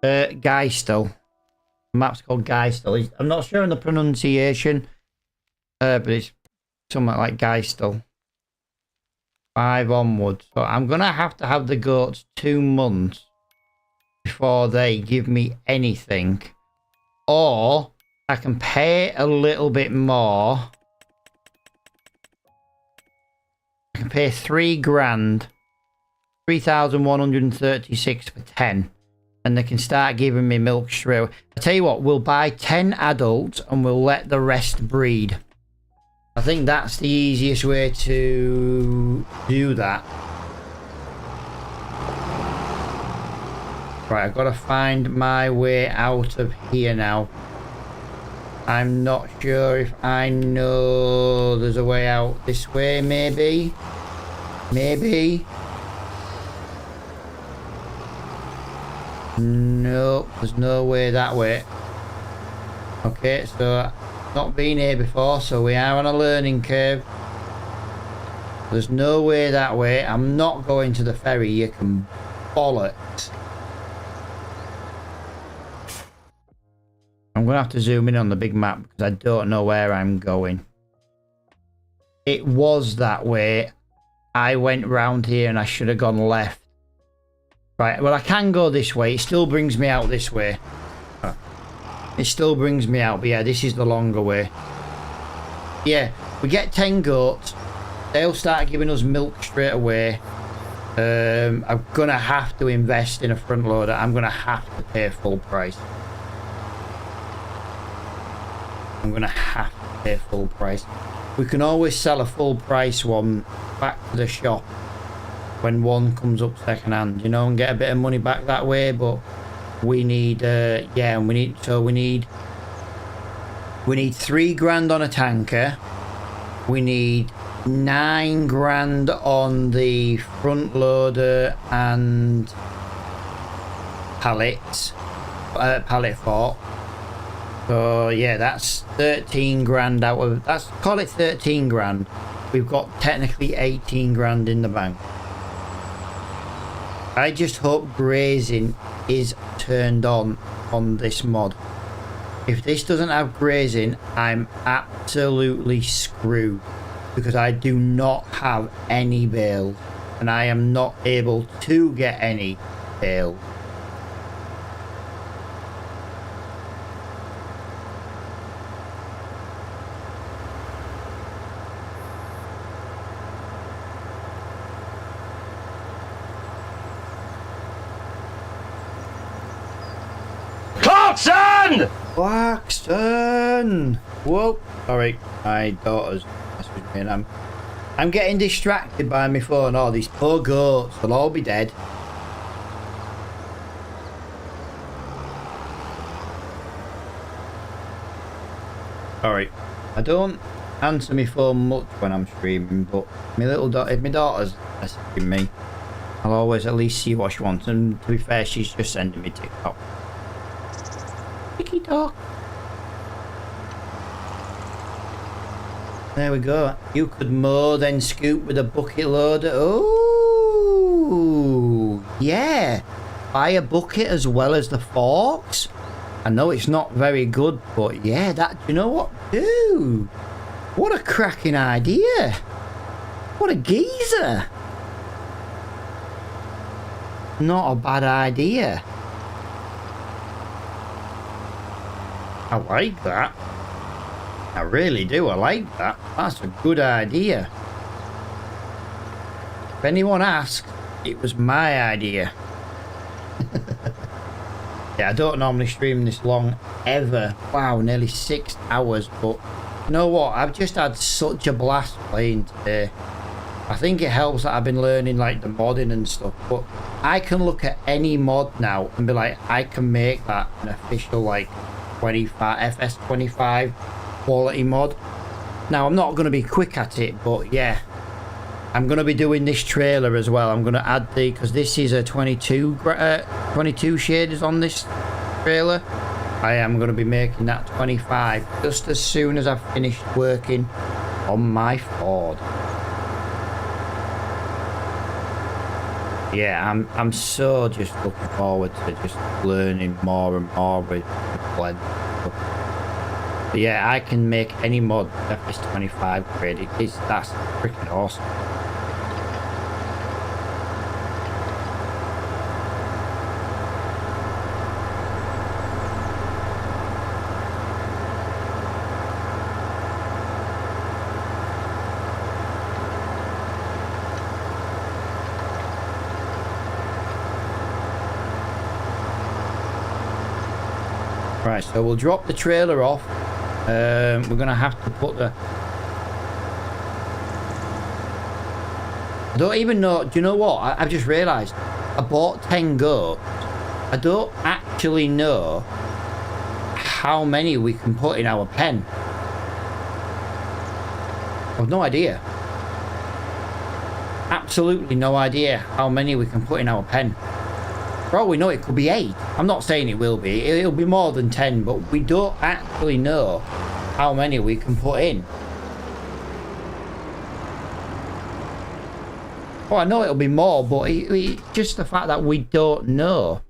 Geistel. The map's called Geistel. I'm not sure on the pronunciation, but it's something like Geistel. 5 onwards. So I'm gonna have to have the goats 2 months before they give me anything, or I can pay a little bit more. I can pay 3 grand, 3,136 for 10, and they can start giving me milk straight away. I tell you what, we'll buy 10 adults and we'll let the rest breed. I think that's the easiest way to do that. Right, I've got to find my way out of here now. I'm not sure if I know there's a way out this way, maybe? Maybe? No, there's no way that way. Okay, so not been here before, so we are on a learning curve. There's no way that way. I'm not going to the ferry, you can bollocks. I'm gonna have to zoom in on the big map because I don't know where I'm going. It was that way. I went round here and I should have gone left. Right, well I can go this way. It still brings me out this way. It still brings me out, but yeah, this is the longer way. Yeah, we get 10 goats. They'll start giving us milk straight away. I'm gonna have to invest in a front loader. I'm gonna have to pay full price. I'm gonna have to pay full price. We can always sell a full price one back to the shop when one comes up second hand, you know, and get a bit of money back that way. But we need yeah, and we need 3 grand on a tanker. We need 9 grand on the front loader and pallets, pallet fort. So yeah, that's 13 grand out of, that's, call it 13 grand. We've got technically 18 grand in the bank. I just hope grazing is turned on this mod. If this doesn't have grazing, I'm absolutely screwed, because I do not have any bales and I am not able to get any bales. Clarkson! Whoa! Sorry, my daughter's messaging me and I'm I'm getting distracted by my phone. Oh, these poor goats. They'll all be dead. Alright. I don't answer my phone much when I'm streaming, but my little if my daughter's messaging me, I'll always at least see what she wants. And to be fair, she's just sending me TikTok. TikTok. There we go. You could mow, then scoop with a bucket loader. Oh, yeah. Buy a bucket as well as the forks. I know it's not very good, but yeah, that, you know what? Dude, what a cracking idea. What a geezer. Not a bad idea. I like that. I really do. I like that. That's a good idea. If anyone asks, it was my idea. Yeah, I don't normally stream this long ever. Wow, nearly 6 hours. But you know what? I've just had such a blast playing today. I think it helps that I've been learning like the modding and stuff. But I can look at any mod now and be like, I can make that an official like 25 FS25 quality mod. Now I'm not going to be quick at it, but yeah, I'm going to be doing this trailer as well. I'm going to add the, because this is a 22 shaders on this trailer. I am going to be making that 25 just as soon as I've finished working on my Ford. Yeah, I'm so just looking forward to just learning more and more with blend. But yeah, I can make any mod FS25 grade. That's freaking awesome. Right, so we'll drop the trailer off. We're gonna have to put the... I don't even know. Do you know what? I've just realised. I bought 10 goats. I don't actually know how many we can put in our pen. I've no idea. Absolutely no idea how many we can put in our pen. For all we know, it could be 8. I'm not saying it will be. It'll be more than 10, but we don't actually know how many we can put in. Oh, I know it'll be more, but just the fact that we don't know.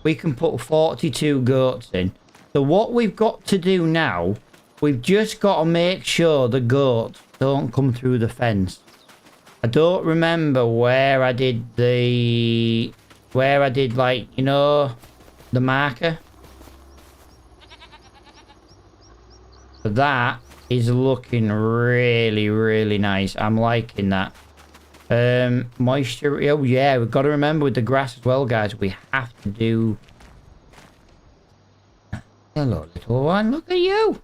We can put 42 goats in. So what we've got to do now, we've just got to make sure the goats don't come through the fence. I don't remember where I did like, you know, the marker. So that is looking really, really nice. I'm liking that. Moisture. Oh yeah, we've got to remember with the grass as well, guys. We have to do... Hello, little one. Look at you.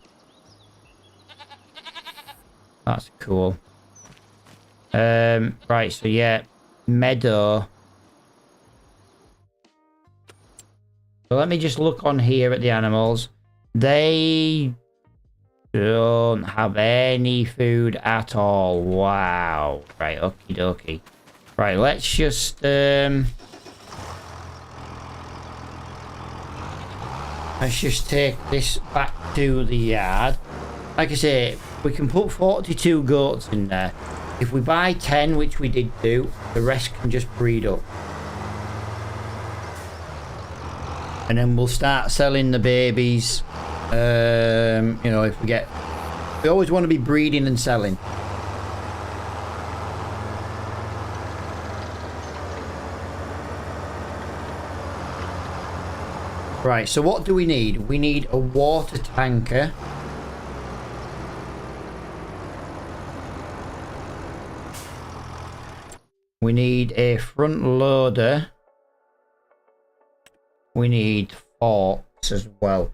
That's cool. Right, so yeah, meadow. So let me just look on here at the animals. They don't have any food at all. Wow. Right, okie dokie. Right, let's just take this back to the yard. Like I say, we can put 42 goats in there. If we buy 10, which we did do, the rest can just breed up. And then we'll start selling the babies. You know, if we get... We always want to be breeding and selling. Right, so what do we need? We need a water tanker. We need a front loader. We need forks as well.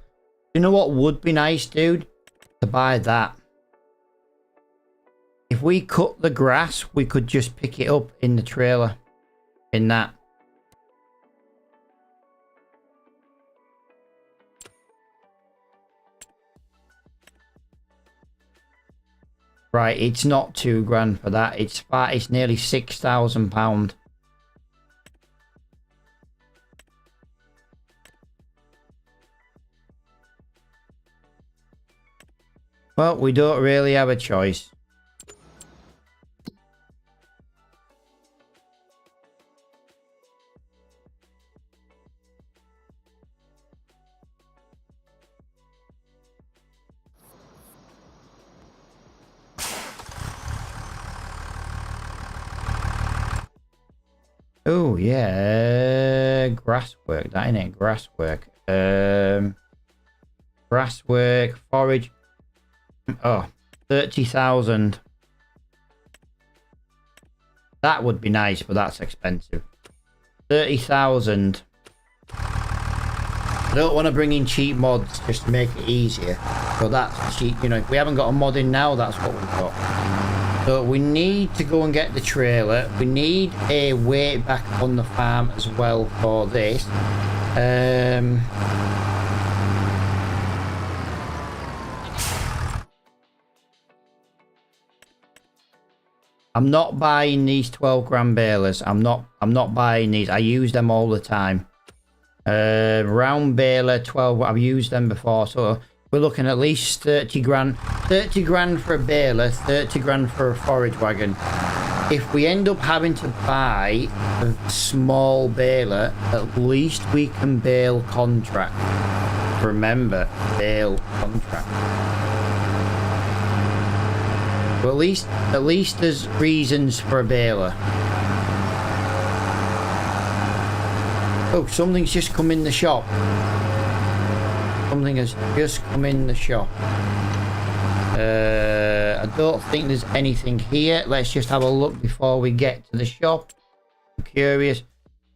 You know what would be nice, dude? To buy that. If we cut the grass, we could just pick it up in the trailer. In that. Right, it's not £2,000 for that. It's nearly £6,000. Well, we don't really have a choice. Oh yeah, grass work. That ain't grass work. Grass work, forage. Oh, 30,000. That would be nice, but that's expensive. 30,000. I don't want to bring in cheap mods just to make it easier. So that's cheap. You know, if we haven't got a mod in now, that's what we've got. So we need to go and get the trailer. We need a weight back on the farm as well for this. I'm not buying these 12-gram balers. I'm not buying these. I use them all the time. Round baler 12. I've used them before, so we're looking at least 30 grand. 30 grand for a baler, 30 grand for a forage wagon. If we end up having to buy a small baler, at least we can bale contract. Remember, bale contract. Well, at least there's reasons for a baler. Oh, something's just come in the shop. Something has just come in the shop. I don't think there's anything here. Let's just have a look before we get to the shop. I'm curious.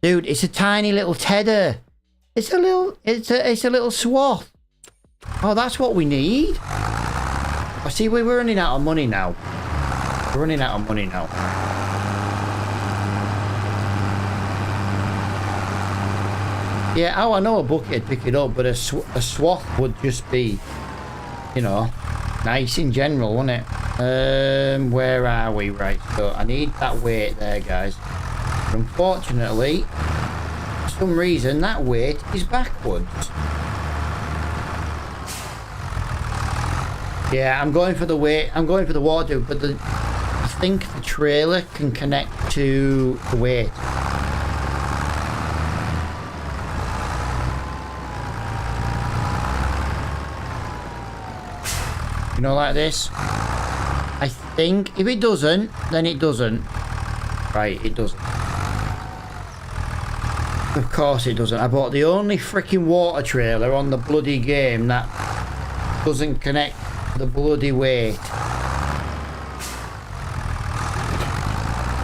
Dude, it's a tiny little tedder. It's a little swath. Oh, that's what we need. I see we're running out of money now. We're running out of money now. Yeah, oh, I know a bucket would pick it up, but a swath would just be, you know, nice in general, wouldn't it? Where are we? Right, so I need that weight there, guys. But unfortunately, for some reason, that weight is backwards. Yeah, I'm going for the weight. I'm going for the water, but I think the trailer can connect to the weight. You know, like this. I think if it doesn't, then it doesn't. Right, it doesn't. Of course it doesn't. I bought the only freaking water trailer on the bloody game that doesn't connect to the bloody weight.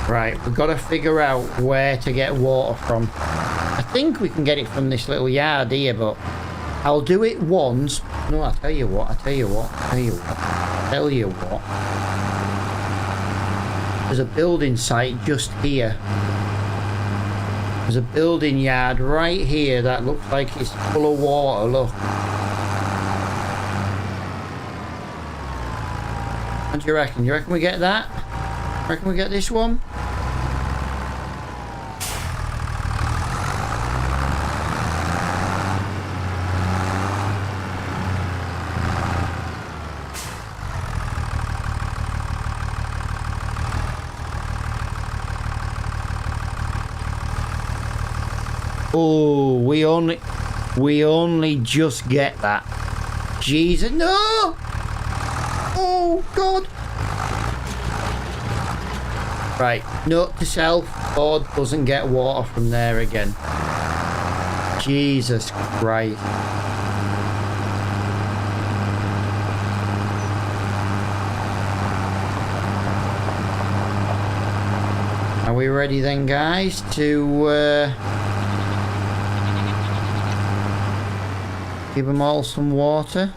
Right, we've got to figure out where to get water from. I think we can get it from this little yard here, but I'll do it once. No, I tell you what. There's a building site just here. There's a building yard right here that looks like it's full of water, look. What do you reckon? You reckon we get that? Reckon we get this one? Oh, we only just get that. Jesus, no! Oh, God! Right, note to self, Ford doesn't get water from there again. Jesus Christ. Are we ready then, guys, to give them all some water?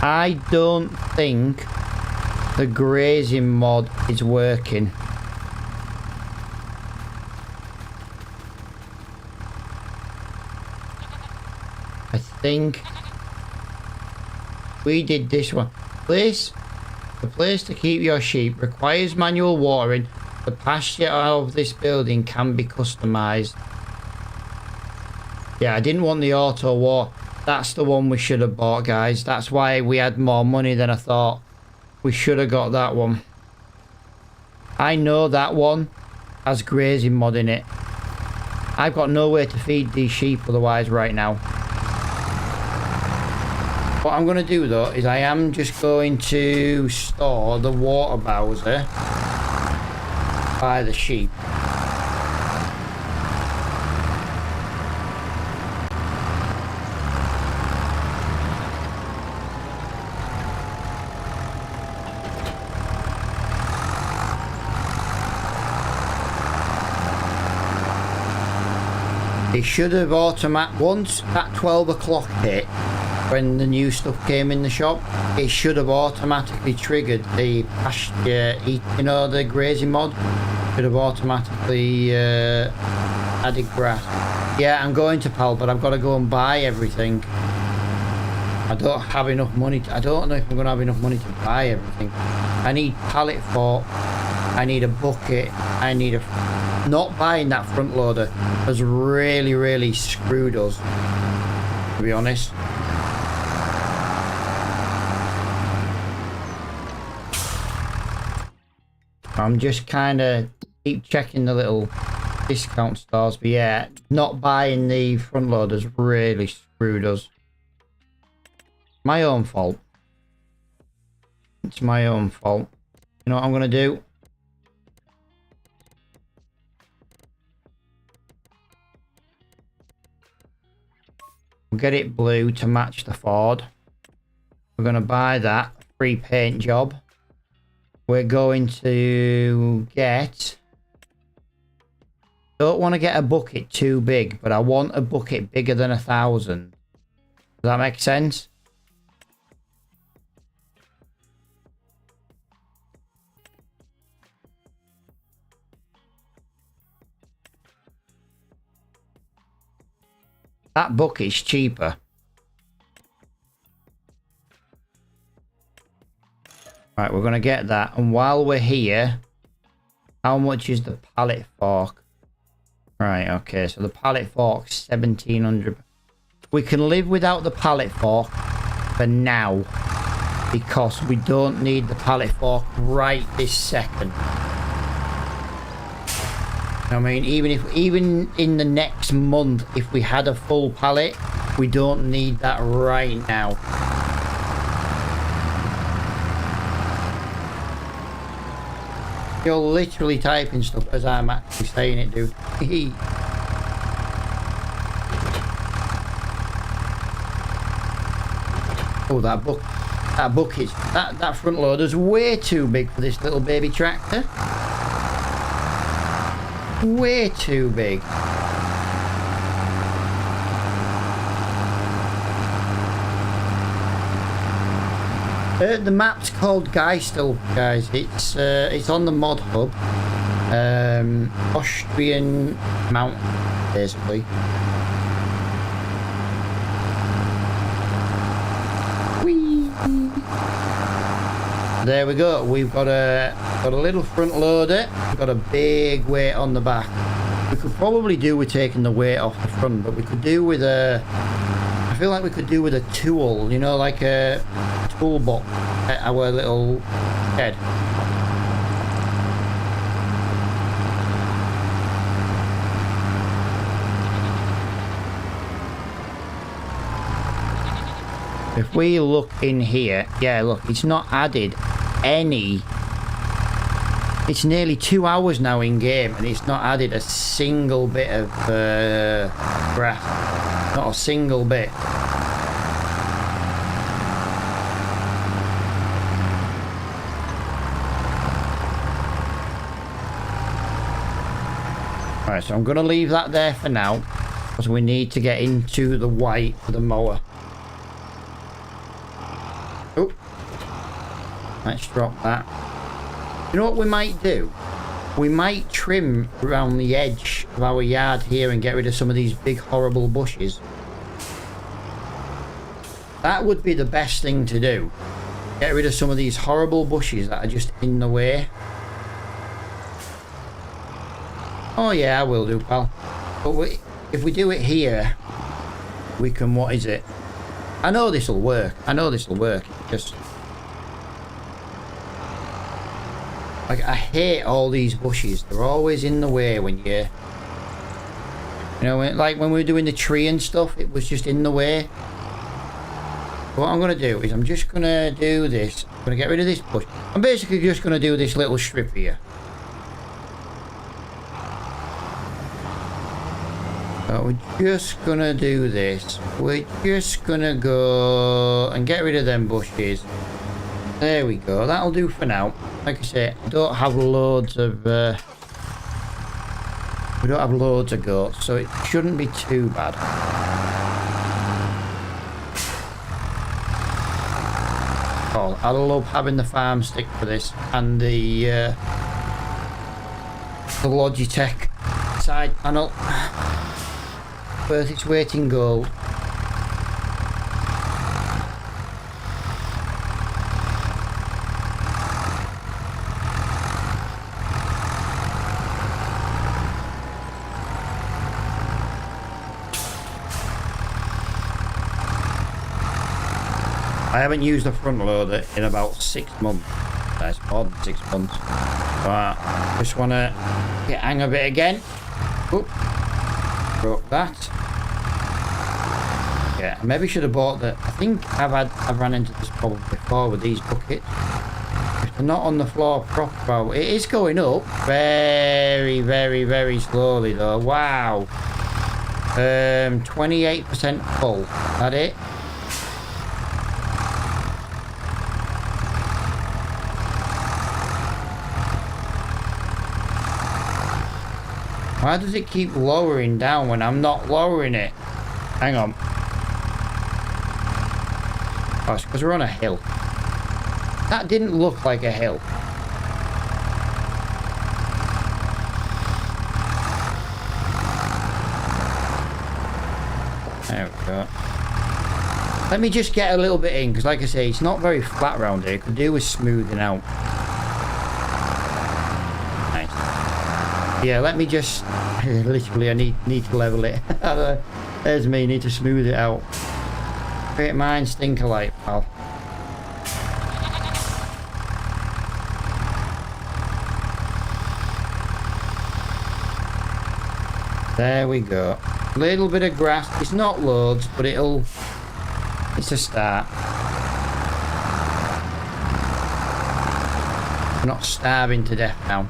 I don't think the grazing mod is working. I think we did this one. The place to keep your sheep requires manual watering. The pasture of this building can be customized. Yeah, I didn't want the auto water. That's the one we should have bought, guys. That's why we had more money than I thought. We should have got that one. I know that one has grazing mod in it. I've got nowhere to feed these sheep otherwise right now. What I'm going to do though is I am just going to store the water bowser by the sheep. It should have once that 12 o'clock hit, when the new stuff came in the shop, it should have automatically triggered the pasture, you know, the grazing mod. Should have automatically added grass. Yeah, I'm going to, pal, but I've got to go and buy everything. I don't have enough money. I don't know if I'm going to have enough money to buy everything. I need pallet fork. I need a bucket. I need a... Not buying that front loader has really screwed us, to be honest. I'm just kind of keep checking the little discount stores, but yeah, not buying the front loaders really screwed us. My own fault. It's my own fault. You know what I'm gonna do? We'll get it blue to match the Ford. We're gonna buy that free paint job. We're going to get... Don't want to get a bucket too big, but I want a bucket bigger than 1,000. Does that make sense? That bucket's cheaper. Right, we're going to get that. And while we're here, how much is the pallet fork? Right, okay, so the pallet fork's 1,700. We can live without the pallet fork for now, because we don't need the pallet fork right this second. I mean, even in the next month, if we had a full pallet, we don't need that right now. You're literally typing stuff as I'm actually saying it, dude. Oh, that bucket, that front loader's way too big for this little baby tractor. Way too big. The map's called Geistel, guys. It's on the mod hub. Austrian mountain, basically. Whee! There we go. We've got a little front loader. We've got a big weight on the back. We could probably do with taking the weight off the front, but we could do with a... I feel like we could do with a tool, you know, like a toolbox at our little shed. If we look in here, yeah, look, it's not added any. It's nearly 2 hours now in game, and it's not added a single bit of grass. Not a single bit. Right, so I'm going to leave that there for now, because we need to get into the white for the mower. Oh, let's drop that. You know what we might do? We might trim around the edge of our yard here and get rid of some of these big horrible bushes. That would be the best thing to do. Get rid of some of these horrible bushes that are just in the way. Oh yeah, I will do, pal. But if we do it here, we can, what is it? I know this will work. I know this will work. Just... like, I hate all these bushes. They're always in the way when you... you know, like when we were doing the tree and stuff, it was just in the way. What I'm going to do is I'm just going to do this. I'm going to get rid of this bush. I'm basically just going to do this little strip here. So we're just going to do this. We're just going to go and get rid of them bushes. There we go. That'll do for now. Like I say, I don't have loads of... we don't have loads of goats, so it shouldn't be too bad. Oh, I love having the farm stick for this, and the Logitech side panel. Worth its weight in gold. I haven't used the front loader in about 6 months. That's more than 6 months. But just want to get hang of it again. Oop. Broke that. Yeah, I maybe should have bought the... I think I've ran into this problem before with these buckets. If they're not on the floor proper, well, it is going up very, very, very slowly though. Wow. 28% full. Is that it? Why does it keep lowering down when I'm not lowering it? Hang on. Oh, it's because we're on a hill. That didn't look like a hill. There we go. Let me just get a little bit in, because like I say, it's not very flat around here. It could do with smoothing out. Nice. Yeah, let me just... literally, I need to level it. There's me, need to smooth it out. Great minds think alike, pal. There we go. Little bit of grass. It's not loads, but it's a start. I'm not starving to death now.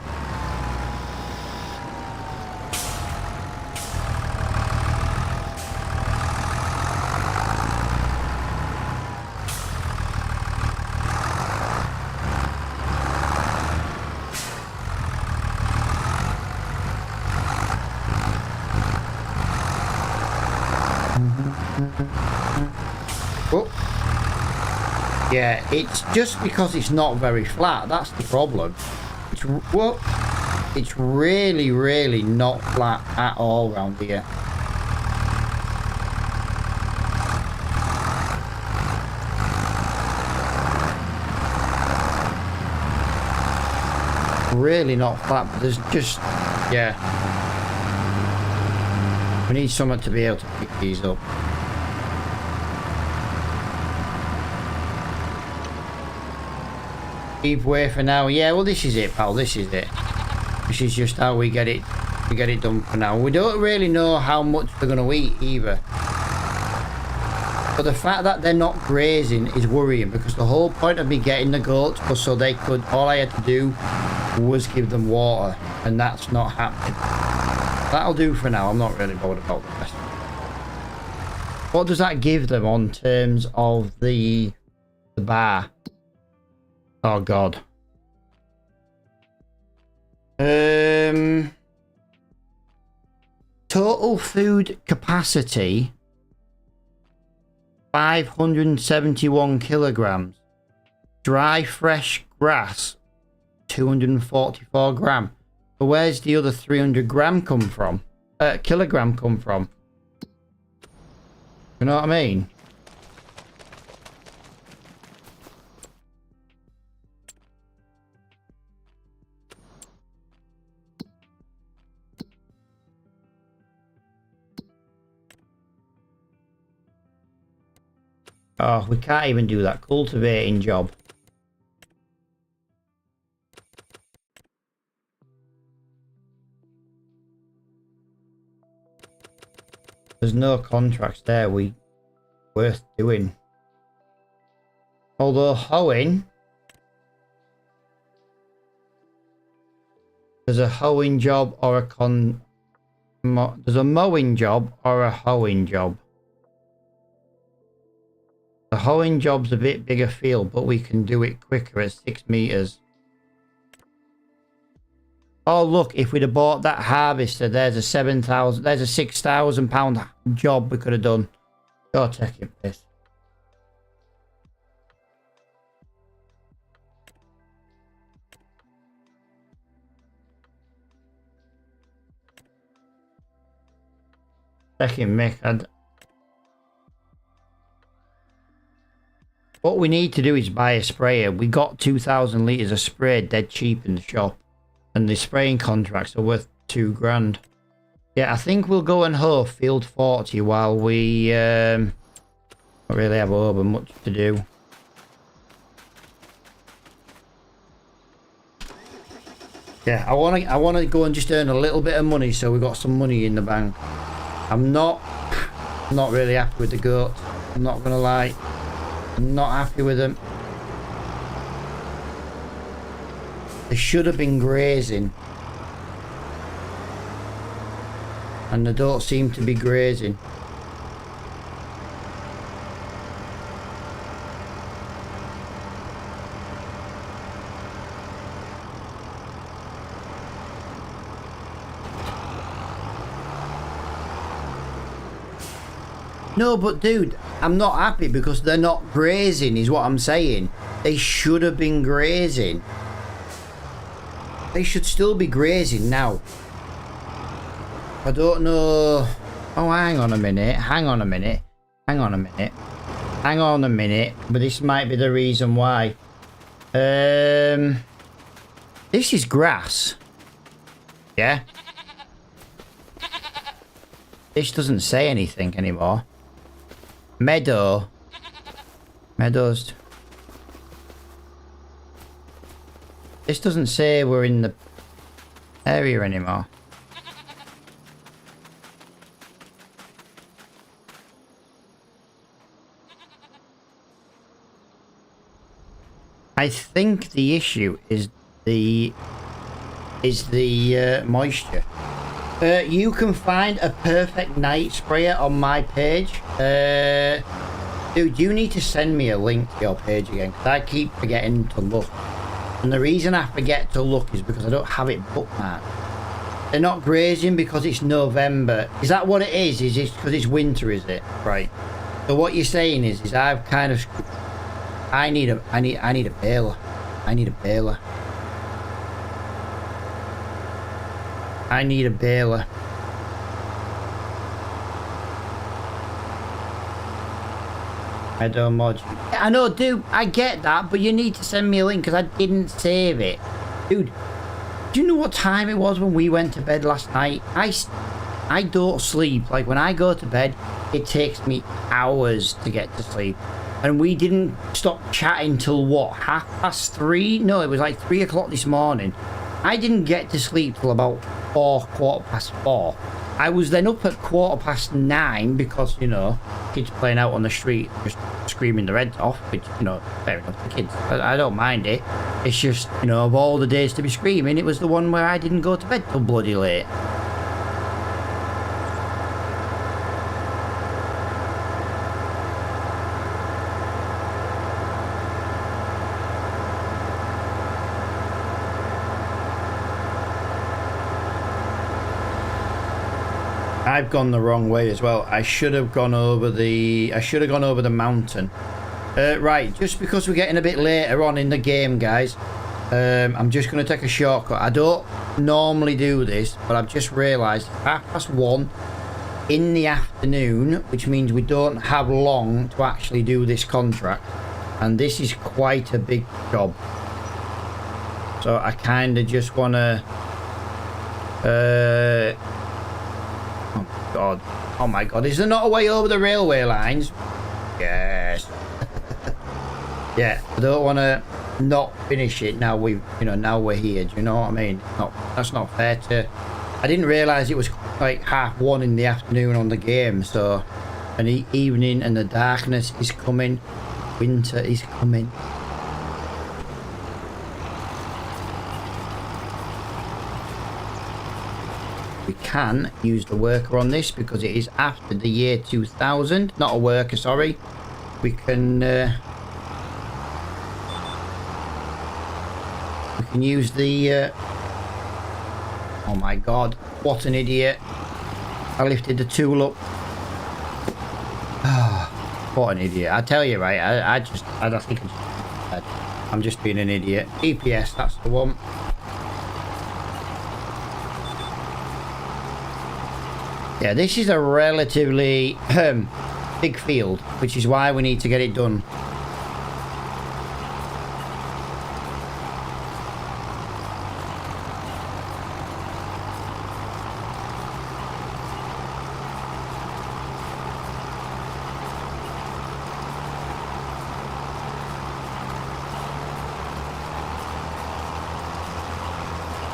Oh. Yeah, it's just because it's not very flat, that's the problem. It's really, really not flat at all around here. Really not flat, but there's just, yeah. We need someone to be able to pick these up. Keep away for now. Yeah, well, this is it, pal. This is it. This is just how we get it. We get it done for now. We don't really know how much they're going to eat either. But the fact that they're not grazing is worrying, because the whole point of me getting the goats was so they could, all I had to do was give them water, and that's not happening. That'll do for now. I'm not really bothered about the rest. What does that give them on terms of the bar? Oh god. Total food capacity 571 kilograms. Dry fresh grass 244 gram. But where's the other 300 gram come from? Kilogram come from? You know what I mean? Oh, we can't even do that cultivating job. There's no contracts there worth doing. Although hoeing, there's a hoeing job or there's a mowing job or a hoeing job. The hoeing job's a bit bigger field, but we can do it quicker at 6 meters. Oh look, if we'd have bought that harvester, there's a 7,000, there's a 6,000 pound job we could have done. Go take it, piss. Second Mick, what we need to do is buy a sprayer. We got 2,000 litres of spray dead cheap in the shop. And the spraying contracts are worth 2 grand. Yeah, I think we'll go and hoe field 40 while we don't really have over much to do. Yeah, I wanna go and just earn a little bit of money so we got some money in the bank. I'm not really happy with the goats. I'm not gonna lie. I'm not happy with them. They should have been grazing. And they don't seem to be grazing. No, but dude, I'm not happy because they're not grazing is what I'm saying. They should have been grazing. They should still be grazing now. I don't know. Oh, hang on a minute. Hang on a minute. Hang on a minute. Hang on a minute. But this might be the reason why. This is grass. Yeah. This doesn't say anything anymore. Meadow. Meadows. This doesn't say we're in the area anymore. I think the issue is the moisture. You can find a perfect night sprayer on my page. Dude, you need to send me a link to your page again, because I keep forgetting to look. And the reason I forget to look is because I don't have it bookmarked. They're not grazing because it's November. Is that what it is? Is it because it's winter, is it? Right. So what you're saying is I've kind of... I need a baler. I need a baler. I need a baler. Meadow mod. I know, dude, I get that, but you need to send me a link because I didn't save it. Dude, do you know what time it was when we went to bed last night? I don't sleep. Like, when I go to bed, it takes me hours to get to sleep. And we didn't stop chatting till what, 3:30? No, it was like 3 o'clock this morning. I didn't get to sleep till about 4:15. I was then up at 9:15 because, you know, kids playing out on the street just screaming their heads off, which, you know, fair enough, the kids. I don't mind it. It's just, you know, of all the days to be screaming, it was the one where I didn't go to bed till bloody late. I've gone the wrong way as well. I should have gone over the mountain. Right, just because we're getting a bit later on in the game, guys, I'm just going to take a shortcut. I don't normally do this, but I've just realised 1:30 in the afternoon, which means we don't have long to actually do this contract, and this is quite a big job. So I kind of just want to God. Oh my god, is there not a way over the railway lines? Yes. Yeah, I don't want to not finish it now now we're here. Do you know what I mean? That's not fair to... I didn't realise it was like 1:30 in the afternoon on the game, so an evening and the darkness is coming. Winter is coming. We can use the worker on this because it is after the year 2000. Not a worker, sorry. We can use the oh my god, what an idiot. I lifted the tool up. What an idiot. I tell you, right, I think I'm just being an idiot. EPS, that's the one. Yeah, this is a relatively big field, which is why we need to get it done.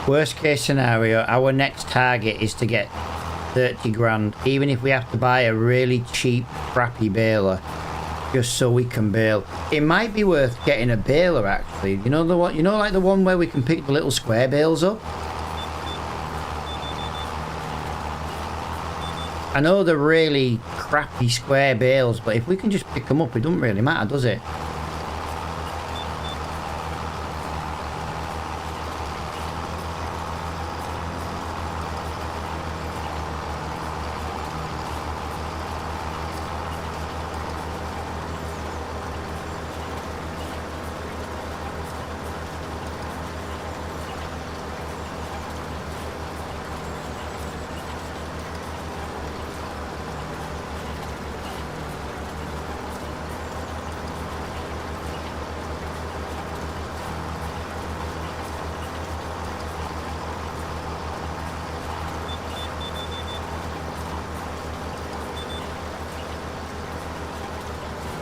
Worst case scenario, our next target is to get 30 grand, even if we have to buy a really cheap crappy baler just so we can bale. It might be worth getting a baler actually. You know the one, you know, like the one where we can pick the little square bales up. I know they're really crappy square bales, but if we can just pick them up, it doesn't really matter, does it?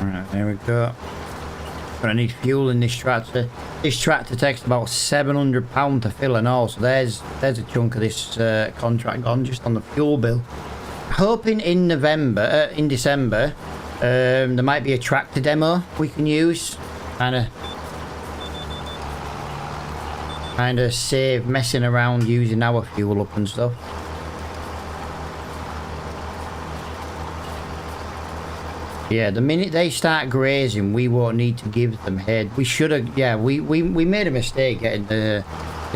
Alright, there we go. Gonna need fuel in this tractor. This tractor takes about £700 to fill and all, so there's a chunk of this contract gone just on the fuel bill. Hoping in December, there might be a tractor demo we can use. Kinda save messing around using our fuel up and stuff. Yeah, the minute they start grazing, we won't need to give them hay. We should have, yeah, we made a mistake getting the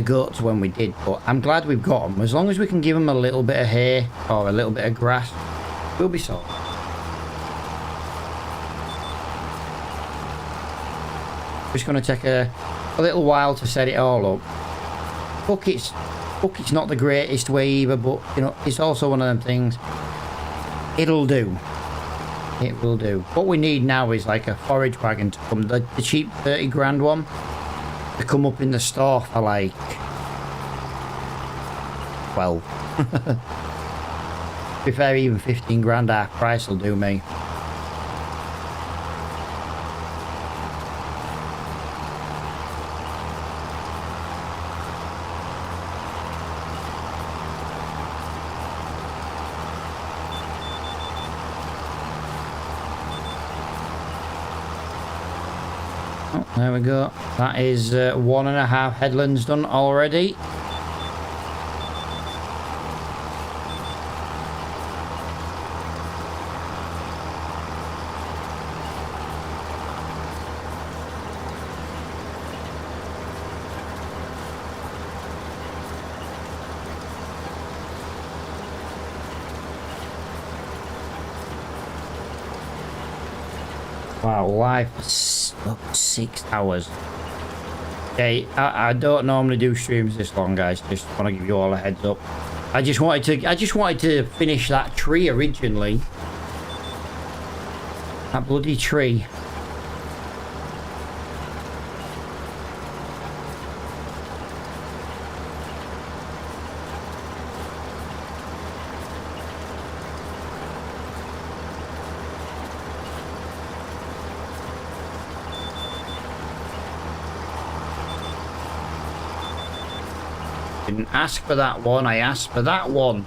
goats when we did, but I'm glad we've got them. As long as we can give them a little bit of hay or a little bit of grass, we'll be sorted. Just going to take a little while to set it all up. Bucket's not the greatest way either, but, you know, it's also one of them things. It'll do. It will do. What we need now is like a forage wagon to come, the cheap 30 grand one, to come up in the store for like 12. To be fair, even 15 grand half price will do me. There we go. That is 1.5 headlands done already. Wow, live for 6 hours. Okay, I don't normally do streams this long, guys. Just want to give you all a heads up. I just wanted to finish that tree originally. That bloody tree. Didn't ask for that one, I asked for that one.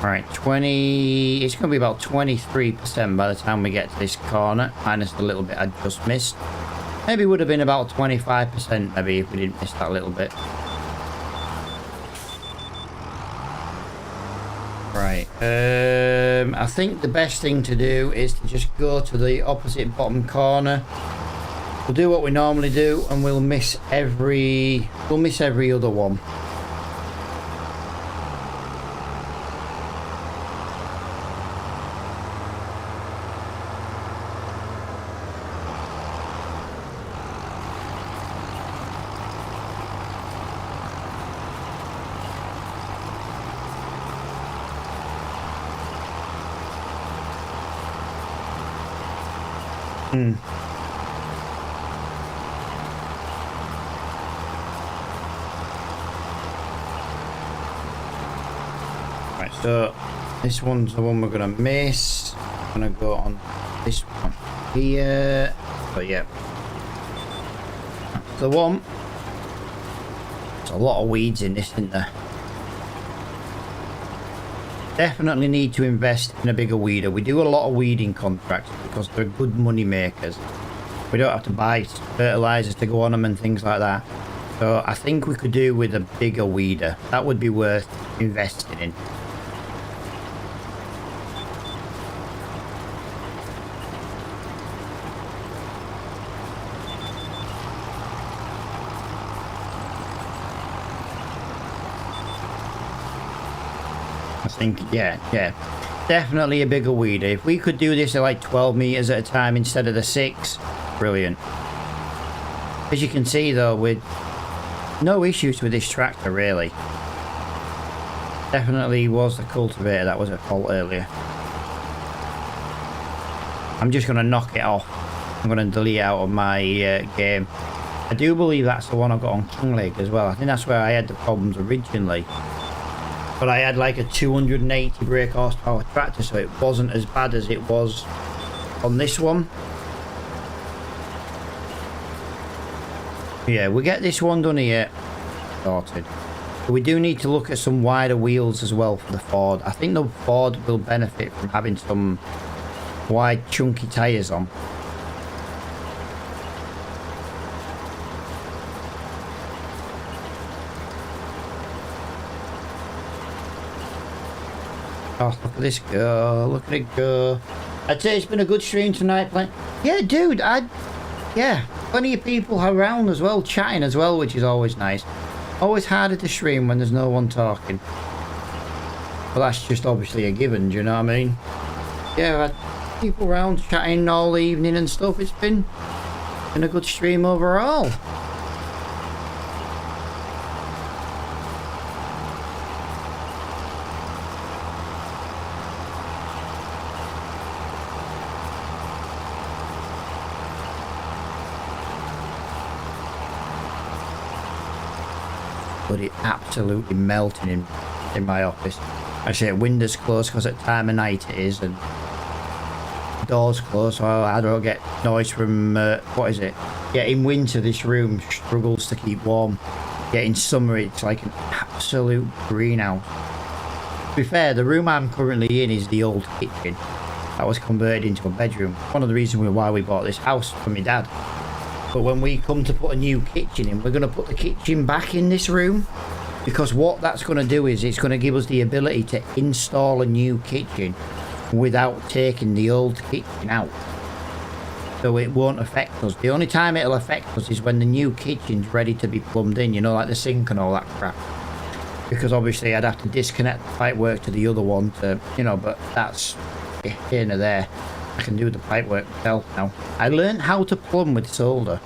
Alright, 20... It's going to be about 23% by the time we get to this corner, minus the little bit I just missed. Maybe would have been about 25% maybe if we didn't miss that little bit. Right, I think the best thing to do is to just go to the opposite bottom corner. We'll do what we normally do, and we'll miss every other one. Right, so this one's the one we're gonna miss. I'm gonna go on this one here. But yeah, that's the one. There's a lot of weeds in this, isn't there? Definitely need to invest in a bigger weeder. We do a lot of weeding contracts because they're good money makers. We don't have to buy fertilizers to go on them and things like that. So I think we could do with a bigger weeder. That would be worth investing in. I think, yeah, definitely a bigger weeder. If we could do this at like 12 meters at a time instead of the 6, brilliant. As you can see though, with no issues with this tractor really. Definitely was the cultivator that was at fault earlier. I'm just going to knock it off. I'm going to delete it out of my game. I do believe that's the one I got on Kinglake as well. I think that's where I had the problems originally. But I had like a 280 brake horsepower tractor, so it wasn't as bad as it was on this one. Yeah, we'll get this one done here. Sorted. But we do need to look at some wider wheels as well for the Ford. I think the Ford will benefit from having some wide chunky tyres on. Oh, look at this go. Look at it go. I'd say it's been a good stream tonight. Yeah, dude, yeah, plenty of people around as well, chatting as well, which is always nice. Always harder to stream when there's no one talking. But that's just obviously a given, do you know what I mean? Yeah, I've had people around chatting all evening and stuff. It's been a good stream overall. But it's absolutely melting in my office. I say windows closed because at time of night it is, and doors closed so I don't get noise from what is it? Yeah, in winter this room struggles to keep warm. Yeah, in summer it's like an absolute greenhouse. To be fair, the room I'm currently in is the old kitchen. that was converted into a bedroom. One of the reasons why we bought this house from my dad. But when we come to put a new kitchen in, we're going to put the kitchen back in this room, because what that's going to do is it's going to give us the ability to install a new kitchen without taking the old kitchen out. So it won't affect us. The only time it'll affect us is when the new kitchen's ready to be plumbed in, you know, like the sink and all that crap. Because obviously I'd have to disconnect the pipework to the other one to, you know, but that's here and there. I can do the pipework myself now. I learned how to plumb with solder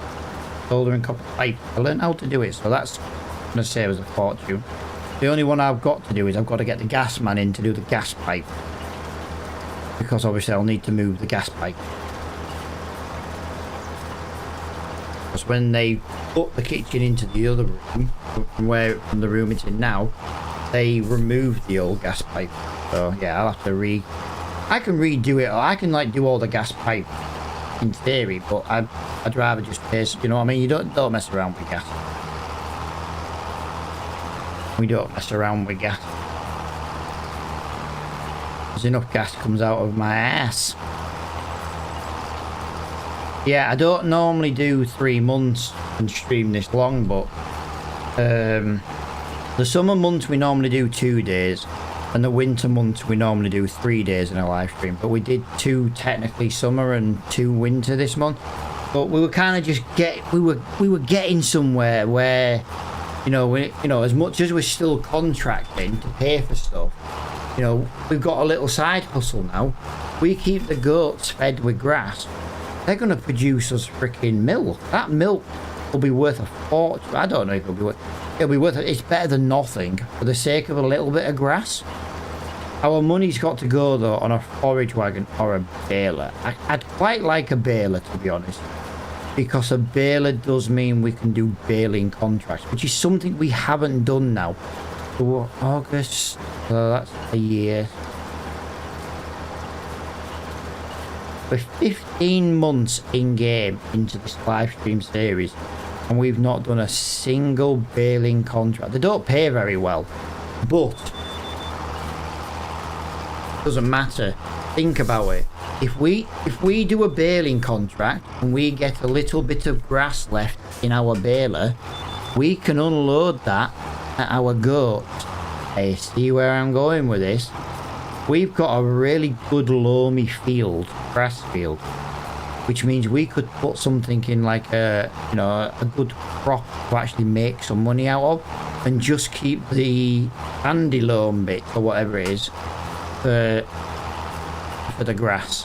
and copper pipe. I learned how to do it, so that's going to save us a fortune. The only one I've got to do is I've got to get the gas man in to do the gas pipe. Because obviously I'll need to move the gas pipe. Because when they put the kitchen into the other room, from the room it's in now, they removed the old gas pipe. So yeah, I'll have to I can redo it, or I can like do all the gas pipe in theory, but I'd rather just pay, you know what I mean? You don't mess around with gas. We don't mess around with gas. There's enough gas comes out of my ass. Yeah, I don't normally do 3 months and stream this long, but the summer months we normally do 2 days, and the winter months we normally do 3 days in a live stream. But we did 2 technically summer and 2 winter this month. But we were kind of just we were getting somewhere where, you know, as much as we're still contracting to pay for stuff, you know, we've got a little side hustle now. We keep the goats fed with grass. They're going to produce us freaking milk. That milk will be worth a fortune. I don't know if it'll be worth. It'll be worth it. It's better than nothing for the sake of a little bit of grass. Our money's got to go though on a forage wagon or a baler. I'd quite like a baler, to be honest, because a baler does mean we can do baling contracts, which is something we haven't done now. So August, so that's a year. We're 15 months in game into this live stream series, and we've not done a single baling contract. They don't pay very well, but it doesn't matter. Think about it. If we do a baling contract and we get a little bit of grass left in our baler, we can unload that at our goats. Hey, see where I'm going with this? We've got a really good loamy field, grass field, which means we could put something in like a good crop to actually make some money out of, and just keep the handy loam bit or whatever it is for the grass.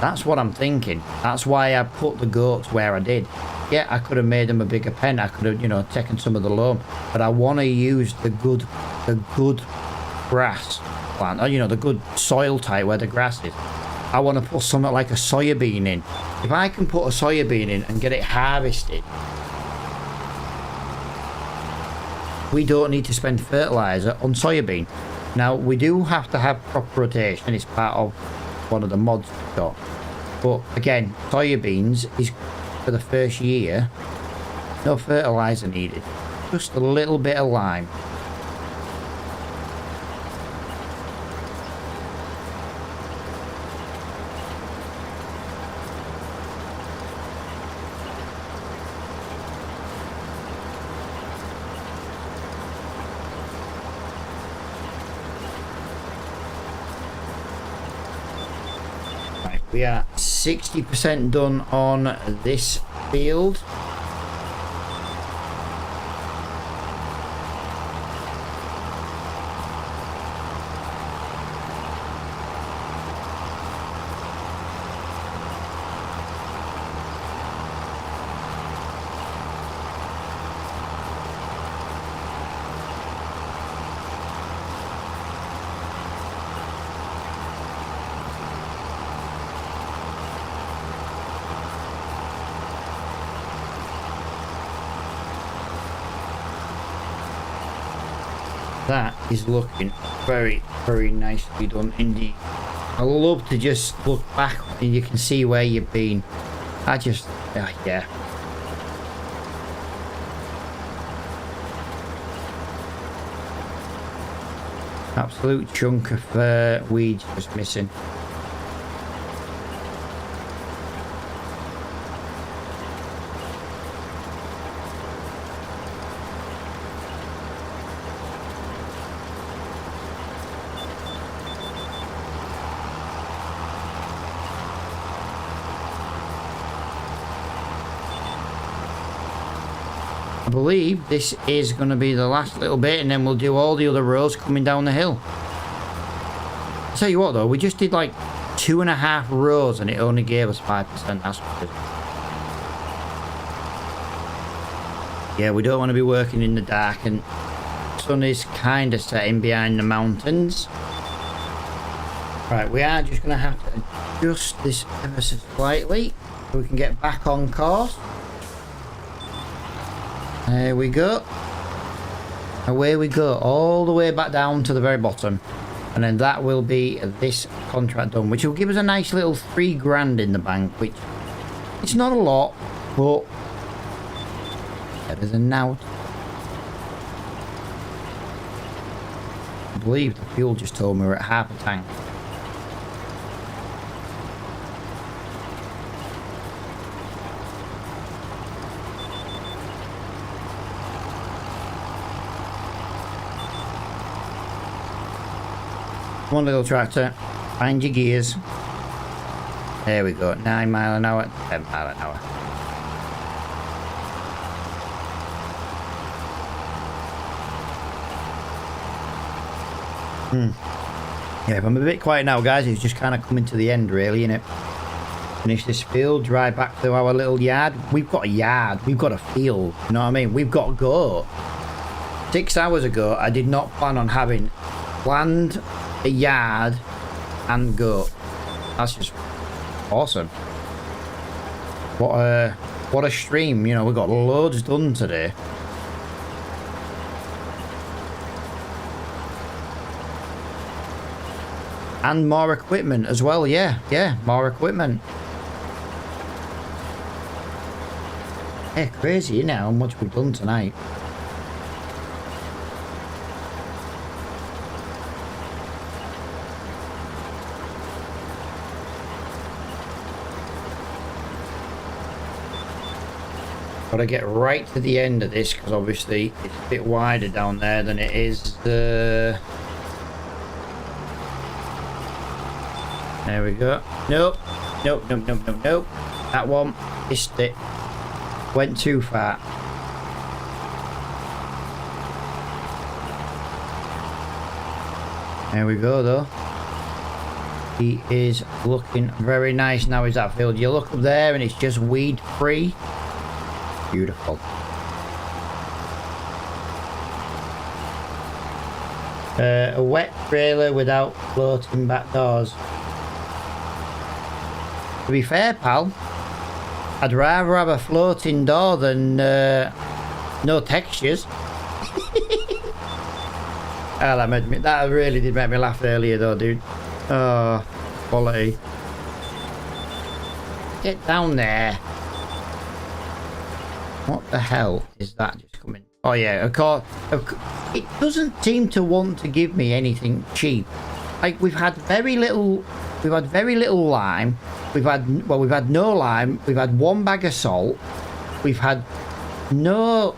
That's what I'm thinking. That's why I put the goats where I did. Yeah, I could have made them a bigger pen. I could have, you know, taken some of the loam, but I want to use the good grass plant, or, you know, the good soil type where the grass is. I want to put something like a soybean in. If I can put a soybean in and get it harvested, we don't need to spend fertilizer on soybean. Now, we do have to have proper rotation. It's part of one of the mods we've got. But again, soybeans is for the first year, no fertilizer needed. Just a little bit of lime. We are 60% done on this field. That is looking very, very nicely done indeed. I love to just look back and you can see where you've been. Yeah. Absolute chunk of weeds just missing. I believe this is going to be the last little bit, and then we'll do all the other roads coming down the hill. I'll tell you what though, we just did like 2.5 rows and it only gave us 5%. That's good. Yeah, we don't want to be working in the dark, and the sun is kind of setting behind the mountains. Right, we are just going to have to adjust this ever so slightly so we can get back on course. There we go. Away we go, all the way back down to the very bottom. And then that will be this contract done, which will give us a nice little 3 grand in the bank, which it's not a lot, but better than now. I believe the fuel just told me we're at half a tank. One little tractor, find your gears. There we go, 9 mile an hour, 10 mile an hour. Yeah, if I'm a bit quiet now, guys, it's just kind of coming to the end, really, innit? Finish this field, drive back to our little yard. We've got a yard, we've got a field, you know what I mean? We've got to go. 6 hours ago, I did not plan on having land, a yard and goat. That's just awesome. What a stream, you know, we got loads done today. And more equipment as well, yeah, more equipment. Yeah, crazy, you know, how much we've done tonight. Got to get right to the end of this because obviously it's a bit wider down there than it is the... There we go. Nope. Nope. That one missed it. Went too far. There we go though. He is looking very nice now, is that field. You look up there and it's just weed free. Beautiful. A wet trailer without floating back doors. To be fair, pal, I'd rather have a floating door than no textures. I'll admit, that really did make me laugh earlier though, dude. Oh, quality. Get down there. What the hell is that just coming? Oh yeah, of course. It doesn't seem to want to give me anything cheap. Like we've had very little lime. We've had no lime. We've had 1 bag of salt. We've had no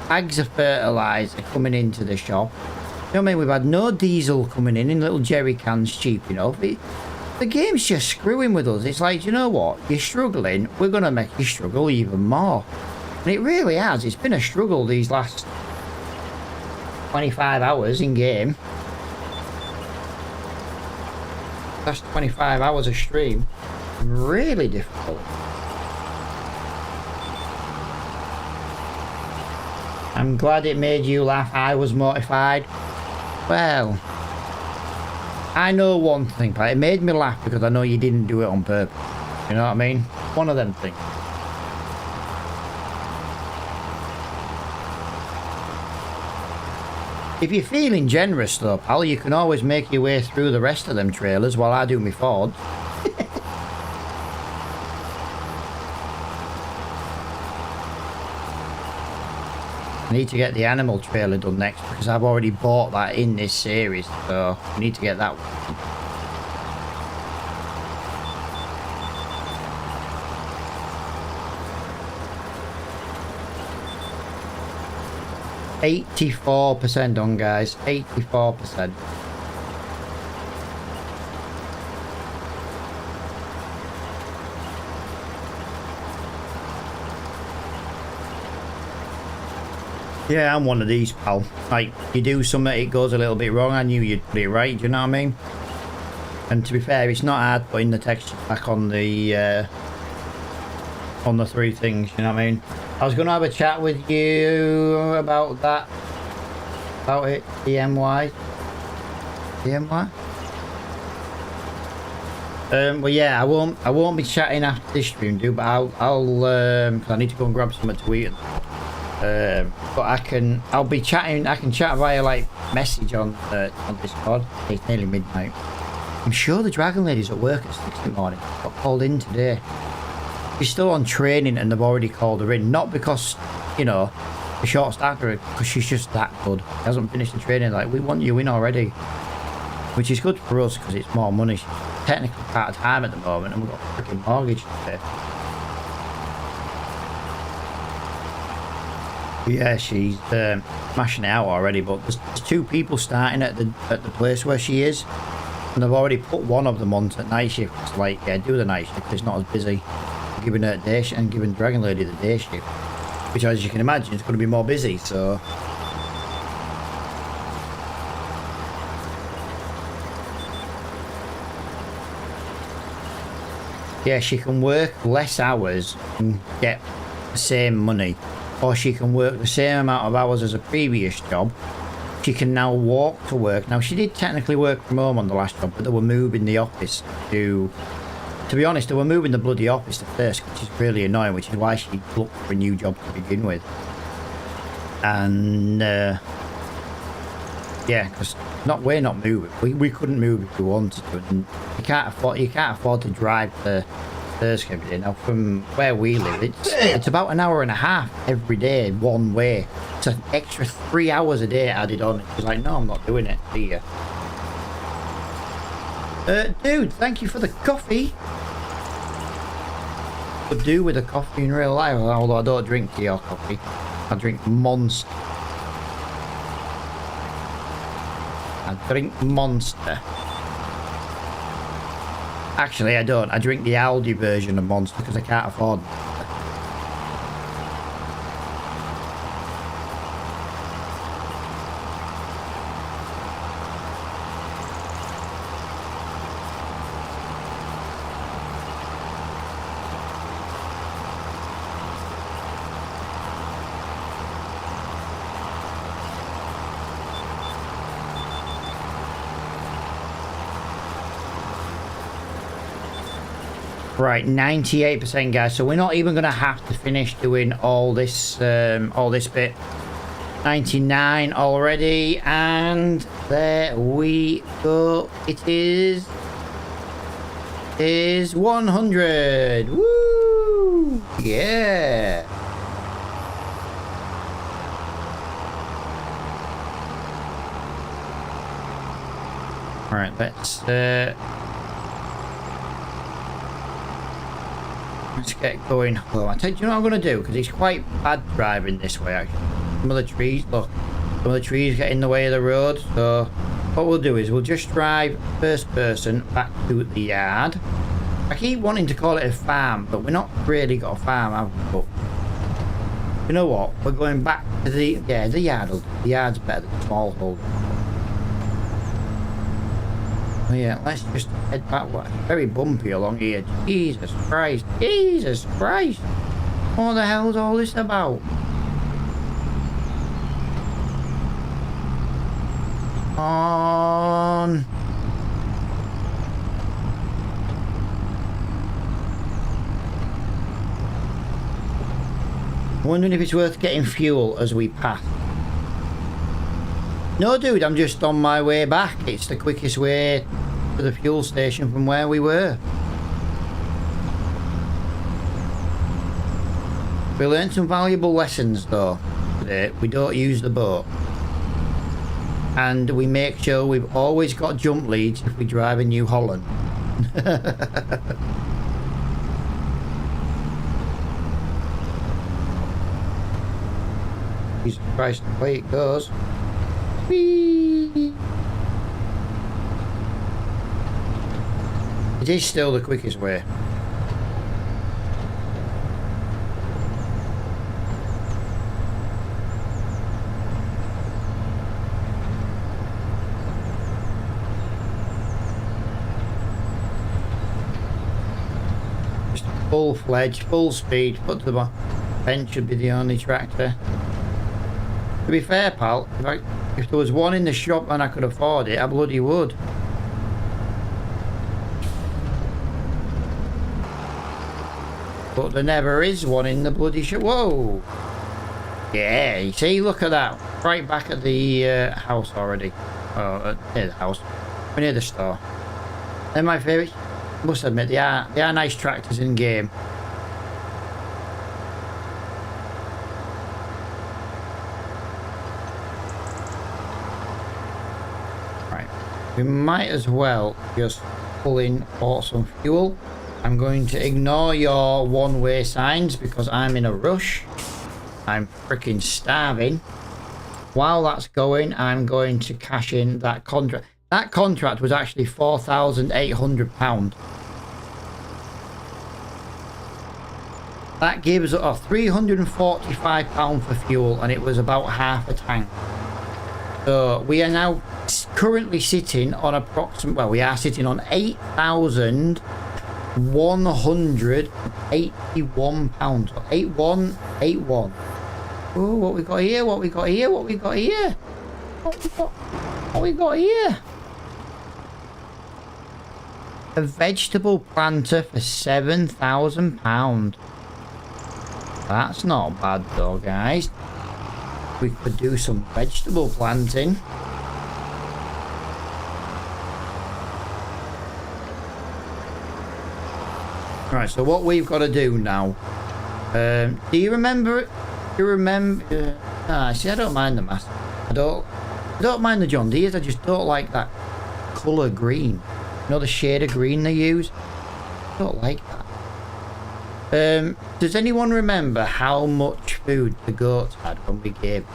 bags of fertilizer coming into the shop. You know what I mean? We've had no diesel coming in little jerry cans cheap enough. The game's just screwing with us. It's like, you know what? You're struggling. We're going to make you struggle even more. And it really has. It's been a struggle these last 25 hours in game. Last 25 hours of stream. Really difficult. I'm glad it made you laugh. I was mortified. Well, I know one thing, but it made me laugh because I know you didn't do it on purpose. You know what I mean? One of them things. If you're feeling generous though, pal, you can always make your way through the rest of them trailers while I do my Ford. I need to get the animal trailer done next because I've already bought that in this series, so I need to get that one. $84% done, guys. 84%. Yeah, I'm one of these, pal. Like, you do something, it goes a little bit wrong. I knew you'd put it right, do you know what I mean? And to be fair, it's not hard putting the texture back on the three things, you know what I mean? I was going to have a chat with you about that. About it, DMY. DMY? Well, yeah, I won't be chatting after this stream, dude, but cause I need to go and grab something to eat. But I can chat via like message on Discord. It's nearly midnight. I'm sure the Dragon Lady's at work at 6 in the morning. Got called in today. She's still on training and they've already called her in. Not because, you know, the short staffed her, because she's just that good. She hasn't finished the training. Like, we want you in already. Which is good for us because it's more money. She's technically part-time at the moment and we've got a freaking mortgage to pay. Yeah, she's smashing it out already, but there's 2 people starting at the place where she is. And they've already put one of them onto night shift. It's like, yeah, do the night shift, it's not as busy. Giving her day shift and giving Dragon Lady the day shift. Which, as you can imagine, is going to be more busy, so... Yeah, she can work less hours and get the same money. Or she can work the same amount of hours as a previous job. She can now walk to work. Now, she did technically work from home on the last job, but they were moving the office to... To be honest, they were moving the bloody office to Thirsk, which is really annoying, which is why she looked for a new job to begin with. And, yeah, because we're not moving. We couldn't move if we wanted to. And you can't afford to drive to Thirsk every day. Now, from where we live, it's about an hour and a half every day, one way. It's an extra 3 hours a day added on. She's like, no, I'm not doing it. See ya. Dude, thank you for the coffee. Could do with a coffee in real life, although I don't drink tea or coffee. I drink Monster. Actually, I don't. I drink the Aldi version of Monster because I can't afford it. Right, 98%, guys. So we're not even going to have to finish doing all this bit. 99 already, and there we go. It is 100. Woo! Yeah. All right, let's get going home. I tell you, what I'm going to do, because it's quite bad driving this way, actually. Some of the trees, look, some of the trees get in the way of the road, so what we'll do is we'll just drive first person back to the yard. I keep wanting to call it a farm, but we're not really got a farm, have we? But you know what? We're going back to the yard. The yard's better than small hole. Oh yeah, let's just head back. What? Very bumpy along here. Jesus Christ. Jesus Christ. What the hell is all this about? On. Wondering if it's worth getting fuel as we pass. No, dude, I'm just on my way back. It's the quickest way to the fuel station from where we were. We learned some valuable lessons, though, today. holiday, we don't use the boat. And we make sure we've always got jump leads if we drive in New Holland. Jesus Christ, away it goes. Whee! It is still the quickest way. Just full-fledged, full speed, put to the bench should be the only tractor. To be fair, pal, if there was one in the shop and I could afford it, I bloody would. But there never is one in the bloody shop. Whoa! Yeah, you see, look at that. Right back at the house already. Oh, near the house. We're near the store. They're my favourites. Must admit, they are nice tractors in game. Right. We might as well just pull in for some fuel. I'm going to ignore your one-way signs because I'm in a rush. I'm freaking starving. While that's going, I'm going to cash in that contract. That contract was actually £4,800. That gives us £345 for fuel, and it was about half a tank. So we are now currently sitting on approximately, well, we are sitting on £8,181. 8181. Oh, what we got here? What we got here? What we got here? What we got here? A vegetable planter for £7,000. That's not bad though, guys. We could do some vegetable planting. Right, so what we've got to do now. Do you remember? Do you remember? See, I don't mind the mask. I don't mind the John Deere's. I just don't like that colour green. You know the shade of green they use. I don't like that. Does anyone remember how much food the goats had when we gave?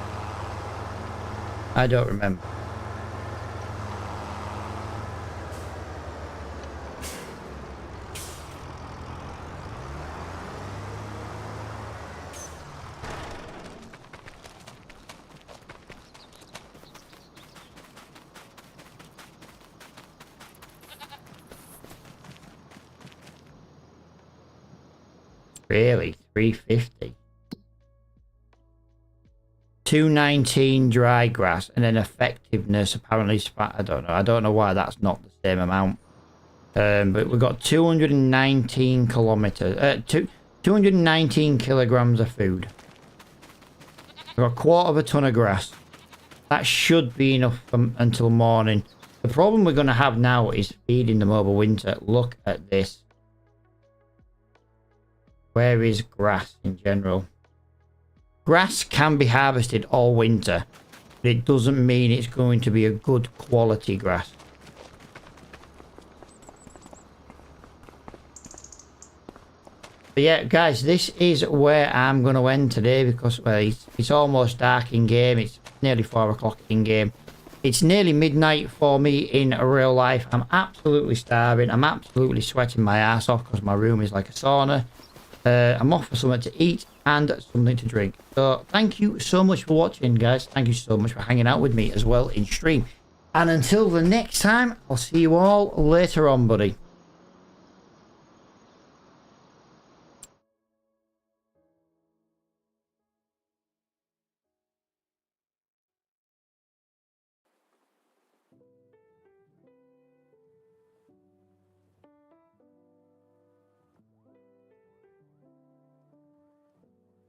I don't remember. Really? 350? 219 dry grass and then effectiveness apparently, I don't know why that's not the same amount. But we've got 219 kilometers, 219 kilograms of food. We've got a quarter of a ton of grass. That should be enough until morning. The problem we're going to have now is feeding them over winter. Look at this. Where is grass in general? Grass can be harvested all winter, but it doesn't mean it's going to be a good quality grass. But yeah, guys, this is where I'm going to end today because, well, it's almost dark in game. It's nearly 4 o'clock in game. It's nearly midnight for me in real life. I'm absolutely starving. I'm absolutely sweating my ass off because my room is like a sauna. I'm off for something to eat and something to drink. So thank you so much for watching, guys. Thank you so much for hanging out with me as well in stream. And until the next time, I'll see you all later on, buddy.